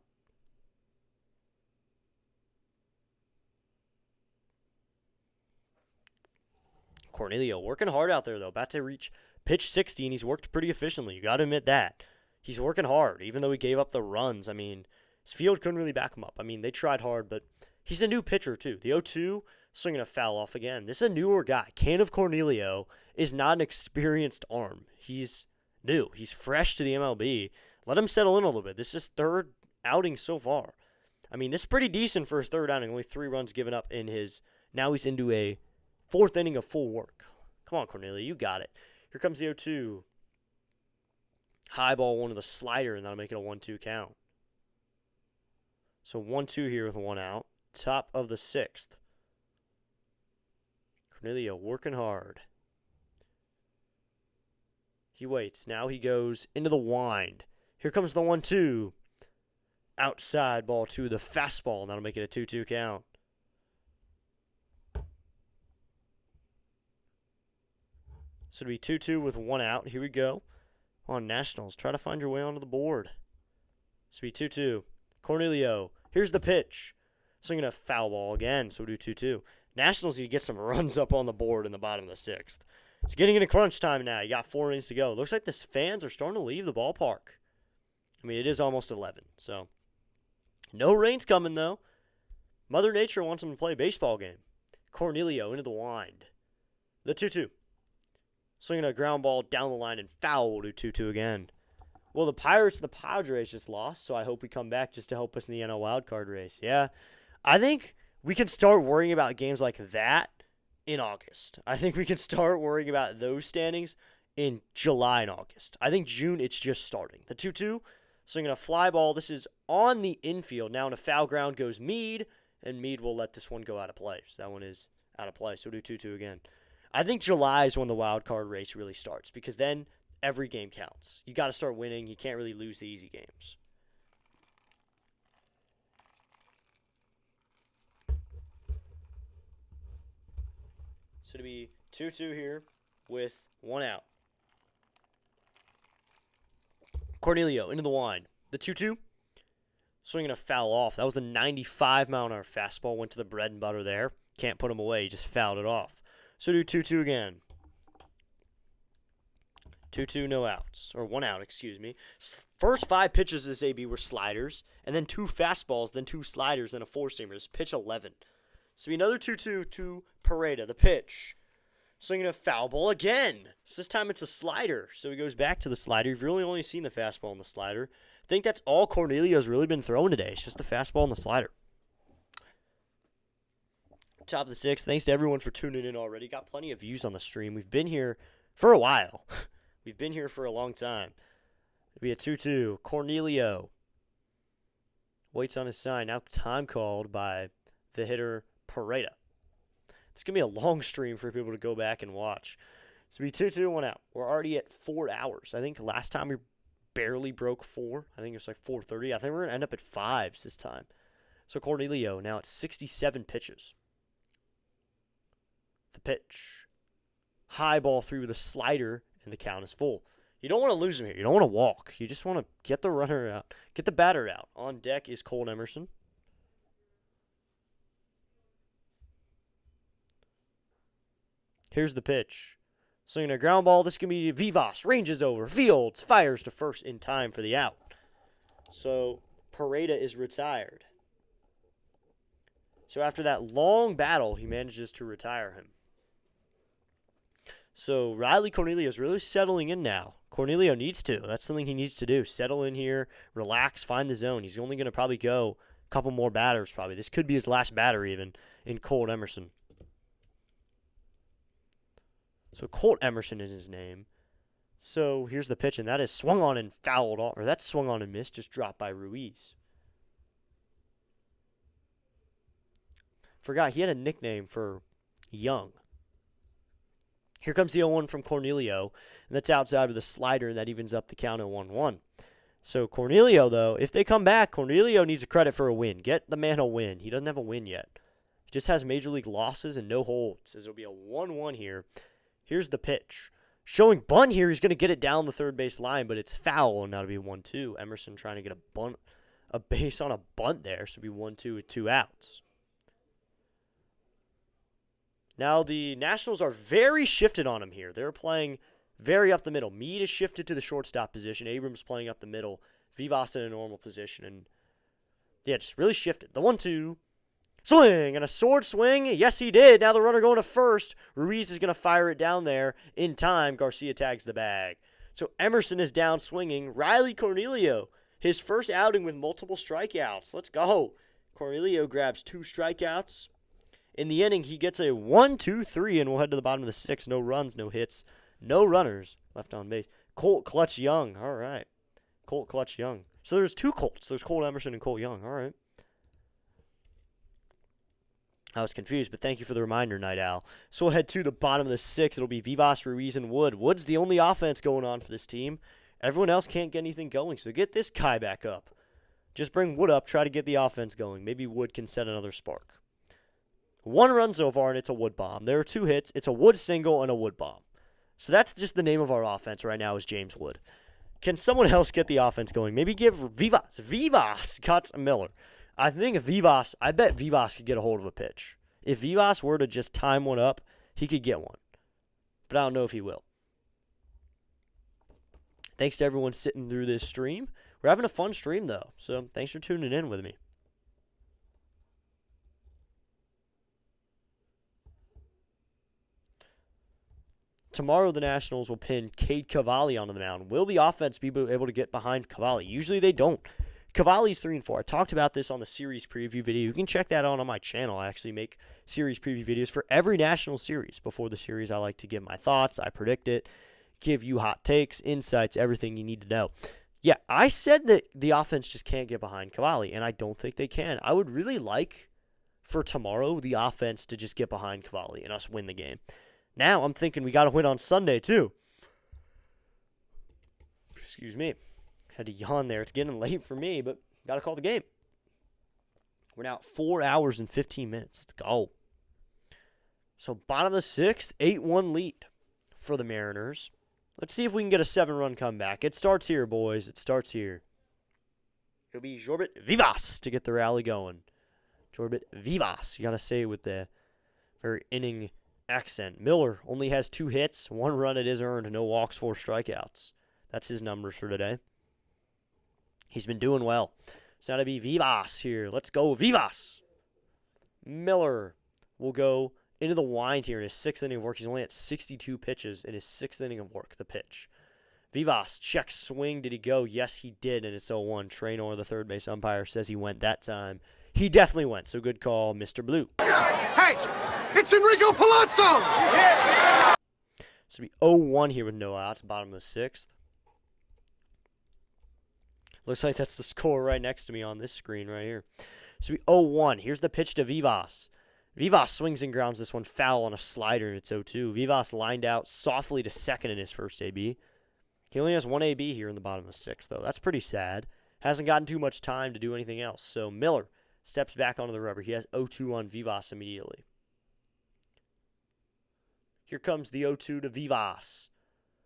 Cornelio working hard out there, though. About to reach pitch 60, and he's worked pretty efficiently. You got to admit that. He's working hard, even though he gave up the runs. I mean, his field couldn't really back him up. I mean, they tried hard, but he's a new pitcher, too. The 0-2, swinging a foul off again. This is a newer guy. Can of Cornelio is not an experienced arm. He's new. He's fresh to the MLB. Let him settle in a little bit. This is his third outing so far. I mean, this is pretty decent for his third outing. Only 3 runs given up in his... Now he's into a 4th inning of full work. Come on, Cornelio. You got it. Here comes the 0-2. High ball 1 with a slider, and that'll make it a 1-2 count. So 1-2 here with 1 out. Top of the 6th. Cornelio working hard. He waits. Now he goes into the wind. Here comes the 1-2. Outside ball 2, the fastball, and that'll make it a 2-2 count. So it'll be 2-2 with 1 out. Here we go. On Nationals. Try to find your way onto the board. So it'll be 2-2. Cornelio. Here's the pitch. Swinging a foul ball again. So we'll do 2-2. Nationals need to get some runs up on the board in the bottom of the 6th. It's getting into crunch time now. You got 4 innings to go. Looks like the fans are starting to leave the ballpark. I mean, it is almost 11. So no rain's coming, though. Mother Nature wants them to play a baseball game. Cornelio into the wind. The 2-2. Swinging a ground ball down the line and foul. We'll do 2-2 again. Well, the Pirates and the Padres just lost, so I hope we come back just to help us in the NL wildcard race. Yeah, I think we can start worrying about games like that in August. I think we can start worrying about those standings in July and August. I think June, it's just starting. The 2-2, swinging a fly ball. This is on the infield. Now in a foul ground goes Meade, and Meade will let this one go out of play. So that one is out of play. So we'll do 2-2 again. I think July is when the wild card race really starts because then every game counts. You got to start winning. You can't really lose the easy games. So to be 2-2 here with 1 out. Cornelio into the wind. The 2-2. Swinging a foul off. That was the 95-mile-an-hour fastball. Went to the bread and butter there. Can't put him away. He just fouled it off. So do 2-2 again. 2-2, no outs. Or 1 out, excuse me. First 5 pitches of this AB were sliders, and then 2 fastballs, then 2 sliders, then a 4-seamer. It's pitch 11. So another 2-2 to Pareda, the pitch. Swinging a foul ball again. So this time it's a slider. So he goes back to the slider. You've really only seen the fastball and the slider. I think that's all Cornelio's really been throwing today. It's just the fastball and the slider. Top of the 6th. Thanks to everyone for tuning in already. Got plenty of views on the stream. We've been here for a while. We've been here for a long time. It'll be a 2-2. Cornelio waits on his sign. Now time called by the hitter Pareda. It's going to be a long stream for people to go back and watch. So it'll be 2-2, 1 out. We're already at 4 hours. I think last time we barely broke 4. I think it's like 430. I think we're going to end up at 5s this time. So Cornelio now at 67 pitches. The pitch. High ball through with a slider, and the count is full. You don't want to lose him here. You don't want to walk. You just want to get the runner out. Get the batter out. On deck is Cole Emerson. Here's the pitch. Swinging a ground ball. This can be Vivas. Ranges over. Fields. Fires to first in time for the out. So Pareda is retired. So after that long battle, he manages to retire him. So Riley Cornelio is really settling in now. Cornelio needs to. That's something he needs to do. Settle in here, relax, find the zone. He's only going to probably go a couple more batters probably. This could be his last batter even in Colt Emerson. So Colt Emerson is his name. So here's the pitch, and that is swung on and fouled off. Or that's swung on and missed, just dropped by Ruiz. Forgot he had a nickname for Young. Here comes the 0-1 from Cornelio, and that's outside with a slider, and that evens up the count at 1-1. So Cornelio, though, if they come back, Cornelio needs a credit for a win. Get the man a win. He doesn't have a win yet. He just has major league losses and no holds. It'll be a 1-1 here. Here's the pitch. Showing bunt here. He's going to get it down the third base line, but it's foul, and that'll be 1-2. Emerson trying to get a base on a bunt there, so it'll be 1-2 with 2 outs. Now, the Nationals are very shifted on him here. They're playing very up the middle. Meade is shifted to the shortstop position. Abrams playing up the middle. Vivas in a normal position. And, yeah, just really shifted. The 1-2. Swing! And a sword swing. Yes, he did. Now the runner going to first. Ruiz is going to fire it down there. In time, Garcia tags the bag. So Emerson is down swinging. Riley Cornelio, his first outing with multiple strikeouts. Let's go. Cornelio grabs 2 strikeouts. In the inning, he gets a 1-2-3, and we'll head to the bottom of the 6th. No runs, no hits, no runners left on base. Colt Clutch Young. All right. Colt Clutch Young. So there's 2 Colts. There's Colt Emerson and Colt Young. All right. I was confused, but thank you for the reminder, Night Owl. So we'll head to the bottom of the 6th. It'll be Vivas, Ruiz, and Wood. Wood's the only offense going on for this team. Everyone else can't get anything going, so get this guy back up. Just bring Wood up, try to get the offense going. Maybe Wood can set another spark. 1 run so far, and it's a Wood bomb. There are 2 hits. It's a Wood single and a Wood bomb. So that's just the name of our offense right now is James Wood. Can someone else get the offense going? Maybe give Vivas cuts Miller. I bet Vivas could get a hold of a pitch. If Vivas were to just time one up, he could get one. But I don't know if he will. Thanks to everyone sitting through this stream. We're having a fun stream, though. So thanks for tuning in with me. Tomorrow, the Nationals will pin Cade Cavalli onto the mound. Will the offense be able to get behind Cavalli? Usually they don't. Cavalli's 3-4. I talked about this on the series preview video. You can check that out on my channel. I actually make series preview videos for every National series. Before the series, I like to give my thoughts. I predict it, give you hot takes, insights, everything you need to know. Yeah, I said that the offense just can't get behind Cavalli, and I don't think they can. I would really like for tomorrow the offense to just get behind Cavalli and us win the game. Now I'm thinking we got to win on Sunday, too. Excuse me. Had to yawn there. It's getting late for me, but got to call the game. We're now at 4 hours and 15 minutes. Let's go. So bottom of the 6th, 8-1 lead for the Mariners. Let's see if we can get a 7-run comeback. It starts here, boys. It starts here. It'll be Jorbit Vivas to get the rally going. Jorbit Vivas. You got to say it with the very inning accent. Miller only has 2 hits, 1 run it is earned, no walks, 4 strikeouts. That's his numbers for today. He's been doing well. It's now to be Vivas here. Let's go, Vivas. Miller will go into the wind here in his 6th inning of work. He's only at 62 pitches in his 6th inning of work, the pitch. Vivas checks swing. Did he go? Yes, he did, and it's 0-1. Traynor, the third base umpire, says he went that time. He definitely went, so good call, Mr. Blue. Hey, it's Enrico Palazzo! Yeah. So it'll be 0-1 here with no outs, bottom of the 6th. Looks like that's the score right next to me on this screen right here. So it'll be 0-1. Here's the pitch to Vivas. Vivas swings and grounds this one foul on a slider, and it's 0-2. Vivas lined out softly to second in his first AB. He only has one AB here in the bottom of the 6th, though. That's pretty sad. Hasn't gotten too much time to do anything else. So Miller steps back onto the rubber. He has 0-2 on Vivas immediately. Here comes the 0-2 to Vivas.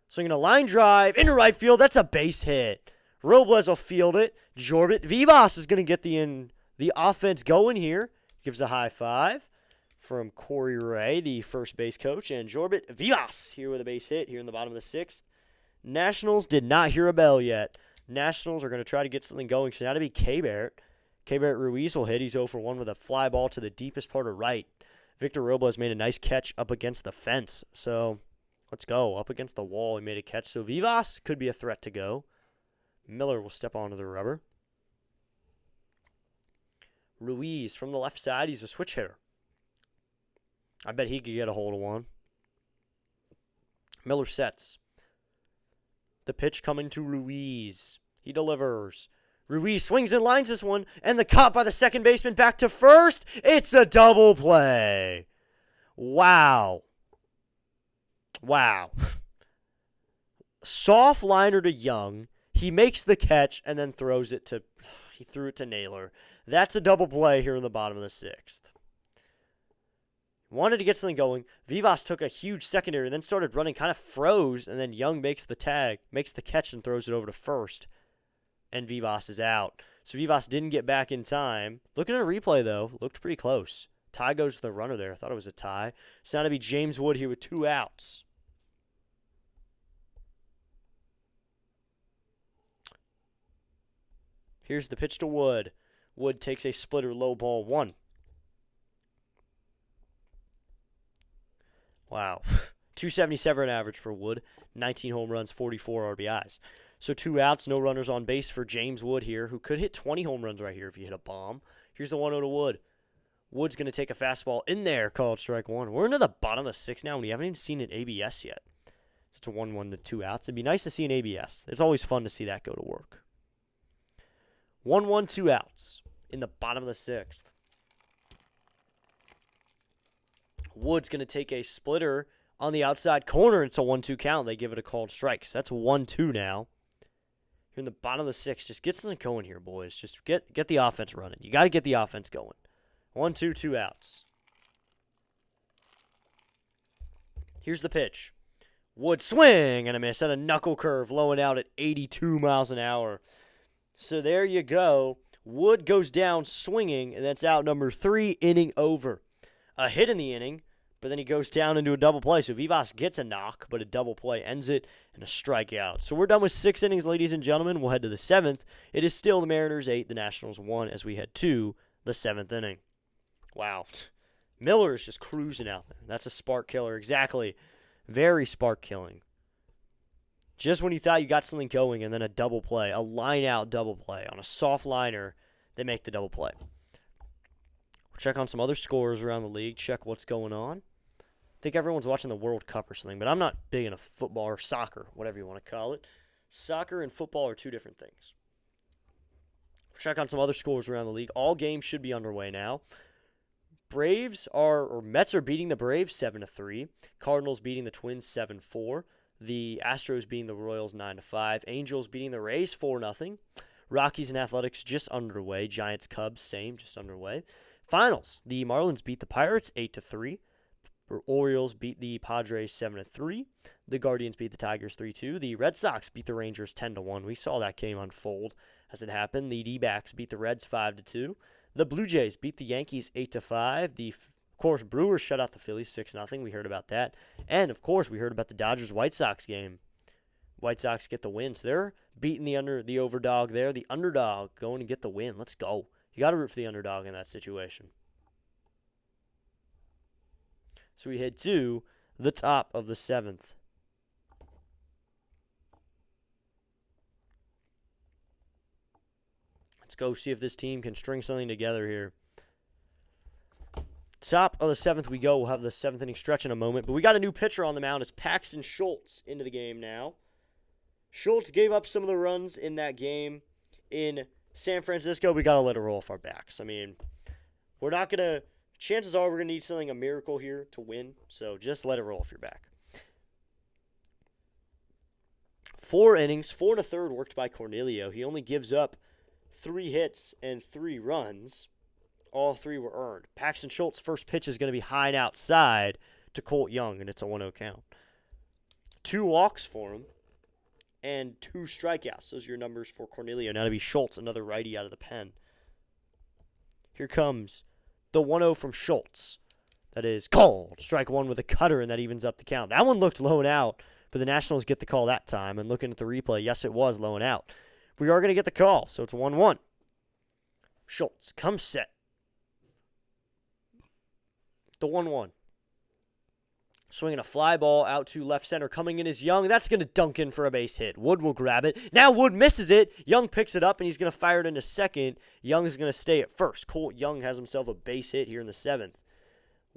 Swinging a line drive into right field. That's a base hit. Robles will field it. Jorbit. Vivas is going to get the offense going here. Gives a high five from Corey Ray, the first base coach. And Jorbit Vivas here with a base hit here in the bottom of the 6th. Nationals did not hear a bell yet. Nationals are going to try to get something going. So now to be K-Barrett. K-Barrett Ruiz will hit. He's 0 for 1 with a fly ball to the deepest part of right. Victor Robles made a nice catch up against the fence. So let's go. Up against the wall, he made a catch. So Vivas could be a threat to go. Miller will step onto the rubber. Ruiz from the left side. He's a switch hitter. I bet he could get a hold of one. Miller sets. The pitch coming to Ruiz. He delivers. Ruiz swings and lines this one, and the caught by the second baseman back to first. It's a double play. Wow. Wow. Soft liner to Young. He makes the catch and then throws it to, he threw it to Naylor. That's a double play here in the bottom of the 6th. Wanted to get something going. Vivas took a huge secondary, then started running, kind of froze, and then Young makes the catch and throws it over to first. And Vivas is out. So Vivas didn't get back in time. Looking at a replay, though, looked pretty close. Tie goes to the runner there. I thought it was a tie. It's now to be James Wood here with 2 outs. Here's the pitch to Wood. Wood takes a splitter, low ball 1. Wow. 277 average for Wood. 19 home runs, 44 RBIs. So 2 outs, no runners on base for James Wood here, who could hit 20 home runs right here if he hit a bomb. Here's the 1-0 to Wood. Wood's going to take a fastball in there, called strike 1. We're into the bottom of the 6th now, and we haven't even seen an ABS yet. It's a 1-1 to 2 outs. It'd be nice to see an ABS. It's always fun to see that go to work. 1-1, 2 outs in the bottom of the 6th. Wood's going to take a splitter on the outside corner. It's a 1-2 count. They give it a called strike. So that's 1-2 now. Here in the bottom of the 6th. Just get something going here, boys. Just get the offense running. You got to get the offense going. 1-2, 2 outs. Here's the pitch. Wood swing and a miss. And a knuckle curve blowing out at 82 miles an hour. So there you go. Wood goes down swinging, and that's out number 3, inning over. A hit in the inning, but then he goes down into a double play. So Vivas gets a knock, but a double play ends it and a strikeout. So we're done with 6 innings, ladies and gentlemen. We'll head to the 7th. It is still the Mariners 8, the Nationals 1 as we head to the 7th inning. Wow. Miller is just cruising out there. That's a spark killer. Exactly. Very spark killing. Just when you thought you got something going, and then a double play, a line-out double play on a soft liner, they make the double play. We'll check on some other scores around the league, check what's going on. I think everyone's watching the World Cup or something, but I'm not big into football or soccer, whatever you want to call it. Soccer and football are 2 different things. We'll check on some other scores around the league. All games should be underway now. Mets are beating the Braves 7-3. Cardinals beating the Twins 7-4. The Astros beating the Royals 9-5. Angels beating the Rays 4-0. Rockies and Athletics just underway. Giants, Cubs, same, just underway. Finals. The Marlins beat the Pirates 8-3. Orioles beat the Padres 7-3. The Guardians beat the Tigers 3-2. The Red Sox beat the Rangers 10-1. We saw that game unfold as it happened. The D-backs beat the Reds 5-2. The Blue Jays beat the Yankees 8-5. Of course, Brewers shut out the Phillies 6-0. We heard about that. And, of course, we heard about the Dodgers-White Sox game. White Sox get the win. So they're beating the overdog there. The underdog going to get the win. Let's go. You got to root for the underdog in that situation. So we head to the top of the 7th. Let's go see if this team can string something together here. Top of the 7th we go. We'll have the 7th inning stretch in a moment. But we got a new pitcher on the mound. It's Paxton Schultz into the game now. Schultz gave up some of the runs in that game in San Francisco. We got to let it roll off our backs. I mean, we're not going to – chances are we're going to need something, a miracle here to win. So just let it roll off your back. 4 innings, 4 and a third worked by Cornelio. He only gives up 3 hits and 3 runs. All 3 were earned. Paxton Schultz' first pitch is going to be high and outside to Colt Young, and it's a 1-0 count. 2 walks for him and 2 strikeouts. Those are your numbers for Cornelio. Now to be Schultz, another righty out of the pen. Here comes the 1-0 from Schultz. That is called. Strike 1 with a cutter, and that evens up the count. That one looked low and out, but the Nationals get the call that time. And looking at the replay, yes, it was low and out. We are going to get the call, so it's 1-1. Schultz comes set. The 1-1. Swinging a fly ball out to left center. Coming in is Young. That's going to dunk in for a base hit. Wood will grab it. Now Wood misses it. Young picks it up, and he's going to fire it into second. Young is going to stay at first. Colt Young has himself a base hit here in the 7th.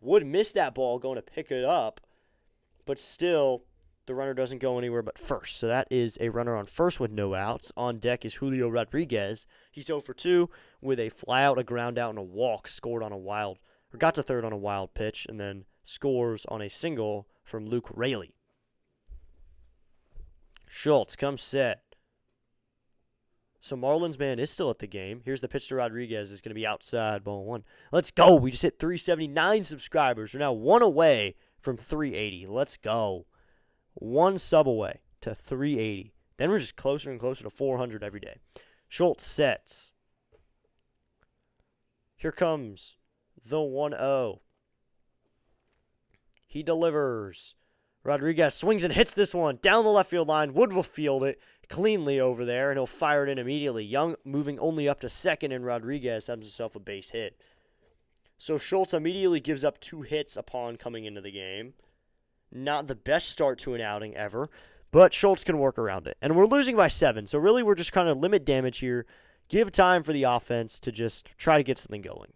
Wood missed that ball going to pick it up, but still the runner doesn't go anywhere but first. So that is a runner on first with no outs. On deck is Julio Rodriguez. He's 0 for 2 with a fly out, a ground out, and a walk. Scored on a wild, or got to third on a wild pitch, and then scores on a single from Luke Raley. Schultz comes set. So Marlins man is still at the game. Here's the pitch to Rodriguez. It's going to be outside, ball 1. Let's go. We just hit 379 subscribers. We're now 1 away from 380. Let's go. 1 sub away to 380. Then we're just closer and closer to 400 every day. Schultz sets. Here comes the 1-0. He delivers. Rodriguez swings and hits this one down the left field line. Wood will field it cleanly over there, and he'll fire it in immediately. Young moving only up to second, and Rodriguez has himself a base hit. So Schultz immediately gives up 2 hits upon coming into the game. Not the best start to an outing ever, but Schultz can work around it. And we're losing by 7, so really we're just kind of limit damage here. Give time for the offense to just try to get something going.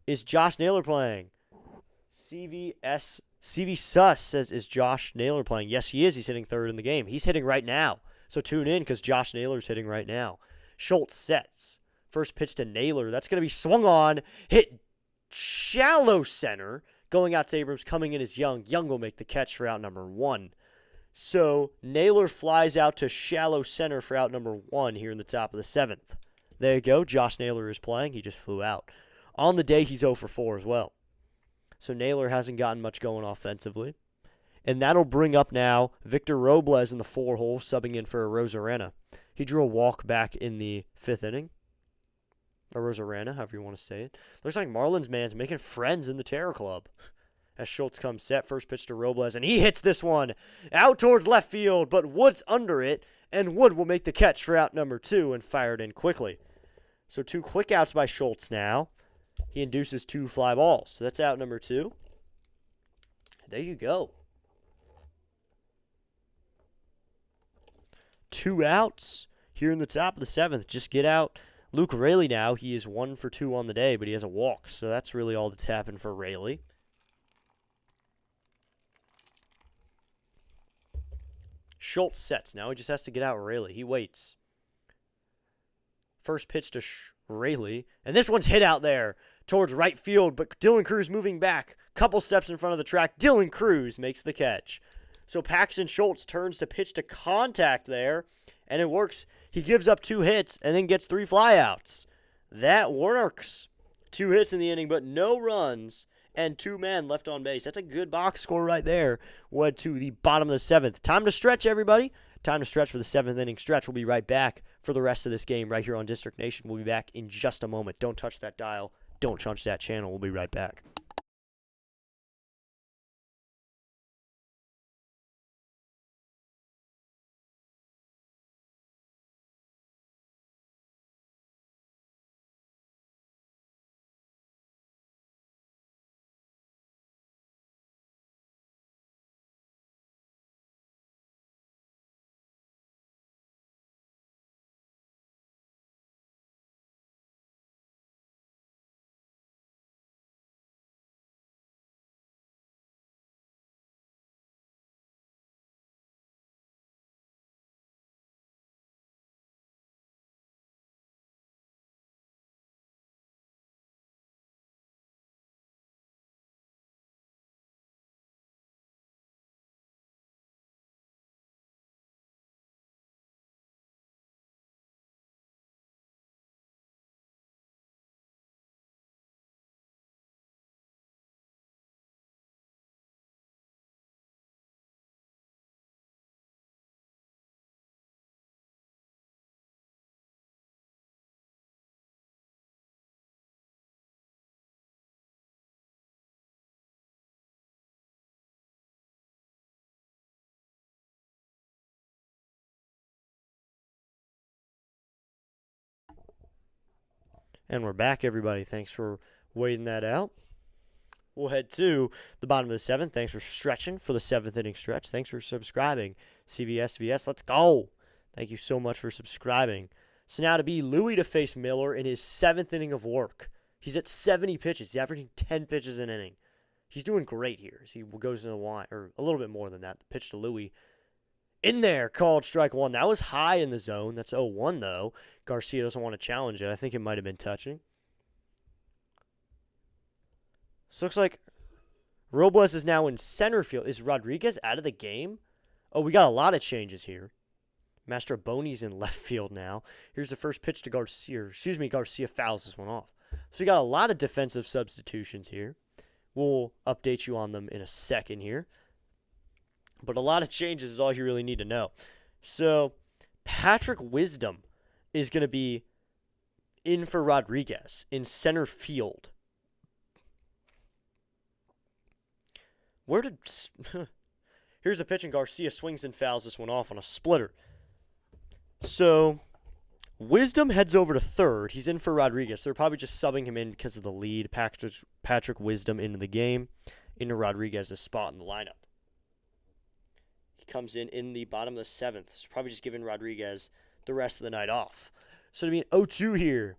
Is Josh Naylor playing? CV Sus says, is Josh Naylor playing? Yes, he is. He's hitting third in the game. He's hitting right now. So tune in because Josh Naylor's hitting right now. Schultz sets. First pitch to Naylor. That's going to be swung on. Hit shallow center. Going out to Abrams. Coming in is Young. Young will make the catch for out number 1. So Naylor flies out to shallow center for out number 1 here in the top of the 7th. There you go. Josh Naylor is playing. He just flew out. On the day, he's 0 for 4 as well. So Naylor hasn't gotten much going offensively. And that'll bring up now Victor Robles in the 4 hole, subbing in for Rosarena. He drew a walk back in the 5th inning. Or Rosarena, however you want to say it. Looks like Marlins man's making friends in the Terror Club. As Schultz comes set, first pitch to Robles, and he hits this one out towards left field, but Wood's under it, and Wood will make the catch for out number 2 and fire it in quickly. So 2 quick outs by Schultz now. He induces 2 fly balls. So that's out number 2. There you go. 2 outs here in the top of the 7th. Just get out Luke Raley now. He is 1 for 2 on the day, but he has a walk. So that's really all that's happened for Raley. Schultz sets. Now he just has to get out Raley. He waits. First pitch to Raley. And this one's hit out there towards right field, but Dylan Cruz moving back. Couple steps in front of the track. Dylan Cruz makes the catch. So Paxton Schultz turns to pitch to contact there, and it works. He gives up 2 hits and then gets 3 flyouts. That works. 2 hits in the inning, but no runs and 2 men left on base. That's a good box score right there. Led to the bottom of the 7th. Time to stretch, everybody. Time to stretch for the 7th inning stretch. We'll be right back for the rest of this game right here on District Nation. We'll be back in just a moment. Don't touch that dial. Don't touch that channel. We'll be right back. And we're back, everybody. Thanks for waiting that out. We'll head to the bottom of the 7th. Thanks for stretching for the 7th inning stretch. Thanks for subscribing. CVSVS, let's go. Thank you so much for subscribing. So now to be Louie to face Miller in his 7th inning of work. He's at 70 pitches. He's averaging 10 pitches an inning. He's doing great here as he goes in the line, or a little bit more than that. The pitch to Louie. In there, called strike 1. That was high in the zone. That's 0-1, though. Garcia doesn't want to challenge it. I think it might have been touching. So looks like Robles is now in center field. Is Rodriguez out of the game? Oh, we got a lot of changes here. Mastroboni's in left field now. Here's the first pitch to Garcia. Garcia fouls this one off. So we got a lot of defensive substitutions here. We'll update you on them in a second here. But a lot of changes is all you really need to know. So Patrick Wisdom is going to be in for Rodriguez in center field. Here's the pitch, and Garcia swings and fouls this one off on a splitter. So Wisdom heads over to third. He's in for Rodriguez. So they're probably just subbing him in because of the lead. Patrick Wisdom into the game, into Rodriguez's spot in the lineup. He comes in the bottom of the 7th. So probably just giving Rodriguez the rest of the night off. So to be an 0-2 here.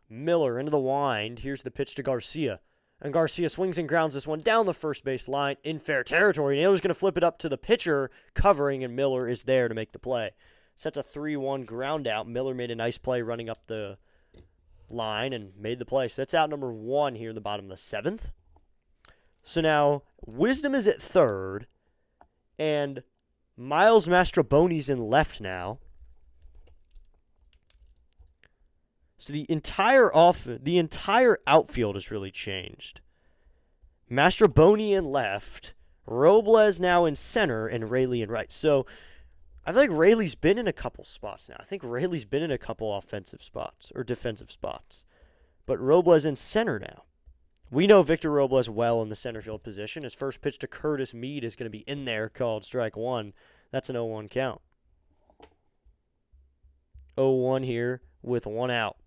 Miller into the wind. Here's the pitch to Garcia. And Garcia swings and grounds this one down the first base line in fair territory. Naylor's going to flip it up to the pitcher covering, and Miller is there to make the play. So that's a 3-1 ground out. Miller made a nice play running up the line and made the play. So that's out number 1 here in the bottom of the 7th. So now Wisdom is at third, and Miles Mastroboni's in left now. So the entire outfield has really changed. Mastroboni in left, Robles now in center, and Rayleigh in right. So I feel like Rayleigh's been in a couple spots now. I think Rayleigh's been in a couple offensive spots or defensive spots. But Robles in center now. We know Victor Robles well in the center field position. His first pitch to Curtis Mead is going to be in there, called strike 1. That's an 0-1 count. 0-1 here with 1 out.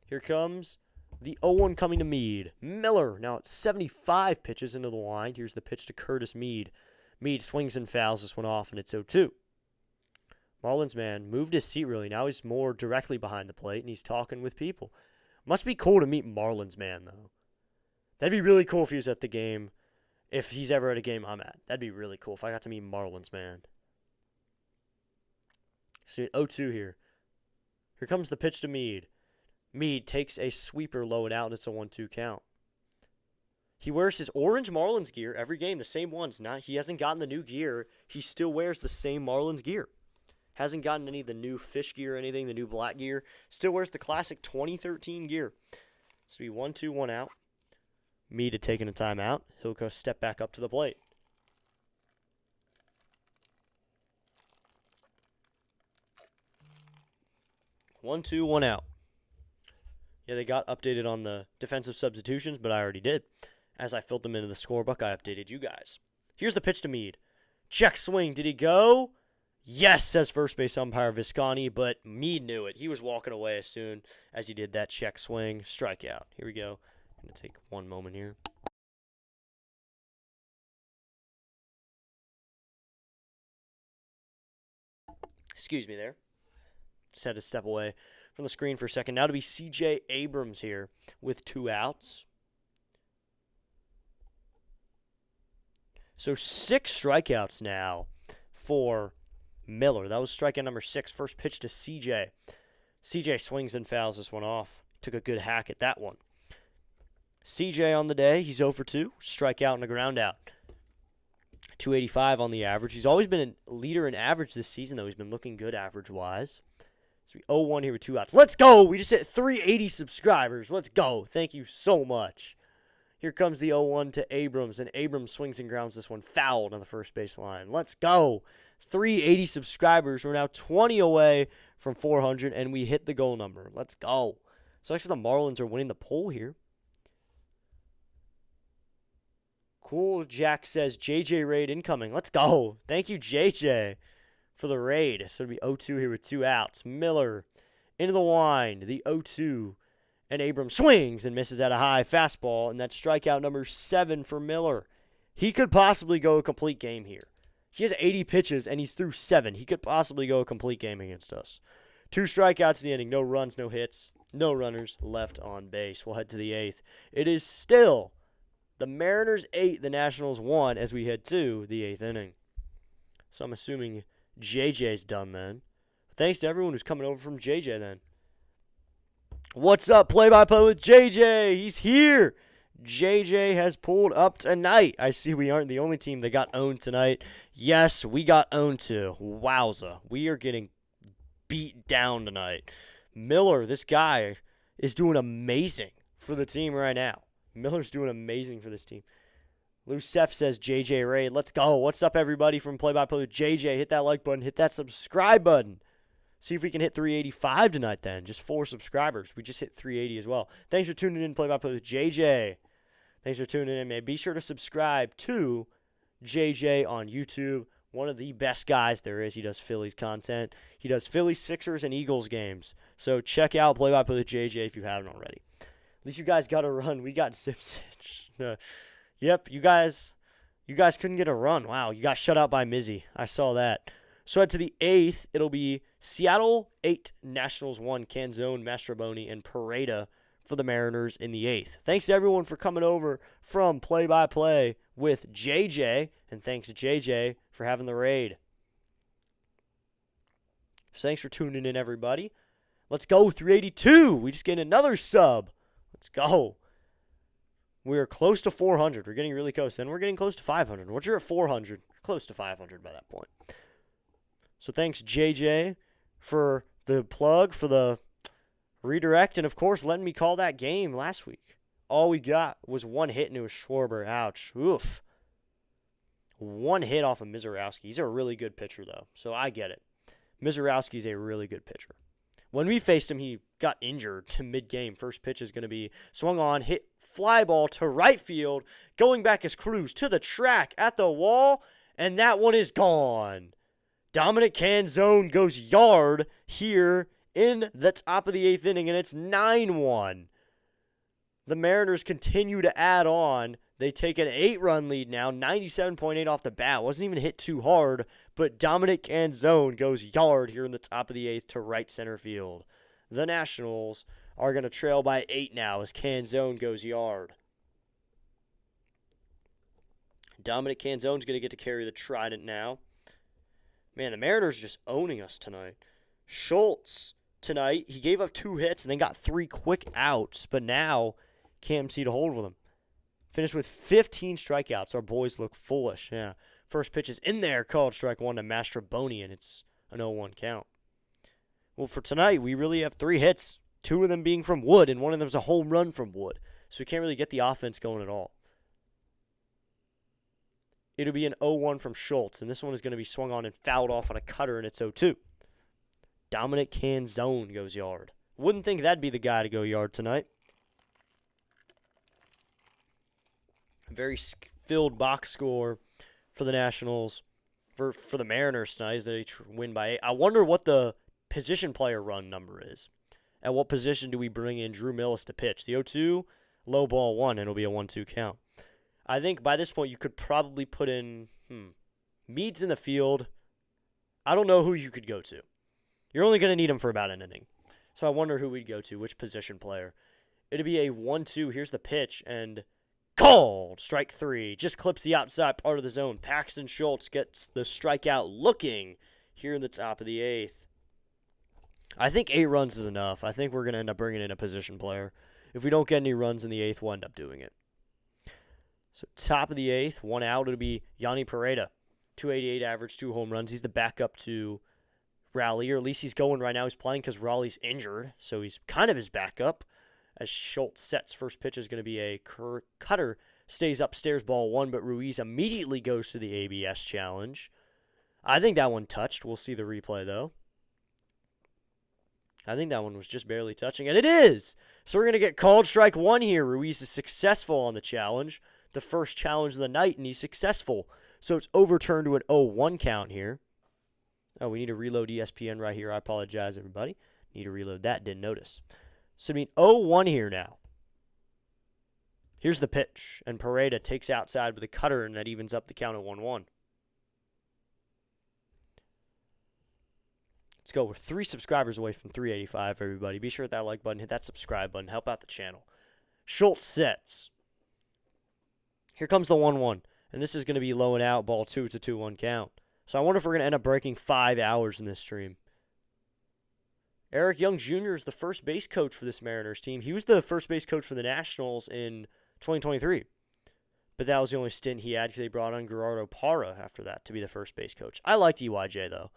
Here comes the 0-1 coming to Mead. Miller now at 75 pitches into the line. Here's the pitch to Curtis Mead. Mead swings and fouls this one off, and it's 0-2. Marlins man moved his seat really. Now he's more directly behind the plate, and he's talking with people. Must be cool to meet Marlins man, though. That'd be really cool if he was at the game, if he's ever at a game I'm at. That'd be really cool if I got to meet Marlins man. So 0-2 here. Here comes the pitch to Mead. Mead takes a sweeper low and out, and it's a 1-2 count. He wears his orange Marlins gear every game, the same ones. He hasn't gotten the new gear. He still wears the same Marlins gear. Hasn't gotten any of the new fish gear or anything, the new black gear. Still wears the classic 2013 gear. So be 1-2, 1 out. Mead had taken a timeout. He'll go step back up to the plate. One, two, 1 out. Yeah, they got updated on the defensive substitutions, but I already did. As I filled them into the scorebook, I updated you guys. Here's the pitch to Mead. Check swing. Did he go? Yes, says first base umpire Visconti, but Mead knew it. He was walking away as soon as he did that check swing. Strikeout. Here we go. I'm going to take one moment here. Excuse me there. Just had to step away from the screen for a second. Now to be CJ Abrams here with 2 outs. So 6 strikeouts now for Miller. That was strikeout number 6. First pitch to CJ. CJ swings and fouls this one off. Took a good hack at that one. CJ on the day, he's 0 for 2. Strikeout and a ground out. 285 on the average. He's always been a leader in average this season, though. He's been looking good average-wise. So 0-1 here with 2 outs. Let's go! We just hit 380 subscribers. Let's go. Thank you so much. Here comes the 0-1 to Abrams, and Abrams swings and grounds this one fouled on the first base line. Let's go. 380 subscribers. We're now 20 away from 400, and we hit the goal number. Let's go. So actually the Marlins are winning the poll here. Cool Jack says JJ Raid incoming. Let's go. Thank you, JJ, for the raid. So it'll be 0-2 here with 2 outs. Miller into the wind. The 0-2. And Abrams swings and misses at a high fastball. And that's strikeout number 7 for Miller. He could possibly go a complete game here. He has 80 pitches and he's through 7. He could possibly go a complete game against us. 2 strikeouts in the inning. No runs, no hits, no runners left on base. We'll head to the 8th. It is still the Mariners 8, the Nationals 1 as we head to the 8th inning. So I'm assuming JJ's done then. Thanks to everyone who's coming over from JJ then. What's up, play-by-play with JJ? He's here. JJ has pulled up tonight. I see we aren't the only team that got owned tonight. Yes, we got owned too. Wowza. We are getting beat down tonight. Miller, this guy, is doing amazing for the team right now. Miller's doing amazing for this team. Lucef says JJ Raid. Let's go. What's up, everybody from Play-By-Play with JJ? Hit that like button. Hit that subscribe button. See if we can hit 385 tonight then. Just 4 subscribers. We just hit 380 as well. Thanks for tuning in, Play-By-Play with JJ. Thanks for tuning in, man. Be sure to subscribe to JJ on YouTube. One of the best guys there is. He does Phillies content. He does Phillies, Sixers, and Eagles games. So check out Play-By-Play with JJ if you haven't already. At least you guys got a run. We got Zips. Yep, you guys couldn't get a run. Wow, you got shut out by Mizzy. I saw that. So head to the 8th. It'll be Seattle 8, Nationals 1, Canzone, Mastroboni, and Pareda for the Mariners in the 8th. Thanks to everyone for coming over from Play-By-Play with JJ, and thanks to JJ for having the raid. So thanks for tuning in, everybody. Let's go, 382. We just gained another sub. Let's go. We're close to 400. We're getting really close. Then we're getting close to 500. Once you're at 400, you're close to 500 by that point. So thanks, JJ, for the plug, for the redirect, and, of course, letting me call that game last week. All we got was 1 hit, and it was Schwarber. Ouch. Oof. 1 hit off of Mizorowski. He's a really good pitcher, though, so I get it. Mizorowski's a really good pitcher. When we faced him, he got injured to mid-game. First pitch is going to be swung on, hit fly ball to right field. Going back is Cruz to the track at the wall, and that one is gone. Dominic Canzone goes yard here in the top of the 8th inning, and it's 9-1. The Mariners continue to add on. They take an 8-run lead now, 97.8 off the bat. Wasn't even hit too hard, but Dominic Canzone goes yard here in the top of the 8th to right center field. The Nationals are going to trail by 8 now as Canzone goes yard. Dominic Canzone's going to get to carry the trident now. Man, the Mariners are just owning us tonight. Schultz tonight, he gave up 2 hits and then got 3 quick outs, but now can't see to hold with him. Finished with 15 strikeouts. Our boys look foolish. Yeah. First pitch is in there, called strike 1 to Mastroboni, and it's an 0-1 count. Well, for tonight, we really have 3 hits, 2 of them being from Wood, and 1 of them is a home run from Wood. So we can't really get the offense going at all. It'll be an 0-1 from Schultz, and this one is going to be swung on and fouled off on a cutter, and it's 0-2. Dominic Canzone goes yard. Wouldn't think that'd be the guy to go yard tonight. Very filled box score for the Nationals, for the Mariners tonight as they win by 8. I wonder what the position player run number is. At what position do we bring in Drew Millis to pitch? The 0-2, low ball 1, and it'll be a 1-2 count. I think by this point you could probably put in Meade's in the field. I don't know who you could go to. You're only going to need him for about an inning. So I wonder who we'd go to, which position player. It'd be a 1-2. Here's the pitch, and called. Strike 3. Just clips the outside part of the zone. Paxton Schultz gets the strikeout looking here in the top of the 8th. I think 8 runs is enough. I think we're going to end up bringing in a position player. If we don't get any runs in the 8th, we'll end up doing it. So top of the 8th, 1 out. It'll be Yanni Pareda. 288 average, 2 home runs. He's the backup to Raleigh, or at least he's going right now. He's playing because Raleigh's injured, so he's kind of his backup. As Schultz sets, first pitch is going to be a cutter. Stays upstairs, ball 1, but Ruiz immediately goes to the ABS challenge. I think that one touched. We'll see the replay, though. I think that one was just barely touching, and it is! So we're going to get called strike 1 here. Ruiz is successful on the challenge. The first challenge of the night, and he's successful. So it's overturned to an 0-1 count here. Oh, we need to reload ESPN right here. I apologize, everybody. Need to reload that. Didn't notice. So, I mean, 0-1 here now. Here's the pitch. And Pareda takes outside with a cutter, and that evens up the count at 1-1. Let's go. We're 3 subscribers away from 385, everybody. Be sure to hit that like button, hit that subscribe button, help out the channel. Schultz sets. Here comes the 1-1. And this is going to be low and out, ball 2. It's a 2-1 count. So I wonder if we're going to end up breaking 5 hours in this stream. Eric Young Jr. is the first base coach for this Mariners team. He was the first base coach for the Nationals in 2023. But that was the only stint he had because they brought on Gerardo Parra after that to be the first base coach. I liked EYJ, though.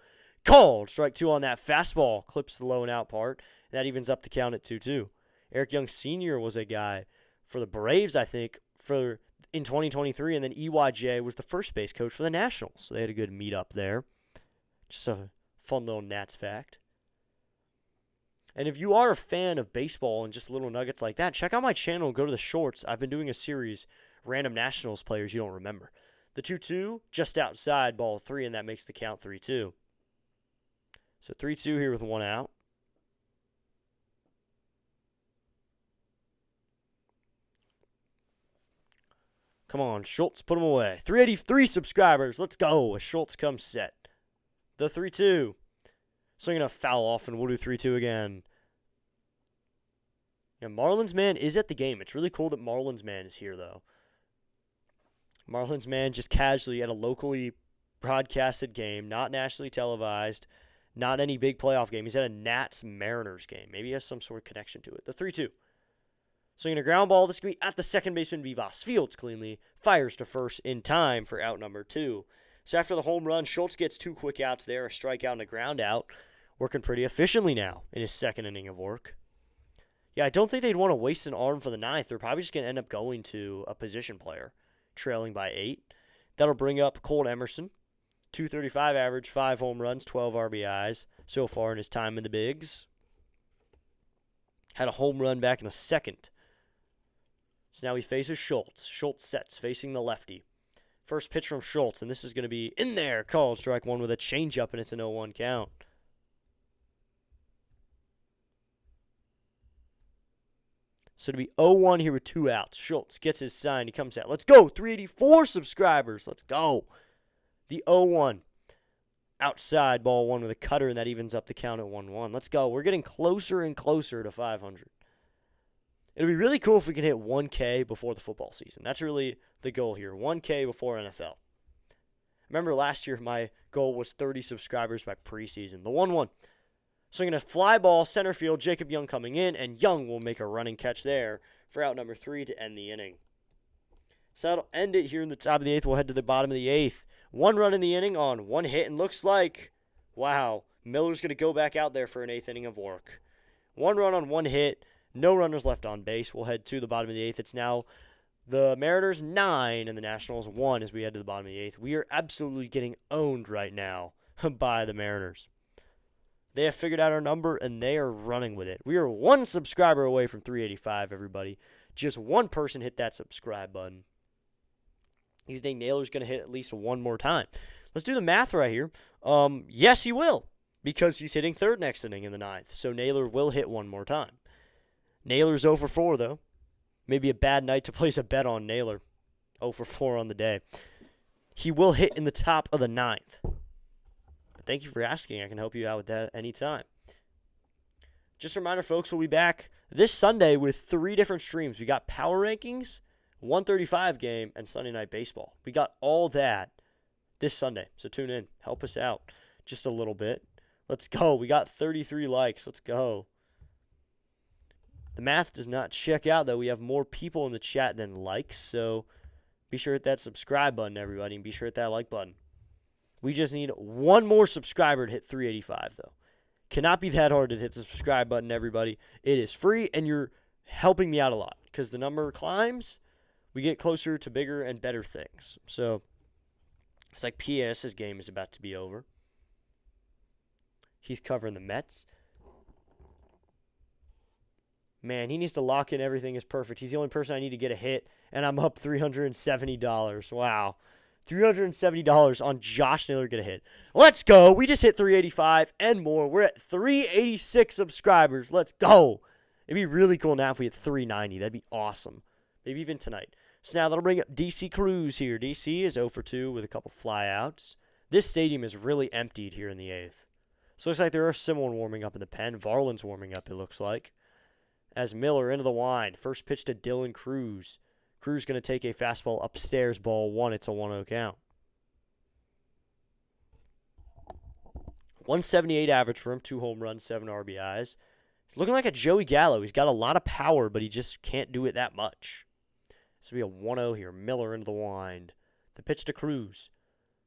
Called. Strike 2 on that fastball. Clips the low and out part. And that evens up the count at 2-2. Eric Young Sr. was a guy for the Braves, I think, in 2023. And then EYJ was the first base coach for the Nationals. So they had a good meet-up there. Just a fun little Nats fact. And if you are a fan of baseball and just little nuggets like that, check out my channel and go to the shorts. I've been doing a series, Random Nationals players you don't remember. The 2-2, just outside, ball 3, and that makes the count 3-2. So 3-2 here with 1 out. Come on, Schultz, put him away. 383 subscribers. Let's go. As Schultz comes set. The 3-2. Swinging a foul off, and we'll do 3-2 again. Yeah, Marlins Man is at the game. It's really cool that Marlins Man is here, though. Marlins Man just casually at a locally broadcasted game, not nationally televised, not any big playoff game. He's at a Nats-Mariners game. Maybe he has some sort of connection to it. The 3-2. Swinging a ground ball. This is going to be at the second baseman, Vivas. Fields cleanly. Fires to first in time for out number 2. So after the home run, Schultz gets 2 quick outs there, a strikeout and a ground out. Working pretty efficiently now in his second inning of work. Yeah, I don't think they'd want to waste an arm for the 9th. They're probably just going to end up going to a position player, trailing by 8. That'll bring up Colt Emerson. 235 average, 5 home runs, 12 RBIs so far in his time in the bigs. Had a home run back in the 2nd. So now he faces Schultz. Schultz sets, facing the lefty. First pitch from Schultz, and this is going to be in there. Called strike 1 with a changeup, and it's an 0-1 count. So to be 0-1 here with 2 outs. Schultz gets his sign. He comes out. Let's go. 384 subscribers. Let's go. The 0-1. Outside, ball 1 with a cutter, and that evens up the count at 1-1. Let's go. We're getting closer and closer to 500. It'll be really cool if we can hit 1K before the football season. That's really the goal here. 1K before NFL. Remember last year my goal was 30 subscribers by preseason. The 1-1. Swinging a fly ball, center field, Jacob Young coming in, and Young will make a running catch there for out number 3 to end the inning. So that'll end it here in the top of the 8th. We'll head to the bottom of the 8th. 1 run in the inning on 1 hit, and looks like, wow, Miller's going to go back out there for an 8th inning of work. 1 run on 1 hit, no runners left on base. We'll head to the bottom of the 8th. It's now the Mariners 9 and the Nationals 1 as we head to the bottom of the 8th. We are absolutely getting owned right now by the Mariners. They have figured out our number, and they are running with it. We are 1 subscriber away from 385, everybody. Just 1 person hit that subscribe button. You think Naylor's going to hit at least 1 more time? Let's do the math right here. Yes, he will, because he's hitting 3rd next inning in the 9th. So Naylor will hit 1 more time. Naylor's 0 for 4, though. Maybe a bad night to place a bet on Naylor. 0 for 4 on the day. He will hit in the top of the 9th. But thank you for asking. I can help you out with that anytime. Just a reminder, folks, we'll be back this Sunday with 3 different streams. We got Power Rankings, 135 game, and Sunday Night Baseball. We got all that this Sunday. So tune in. Help us out just a little bit. Let's go. We got 33 likes. Let's go. The math does not check out, though. We have more people in the chat than likes, so be sure to hit that subscribe button, everybody, and be sure to hit that like button. We just need 1 more subscriber to hit 385, though. Cannot be that hard to hit the subscribe button, everybody. It is free, and you're helping me out a lot because the number climbs. We get closer to bigger and better things. So it's like PS's game is about to be over. He's covering the Mets. Man, he needs to lock in everything is perfect. He's the only person I need to get a hit, and I'm up $370. Wow. $370 on Josh Naylor get a hit. Let's go. We just hit 385 and more. We're at 386 subscribers. Let's go. It'd be really cool now if we hit 390. That'd be awesome. Maybe even tonight. So now that'll bring up DC Cruz here. DC is 0 for 2 with a couple flyouts. This stadium is really emptied here in the 8th. So it looks like there is someone warming up in the pen. Varland's warming up, it looks like. As Miller into the wind. First pitch to Dylan Cruz. Cruz going to take a fastball upstairs, ball 1. It's a 1-0 count. 178 average for him. 2 home runs, 7 RBIs. He's looking like a Joey Gallo. He's got a lot of power, but he just can't do it that much. This will be a 1-0 here. Miller into the wind. The pitch to Cruz.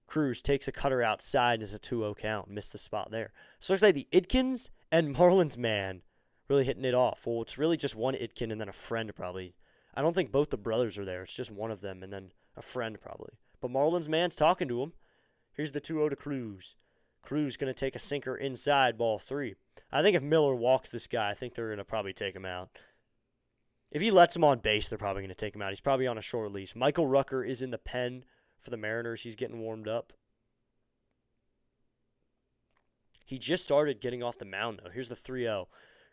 Cruz takes a cutter outside and is a 2-0 count. Missed the spot there. So it looks like the Idkins and Marlins man really hitting it off. Well, it's really just one Idkin and then a friend probably. I don't think both the brothers are there. It's just one of them and then a friend probably. But Marlins man's talking to him. Here's the 2-0 to Cruz. Cruz going to take a sinker inside, ball 3. I think if Miller walks this guy, I think they're going to probably take him out. If he lets him on base, they're probably going to take him out. He's probably on a short lease. Michael Rucker is in the pen for the Mariners. He's getting warmed up. He just started getting off the mound, though. Here's the 3-0.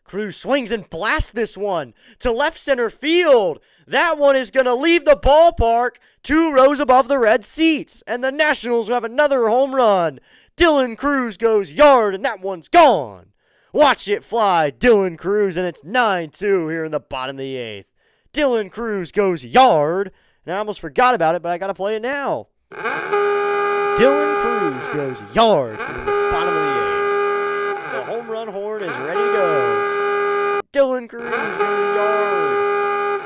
Cruz swings and blasts this one to left center field. That one is going to leave the ballpark 2 rows above the red seats. And the Nationals will have another home run. Dylan Cruz goes yard, and that one's gone. Watch it fly, Dylan Cruz, and it's 9-2 here in the bottom of the 8th. Dylan Cruz goes yard, and I almost forgot about it, but I got to play it now. Dylan Cruz goes yard in the bottom of the 8th. The home run horn is ready to go. Dylan Cruz goes yard.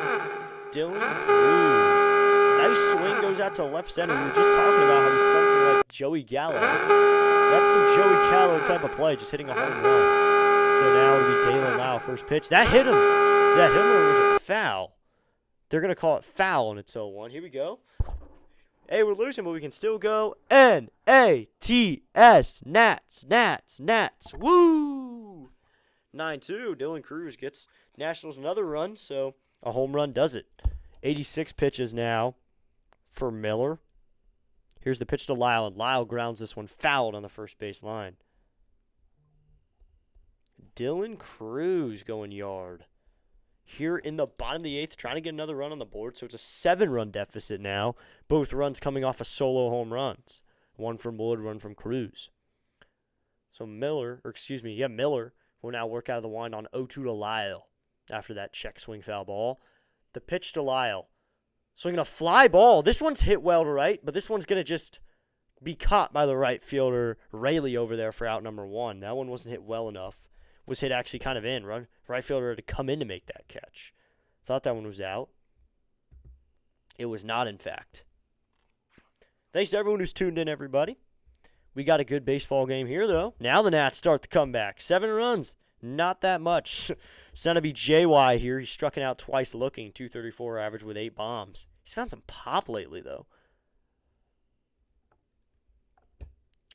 Dylan Cruz. Nice swing goes out to left center. We were just talking about how he's something like Joey Gallo. That's some Joey Gallo type of play, just hitting a home run. So now it'll be Dalen Lau, first pitch. That hit him. That hit him or was it foul? They're going to call it foul, and it's 0-1. Here we go. Hey, we're losing, but we can still go. N-A-T-S. Nats, Nats, Nats. Woo! 9-2. Dylan Cruz gets Nationals another run, so a home run does it. 86 pitches now for Miller. Here's the pitch to Lyle, and Lyle grounds this one fouled on the first base line. Dylan Cruz going yard. Here in the bottom of the 8th, trying to get another run on the board, so it's a 7-run deficit now. Both runs coming off of solo home runs. One from Wood, one from Cruz. So Miller will now work out of the wind on 0-2 to Lyle after that check swing foul ball. The pitch to Lyle. Swinging a fly ball. This one's hit well to right, but this one's going to just be caught by the right fielder, Rayleigh, over there for out number 1. That one wasn't hit well enough. Was hit actually kind of in. Right fielder had to come in to make that catch. Thought that one was out. It was not, in fact. Thanks to everyone who's tuned in, everybody. We got a good baseball game here, though. Now the Nats start the comeback. 7 runs. Not that much. It's going to be JY here. He's struck out twice looking. 234 average with 8 bombs. He's found some pop lately, though.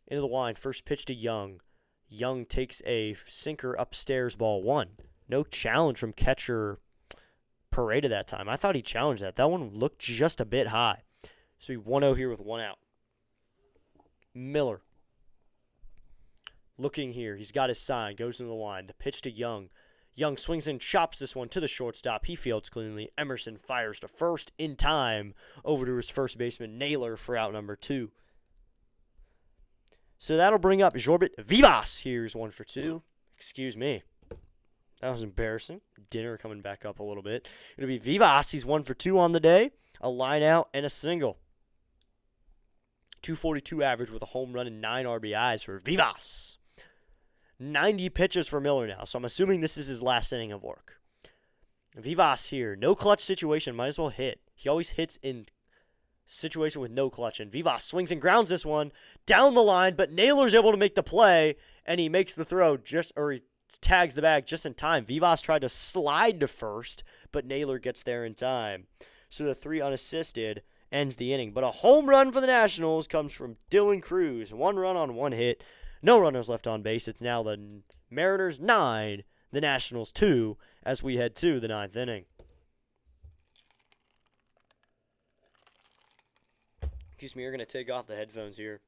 Into the wind. First pitch to Young. Young takes a sinker upstairs, ball 1. No challenge from catcher Pareda that time. I thought he challenged that. That one looked just a bit high. So we 1-0 here with 1 out. Miller. Looking here. He's got his sign. Goes into the line. The pitch to Young. Young swings and chops this one to the shortstop. He fields cleanly. Emerson fires to first in time. Over to his first baseman, Naylor, for out number 2. So that'll bring up Jorbit Vivas. Here's 1 for 2. Excuse me. That was embarrassing. Dinner coming back up a little bit. It'll be Vivas. He's 1 for 2 on the day. A line out and a single. 242 average with a home run and 9 RBIs for Vivas. 90 pitches for Miller now. So I'm assuming this is his last inning of work. Vivas here. No clutch situation. Might as well hit. He always hits in situation with no clutch, and Vivas swings and grounds this one down the line, but Naylor's able to make the play, and he makes the throw he tags the bag just in time. Vivas tried to slide to first, but Naylor gets there in time. So the 3 unassisted ends the inning, but a home run for the Nationals comes from Dylan Cruz. 1 run on 1 hit. No runners left on base. It's now the Mariners 9, the Nationals 2, as we head to the 9th inning. Excuse me, you're going to take off the headphones here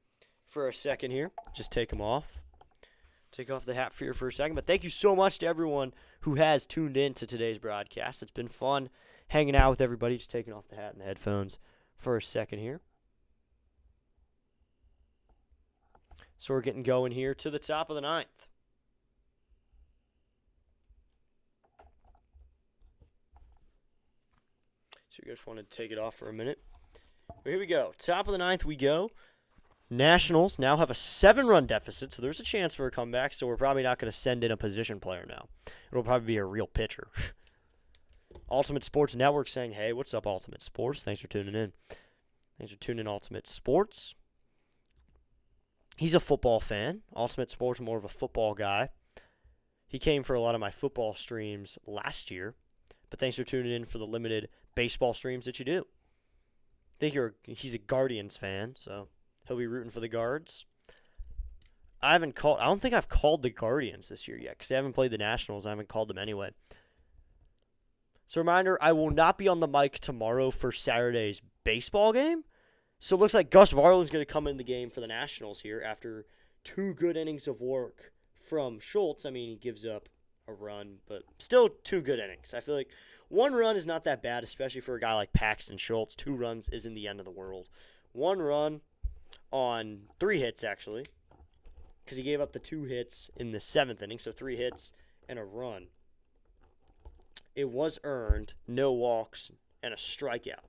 for a second here. Just take them off. Take off the hat for you for a second. But thank you so much to everyone who has tuned in to today's broadcast. It's been fun hanging out with everybody. Just taking off the hat and the headphones for a second here. So we're getting going here to the top of the ninth. So you just want to take it off for a minute. Well, here we go. Top of the ninth we go. Nationals now have a 7-run deficit, so there's a chance for a comeback, so we're probably not going to send in a position player now. It'll probably be a real pitcher. Ultimate Sports Network saying, hey, what's up, Ultimate Sports? Thanks for tuning in. Thanks for tuning in, Ultimate Sports. He's a football fan. Ultimate Sports, more of a football guy. He came for a lot of my football streams last year, but thanks for tuning in for the limited baseball streams that you do. I think he's a Guardians fan, so he'll be rooting for the Guards. I don't think I've called the Guardians this year yet because they haven't played the Nationals. I haven't called them anyway. So reminder, I will not be on the mic tomorrow for Saturday's baseball game. So it looks like Gus Varland's going to come in the game for the Nationals here after 2 good innings of work from Schultz. I mean, he gives up a run, but still 2 good innings. I feel like 1 run is not that bad, especially for a guy like Paxton Schultz. 2 runs isn't the end of the world. 1 run on 3 hits, actually, because he gave up the 2 hits in the 7th inning, so 3 hits and a run. It was earned, no walks, and a strikeout.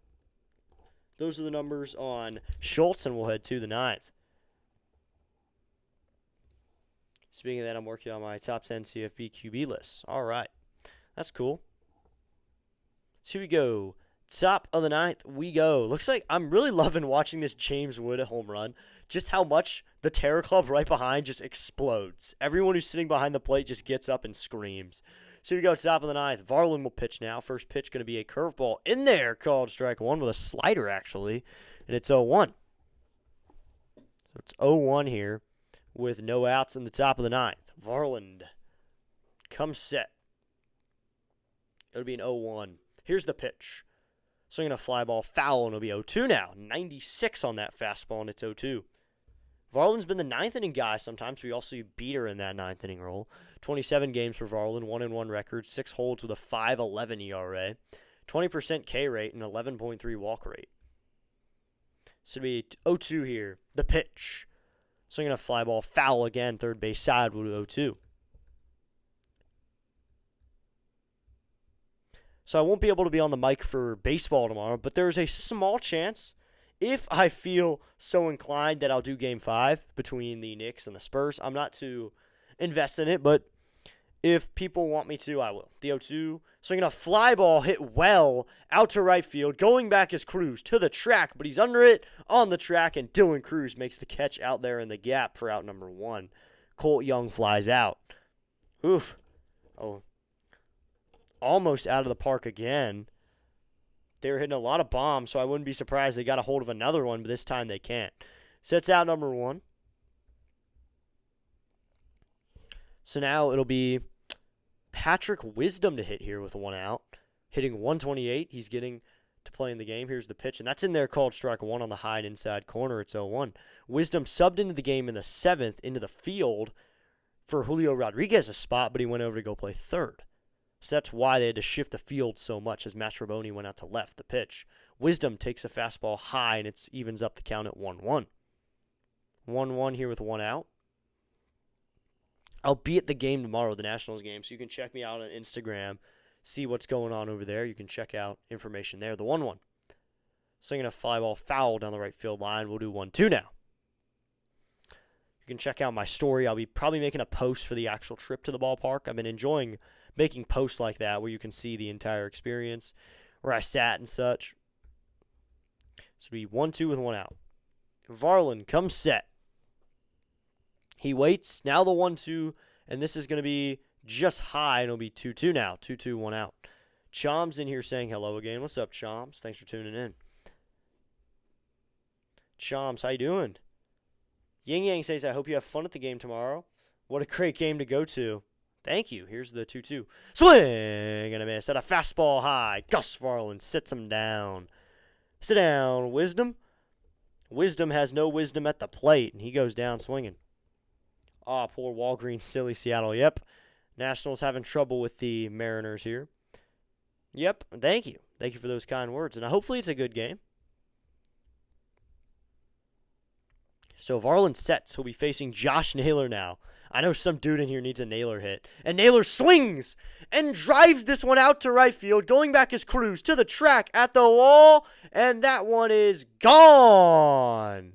Those are the numbers on Schultz, and we'll head to the 9th. Speaking of that, I'm working on my top 10 CFB QB list. All right. That's cool. So here we go. Top of the 9th we go. Looks like I'm really loving watching this James Wood home run. Just how much the Terror Club right behind just explodes. Everyone who's sitting behind the plate just gets up and screams. So here we go, top of the 9th. Varland will pitch now. First pitch going to be a curveball in there, called strike 1 with a slider, actually. And it's 0-1. So it's 0-1 here with no outs in the top of the 9th. Varland comes set. It'll be an 0-1. Here's the pitch. Swinging a fly ball foul, and it'll be 0-2 now. 96 on that fastball, and it's 0-2. Varland's been the 9th inning guy sometimes. We also see beater in that 9th inning role. 27 games for Varland, 1-1 record, 6 holds with a 5.11 ERA, 20% K rate, and 11.3 walk rate. So it'll be 0-2 here. The pitch. Swinging a fly ball foul again, third base side will do 0-2. So I won't be able to be on the mic for baseball tomorrow, but there's a small chance, if I feel so inclined, that I'll do Game 5 between the Knicks and the Spurs. I'm not too invested in it, but if people want me to, I will. The 0-2, swinging a fly ball hit well out to right field. Going back is Cruz to the track, but he's under it on the track, and Dylan Cruz makes the catch out there in the gap for out number 1. Colt Young flies out. Oof. Oh. Almost out of the park again. They were hitting a lot of bombs, so I wouldn't be surprised they got a hold of another one, but this time they can't. Sets out number 1. So now it'll be Patrick Wisdom to hit here with 1 out. Hitting 128. He's getting to play in the game. Here's the pitch, and that's in there, called strike 1 on the high and inside corner. It's 0-1. Wisdom subbed into the game in the 7th into the field for Julio Rodriguez a spot, but he went over to go play 3rd. So that's why they had to shift the field so much as Mastroboni went out to left. The pitch. Wisdom takes a fastball high, and it evens up the count at 1-1. 1-1 here with 1 out. I'll be at the game tomorrow, the Nationals game, so you can check me out on Instagram, see what's going on over there. You can check out information there. The 1-1. Swinging a fly ball foul down the right field line. We'll do 1-2 now. You can check out my story. I'll be probably making a post for the actual trip to the ballpark. I've been enjoying making posts like that where you can see the entire experience, where I sat and such. So it'll be 1-2 with 1 out. Varland comes set. He waits. Now the 1-2, and this is going to be just high, and it'll be 2-2 now. 2-2, 1 out. Chom's in here saying hello again. What's up, Choms? Thanks for tuning in. Choms, how you doing? Ying Yang says, I hope you have fun at the game tomorrow. What a great game to go to. Thank you. Here's the 2-2. Swing and a miss at a fastball high. Gus Varland sits him down. Sit down, Wisdom. Wisdom has no wisdom at the plate, and he goes down swinging. Ah, poor Walgreens, silly Seattle. Yep. Nationals having trouble with the Mariners here. Yep. Thank you. Thank you for those kind words. And hopefully it's a good game. So Varland sets. He'll be facing Josh Naylor now. I know some dude in here needs a Naylor hit. And Naylor swings and drives this one out to right field. Going back his cruise to the track at the wall. And that one is gone.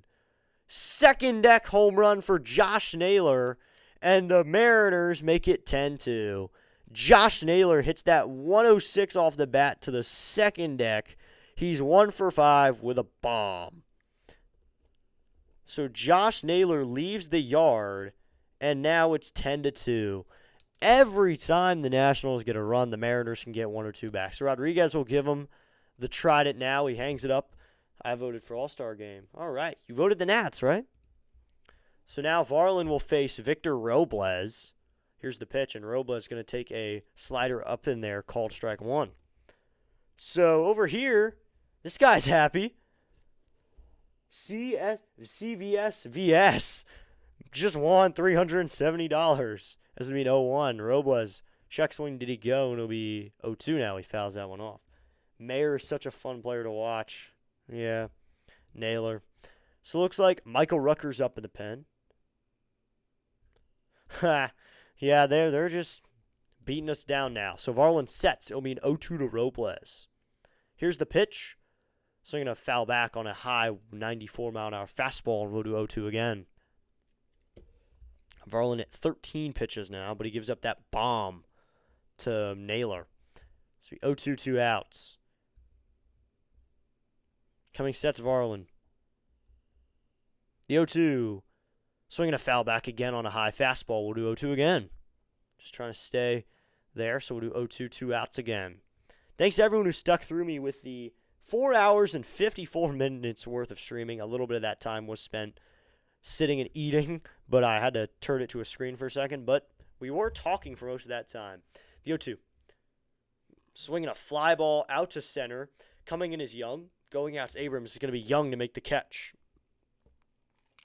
Second deck home run for Josh Naylor. And the Mariners make it 10-2. Josh Naylor hits that 106 off the bat to the second deck. He's 1 for 5 with a bomb. So Josh Naylor leaves the yard, and now it's 10-2. Every time the Nationals get a run, the Mariners can get 1 or 2 back. So Rodriguez will give him the trident now. He hangs it up. I voted for All-Star Game. All right. You voted the Nats, right? So now Varland will face Victor Robles. Here's the pitch, and Robles is going to take a slider up in there called strike 1. So over here, this guy's happy. CVS VS just won $370. This would mean 0-1. Robles, check swing, did he go? And it'll be 0-2 now. He fouls that one off. Mayer is such a fun player to watch. Yeah, Naylor. So it looks like Michael Rucker's up in the pen. Yeah, they're just beating us down now. So Varland sets. It'll mean 0-2 to Robles. Here's the pitch. So I'm going to foul back on a high 94-mile-an-hour fastball, and we'll do 0-2 again. Varland at 13 pitches now, but he gives up that bomb to Naylor. So 0-2, 2 outs. Coming sets Varland. The 0-2. Swinging a foul back again on a high fastball. We'll do 0-2 again. Just trying to stay there, so we'll do 0-2, 2 outs again. Thanks to everyone who stuck through me with the 4 hours and 54 minutes worth of streaming. A little bit of that time was spent sitting and eating, but I had to turn it to a screen for a second. But we were talking for most of that time. The 0-2. Swinging a fly ball out to center. Coming in is Young. Going out to Abrams is going to be Young to make the catch.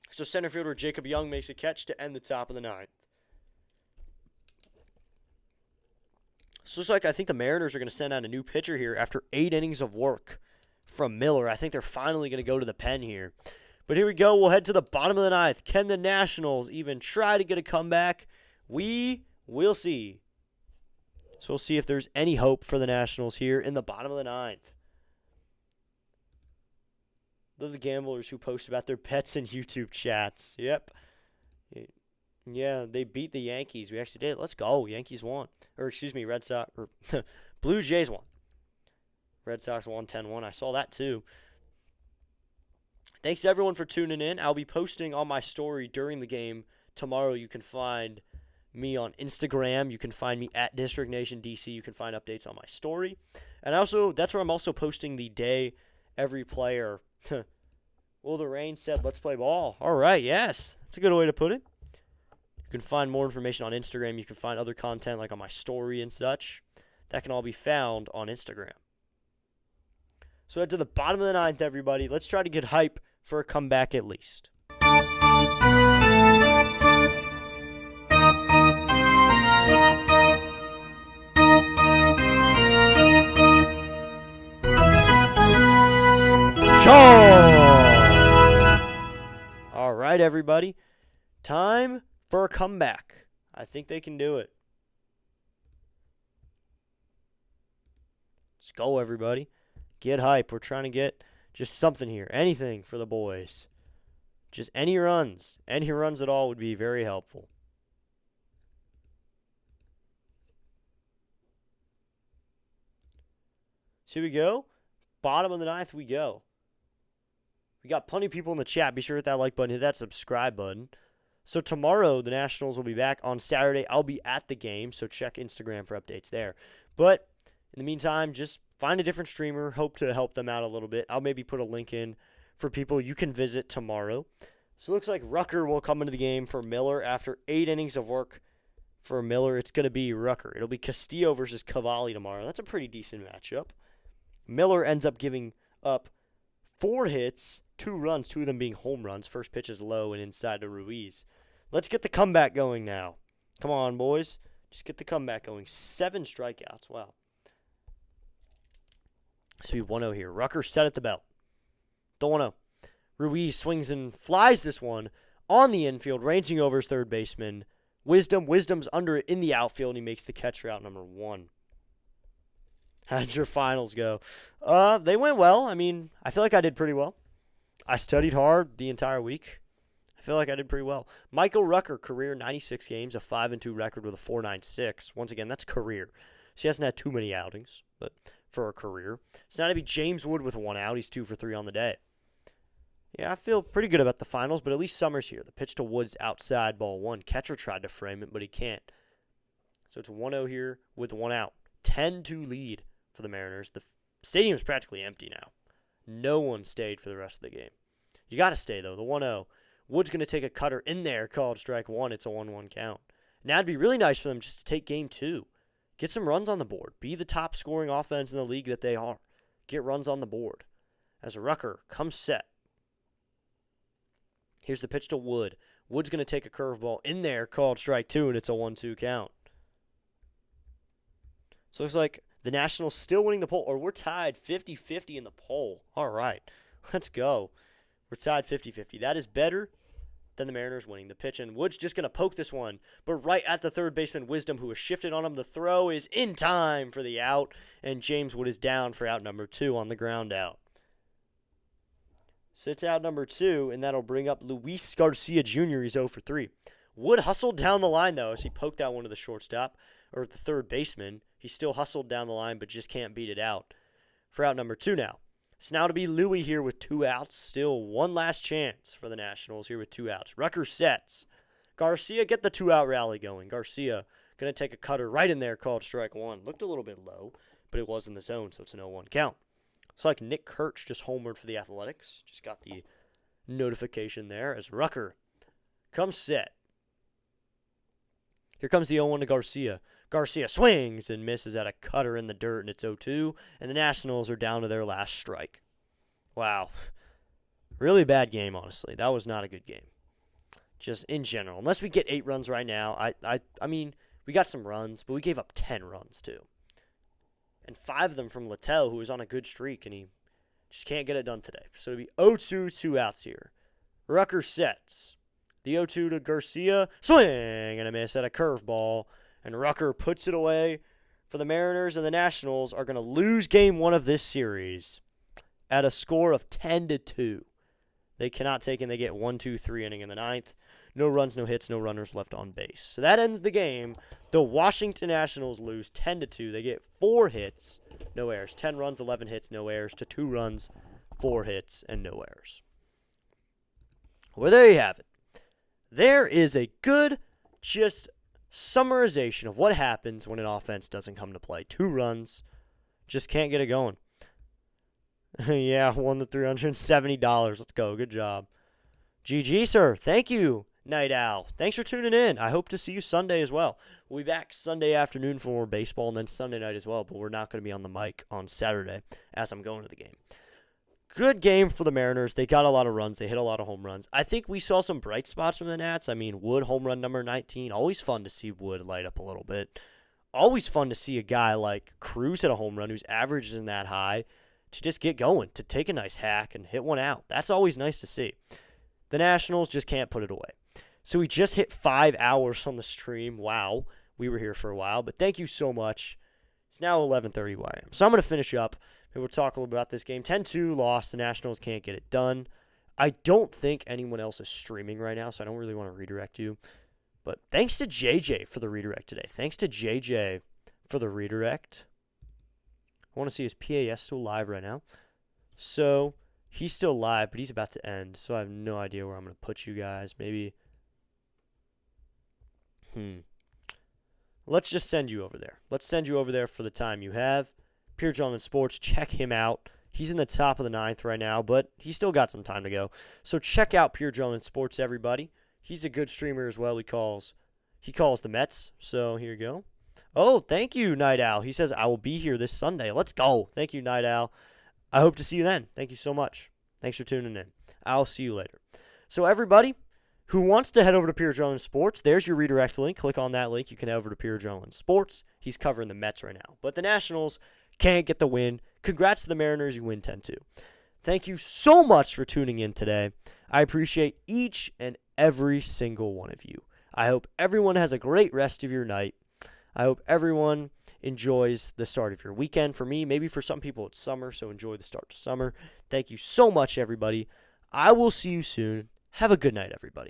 So center fielder Jacob Young makes a catch to end the top of the 9th. So it's like I think the Mariners are going to send out a new pitcher here after 8 innings of work from Miller. I think they're finally going to go to the pen here. But here we go. We'll head to the bottom of the 9th. Can the Nationals even try to get a comeback? We will see. So we'll see if there's any hope for the Nationals here in the bottom of the 9th. Those are the gamblers who post about their pets in YouTube chats. Yep. Yeah, they beat the Yankees. We actually did. Let's go. Yankees won. Or, excuse me, Red Sox. Or Blue Jays won. Red Sox won 10-1. I saw that too. Thanks to everyone for tuning in. I'll be posting on my story during the game tomorrow. You can find me on Instagram. You can find me at District Nation DC. You can find updates on my story. And also, that's where I'm also posting the day every player. Well, the rain said, let's play ball. All right, yes. That's a good way to put it. You can find more information on Instagram. You can find other content like on my story and such. That can all be found on Instagram. So head to the bottom of the 9th, everybody. Let's try to get hype for a comeback at least. All right, everybody. Time for a comeback. I think they can do it. Let's go, everybody. Get hype. We're trying to get just something here. Anything for the boys. Just any runs. Any runs at all would be very helpful. So here we go. Bottom of the 9th we go. We got plenty of people in the chat. Be sure to hit that like button, hit that subscribe button. So tomorrow, the Nationals will be back. On Saturday, I'll be at the game, so check Instagram for updates there. But in the meantime, just find a different streamer. Hope to help them out a little bit. I'll maybe put a link in for people you can visit tomorrow. So it looks like Rucker will come into the game for Miller after 8 innings of work for Miller. It's going to be Rucker. It'll be Castillo versus Cavalli tomorrow. That's a pretty decent matchup. Miller ends up giving up 4 hits, 2 runs, 2 of them being home runs. First pitch is low and inside to Ruiz. Let's get the comeback going now. Come on, boys. Just get the comeback going. 7 strikeouts. Wow. So we 1-0 here. Rucker set at the belt. The 1-0. Ruiz swings and flies this one on the infield, ranging over his third baseman. Wisdom's under it in the outfield, and he makes the catch for out number 1. How'd your finals go? They went well. I mean, I feel like I did pretty well. I studied hard the entire week. I feel like I did pretty well. Michael Rucker, career 96 games, a 5-2 record with a 4.96. Once again, that's career. So he hasn't had too many outings, but for a career. It's not to be James Wood with 1 out. He's 2 for 3 on the day. Yeah, I feel pretty good about the finals, but at least Summers here. The pitch to Woods outside, ball 1. Catcher tried to frame it, but he can't. So it's 1-0 here with 1 out. 10-2 lead for the Mariners. The stadium's practically empty now. No one stayed for the rest of the game. You got to stay, though. The 1-0. Wood's going to take a cutter in there, called strike 1. It's a 1-1 count. Now it'd be really nice for them just to take game 2. Get some runs on the board. Be the top scoring offense in the league that they are. Get runs on the board. As a Rucker comes set. Here's the pitch to Wood. Wood's going to take a curveball in there, called strike 2, and it's a 1-2 count. So it's like the Nationals still winning the poll, or we're tied 50-50 in the poll. All right, let's go. We're tied 50-50. That is better than the Mariners winning the pitch, and Wood's just going to poke this one, but right at the third baseman, Wisdom, who has shifted on him. The throw is in time for the out, and James Wood is down for out number 2 on the ground out. So it's out number 2, and that'll bring up Luis Garcia Jr. He's 0 for 3. Wood hustled down the line, though, as he poked out one to the shortstop, or the third baseman. He still hustled down the line, but just can't beat it out for out number 2 now. So now to be Louie here with 2 outs. Still one last chance for the Nationals here with 2 outs. Rucker sets. Garcia, get the 2-out rally going. Garcia going to take a cutter right in there, called strike 1. Looked a little bit low, but it was in the zone, so it's an 0-1 count. It's like Nick Kirch just homered for the Athletics. Just got the notification there as Rucker comes set. Here comes the 0-1 to Garcia. Garcia swings and misses at a cutter in the dirt, and it's 0-2. And the Nationals are down to their last strike. Wow. Really bad game, honestly. That was not a good game. Just in general. Unless we get 8 runs right now. I mean, we got some runs, but we gave up 10 runs, too. And 5 of them from Littell, who was on a good streak, and he just can't get it done today. So it'll be 0-2, 2 outs here. Rucker sets. The 0-2 to Garcia. Swing and a miss at a curveball. And Rucker puts it away for the Mariners, and the Nationals are going to lose game 1 of this series at a score of 10-2. They cannot take in. They get 1-2-3 inning in the 9th. No runs, no hits, no runners left on base. So that ends the game. The Washington Nationals lose 10-2. They get 4 hits, no errors. 10 runs, 11 hits, no errors, to 2 runs, 4 hits, and no errors. Well, there you have it. There is a good, just summarization of what happens when an offense doesn't come to play. 2 runs, just can't get it going. Yeah, won the $370. Let's go. Good job. GG, sir. Thank you, Night Owl. Thanks for tuning in. I hope to see you Sunday as well. We'll be back Sunday afternoon for more baseball and then Sunday night as well, but we're not going to be on the mic on Saturday as I'm going to the game. Good game for the Mariners. They got a lot of runs. They hit a lot of home runs. I think we saw some bright spots from the Nats. I mean, Wood, home run number 19. Always fun to see Wood light up a little bit. Always fun to see a guy like Cruz hit a home run whose average isn't that high to just get going, to take a nice hack and hit one out. That's always nice to see. The Nationals just can't put it away. So we just hit 5 hours on the stream. Wow. We were here for a while, but thank you so much. It's now 11:30 where I am. So I'm going to finish up, and we'll talk a little about this game. 10-2 loss. The Nationals can't get it done. I don't think anyone else is streaming right now, so I don't really want to redirect you. But thanks to JJ for the redirect today. Thanks to JJ for the redirect. I want to see his PAS still live right now. So he's still live, but he's about to end. So I have no idea where I'm going to put you guys. Maybe. Let's just send you over there. Let's send you over there for the time you have. Pure Gentleman Sports, check him out. He's in the top of the 9th right now, but he's still got some time to go. So check out Pure Gentleman Sports, everybody. He's a good streamer as well. He calls the Mets. So here you go. Oh, thank you, Night Owl. He says, I will be here this Sunday. Let's go. Thank you, Night Owl. I hope to see you then. Thank you so much. Thanks for tuning in. I'll see you later. So everybody who wants to head over to Pierre Adrenaline Sports, there's your redirect link. Click on that link. You can head over to Pierre Adrenaline Sports. He's covering the Mets right now. But the Nationals can't get the win. Congrats to the Mariners. You win 10-2. Thank you so much for tuning in today. I appreciate each and every single one of you. I hope everyone has a great rest of your night. I hope everyone enjoys the start of your weekend. For me, maybe for some people it's summer, so enjoy the start to summer. Thank you so much, everybody. I will see you soon. Have a good night, everybody.